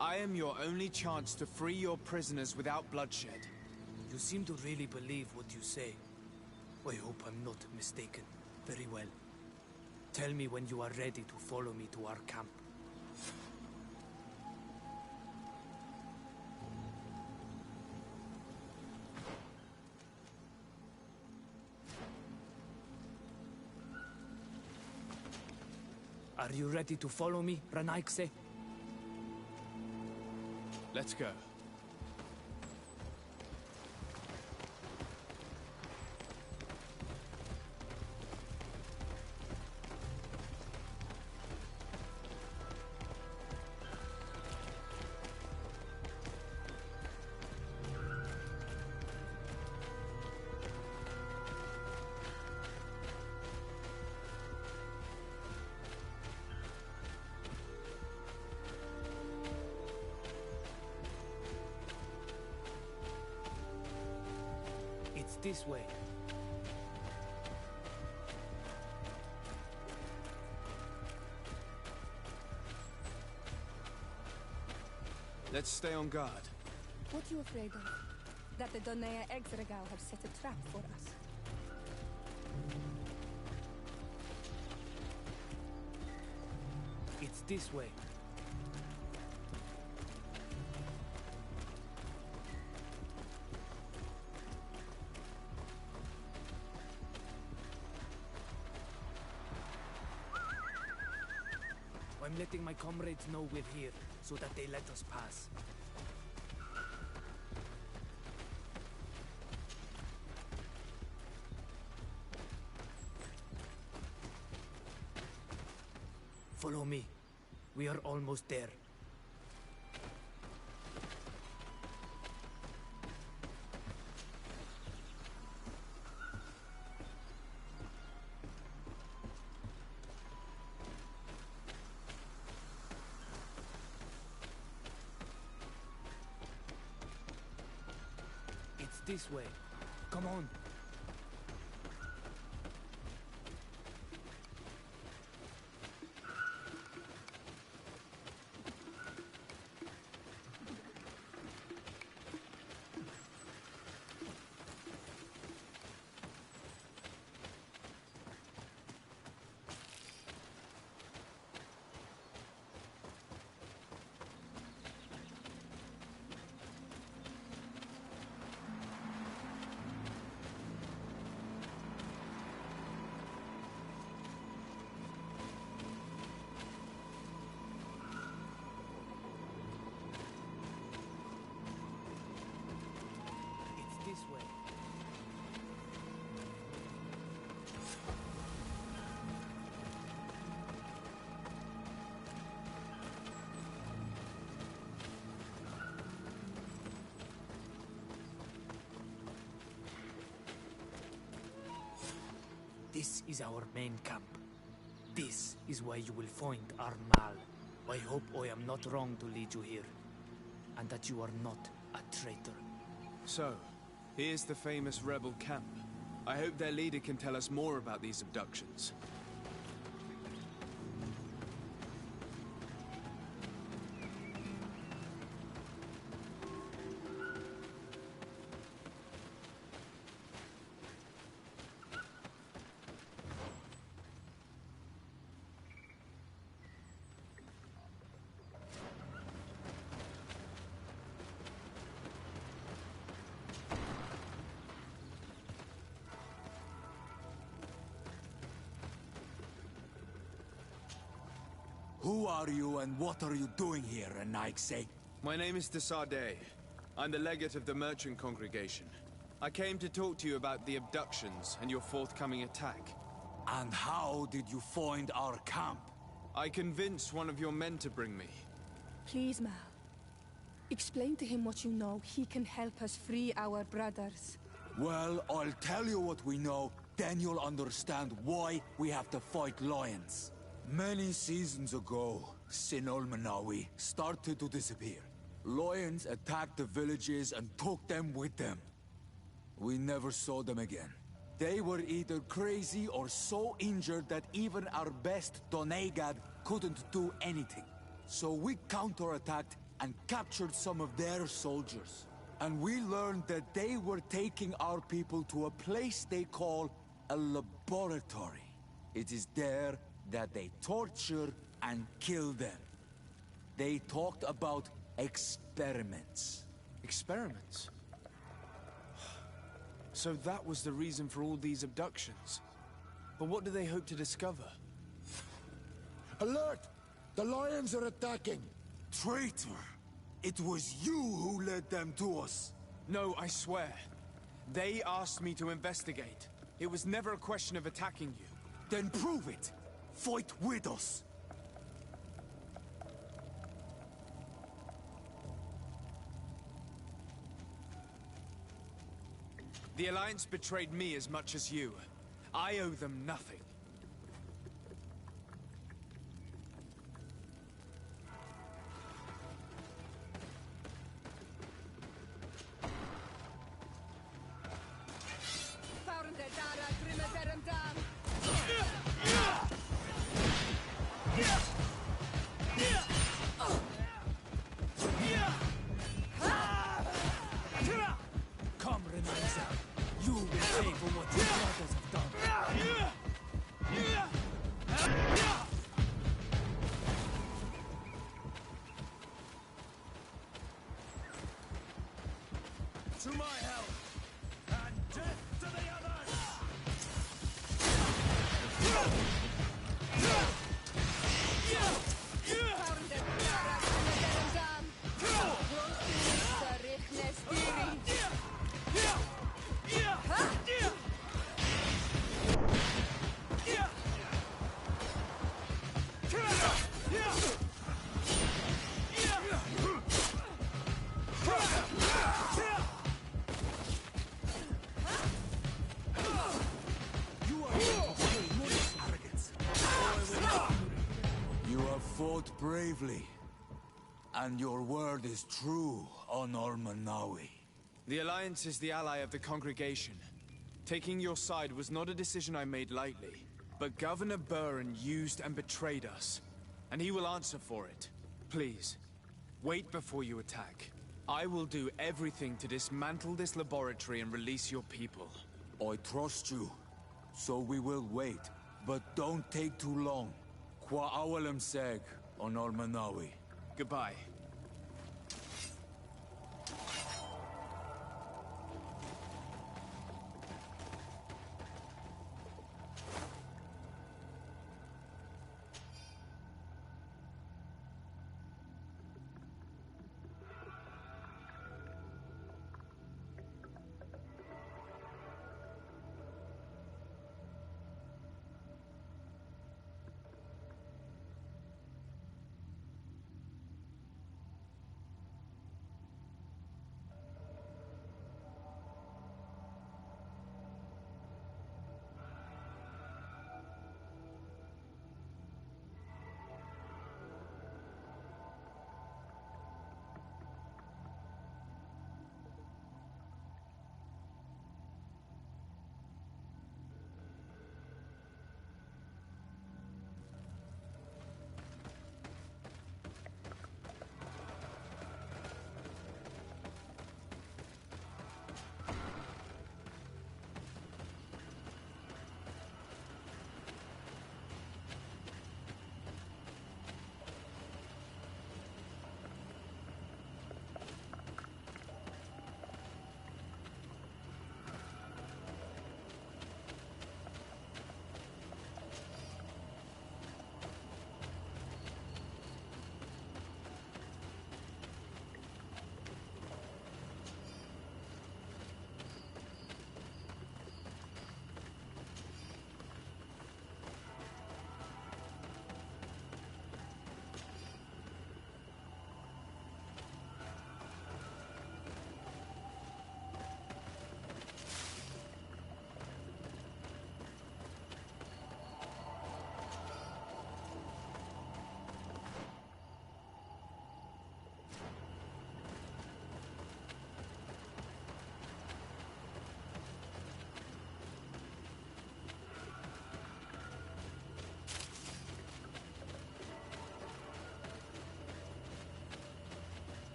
Speaker 3: I am your only chance to free your prisoners without bloodshed.
Speaker 8: You seem to really believe what you say. I hope I'm not mistaken. Very well. Tell me when you are ready to follow me to our camp. Are you ready to follow me, Renaigze?
Speaker 3: Let's go.
Speaker 8: This way.
Speaker 3: Let's stay on guard.
Speaker 12: What are you afraid of? That the Donea Exregao have set a trap for us.
Speaker 8: It's this way. I'm letting my comrades know we're here, so that they let us pass. Follow me. We are almost there. It's this way. Come on. This way. This is our main camp. This is where you will find our Mal. I hope I am not wrong to lead you here, and that you are not a traitor.
Speaker 3: So, here's the famous rebel camp. I hope their leader can tell us more about these abductions.
Speaker 11: Who are you and what are you doing here, Renaigse?
Speaker 3: My name is Desade. I'm the legate of the merchant congregation. I came to talk to you about the abductions and your forthcoming attack.
Speaker 11: And how did you find our camp?
Speaker 3: I convinced one of your men to bring me.
Speaker 12: Please, Mal. Explain to him what you know. He can help us free our brothers.
Speaker 11: Well, I'll tell you what we know, then you'll understand why we have to fight lions. Many seasons ago, Sinol Manawi started to disappear. Lions attacked the villages and took them with them. We never saw them again. They were either crazy or so injured that even our best Donegad couldn't do anything. So we counterattacked and captured some of their soldiers. And we learned that they were taking our people to a place they call a laboratory. It is there that they torture and kill them. They talked about experiments.
Speaker 3: Experiments? So that was the reason for all these abductions. But what do they hope to discover?
Speaker 11: Alert! The lions are attacking! Traitor! It was you who led them to us!
Speaker 3: No, I swear. They asked me to investigate. It was never a question of attacking you.
Speaker 11: Then prove it! Fight with us!
Speaker 3: The Alliance betrayed me as much as you. I owe them nothing.
Speaker 8: Come, Renaigse. You will pay for what your brothers have done. To my help, and death to the others!
Speaker 11: fought bravely. And your word is true on Ormanawi.
Speaker 3: The Alliance is the ally of the congregation. Taking your side was not a decision I made lightly. But Governor Burren used and betrayed us. And he will answer for it. Please, wait before you attack. I will do everything to dismantle this laboratory and release your people.
Speaker 11: I trust you. So we will wait. But don't take too long. Qua awalem seg on Ormanawi.
Speaker 3: Goodbye.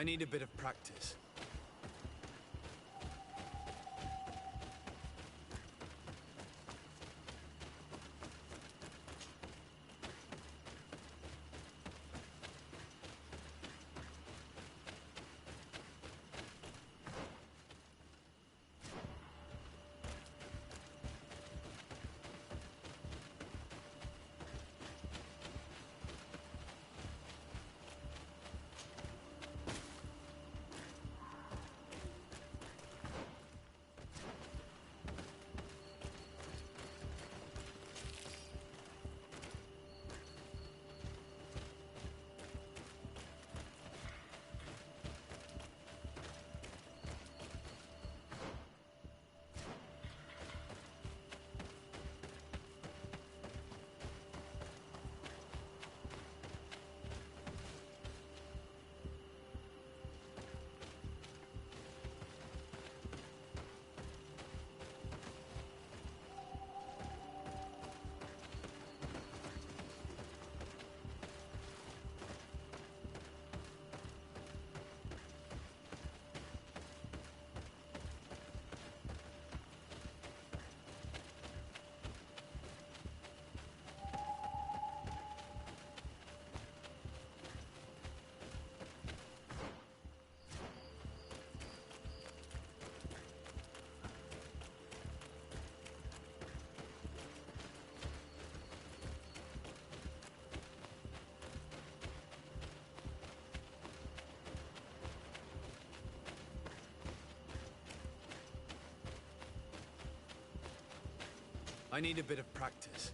Speaker 3: I need a bit of practice. I need a bit of practice.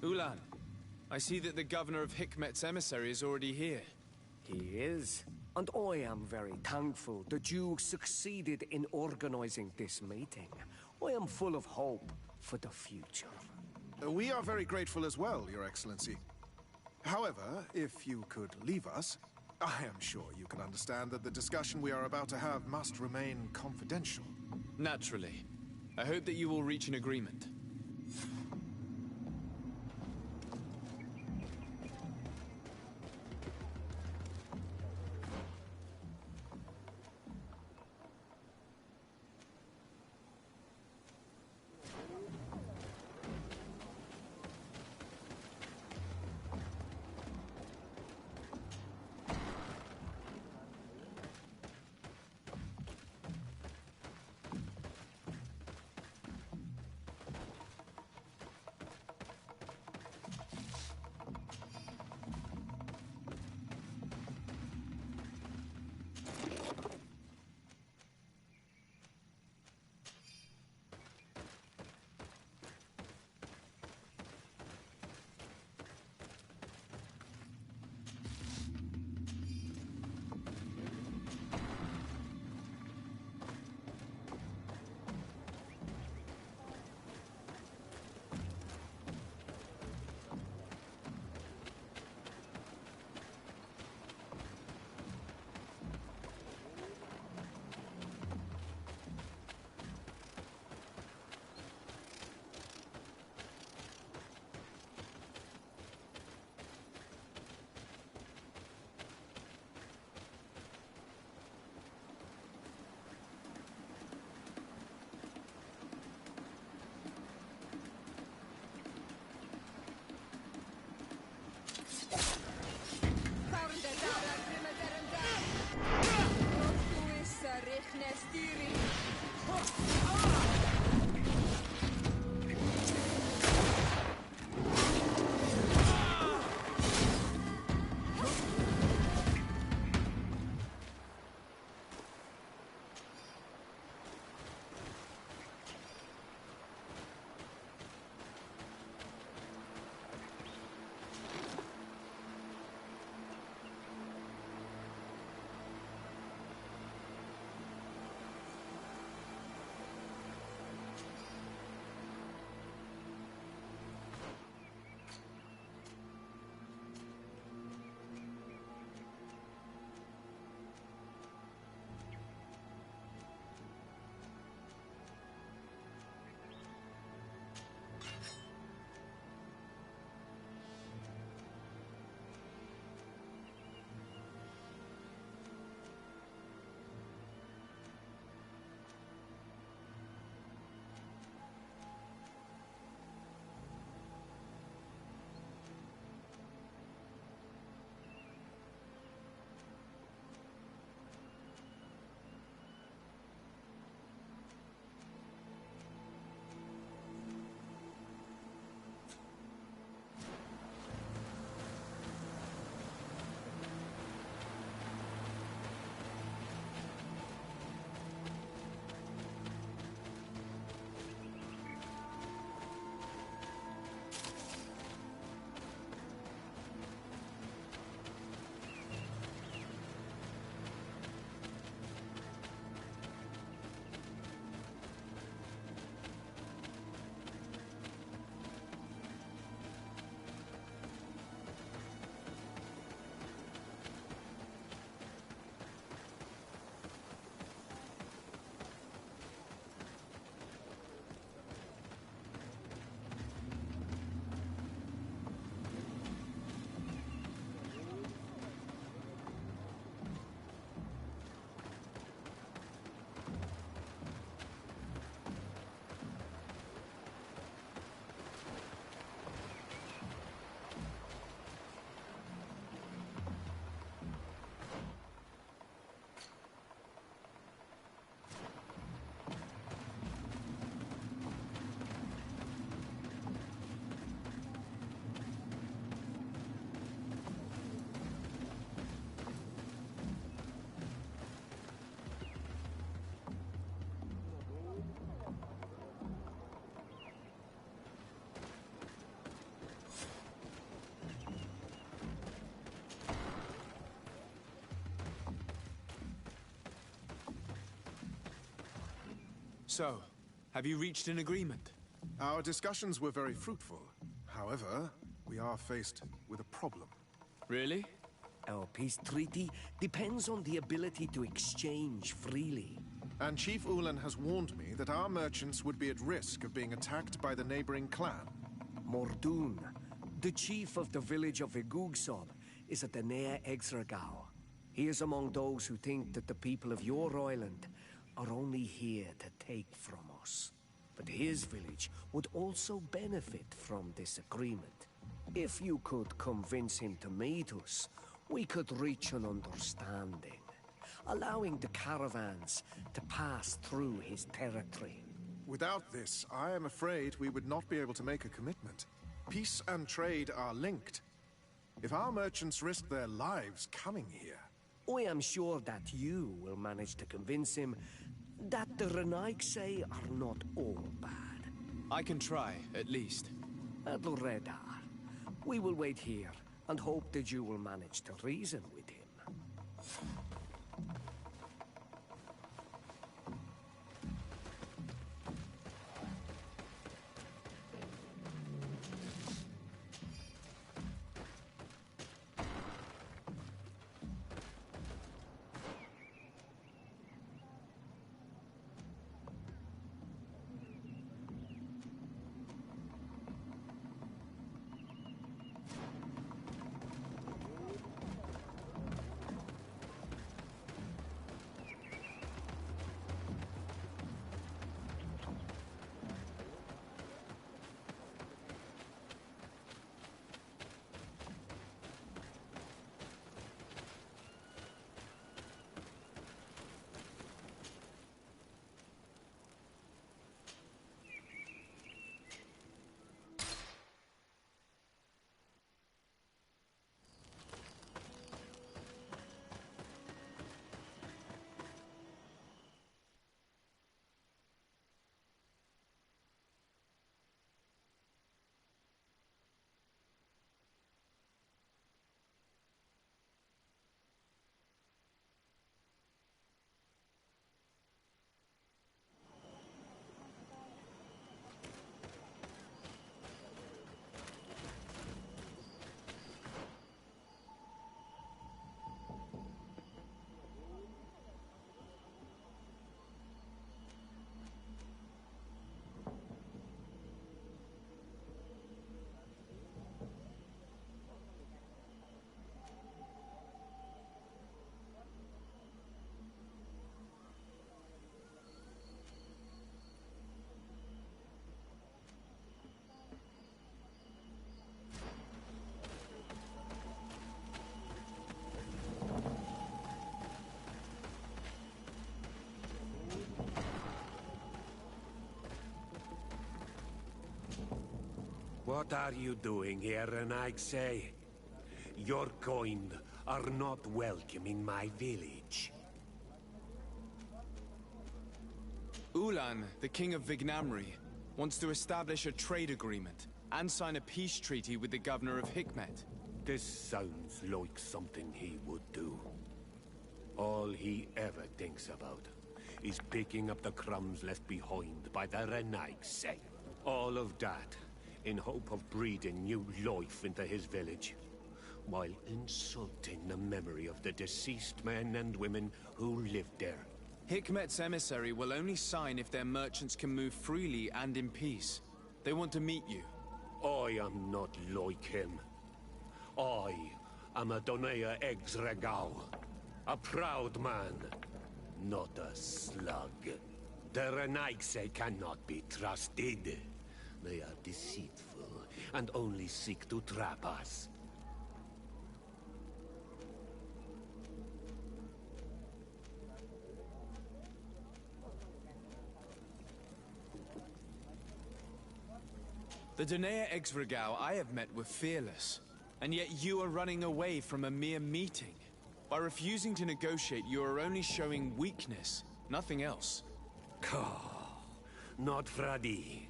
Speaker 3: Ulan, I see that the governor of Hikmet's emissary is already here.
Speaker 14: He is. And I am very thankful that you succeeded in organizing this meeting. I am full of hope for the future.
Speaker 4: We are very grateful as well, Your Excellency. However, if you could leave us, I am sure you can understand that the discussion we are about to have must remain confidential.
Speaker 3: Naturally. I hope that you will reach an agreement. So, have you reached an agreement?
Speaker 4: Our discussions were very fruitful. However, we are faced with a problem.
Speaker 3: Really?
Speaker 14: Our peace treaty depends on the ability to exchange freely.
Speaker 4: And Chief Ulan has warned me that our merchants would be at risk of being attacked by the neighboring clan.
Speaker 14: Mordoon, the chief of the village of Igugsob, is a Danea Exregao. He is among those who think that the people of your island are only here to take from us. But his village would also benefit from this agreement. If you could convince him to meet us, we could reach an understanding, allowing the caravans to pass through his territory.
Speaker 4: Without this, I am afraid we would not be able to make a commitment. Peace and trade are linked. If our merchants risk their lives coming here...
Speaker 14: I am sure that you will manage to convince him that the Renaigse are not all bad.
Speaker 3: I can try, at least.
Speaker 14: Adlredar, we will wait here and hope that you will manage to reason with him.
Speaker 10: What are you doing here, Renaigse? Your kind are not welcome in my village.
Speaker 3: Ulan, the king of Vignamri, wants to establish a trade agreement and sign a peace treaty with the governor of Hikmet.
Speaker 10: This sounds like something he would do. All he ever thinks about is picking up the crumbs left behind by the Renaigse. All of that in hope of breathing new life into his village, while insulting the memory of the deceased men and women who lived there.
Speaker 3: Hikmet's emissary will only sign if their merchants can move freely and in peace. They want to meet you.
Speaker 10: I am not like him. I am a Donea Exregao, a proud man, not a slug. The Renaigse cannot be trusted. They are deceitful and only seek to trap us.
Speaker 3: The Donea Exregao I have met were fearless, and yet you are running away from a mere meeting. By refusing to negotiate, you are only showing weakness, nothing else.
Speaker 10: Not Fradi.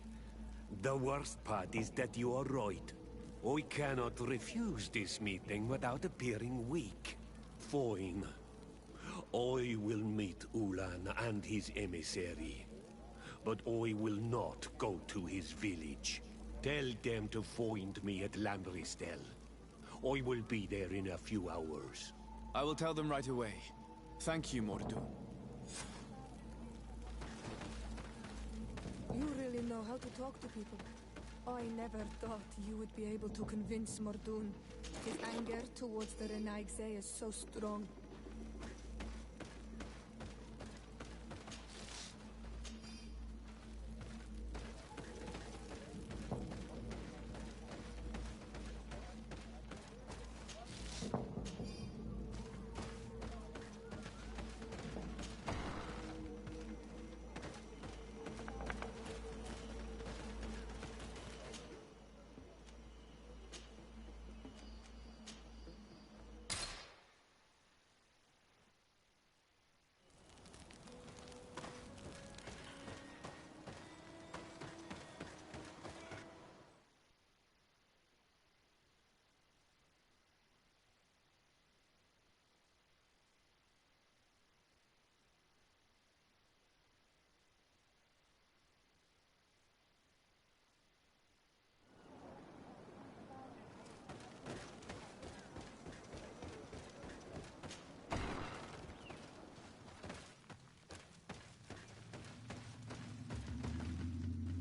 Speaker 10: The worst part is that you are right. We cannot refuse this meeting without appearing weak. Fine. I will meet Ulan and his emissary. But I will not go to his village. Tell them to find me at Lambristel. I will be there in a few hours.
Speaker 3: I will tell them right away. Thank you, Mordu.
Speaker 12: You really know how to talk to people. I never thought you would be able to convince Mordoon. His anger towards the Renaigse is so strong.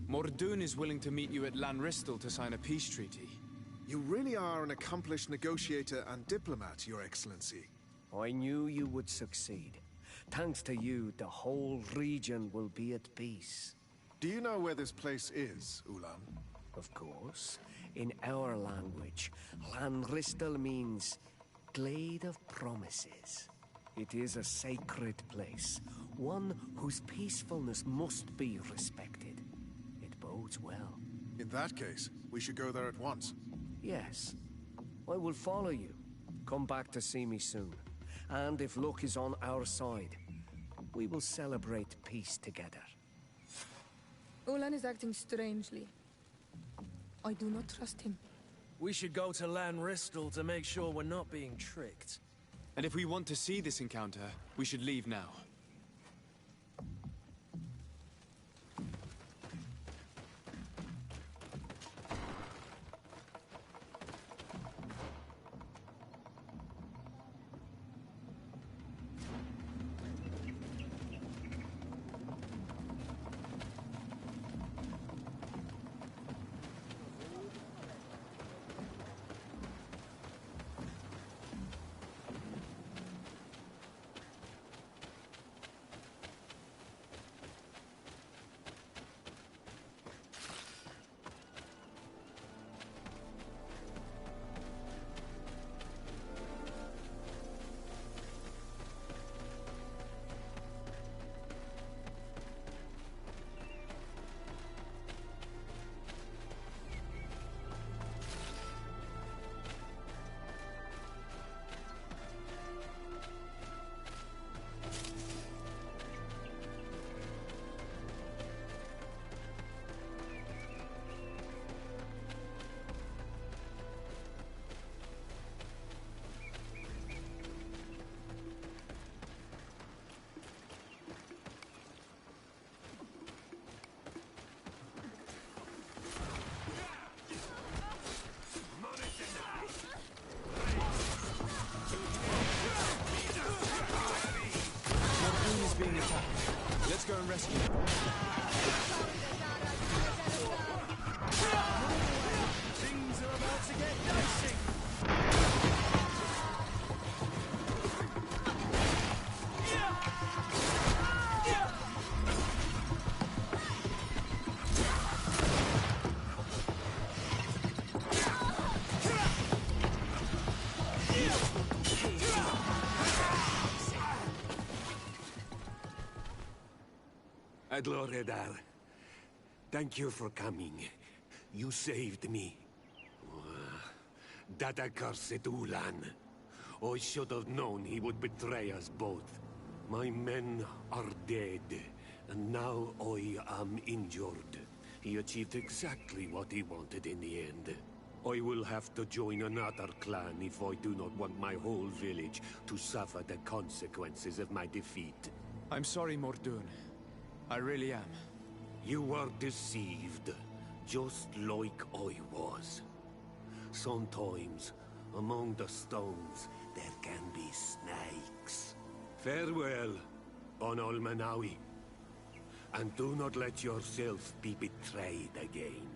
Speaker 3: Mordoon is willing to meet you at Lanristel to sign a peace treaty.
Speaker 4: You really are an accomplished negotiator and diplomat, Your Excellency.
Speaker 14: I knew you would succeed. Thanks to you, the whole region will be at peace.
Speaker 4: Do you know where this place is, Ulan?
Speaker 14: Of course. In our language, Lanristel means Glade of Promises. It is a sacred place, one whose peacefulness must be respected. It bodes well.
Speaker 4: In that case, we should go there at once.
Speaker 14: Yes. I will follow you. Come back to see me soon. And if luck is on our side, we will celebrate peace together.
Speaker 12: Ulan is acting strangely. I do not trust him.
Speaker 15: We should go to Lanristel to make sure we're not being tricked.
Speaker 3: And if we want to see this encounter, we should leave now. Let's go and rescue him.
Speaker 16: Things are about to get dicey.
Speaker 10: Adloredar, thank you for coming. You saved me. That accursed Ulan. I should have known he would betray us both. My men are dead, and now I am injured. He achieved exactly what he wanted in the end. I will have to join another clan if I do not want my whole village to suffer the consequences of my defeat.
Speaker 3: I'm sorry, Mordoon. I really am.
Speaker 10: You were deceived, just like I was. Sometimes, among the stones, there can be snakes. Farewell, on Almanawi. And do not let yourself be betrayed again.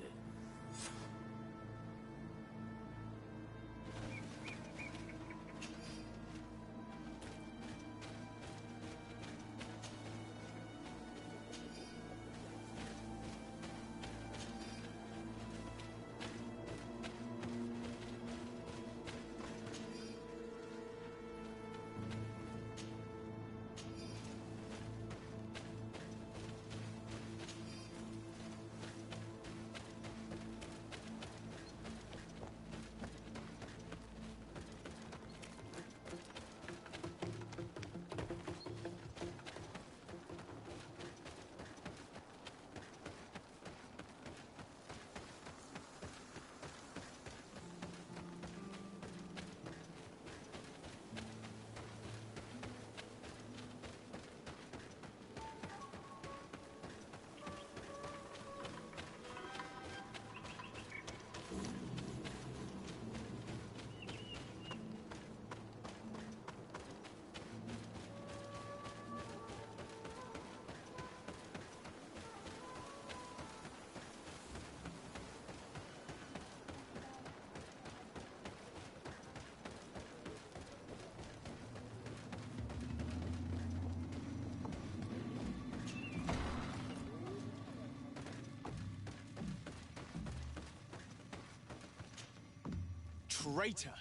Speaker 3: Traitor!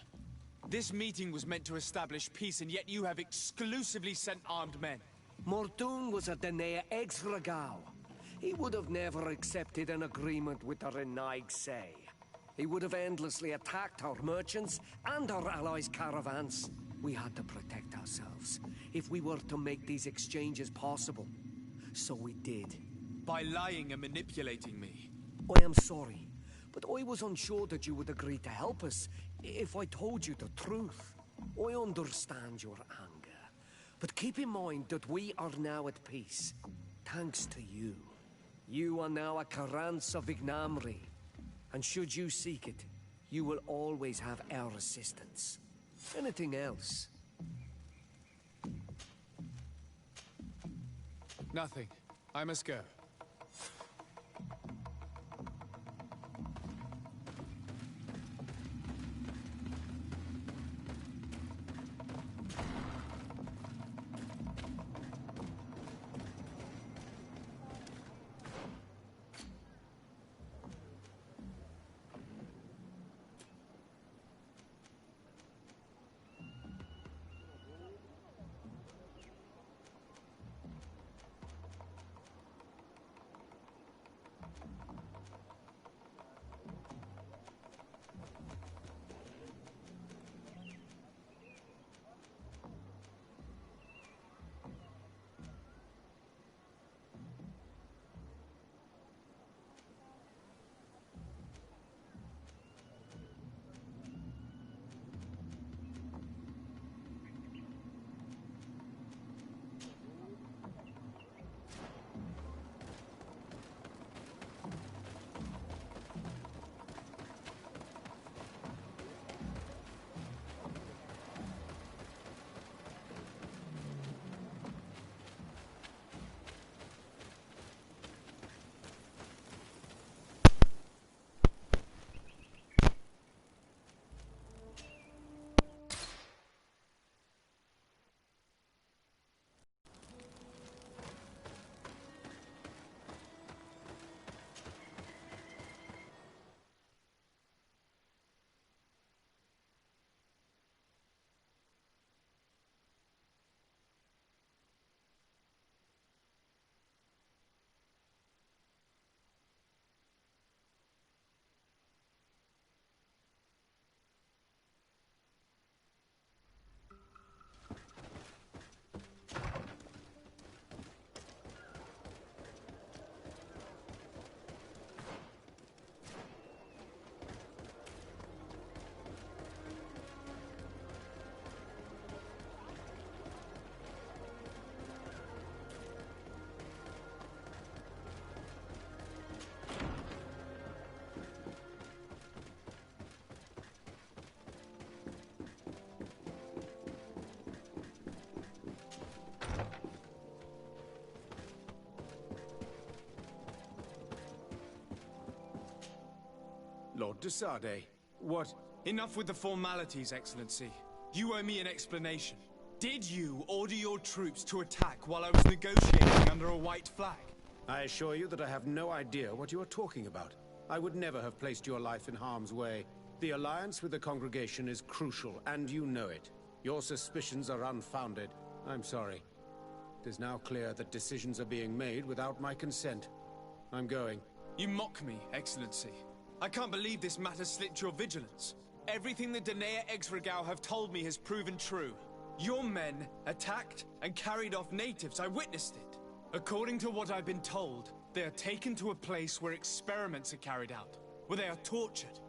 Speaker 3: This meeting was meant to establish peace, and yet you have exclusively sent armed men.
Speaker 14: Mordoon was a Denea ex-Regao. He would have never accepted an agreement with the Renaig Say. He would have endlessly attacked our merchants and our allies' caravans. We had to protect ourselves if we were to make these exchanges possible. So we did.
Speaker 3: By lying and manipulating me.
Speaker 14: I am sorry, but I was unsure that you would agree to help us if I told you the truth. I understand your anger, but keep in mind that we are now at peace, thanks to you. You are now a Karans of Ignamri, and should you seek it, you will always have our assistance. Anything else?
Speaker 3: Nothing. I must go.
Speaker 6: Lord de Sade, what?
Speaker 3: Enough with the formalities, Excellency. You owe me an explanation. Did you order your troops to attack while I was negotiating under a white flag?
Speaker 6: I assure you that I have no idea what you are talking about. I would never have placed your life in harm's way. The alliance with the congregation is crucial, and you know it. Your suspicions are unfounded. I'm sorry. It is now clear that decisions are being made without my consent. I'm going.
Speaker 3: You mock me, Excellency. I can't believe this matter slipped your vigilance. Everything the Danea Exregao have told me has proven true. Your men attacked and carried off natives. I witnessed it. According to what I've been told, they are taken to a place where experiments are carried out, where they are tortured.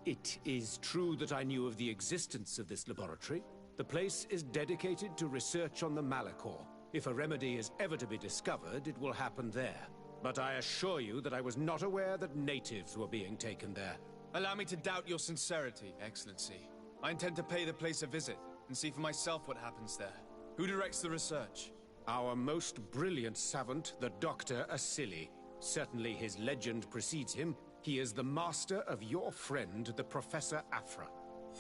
Speaker 6: It is true that I knew of the existence of this laboratory. The place is dedicated to research on the Malachor. If a remedy is ever to be discovered, it will happen there. But I assure you that I was not aware that natives were being taken there.
Speaker 3: Allow me to doubt your sincerity, Excellency. I intend to pay the place a visit and see for myself what happens there. Who directs the research?
Speaker 6: Our most brilliant savant, the Dr. Asili. Certainly his legend precedes him. He is the master of your friend, the Professor Afra.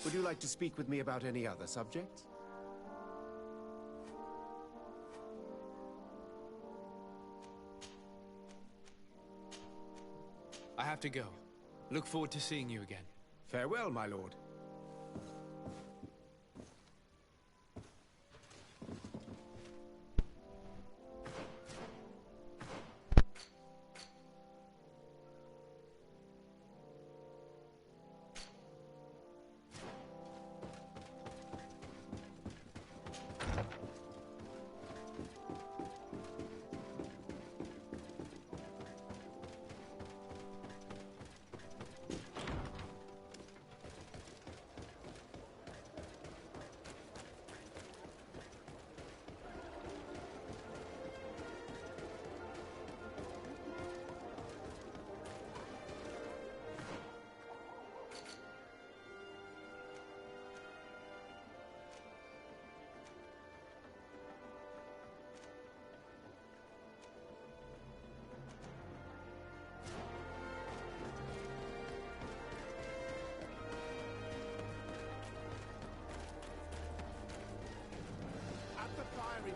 Speaker 6: Would you like to speak with me about any other subjects?
Speaker 3: I have to go. Look forward to seeing you again.
Speaker 6: Farewell, my lord.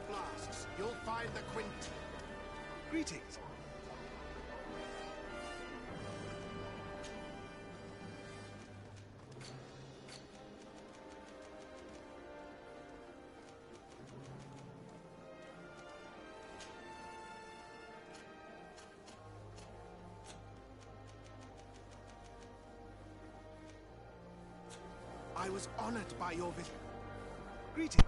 Speaker 18: Flasks, you'll find the quint.
Speaker 16: Greetings.
Speaker 18: I was honored by your visit.
Speaker 16: Greetings.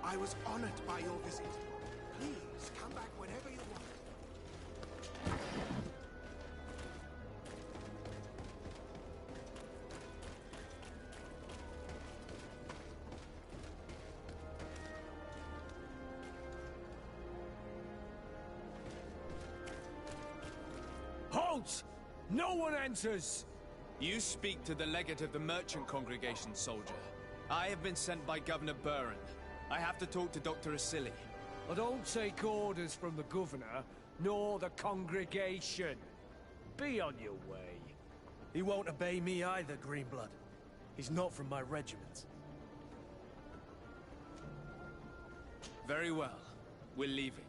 Speaker 18: I was honored by your visit. Please, come back whenever you want.
Speaker 11: Halt! No one enters!
Speaker 3: You speak to the legate of the merchant congregation, soldier. I have been sent by Governor Buren. I have to talk to Dr. Asili.
Speaker 11: I don't take orders from the governor, nor the congregation. Be on your way.
Speaker 15: He won't obey me either, Greenblood. He's not from my regiment.
Speaker 3: Very well. We're leaving.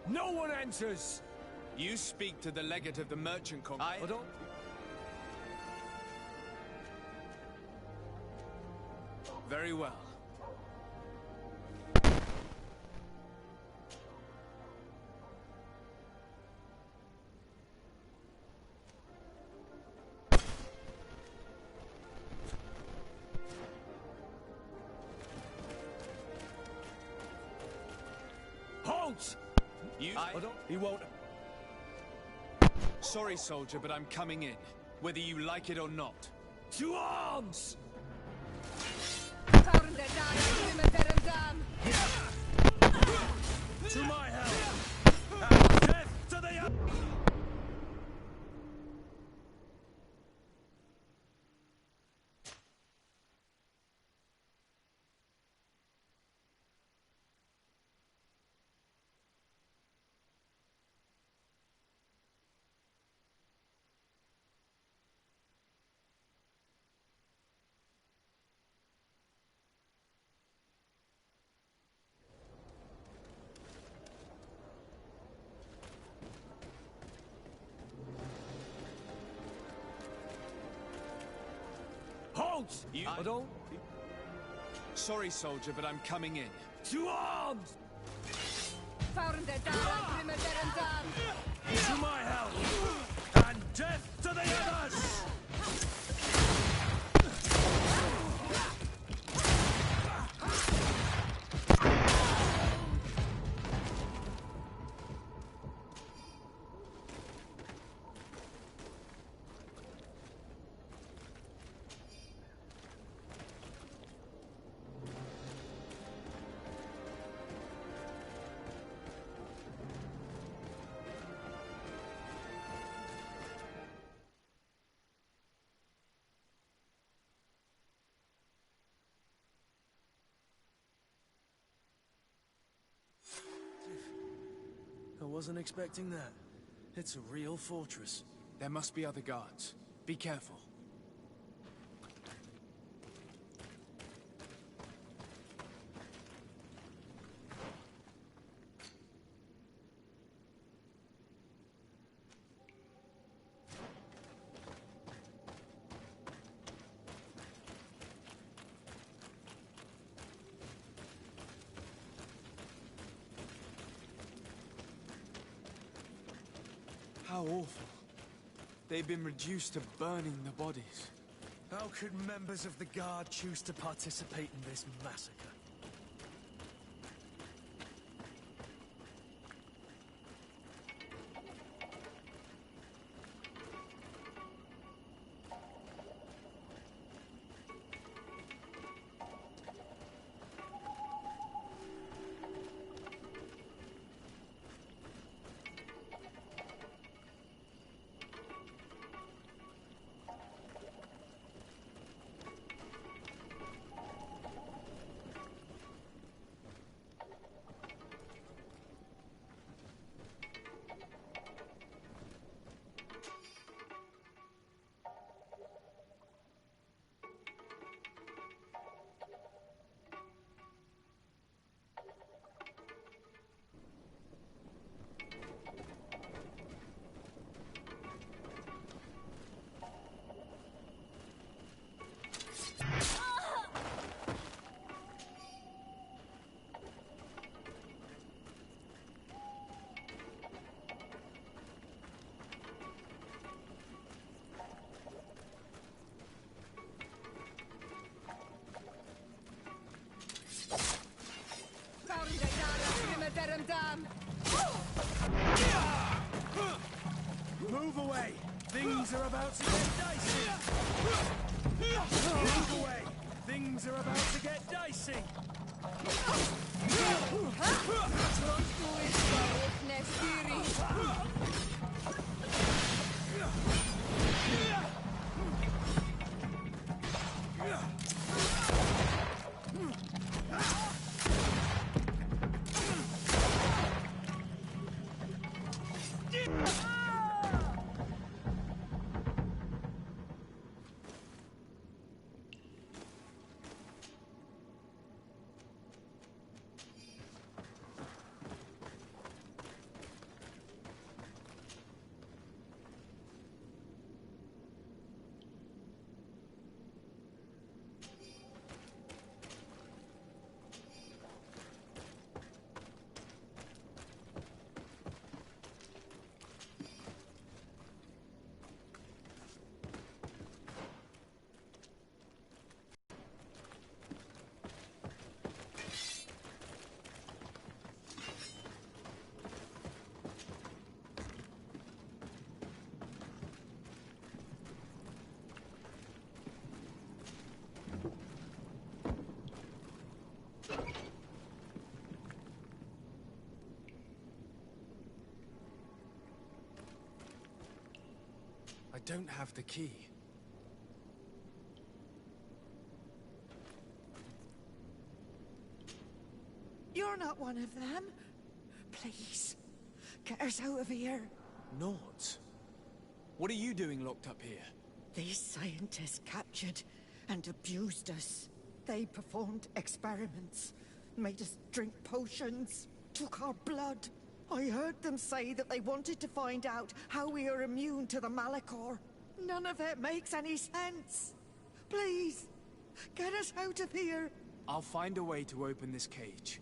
Speaker 16: No one enters!
Speaker 3: You speak to the legate of the merchant company. Very well.
Speaker 16: Halt! He won't...
Speaker 3: Sorry, soldier, but I'm coming in, whether you like it or not.
Speaker 16: To arms! To my help! And death to the... Halt!
Speaker 3: Sorry, soldier, but I'm coming in.
Speaker 16: To arms! To my help! And death to the others!
Speaker 15: I wasn't expecting that. It's a real fortress.
Speaker 3: There must be other guards. Be careful. How awful. They've been reduced to burning the bodies.
Speaker 15: How could members of the Guard choose to participate in this massacre?
Speaker 16: Move away! Things are about to get dicey! Move away! Things are about to get dicey!
Speaker 3: don't have the key.
Speaker 7: You're not one of them. Please, get us out of here.
Speaker 3: Not. What are you doing locked up here?
Speaker 7: These scientists captured and abused us. They performed experiments, made us drink potions, took our blood. I heard them say that they wanted to find out how we are immune to the Malachor. None of it makes any sense. Please, get us out of here.
Speaker 3: I'll find a way to open this cage.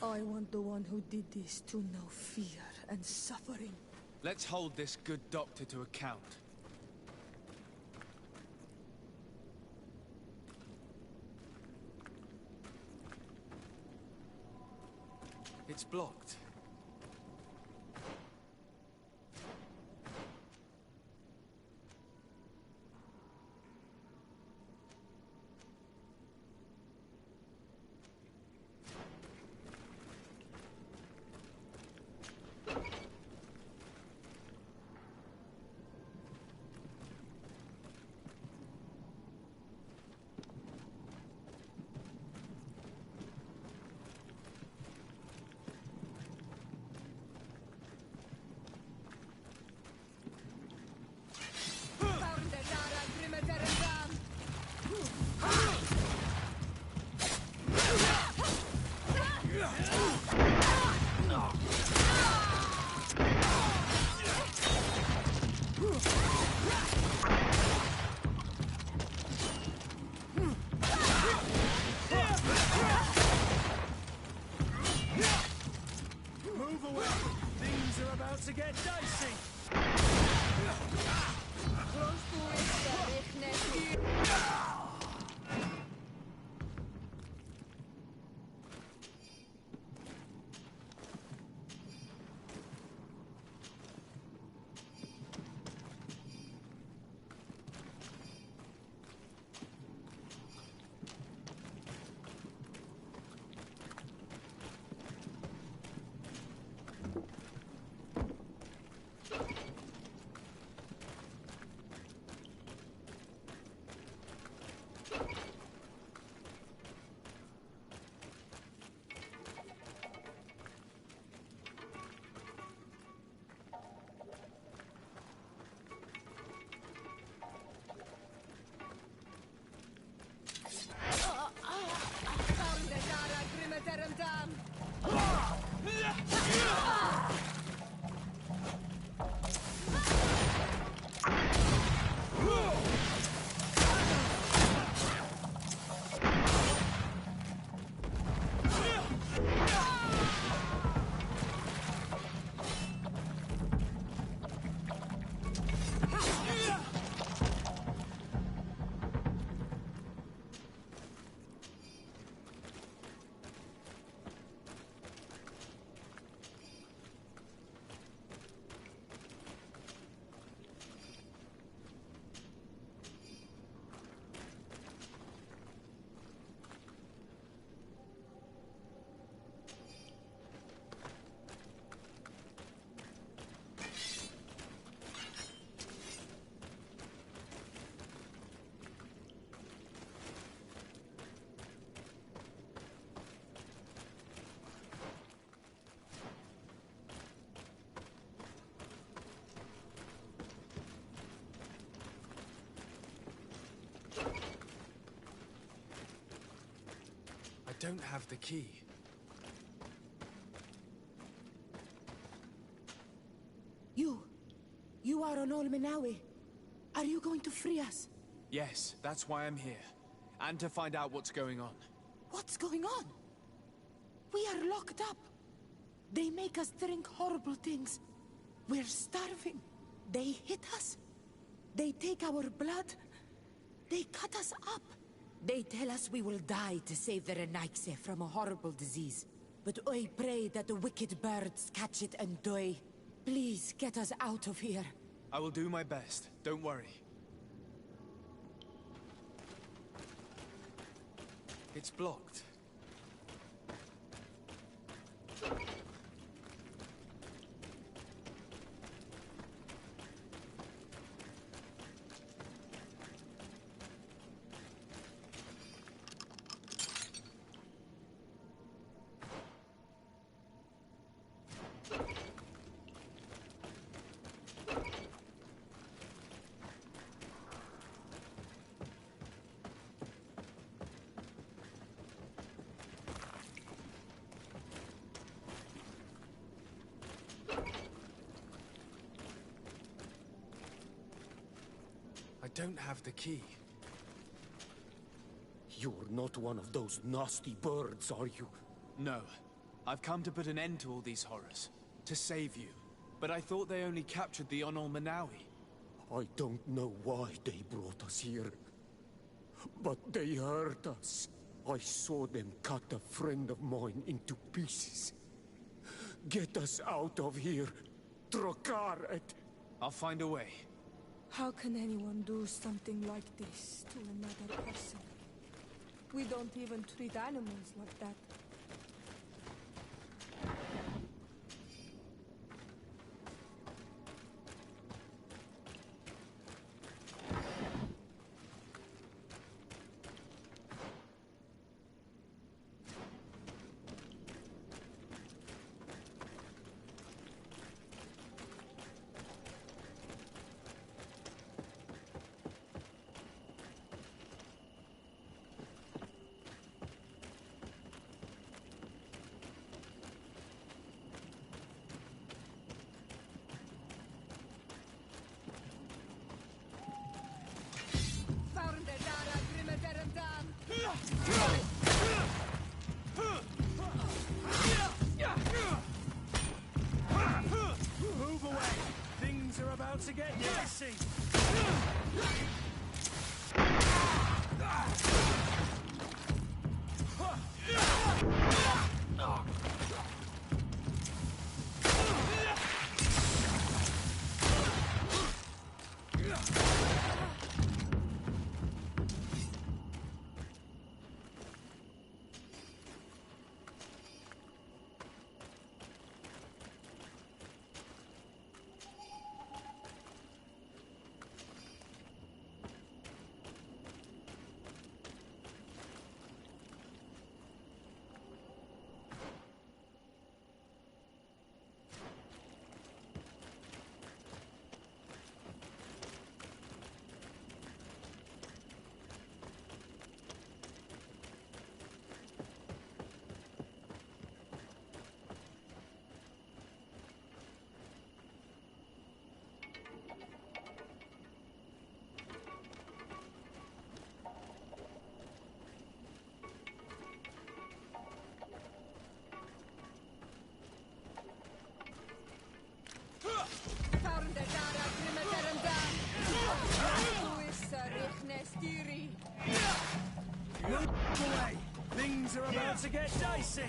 Speaker 12: I want the one who did this to know fear and suffering.
Speaker 3: Let's hold this good doctor to account. It's blocked.
Speaker 16: To get dicey.
Speaker 3: I don't have the key.
Speaker 7: You are on Olmenawi. Are you going to free us?
Speaker 3: Yes, that's why I'm here. And to find out what's going on.
Speaker 7: What's going on? We are locked up. They make us drink horrible things. We're starving. They hit us. They take our blood. They cut us up. They tell us we will die to save the Renaigse from a horrible disease. But I pray that the wicked birds catch it and die. Please get us out of here.
Speaker 3: I will do my best. Don't worry. It's blocked. don't have the key.
Speaker 9: You're not one of those nasty birds, are you?
Speaker 3: No. I've come to put an end to all these horrors. To save you. But I thought they only captured the Onol Manawi.
Speaker 9: I don't know why they brought us here. But they hurt us. I saw them cut a friend of mine into pieces. Get us out of here. Trokaret.
Speaker 3: I'll find a way.
Speaker 12: How can anyone do something like this to another person? We don't even treat animals like that.
Speaker 16: Move away! Things are about to get dicey! Move away! Things are about to get dicey!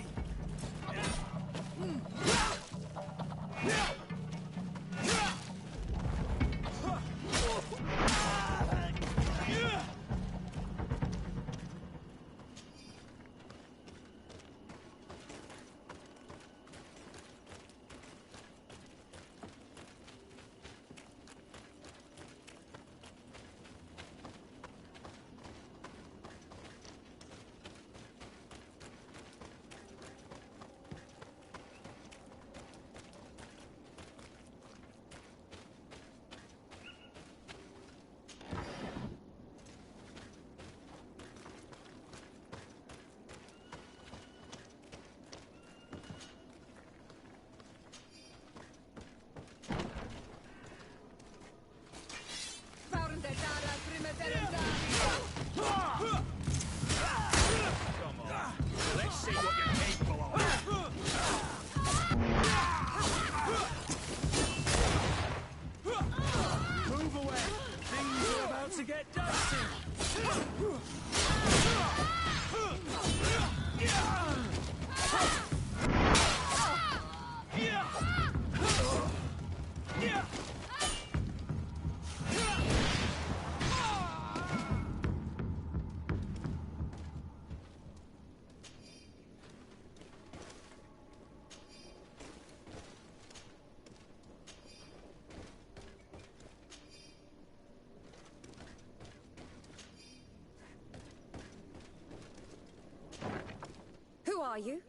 Speaker 13: Who are you?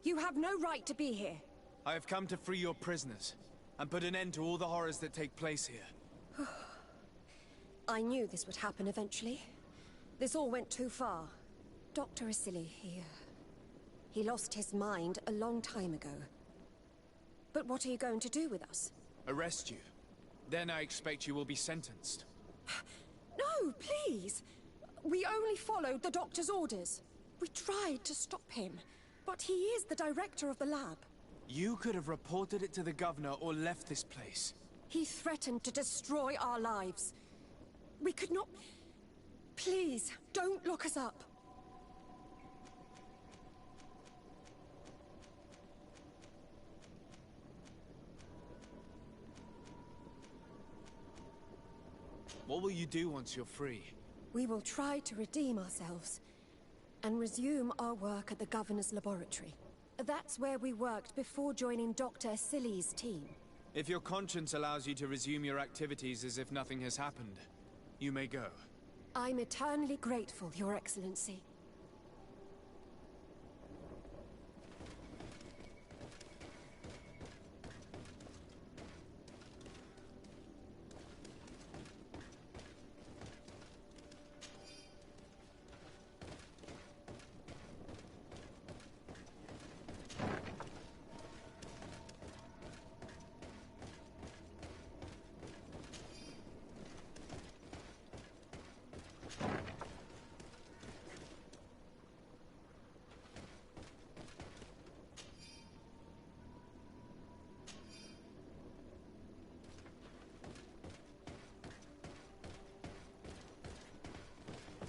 Speaker 13: You have no right to be here.
Speaker 3: I have come to free your prisoners, and put an end to all the horrors that take place here.
Speaker 13: I knew this would happen eventually. This all went too far. Dr. Asili, he lost his mind a long time ago. But what are you going to do with us?
Speaker 3: Arrest you. Then I expect you will be sentenced.
Speaker 13: No, please! We only followed the doctor's orders. We tried to stop him, but he is the director of the lab.
Speaker 3: You could have reported it to the governor or left this place.
Speaker 13: He threatened to destroy our lives. We could not... Please, don't lock us up.
Speaker 3: What will you do once you're free?
Speaker 13: We will try to redeem ourselves and resume our work at the governor's laboratory. That's where we worked before joining Dr. Asili's team.
Speaker 3: If your conscience allows you to resume your activities as if nothing has happened, you may go.
Speaker 13: I'm eternally grateful, Your Excellency.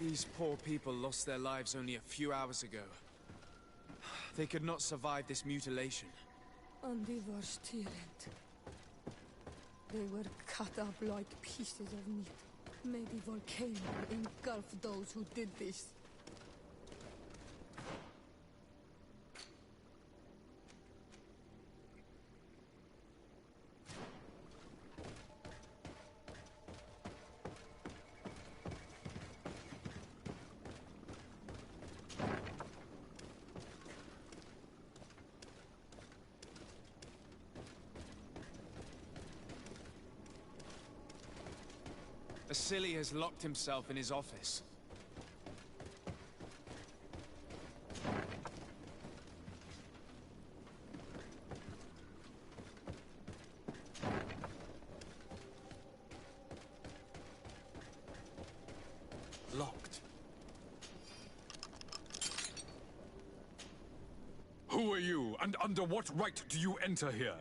Speaker 3: These poor people lost their lives only a few hours ago. They could not survive this mutilation.
Speaker 12: And they were steamed. They were cut up like pieces of meat. May the volcano engulf those who did this.
Speaker 3: Asili has locked himself in his office. Locked.
Speaker 17: Who are you, and under what right do you enter here?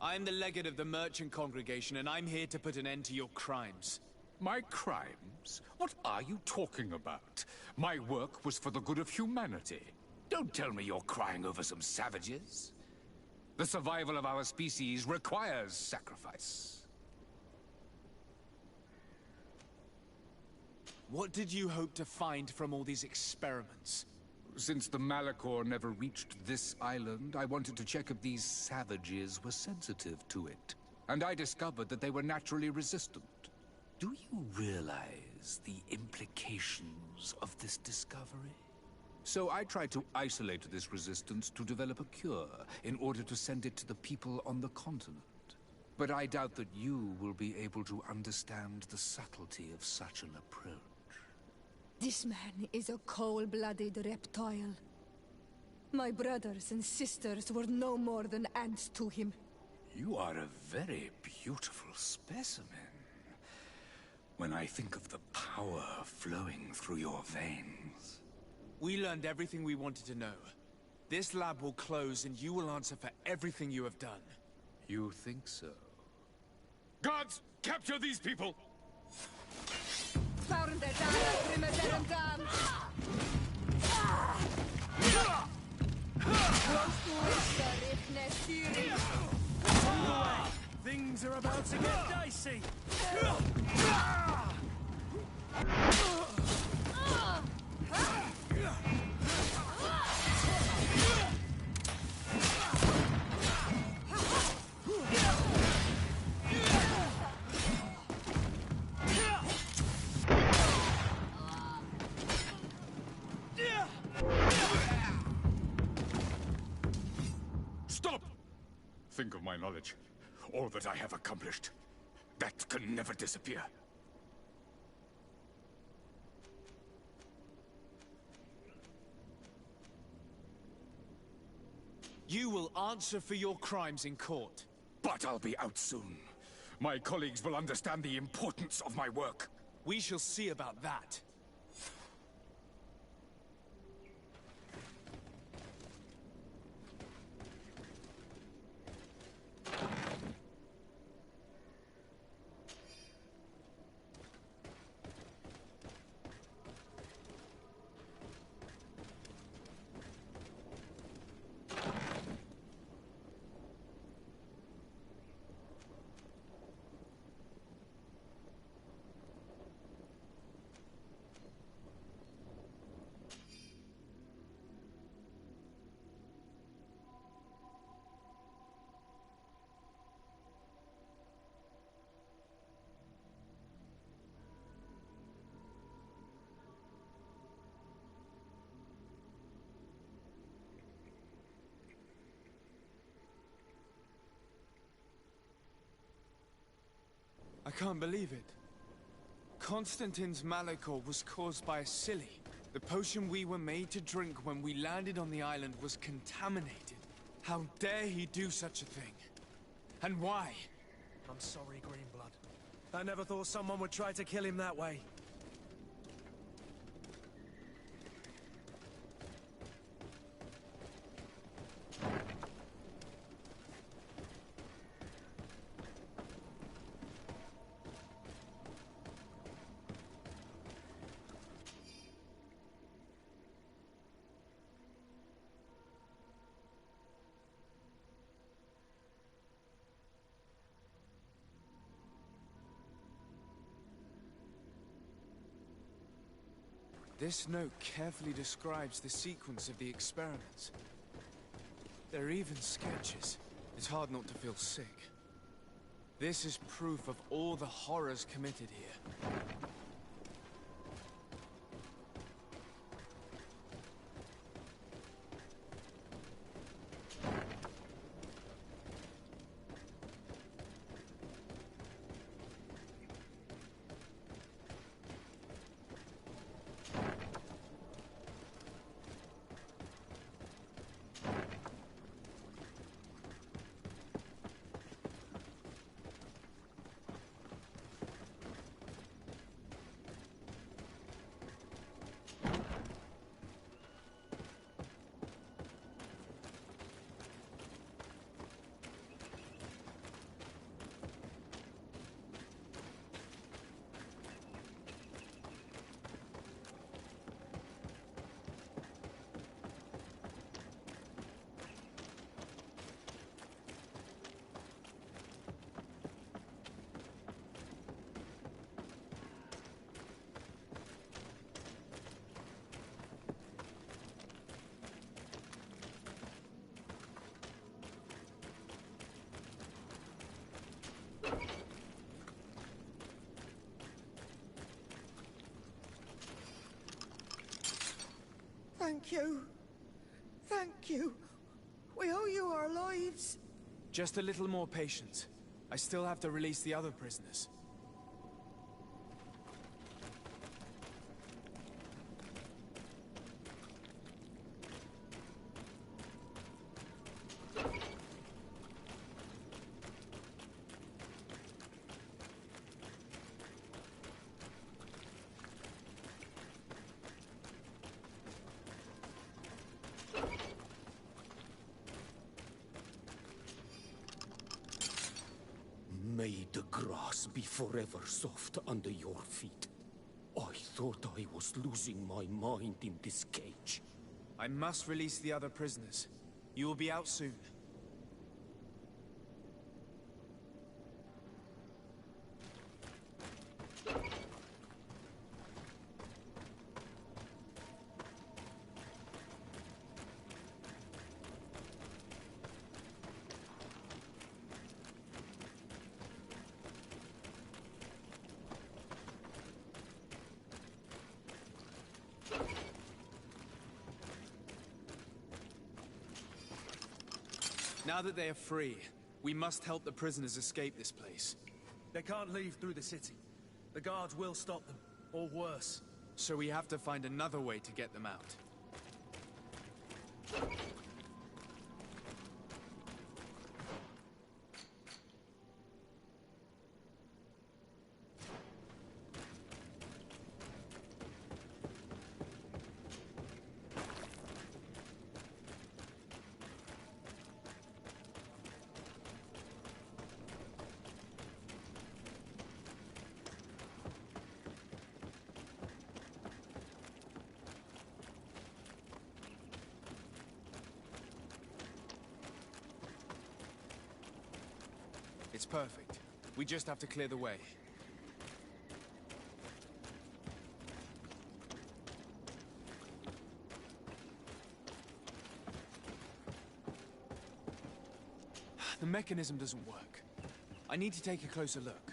Speaker 3: I'm the legate of the merchant congregation, and I'm here to put an end to your crimes.
Speaker 17: My crimes? What are you talking about? My work was for the good of humanity. Don't tell me you're crying over some savages. The survival of our species requires sacrifice.
Speaker 3: What did you hope to find from all these experiments?
Speaker 17: Since the Malachor never reached this island, I wanted to check if these savages were sensitive to it. And I discovered that they were naturally resistant. Do you realize the implications of this discovery? So I tried to isolate this resistance to develop a cure in order to send it to the people on the continent. But I doubt that you will be able to understand the subtlety of such an approach.
Speaker 12: This man is a cold-blooded reptile. My brothers and sisters were no more than ants to him.
Speaker 17: You are a very beautiful specimen. When I think of the power flowing through your veins...
Speaker 3: We learned everything we wanted to know. This lab will close and you will answer for everything you have done.
Speaker 17: You think so? Guards, capture these people!
Speaker 8: Things are about to get dicey!
Speaker 17: Stop! Think of my knowledge. All that I have accomplished. That can never disappear.
Speaker 3: You will answer for your crimes in court.
Speaker 17: But I'll be out soon. My colleagues will understand the importance of my work.
Speaker 3: We shall see about that. I can't believe it. Constantine's malachor was caused by a silly. The potion we were made to drink when we landed on the island was contaminated. How dare he do such a thing? And why?
Speaker 15: I'm sorry, Greenblood. I never thought someone would try to kill him that way.
Speaker 3: This note carefully describes the sequence of the experiments. There are even sketches. It's hard not to feel sick. This is proof of all the horrors committed here.
Speaker 7: Thank you. Thank you. We owe you our lives.
Speaker 3: Just a little more patience. I still have to release the other prisoners.
Speaker 10: May the grass be forever soft under your feet. I thought I was losing my mind in this cage.
Speaker 3: I must release the other prisoners. You will be out soon. Now that they are free, we must help the prisoners escape this place.
Speaker 15: They can't leave through the city. The guards will stop them, or worse.
Speaker 3: So we have to find another way to get them out. perfect. We just have to clear the way. The mechanism doesn't work. I need to take a closer look.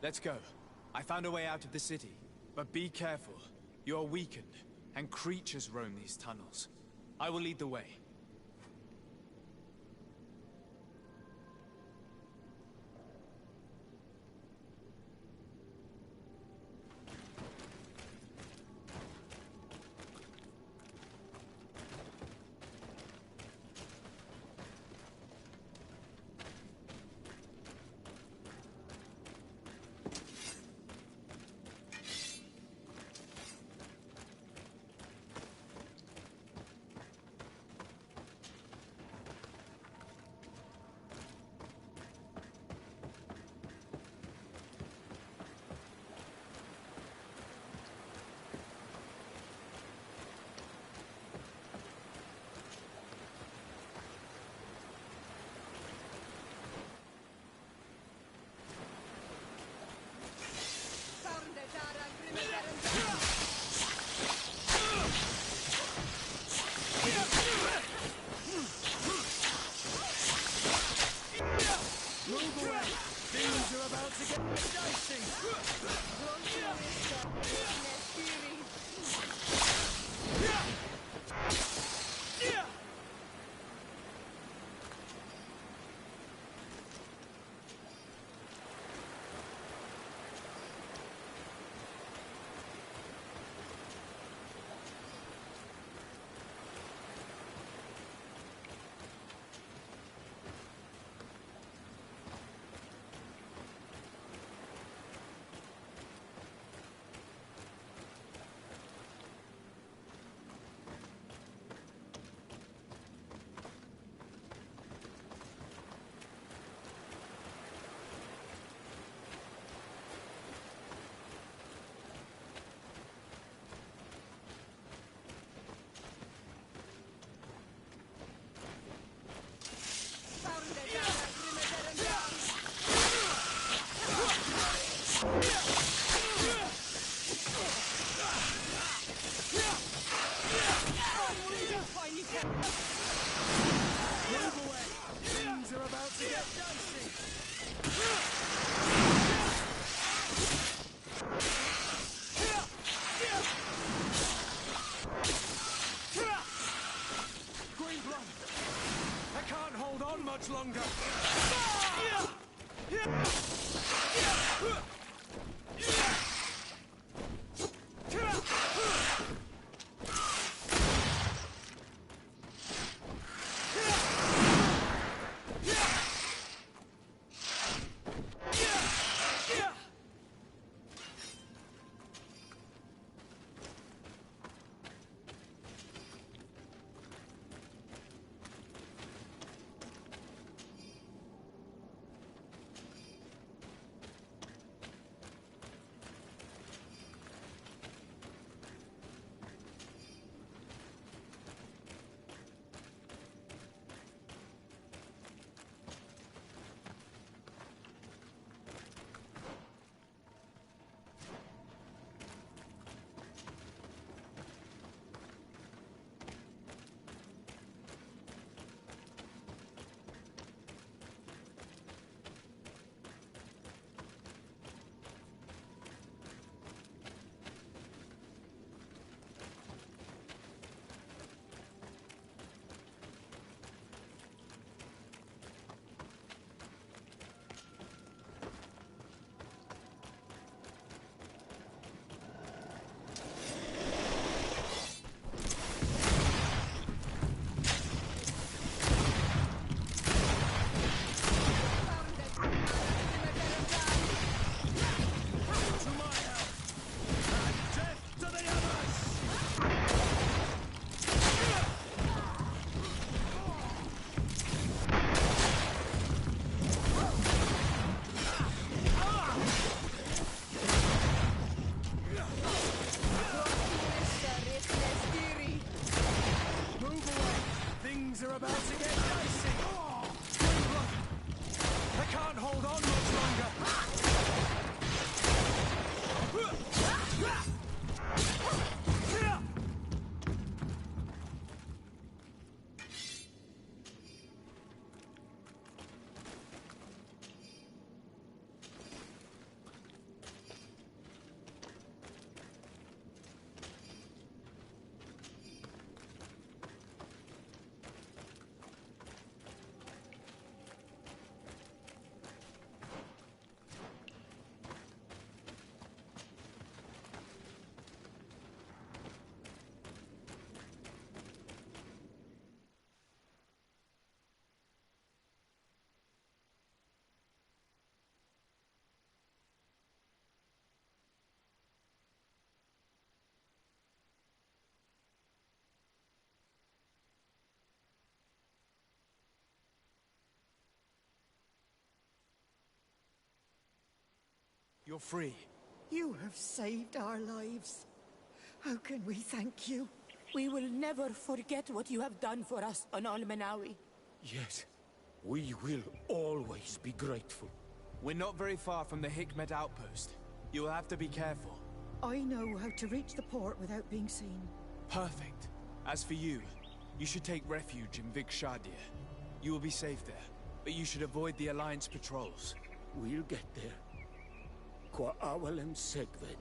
Speaker 3: Let's go. I found a way out of the city. But be careful. You are weakened, and creatures roam these tunnels. I will lead the way.
Speaker 15: Longer.
Speaker 11: about to get dicey! I can't hold on much longer!
Speaker 3: You're free.
Speaker 7: You have saved our lives. How can we thank you? We will never forget what you have done for us on Al-Manawi.
Speaker 10: Yes, we will always be grateful.
Speaker 3: We're not very far from the Hikmet outpost. You'll have to be careful.
Speaker 5: I know how to reach the port without being seen.
Speaker 3: Perfect. As for you, you should take refuge in Vikshadir. You will be safe there, but you should avoid the Alliance patrols.
Speaker 10: We'll get there. Qua awalem segven.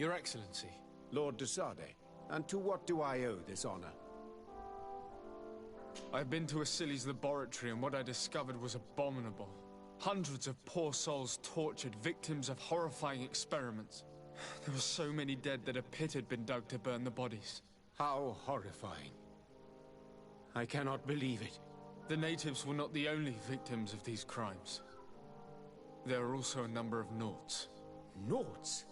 Speaker 3: Your Excellency.
Speaker 6: Lord de Sade, and to what do I owe this honor?
Speaker 3: I've been to Asili's laboratory and what I discovered was abominable. Hundreds of poor souls tortured, victims of horrifying experiments. There were so many dead that a pit had been dug to burn the bodies.
Speaker 6: How horrifying. I cannot believe it.
Speaker 3: The natives were not the only victims of these crimes. There are also a number of Nauts.
Speaker 6: Nauts?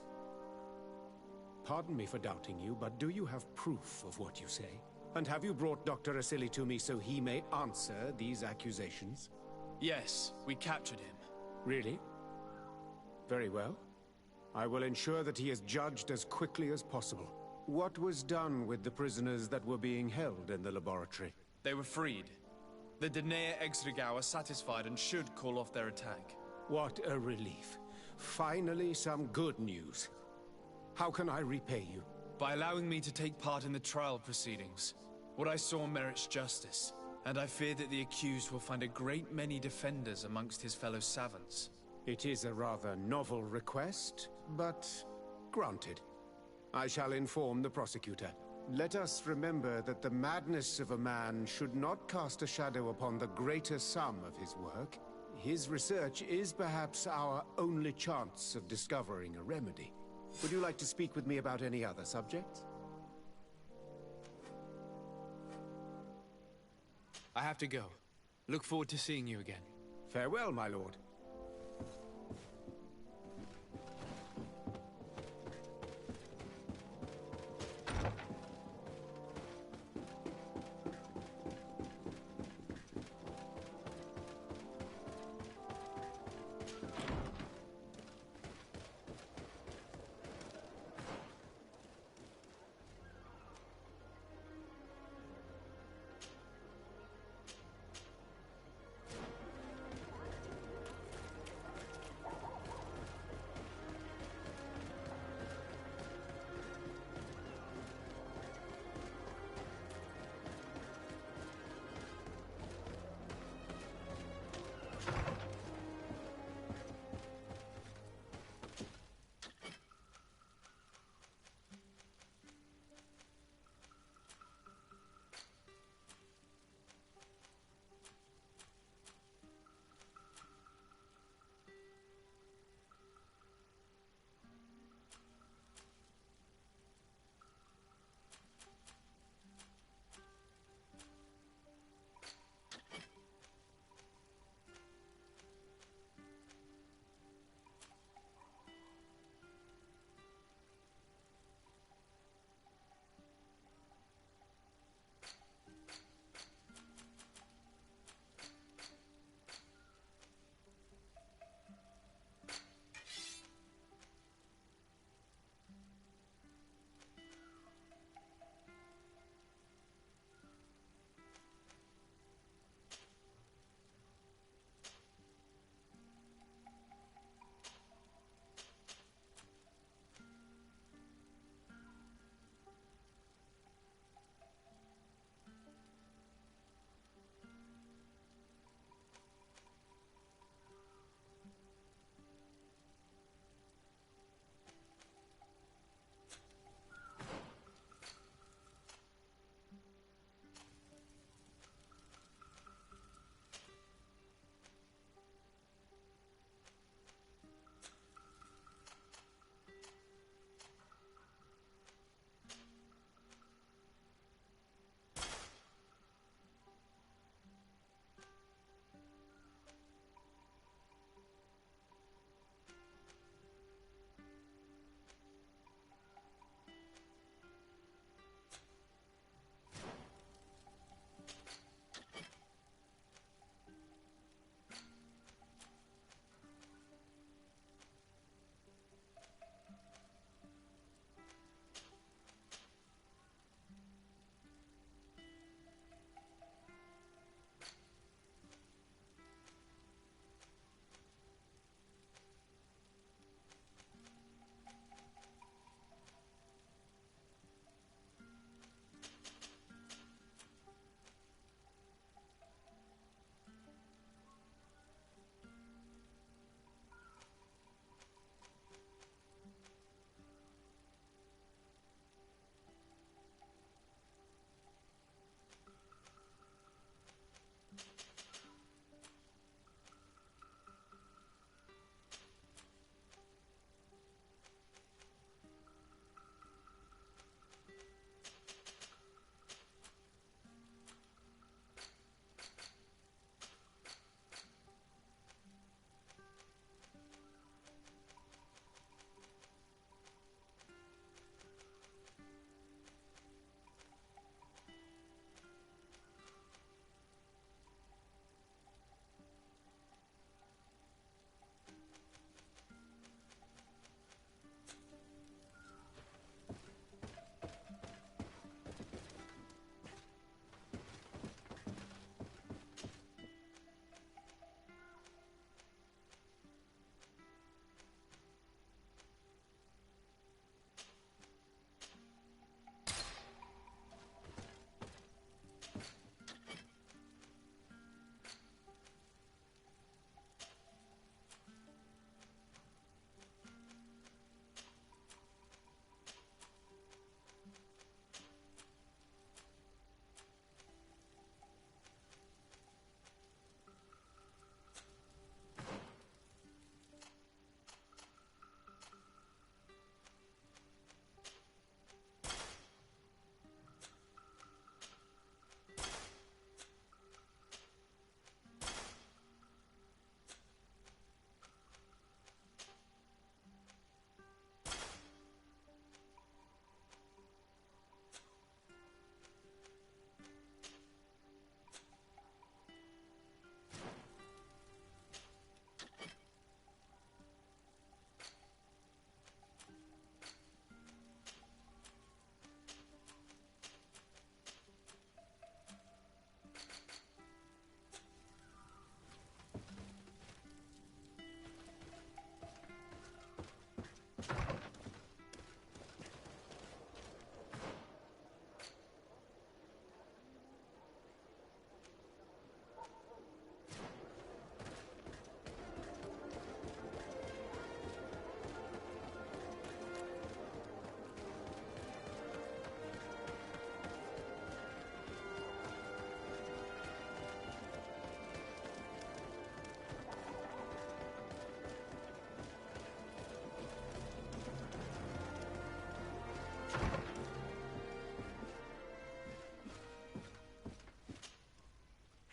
Speaker 6: Pardon me for doubting you, but do you have proof of what you say? And have you brought Dr. Asili to me so he may answer these accusations?
Speaker 3: Yes, we captured him.
Speaker 6: Really? Very well. I will ensure that he is judged as quickly as possible. What was done with the prisoners that were being held in the laboratory?
Speaker 3: They were freed. The Danae Exregau are satisfied and should call off their attack.
Speaker 6: What a relief. Finally, some good news. How can I repay you?
Speaker 3: By allowing me to take part in the trial proceedings. What I saw merits justice, and I fear that the accused will find a great many defenders amongst his fellow savants.
Speaker 6: It is a rather novel request, but granted. I shall inform the prosecutor. Let us remember that the madness of a man should not cast a shadow upon the greater sum of his work. His research is perhaps our only chance of discovering a remedy. Would you like to speak with me about any other subjects?
Speaker 3: I have to go. Look forward to seeing you again.
Speaker 6: Farewell, my lord.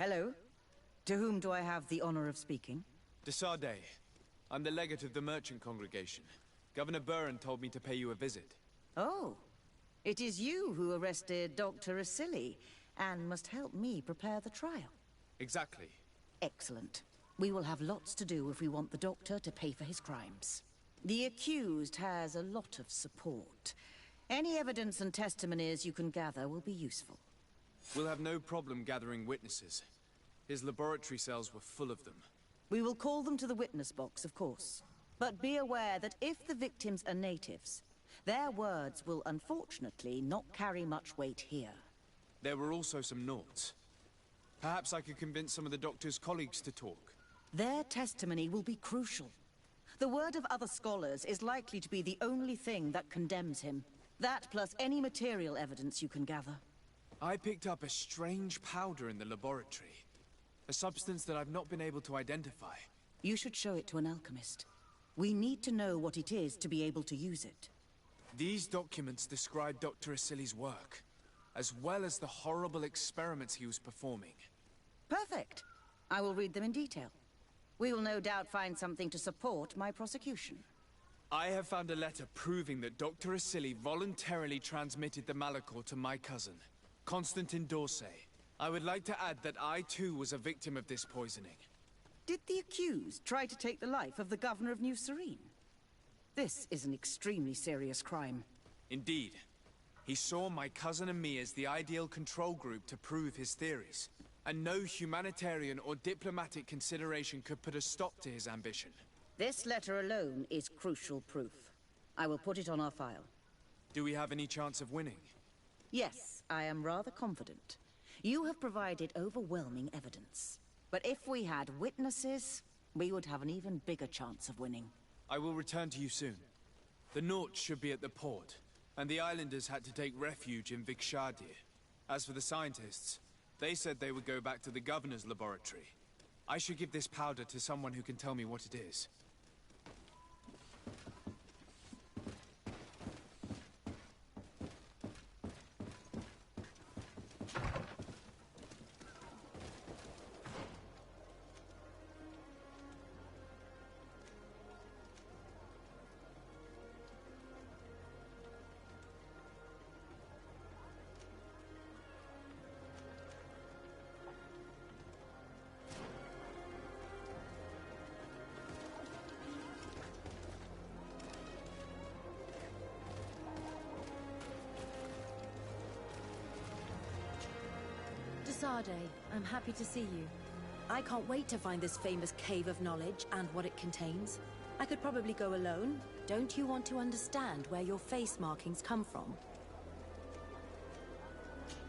Speaker 5: Hello. To whom do I have the honor of speaking?
Speaker 3: Desarde. I'm the legate of the merchant congregation. Governor Buran told me to pay you a visit.
Speaker 5: Oh. It is you who arrested Dr. Asili, and must help me prepare the trial.
Speaker 3: Exactly.
Speaker 5: Excellent. We will have lots to do if we want the Doctor to pay for his crimes. The accused has a lot of support. Any evidence and testimonies you can gather will be useful.
Speaker 3: We'll have no problem gathering witnesses. His laboratory cells were full of them.
Speaker 5: We will call them to the witness box, of course. But be aware that if the victims are natives, their words will unfortunately not carry much weight here.
Speaker 3: There were also some Nauts. Perhaps I could convince some of the Doctor's colleagues to talk.
Speaker 5: Their testimony will be crucial. The word of other scholars is likely to be the only thing that condemns him. That plus any material evidence you can gather.
Speaker 3: I picked up a strange powder in the laboratory. A substance that I've not been able to identify.
Speaker 5: You should show it to an alchemist. We need to know what it is to be able to use it.
Speaker 3: These documents describe Dr. Asili's work, as well as the horrible experiments he was performing.
Speaker 5: Perfect. I will read them in detail. We will no doubt find something to support my prosecution.
Speaker 3: I have found a letter proving that Dr. Asili voluntarily transmitted the Malachor to my cousin, Constantin d'Orsay. I would like to add that I too was a victim of this poisoning.
Speaker 5: Did the accused try to take the life of the governor of New Serene? This is an extremely serious crime.
Speaker 3: Indeed. He saw my cousin and me as the ideal control group to prove his theories. And no humanitarian or diplomatic consideration could put a stop to his ambition.
Speaker 5: This letter alone is crucial proof. I will put it on our file.
Speaker 3: Do we have any chance of winning?
Speaker 5: Yes, I am rather confident. You have provided overwhelming evidence. But if we had witnesses, we would have an even bigger chance of winning.
Speaker 3: I will return to you soon. The Nauts should be at the port, and the islanders had to take refuge in Vikshadir. As for the scientists, they said they would go back to the governor's laboratory. I should give this powder to someone who can tell me what it is.
Speaker 2: Desarde, I'm happy to see you. I can't wait to find this famous cave of knowledge and what it contains. I could probably go alone. Don't you want to understand where your face markings come from?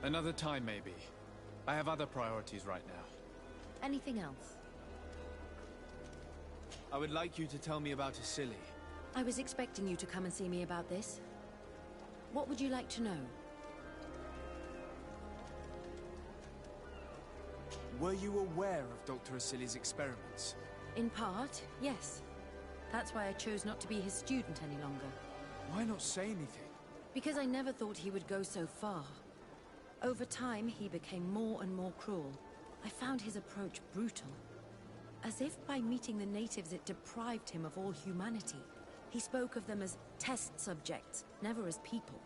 Speaker 3: Another time, maybe. I have other priorities right now.
Speaker 2: Anything else?
Speaker 3: I would like you to tell me about Asili.
Speaker 2: I was expecting you to come and see me about this. What would you like to know?
Speaker 3: Were you aware of Dr. Asili's experiments?
Speaker 2: In part, yes. That's why I chose not to be his student any longer.
Speaker 3: Why not say anything?
Speaker 2: Because I never thought he would go so far. Over time, he became more and more cruel. I found his approach brutal. As if by meeting the natives it deprived him of all humanity. He spoke of them as test subjects, never as people.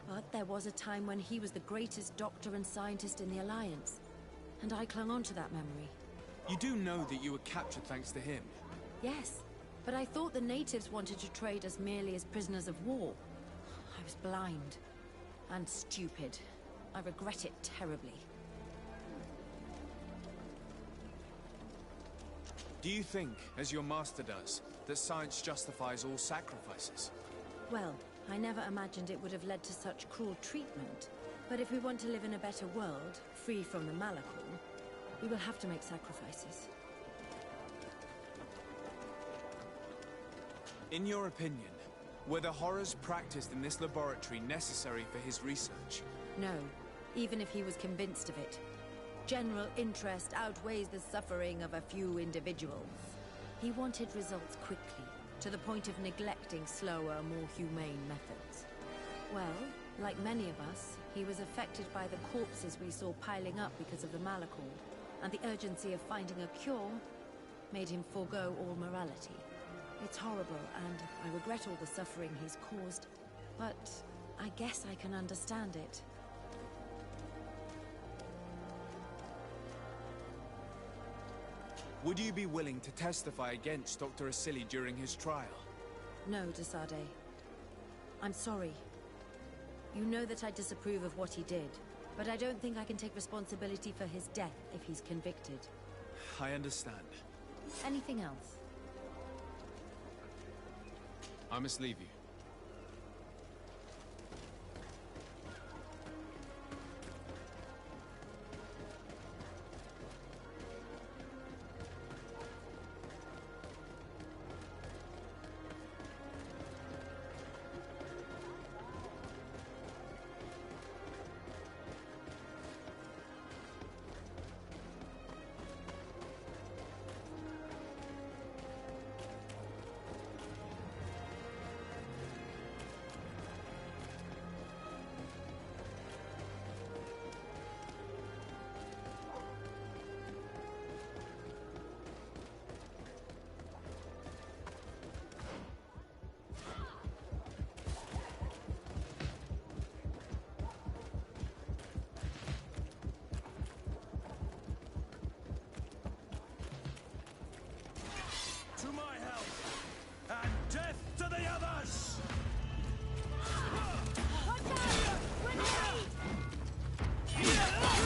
Speaker 2: But there was a time when he was the greatest doctor and scientist in the Alliance. And I clung on to that memory.
Speaker 3: You do know that you were captured thanks to him?
Speaker 2: Yes, but I thought the natives wanted to trade us merely as prisoners of war. I was blind. And stupid. I regret it terribly.
Speaker 3: Do you think, as your master does, that science justifies all sacrifices?
Speaker 2: Well, I never imagined it would have led to such cruel treatment. But if we want to live in a better world, free from the Malachor, we will have to make sacrifices.
Speaker 3: In your opinion, were the horrors practiced in this laboratory necessary for his research?
Speaker 2: No, even if he was convinced of it. General interest outweighs the suffering of a few individuals. He wanted results quickly, to the point of neglecting slower, more humane methods. Well, like many of us, he was affected by the corpses we saw piling up because of the Malachor. and the urgency of finding a cure made him forego all morality. It's horrible, and I regret all the suffering he's caused, but I guess I can understand it.
Speaker 3: Would you be willing to testify against Dr. Asili during his trial?
Speaker 2: No, Desade. I'm sorry. You know that I disapprove of what he did, but I don't think I can take responsibility for his death if he's convicted.
Speaker 3: I understand.
Speaker 2: Anything else?
Speaker 3: I must leave you.
Speaker 16: To my help! And death to the others!
Speaker 7: Watch out! Grenade! I'm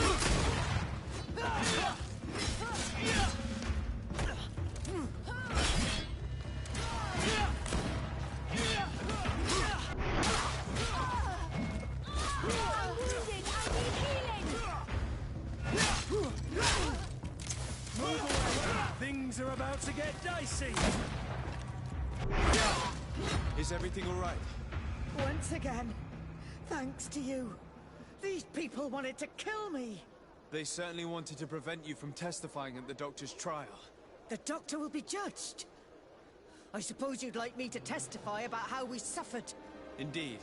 Speaker 7: wounded! I need healing!
Speaker 16: Move away! Things are about to get dicey!
Speaker 3: Is everything all right?
Speaker 5: Once again, thanks to you. These people wanted to kill me.
Speaker 3: They certainly wanted to prevent you from testifying at the doctor's trial.
Speaker 5: The doctor will be judged. I suppose you'd like me to testify about how we suffered.
Speaker 3: Indeed.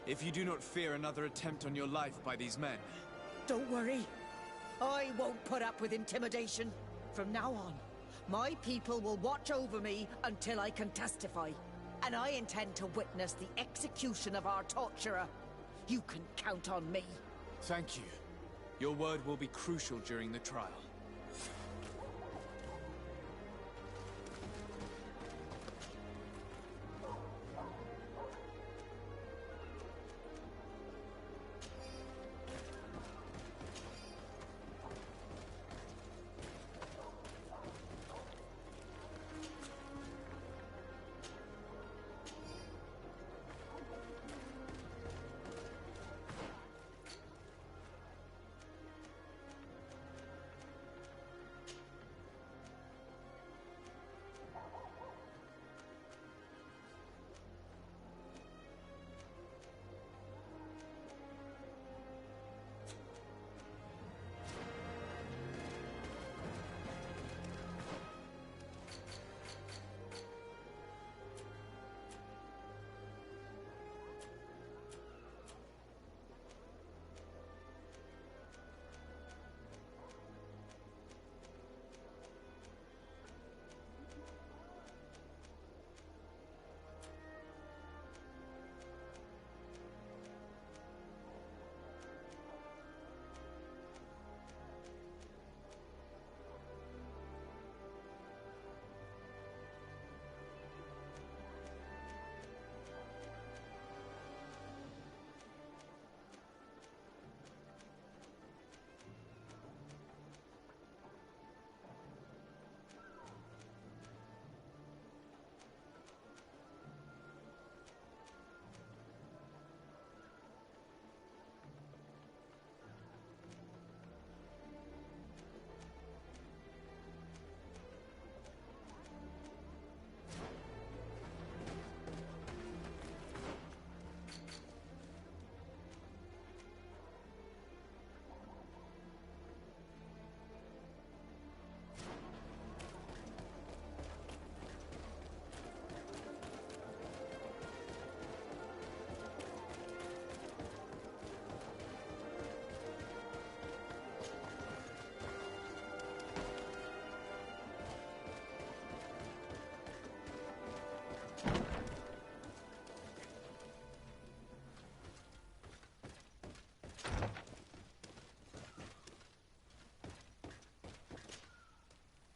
Speaker 3: If you do not fear another attempt on your life by these men.
Speaker 5: Don't worry. I won't put up with intimidation. From now on, my people will watch over me until I can testify. And I intend to witness the execution of our torturer. You can count on me.
Speaker 3: Thank you. Your word will be crucial during the trial.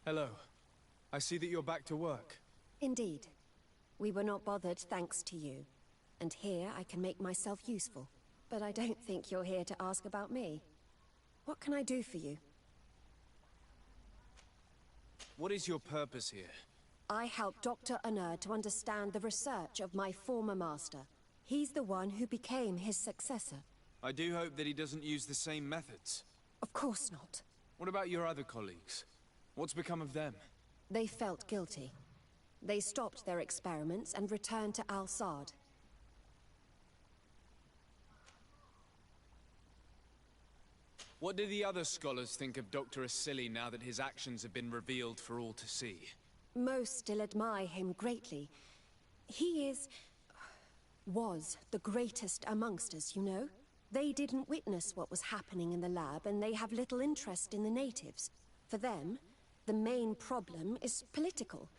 Speaker 3: Hello. I see that you're back to work.
Speaker 13: Indeed. We were not bothered thanks to you. And here I can make myself useful. But I don't think you're here to ask about me. What can I do for you?
Speaker 3: What is your purpose here?
Speaker 13: I help Dr. Unur to understand the research of my former master. He's the one who became his successor.
Speaker 3: I do hope that he doesn't use the same methods.
Speaker 13: Of course not.
Speaker 3: What about your other colleagues? What's become of them?
Speaker 13: They felt guilty. They stopped their experiments and returned to Al-Sad.
Speaker 3: What do the other scholars think of Dr. Asili now that his actions have been revealed for all to see?
Speaker 13: Most still admire him greatly. He was the greatest amongst us, you know? They didn't witness what was happening in the lab, and they have little interest in the natives. For them, the main problem is political,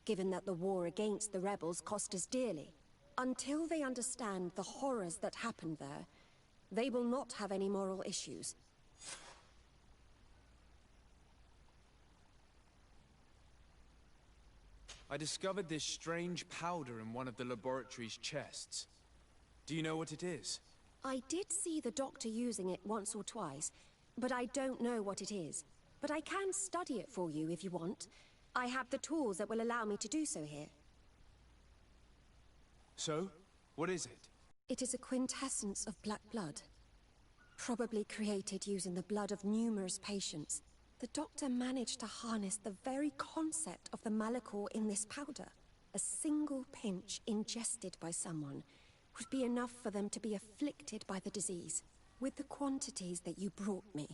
Speaker 13: given that the war against the rebels cost us dearly. Until they understand the horrors that happened there, they will not have any moral issues.
Speaker 3: I discovered this strange powder in one of the laboratory's chests. Do you know what it is?
Speaker 13: I did see the doctor using it once or twice, but I don't know what it is. But I can study it for you if you want. I have the tools that will allow me to do so here.
Speaker 3: So? What is it?
Speaker 13: It is a quintessence of black blood. Probably created using the blood of numerous patients. The doctor managed to harness the very concept of the Malachor in this powder. A single pinch ingested by someone would be enough for them to be afflicted by the disease. With the quantities that you brought me,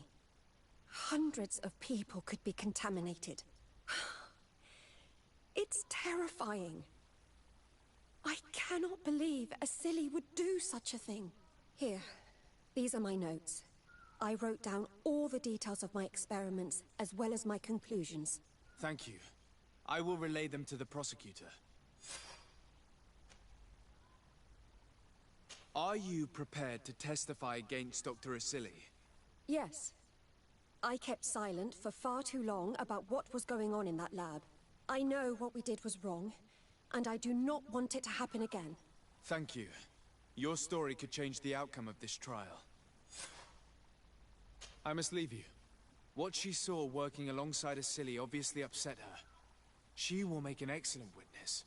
Speaker 13: hundreds of people could be contaminated. It's terrifying. I cannot believe Asili would do such a thing. Here, these are my notes. I wrote down all the details of my experiments, as well as my conclusions.
Speaker 3: Thank you. I will relay them to the prosecutor. Are you prepared to testify against Dr. Asili?
Speaker 13: Yes. I kept silent for far too long about what was going on in that lab. I know what we did was wrong, and I do not want it to happen again.
Speaker 3: Thank you. Your story could change the outcome of this trial. I must leave you. What she saw working alongside Asili obviously upset her. She will make an excellent witness.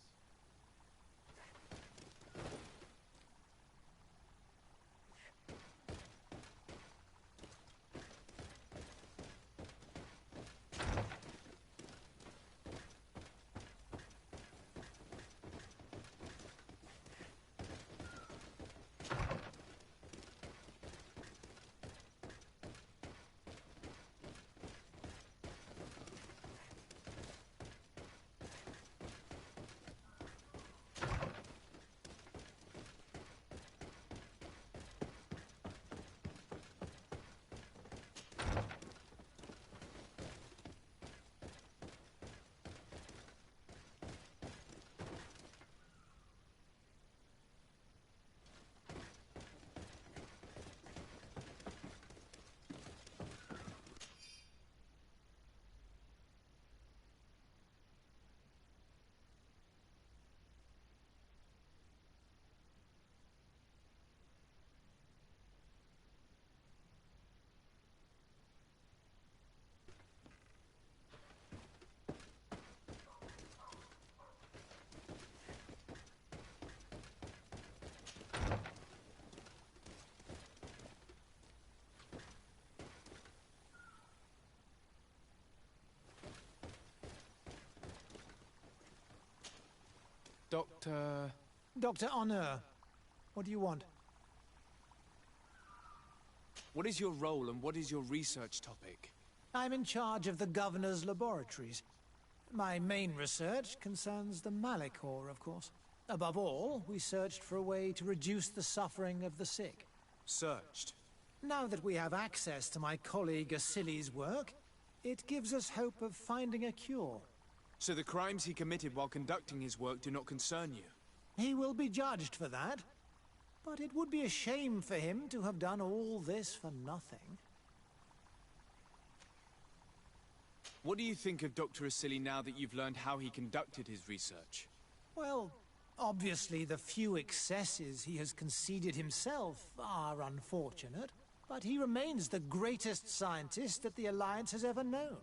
Speaker 19: Dr. Unur, what do you want?
Speaker 3: What is your role and what is your research topic?
Speaker 19: I'm in charge of the Governor's laboratories. My main research concerns the Malachor, of course. Above all, we searched for a way to reduce the suffering of the sick.
Speaker 3: Searched?
Speaker 19: Now that we have access to my colleague Asili's work, it gives us hope of finding a cure.
Speaker 3: So the crimes he committed while conducting his work do not concern you?
Speaker 19: He will be judged for that. But it would be a shame for him to have done all this for nothing.
Speaker 3: What do you think of Dr. Asili now that you've learned how he conducted his research?
Speaker 19: Well, obviously the few excesses he has conceded himself are unfortunate, but he remains the greatest scientist that the Alliance has ever known.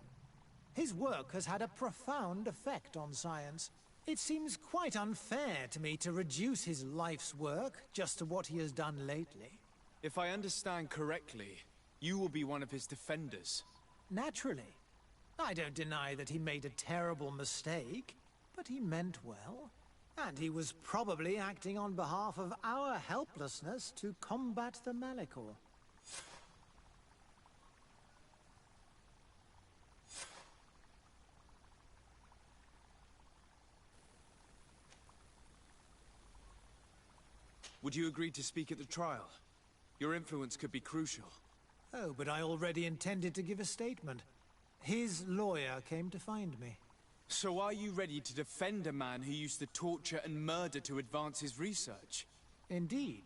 Speaker 19: His work has had a profound effect on science. It seems quite unfair to me to reduce his life's work just to what he has done lately.
Speaker 3: If I understand correctly, you will be one of his defenders.
Speaker 19: Naturally. I don't deny that he made a terrible mistake, but he meant well. And he was probably acting on behalf of our helplessness to combat the Malachor.
Speaker 3: Would you agree to speak at the trial? Your influence could be crucial.
Speaker 19: Oh, but I already intended to give a statement. His lawyer came to find me.
Speaker 3: So are you ready to defend a man who used to torture and murder to advance his research?
Speaker 19: Indeed,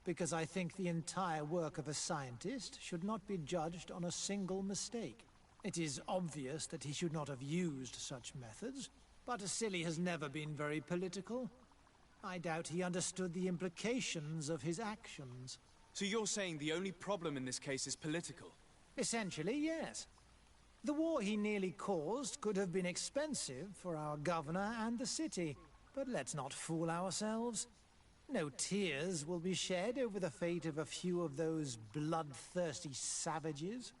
Speaker 19: because I think the entire work of a scientist should not be judged on a single mistake. It is obvious that he should not have used such methods, but Asili has never been very political. I doubt he understood the implications of his actions.
Speaker 3: So you're saying the only problem in this case is political?
Speaker 19: Essentially, yes. The war he nearly caused could have been expensive for our governor and the city, but let's not fool ourselves. No tears will be shed over the fate of a few of those bloodthirsty savages.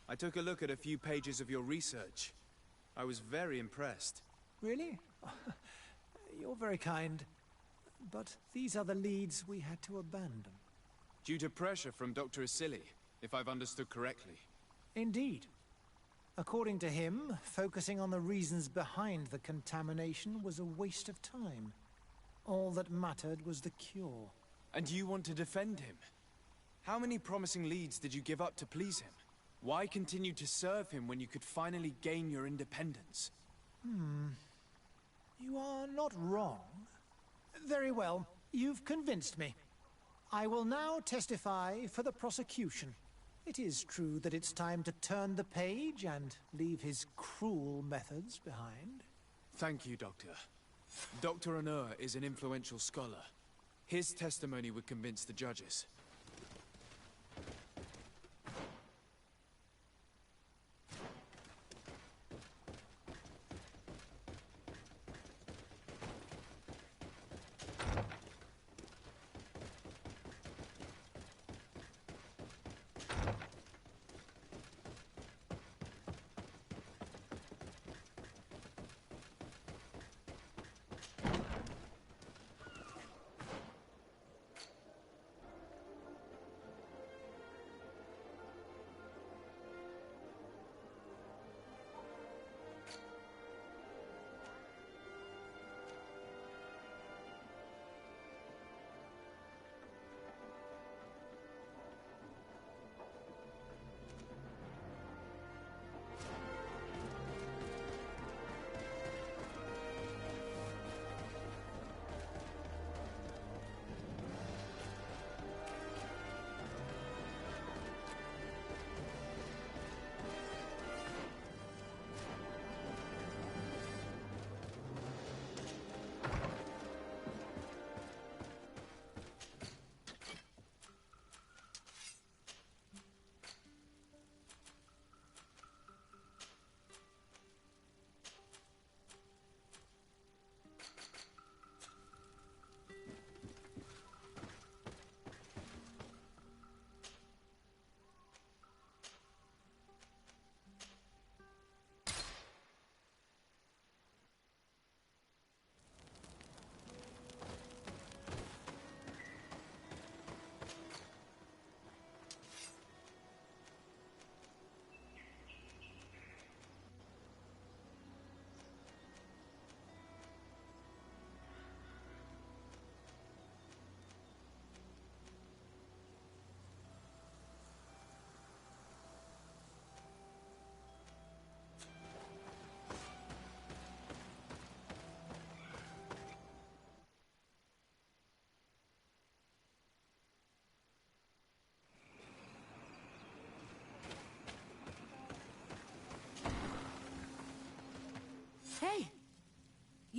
Speaker 3: I took a look at a few pages of your research. I was very impressed.
Speaker 19: Really? You're very kind. But these are the leads we had to abandon.
Speaker 3: Due to pressure from Dr. Asili, if I've understood correctly.
Speaker 19: Indeed. According to him, focusing on the reasons behind the contamination was a waste of time. All that mattered was the cure.
Speaker 3: And you want to defend him? How many promising leads did you give up to please him? Why continue to serve him when you could finally gain your independence?
Speaker 19: You are not wrong. Very well, you've convinced me. I will now testify for the prosecution. It is true that it's time to turn the page and leave his cruel methods behind.
Speaker 3: Thank you, Doctor. Dr. Anur is an influential scholar. His testimony would convince the judges.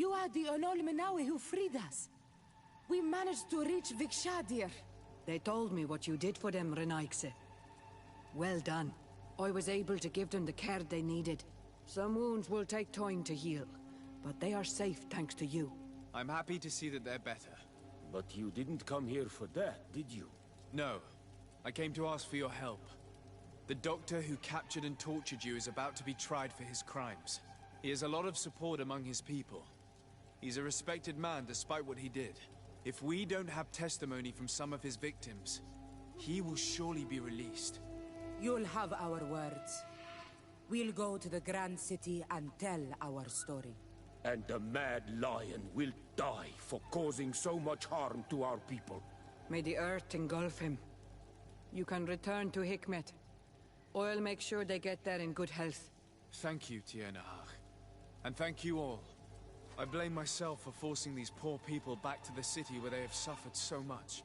Speaker 7: You are the Anol Menawi who freed us. We managed to reach Vikshadir.
Speaker 5: They told me what you did for them, Renaikse. Well done. I was able to give them the care they needed. Some wounds will take time to heal, but they are safe thanks to you.
Speaker 3: I'm happy to see that they're better.
Speaker 10: But you didn't come here for that, did you?
Speaker 3: No. I came to ask for your help. The doctor who captured and tortured you is about to be tried for his crimes. He has a lot of support among his people. He's a respected man despite what he did. If we don't have testimony from some of his victims, he will surely be released.
Speaker 7: You'll have our words. We'll go to the Grand City and tell our story.
Speaker 10: And the Mad Lion will die for causing so much harm to our people.
Speaker 5: May the earth engulf him. You can return to Hikmet. I'll make sure they get there in good health.
Speaker 3: Thank you, Tiernahach. And thank you all. I blame myself for forcing these poor people back to the city where they have suffered so much.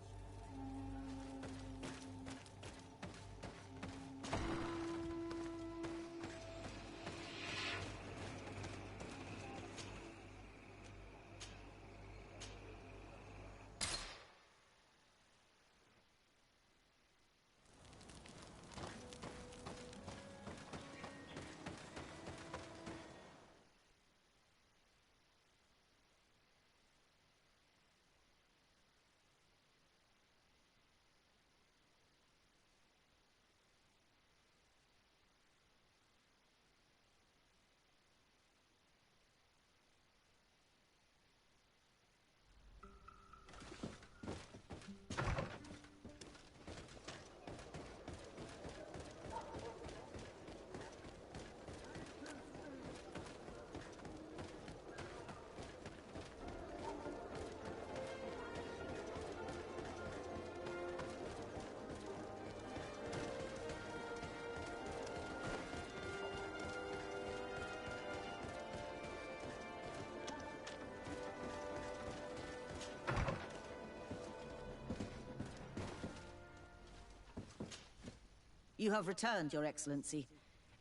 Speaker 5: You have returned, Your Excellency.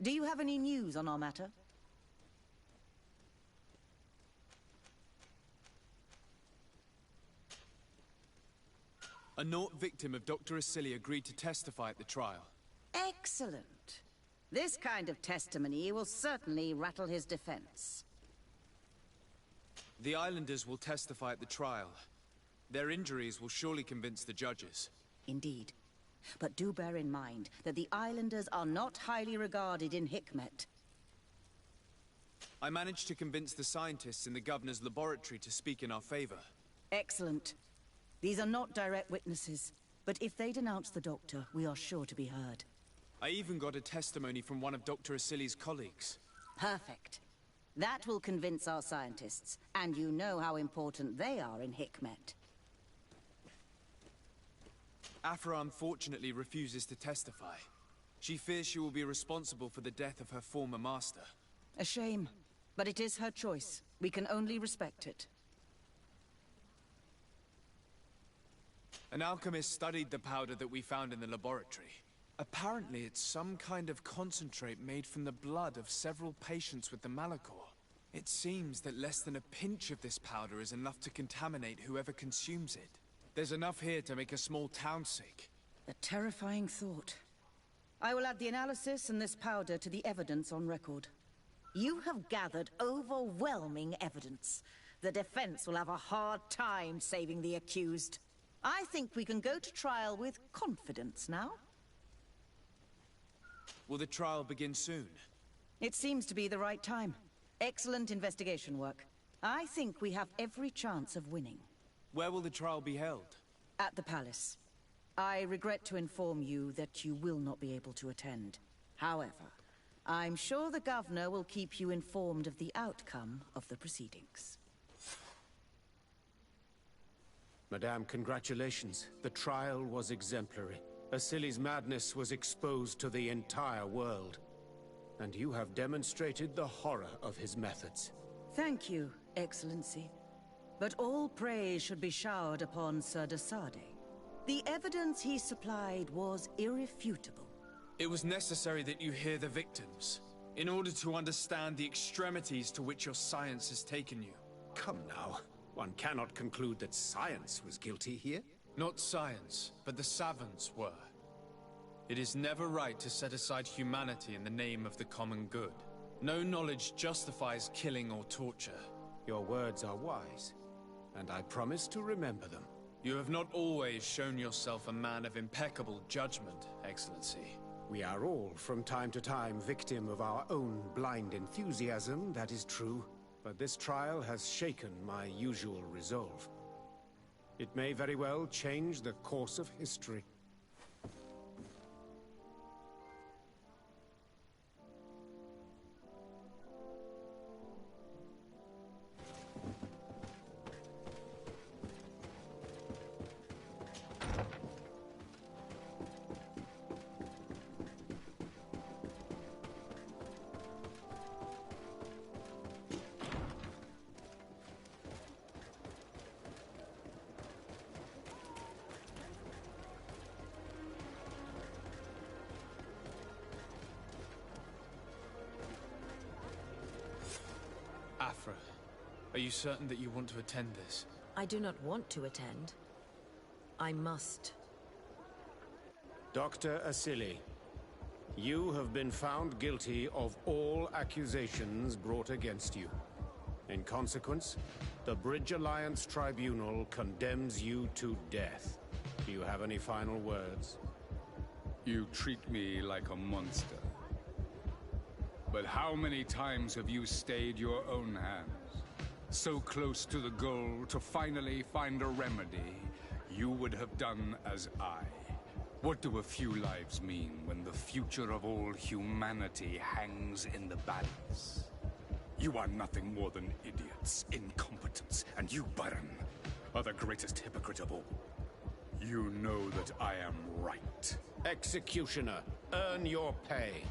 Speaker 5: Do you have any news on our matter?
Speaker 3: A Nort victim of Dr. Asili agreed to testify at the trial.
Speaker 5: Excellent. This kind of testimony will certainly rattle his defense.
Speaker 3: The islanders will testify at the trial. Their injuries will surely convince the judges.
Speaker 5: Indeed. But do bear in mind that the islanders are not highly regarded in Hikmet.
Speaker 3: I managed to convince the scientists in the governor's laboratory to speak in our favor.
Speaker 5: Excellent. These are not direct witnesses, but if they denounce the doctor, we are sure to be heard.
Speaker 3: I even got a testimony from one of Dr. Asili's colleagues.
Speaker 5: Perfect. That will convince our scientists, and you know how important they are in Hikmet.
Speaker 3: Afra unfortunately refuses to testify. She fears she will be responsible for the death of her former master.
Speaker 5: A shame, but it is her choice. We can only respect it.
Speaker 3: An alchemist studied the powder that we found in the laboratory. Apparently it's some kind of concentrate made from the blood of several patients with the Malachor. It seems that less than a pinch of this powder is enough to contaminate whoever consumes it. There's enough here to make a small town sick.
Speaker 5: A terrifying thought. I will add the analysis and this powder to the evidence on record. You have gathered overwhelming evidence. The defense will have a hard time saving the accused. I think we can go to trial with confidence now.
Speaker 3: Will the trial begin soon?
Speaker 5: It seems to be the right time. Excellent investigation work. I think we have every chance of winning.
Speaker 3: Where will the trial be held?
Speaker 5: At the palace. I regret to inform you that you will not be able to attend. However, I'm sure the governor will keep you informed of the outcome of the proceedings.
Speaker 6: Madame, congratulations. The trial was exemplary. Asili's madness was exposed to the entire world. And you have demonstrated the horror of his methods.
Speaker 5: Thank you, Excellency. But all praise should be showered upon Sir Desade. The evidence he supplied was irrefutable.
Speaker 3: It was necessary that you hear the victims, in order to understand the extremities to which your science has taken you.
Speaker 6: Come now. One cannot conclude that science was guilty here.
Speaker 3: Not science, but the savants were. It is never right to set aside humanity in the name of the common good. No knowledge justifies killing or torture.
Speaker 6: Your words are wise, and I promise to remember them.
Speaker 3: You have not always shown yourself a man of impeccable judgment, Excellency.
Speaker 6: We are all, from time to time, victim of our own blind enthusiasm, that is true. But this trial has shaken my usual resolve. It may very well change the course of history.
Speaker 3: Afra, are you certain that you want to attend this?
Speaker 2: I do not want to attend. I must.
Speaker 6: Dr. Asili, you have been found guilty of all accusations brought against you. In consequence, the Bridge Alliance Tribunal condemns you to death. Do you have any final words?
Speaker 17: You treat me like a monster. But how many times have you stayed your own hands? So close to the goal to finally find a remedy, you would have done as I. What do a few lives mean when the future of all humanity hangs in the balance? You are nothing more than idiots, incompetents, and you, Baron, are the greatest hypocrite of all. You know that I am right.
Speaker 6: Executioner, earn your pay.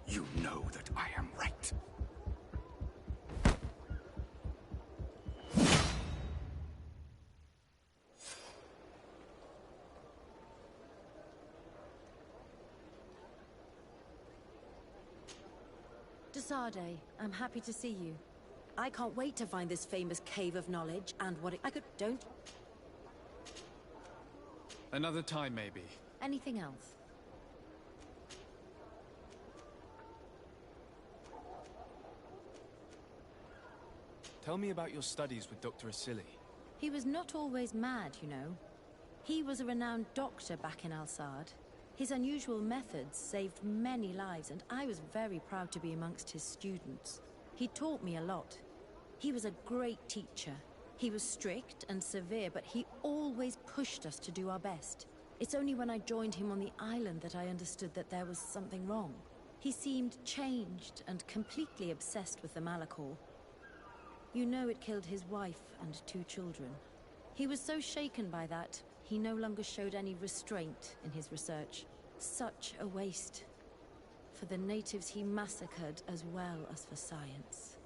Speaker 17: You know that I am right.
Speaker 2: Desade, I'm happy to see you. I can't wait to find this famous cave of knowledge and what it... Don't...
Speaker 3: Another time, maybe.
Speaker 2: Anything else?
Speaker 3: Tell me about your studies with Dr. Asili.
Speaker 2: He was not always mad, you know. He was a renowned doctor back in Al-Sad. His unusual methods saved many lives, and I was very proud to be amongst his students. He taught me a lot. He was a great teacher. He was strict and severe, but he always pushed us to do our best. It's only when I joined him on the island that I understood that there was something wrong. He seemed changed and completely obsessed with the Malachor. You know it killed his wife and 2 children. He was so shaken by that, he no longer showed any restraint in his research. Such a waste. For the natives he massacred as well as for science.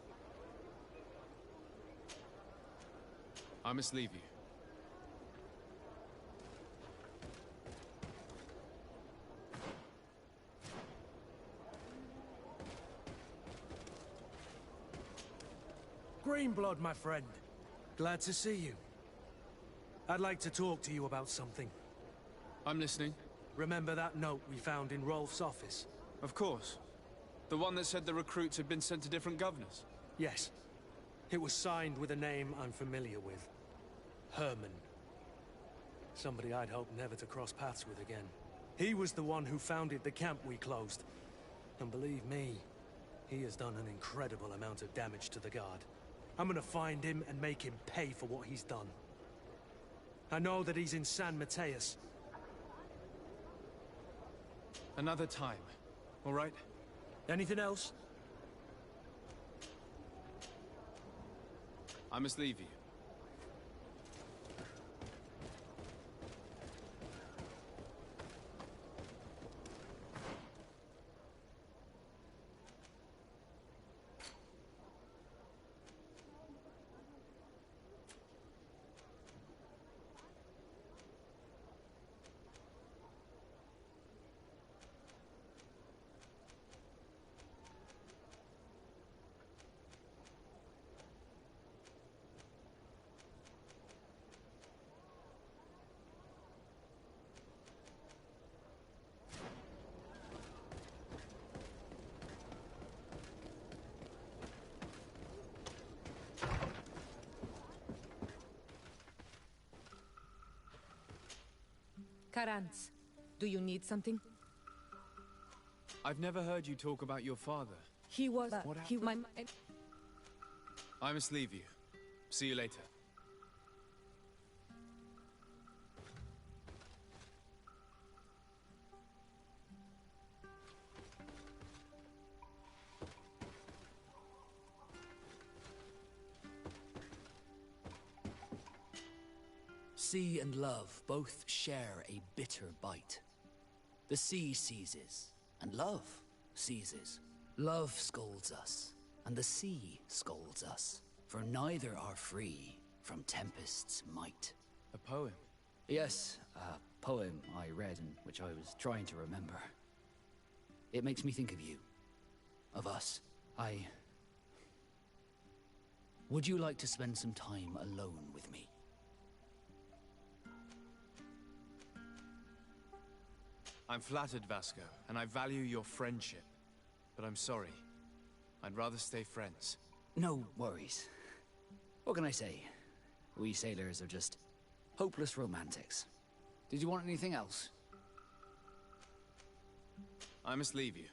Speaker 3: I must leave you.
Speaker 15: Greenblood, my friend. Glad to see you. I'd like to talk to you about something.
Speaker 3: I'm listening.
Speaker 15: Remember that note we found in Rolf's office?
Speaker 3: Of course. The one that said the recruits had been sent to different governors?
Speaker 15: Yes. It was signed with a name I'm familiar with. Herman. Somebody I'd hoped never to cross paths with again. He was the one who founded the camp we closed. And believe me, he has done an incredible amount of damage to the Guard. I'm gonna find him and make him pay for what he's done. I know that he's in San Mateus.
Speaker 3: Another time, all right?
Speaker 15: Anything else?
Speaker 3: I must leave you.
Speaker 12: Karantz, do you need something?
Speaker 3: I've never heard you talk about your father.
Speaker 12: He was...
Speaker 3: I must leave you. See you later.
Speaker 1: Sea and love both share a bitter bite. The sea seizes, and love seizes. Love scolds us, and the sea scolds us, for neither are free from tempest's might.
Speaker 3: A poem?
Speaker 1: Yes, a poem I read and which I was trying to remember. It makes me think of you. Of us. Would you like to spend some time alone with me?
Speaker 3: I'm flattered, Vasco, and I value your friendship. But I'm sorry. I'd rather stay friends.
Speaker 1: No worries. What can I say? We sailors are just hopeless romantics. Did you want anything else?
Speaker 3: I must leave you.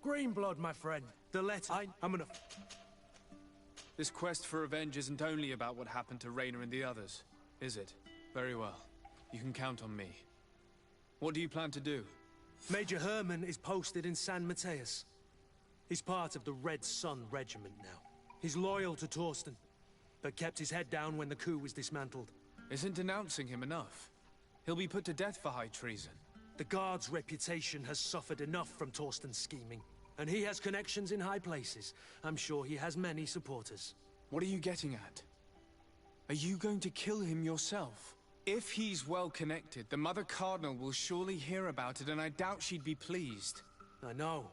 Speaker 15: Greenblood, my friend. The letter. I'm gonna...
Speaker 3: This quest for revenge isn't only about what happened to Raynor and the others, is it? Very well. You can count on me. What do you plan to do?
Speaker 15: Major Herman is posted in San Mateus. He's part of the Red Sun Regiment now. He's loyal to Torsten, but kept his head down when the coup was dismantled.
Speaker 3: Isn't denouncing him enough? He'll be put to death for high treason.
Speaker 15: The Guard's reputation has suffered enough from Torsten's scheming. And he has connections in high places. I'm sure he has many supporters.
Speaker 3: What are you getting at? Are you going to kill him yourself? If he's well connected, the Mother Cardinal will surely hear about it, and I doubt she'd be pleased.
Speaker 15: I know.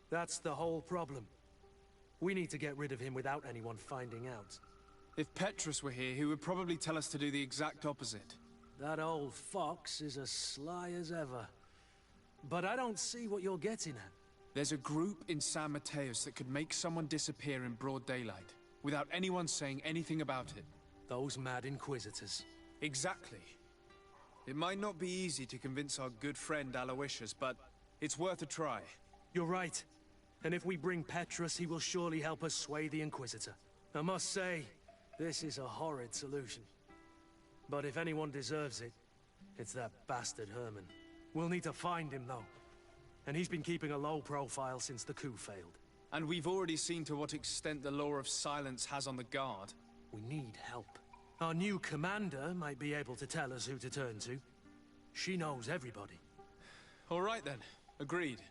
Speaker 15: That's the whole problem. We need to get rid of him without anyone finding out.
Speaker 3: If Petrus were here, he would probably tell us to do the exact opposite.
Speaker 15: That old fox is as sly as ever. But I don't see what you're getting at.
Speaker 3: There's a group in San Mateus that could make someone disappear in broad daylight, without anyone saying anything about it.
Speaker 15: Those mad Inquisitors.
Speaker 3: Exactly. It might not be easy to convince our good friend Aloysius, but it's worth a try.
Speaker 15: You're right. And if we bring Petrus, he will surely help us sway the Inquisitor. I must say, this is a horrid solution. But if anyone deserves it, it's that bastard Herman. We'll need to find him, though. And he's been keeping a low profile since the coup failed.
Speaker 3: And we've already seen to what extent the law of silence has on the Guard.
Speaker 15: We need help. Our new commander might be able to tell us who to turn to. She knows everybody.
Speaker 3: All right then. Agreed.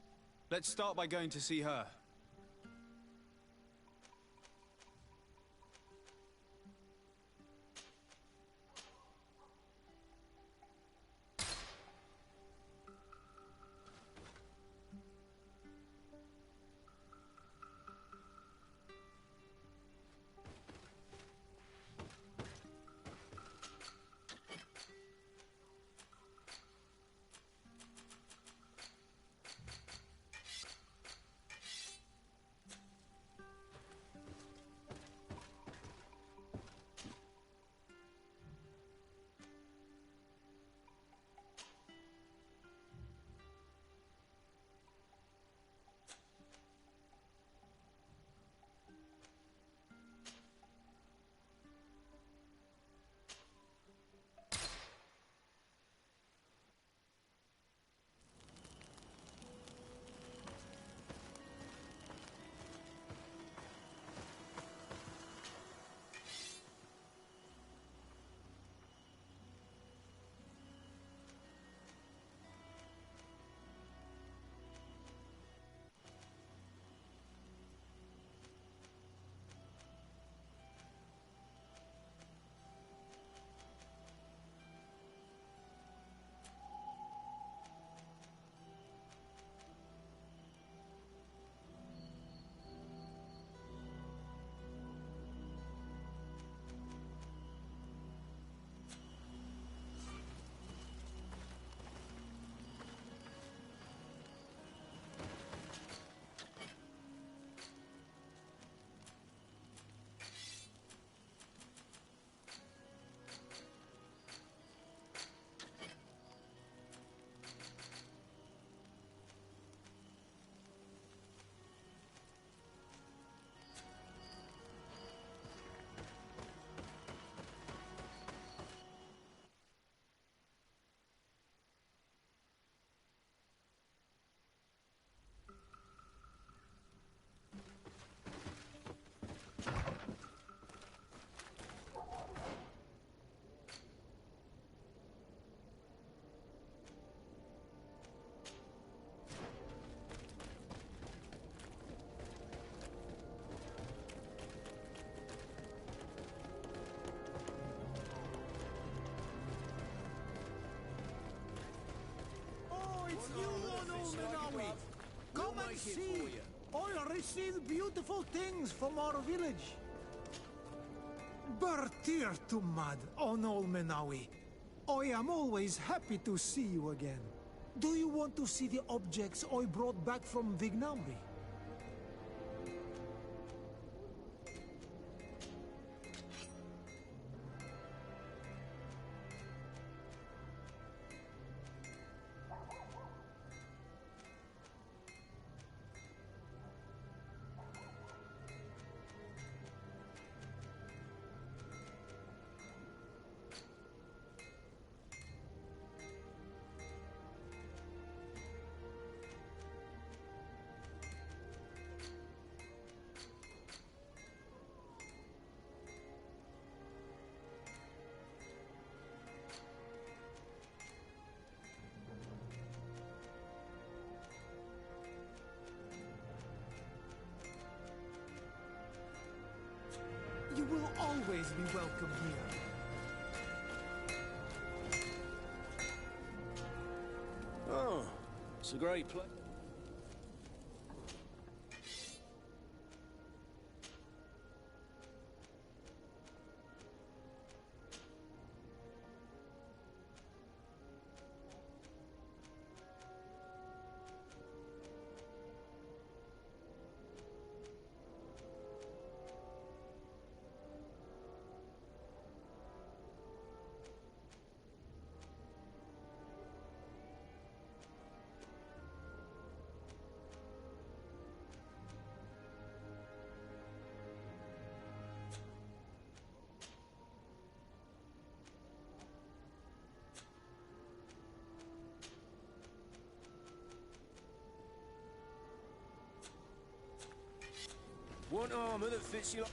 Speaker 3: Let's start by going to see her.
Speaker 19: You on Olmenawi! Come and see! I'll receive beautiful things from our village. Bertir to mad on Olmenawi. I am always happy to see you again. Do you want to see the objects I brought back from Vignamri? You will always be welcome here.
Speaker 16: Oh, it's a great place. Want armor that fits you like...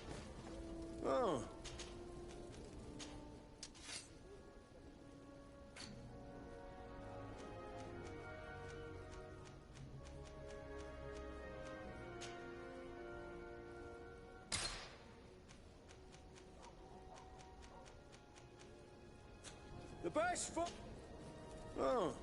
Speaker 16: Oh. The best for... Oh.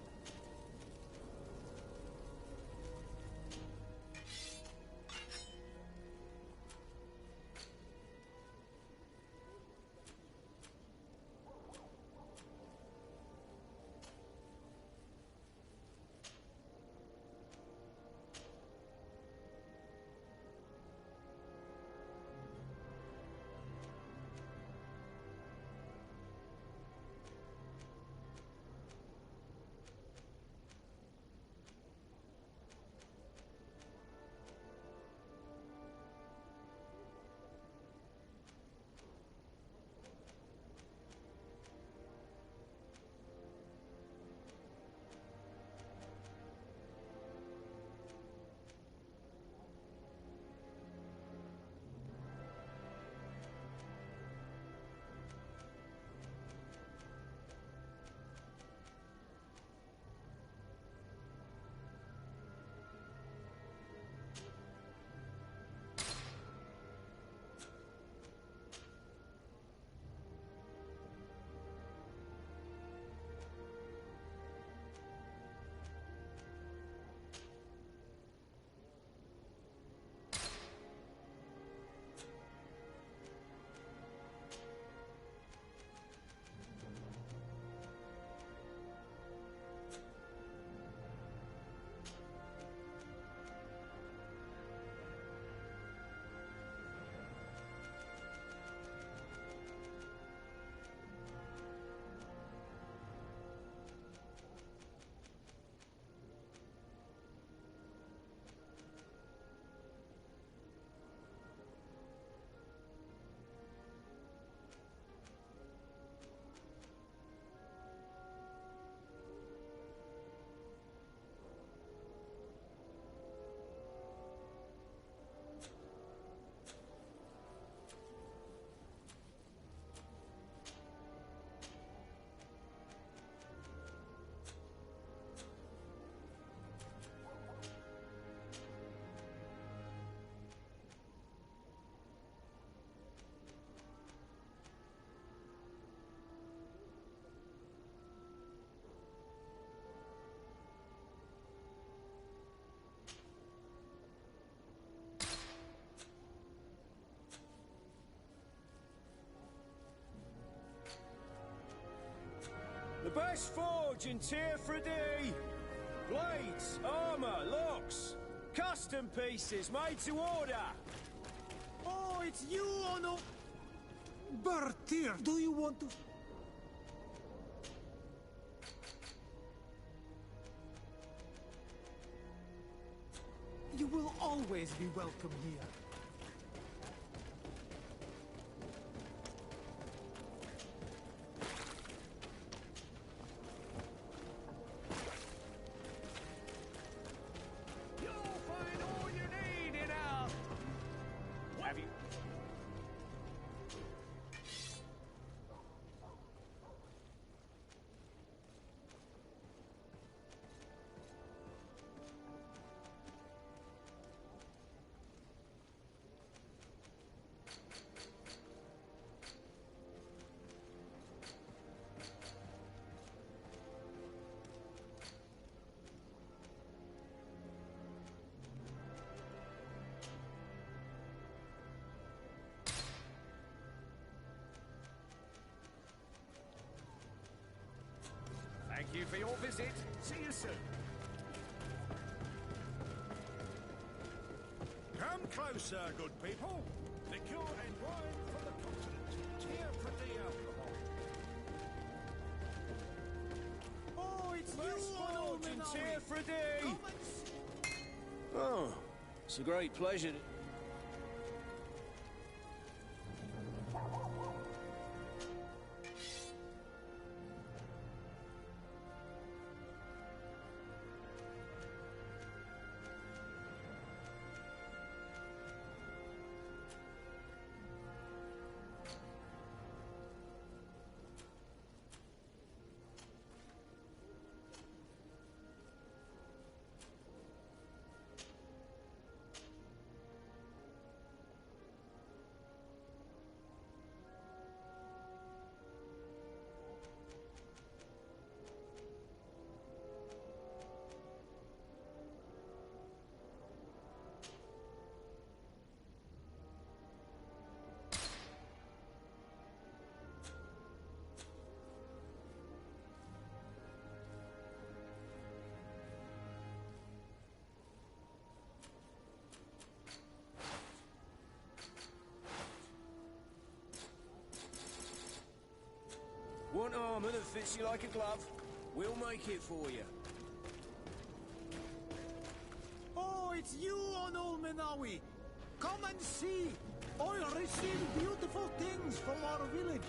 Speaker 16: best forge in Tier 3D. Blades, armor, locks, custom pieces made to order.
Speaker 19: Oh, it's you, Ono! Bertir, do you want to... You will always be welcome here.
Speaker 16: Thank you for your visit. See you soon. Come closer, good people. Liqueur and wine from the continent. Tier 3D alcohol.
Speaker 19: Oh, it's
Speaker 16: First
Speaker 19: you, Ono!
Speaker 16: forge in Tier 3D.
Speaker 19: Come and see.
Speaker 16: Oh, it's a great pleasure. Want armor that fits you like a glove? We'll make it for you.
Speaker 19: Oh, it's you, Ono Menawi! Come and see! I received beautiful things from our village.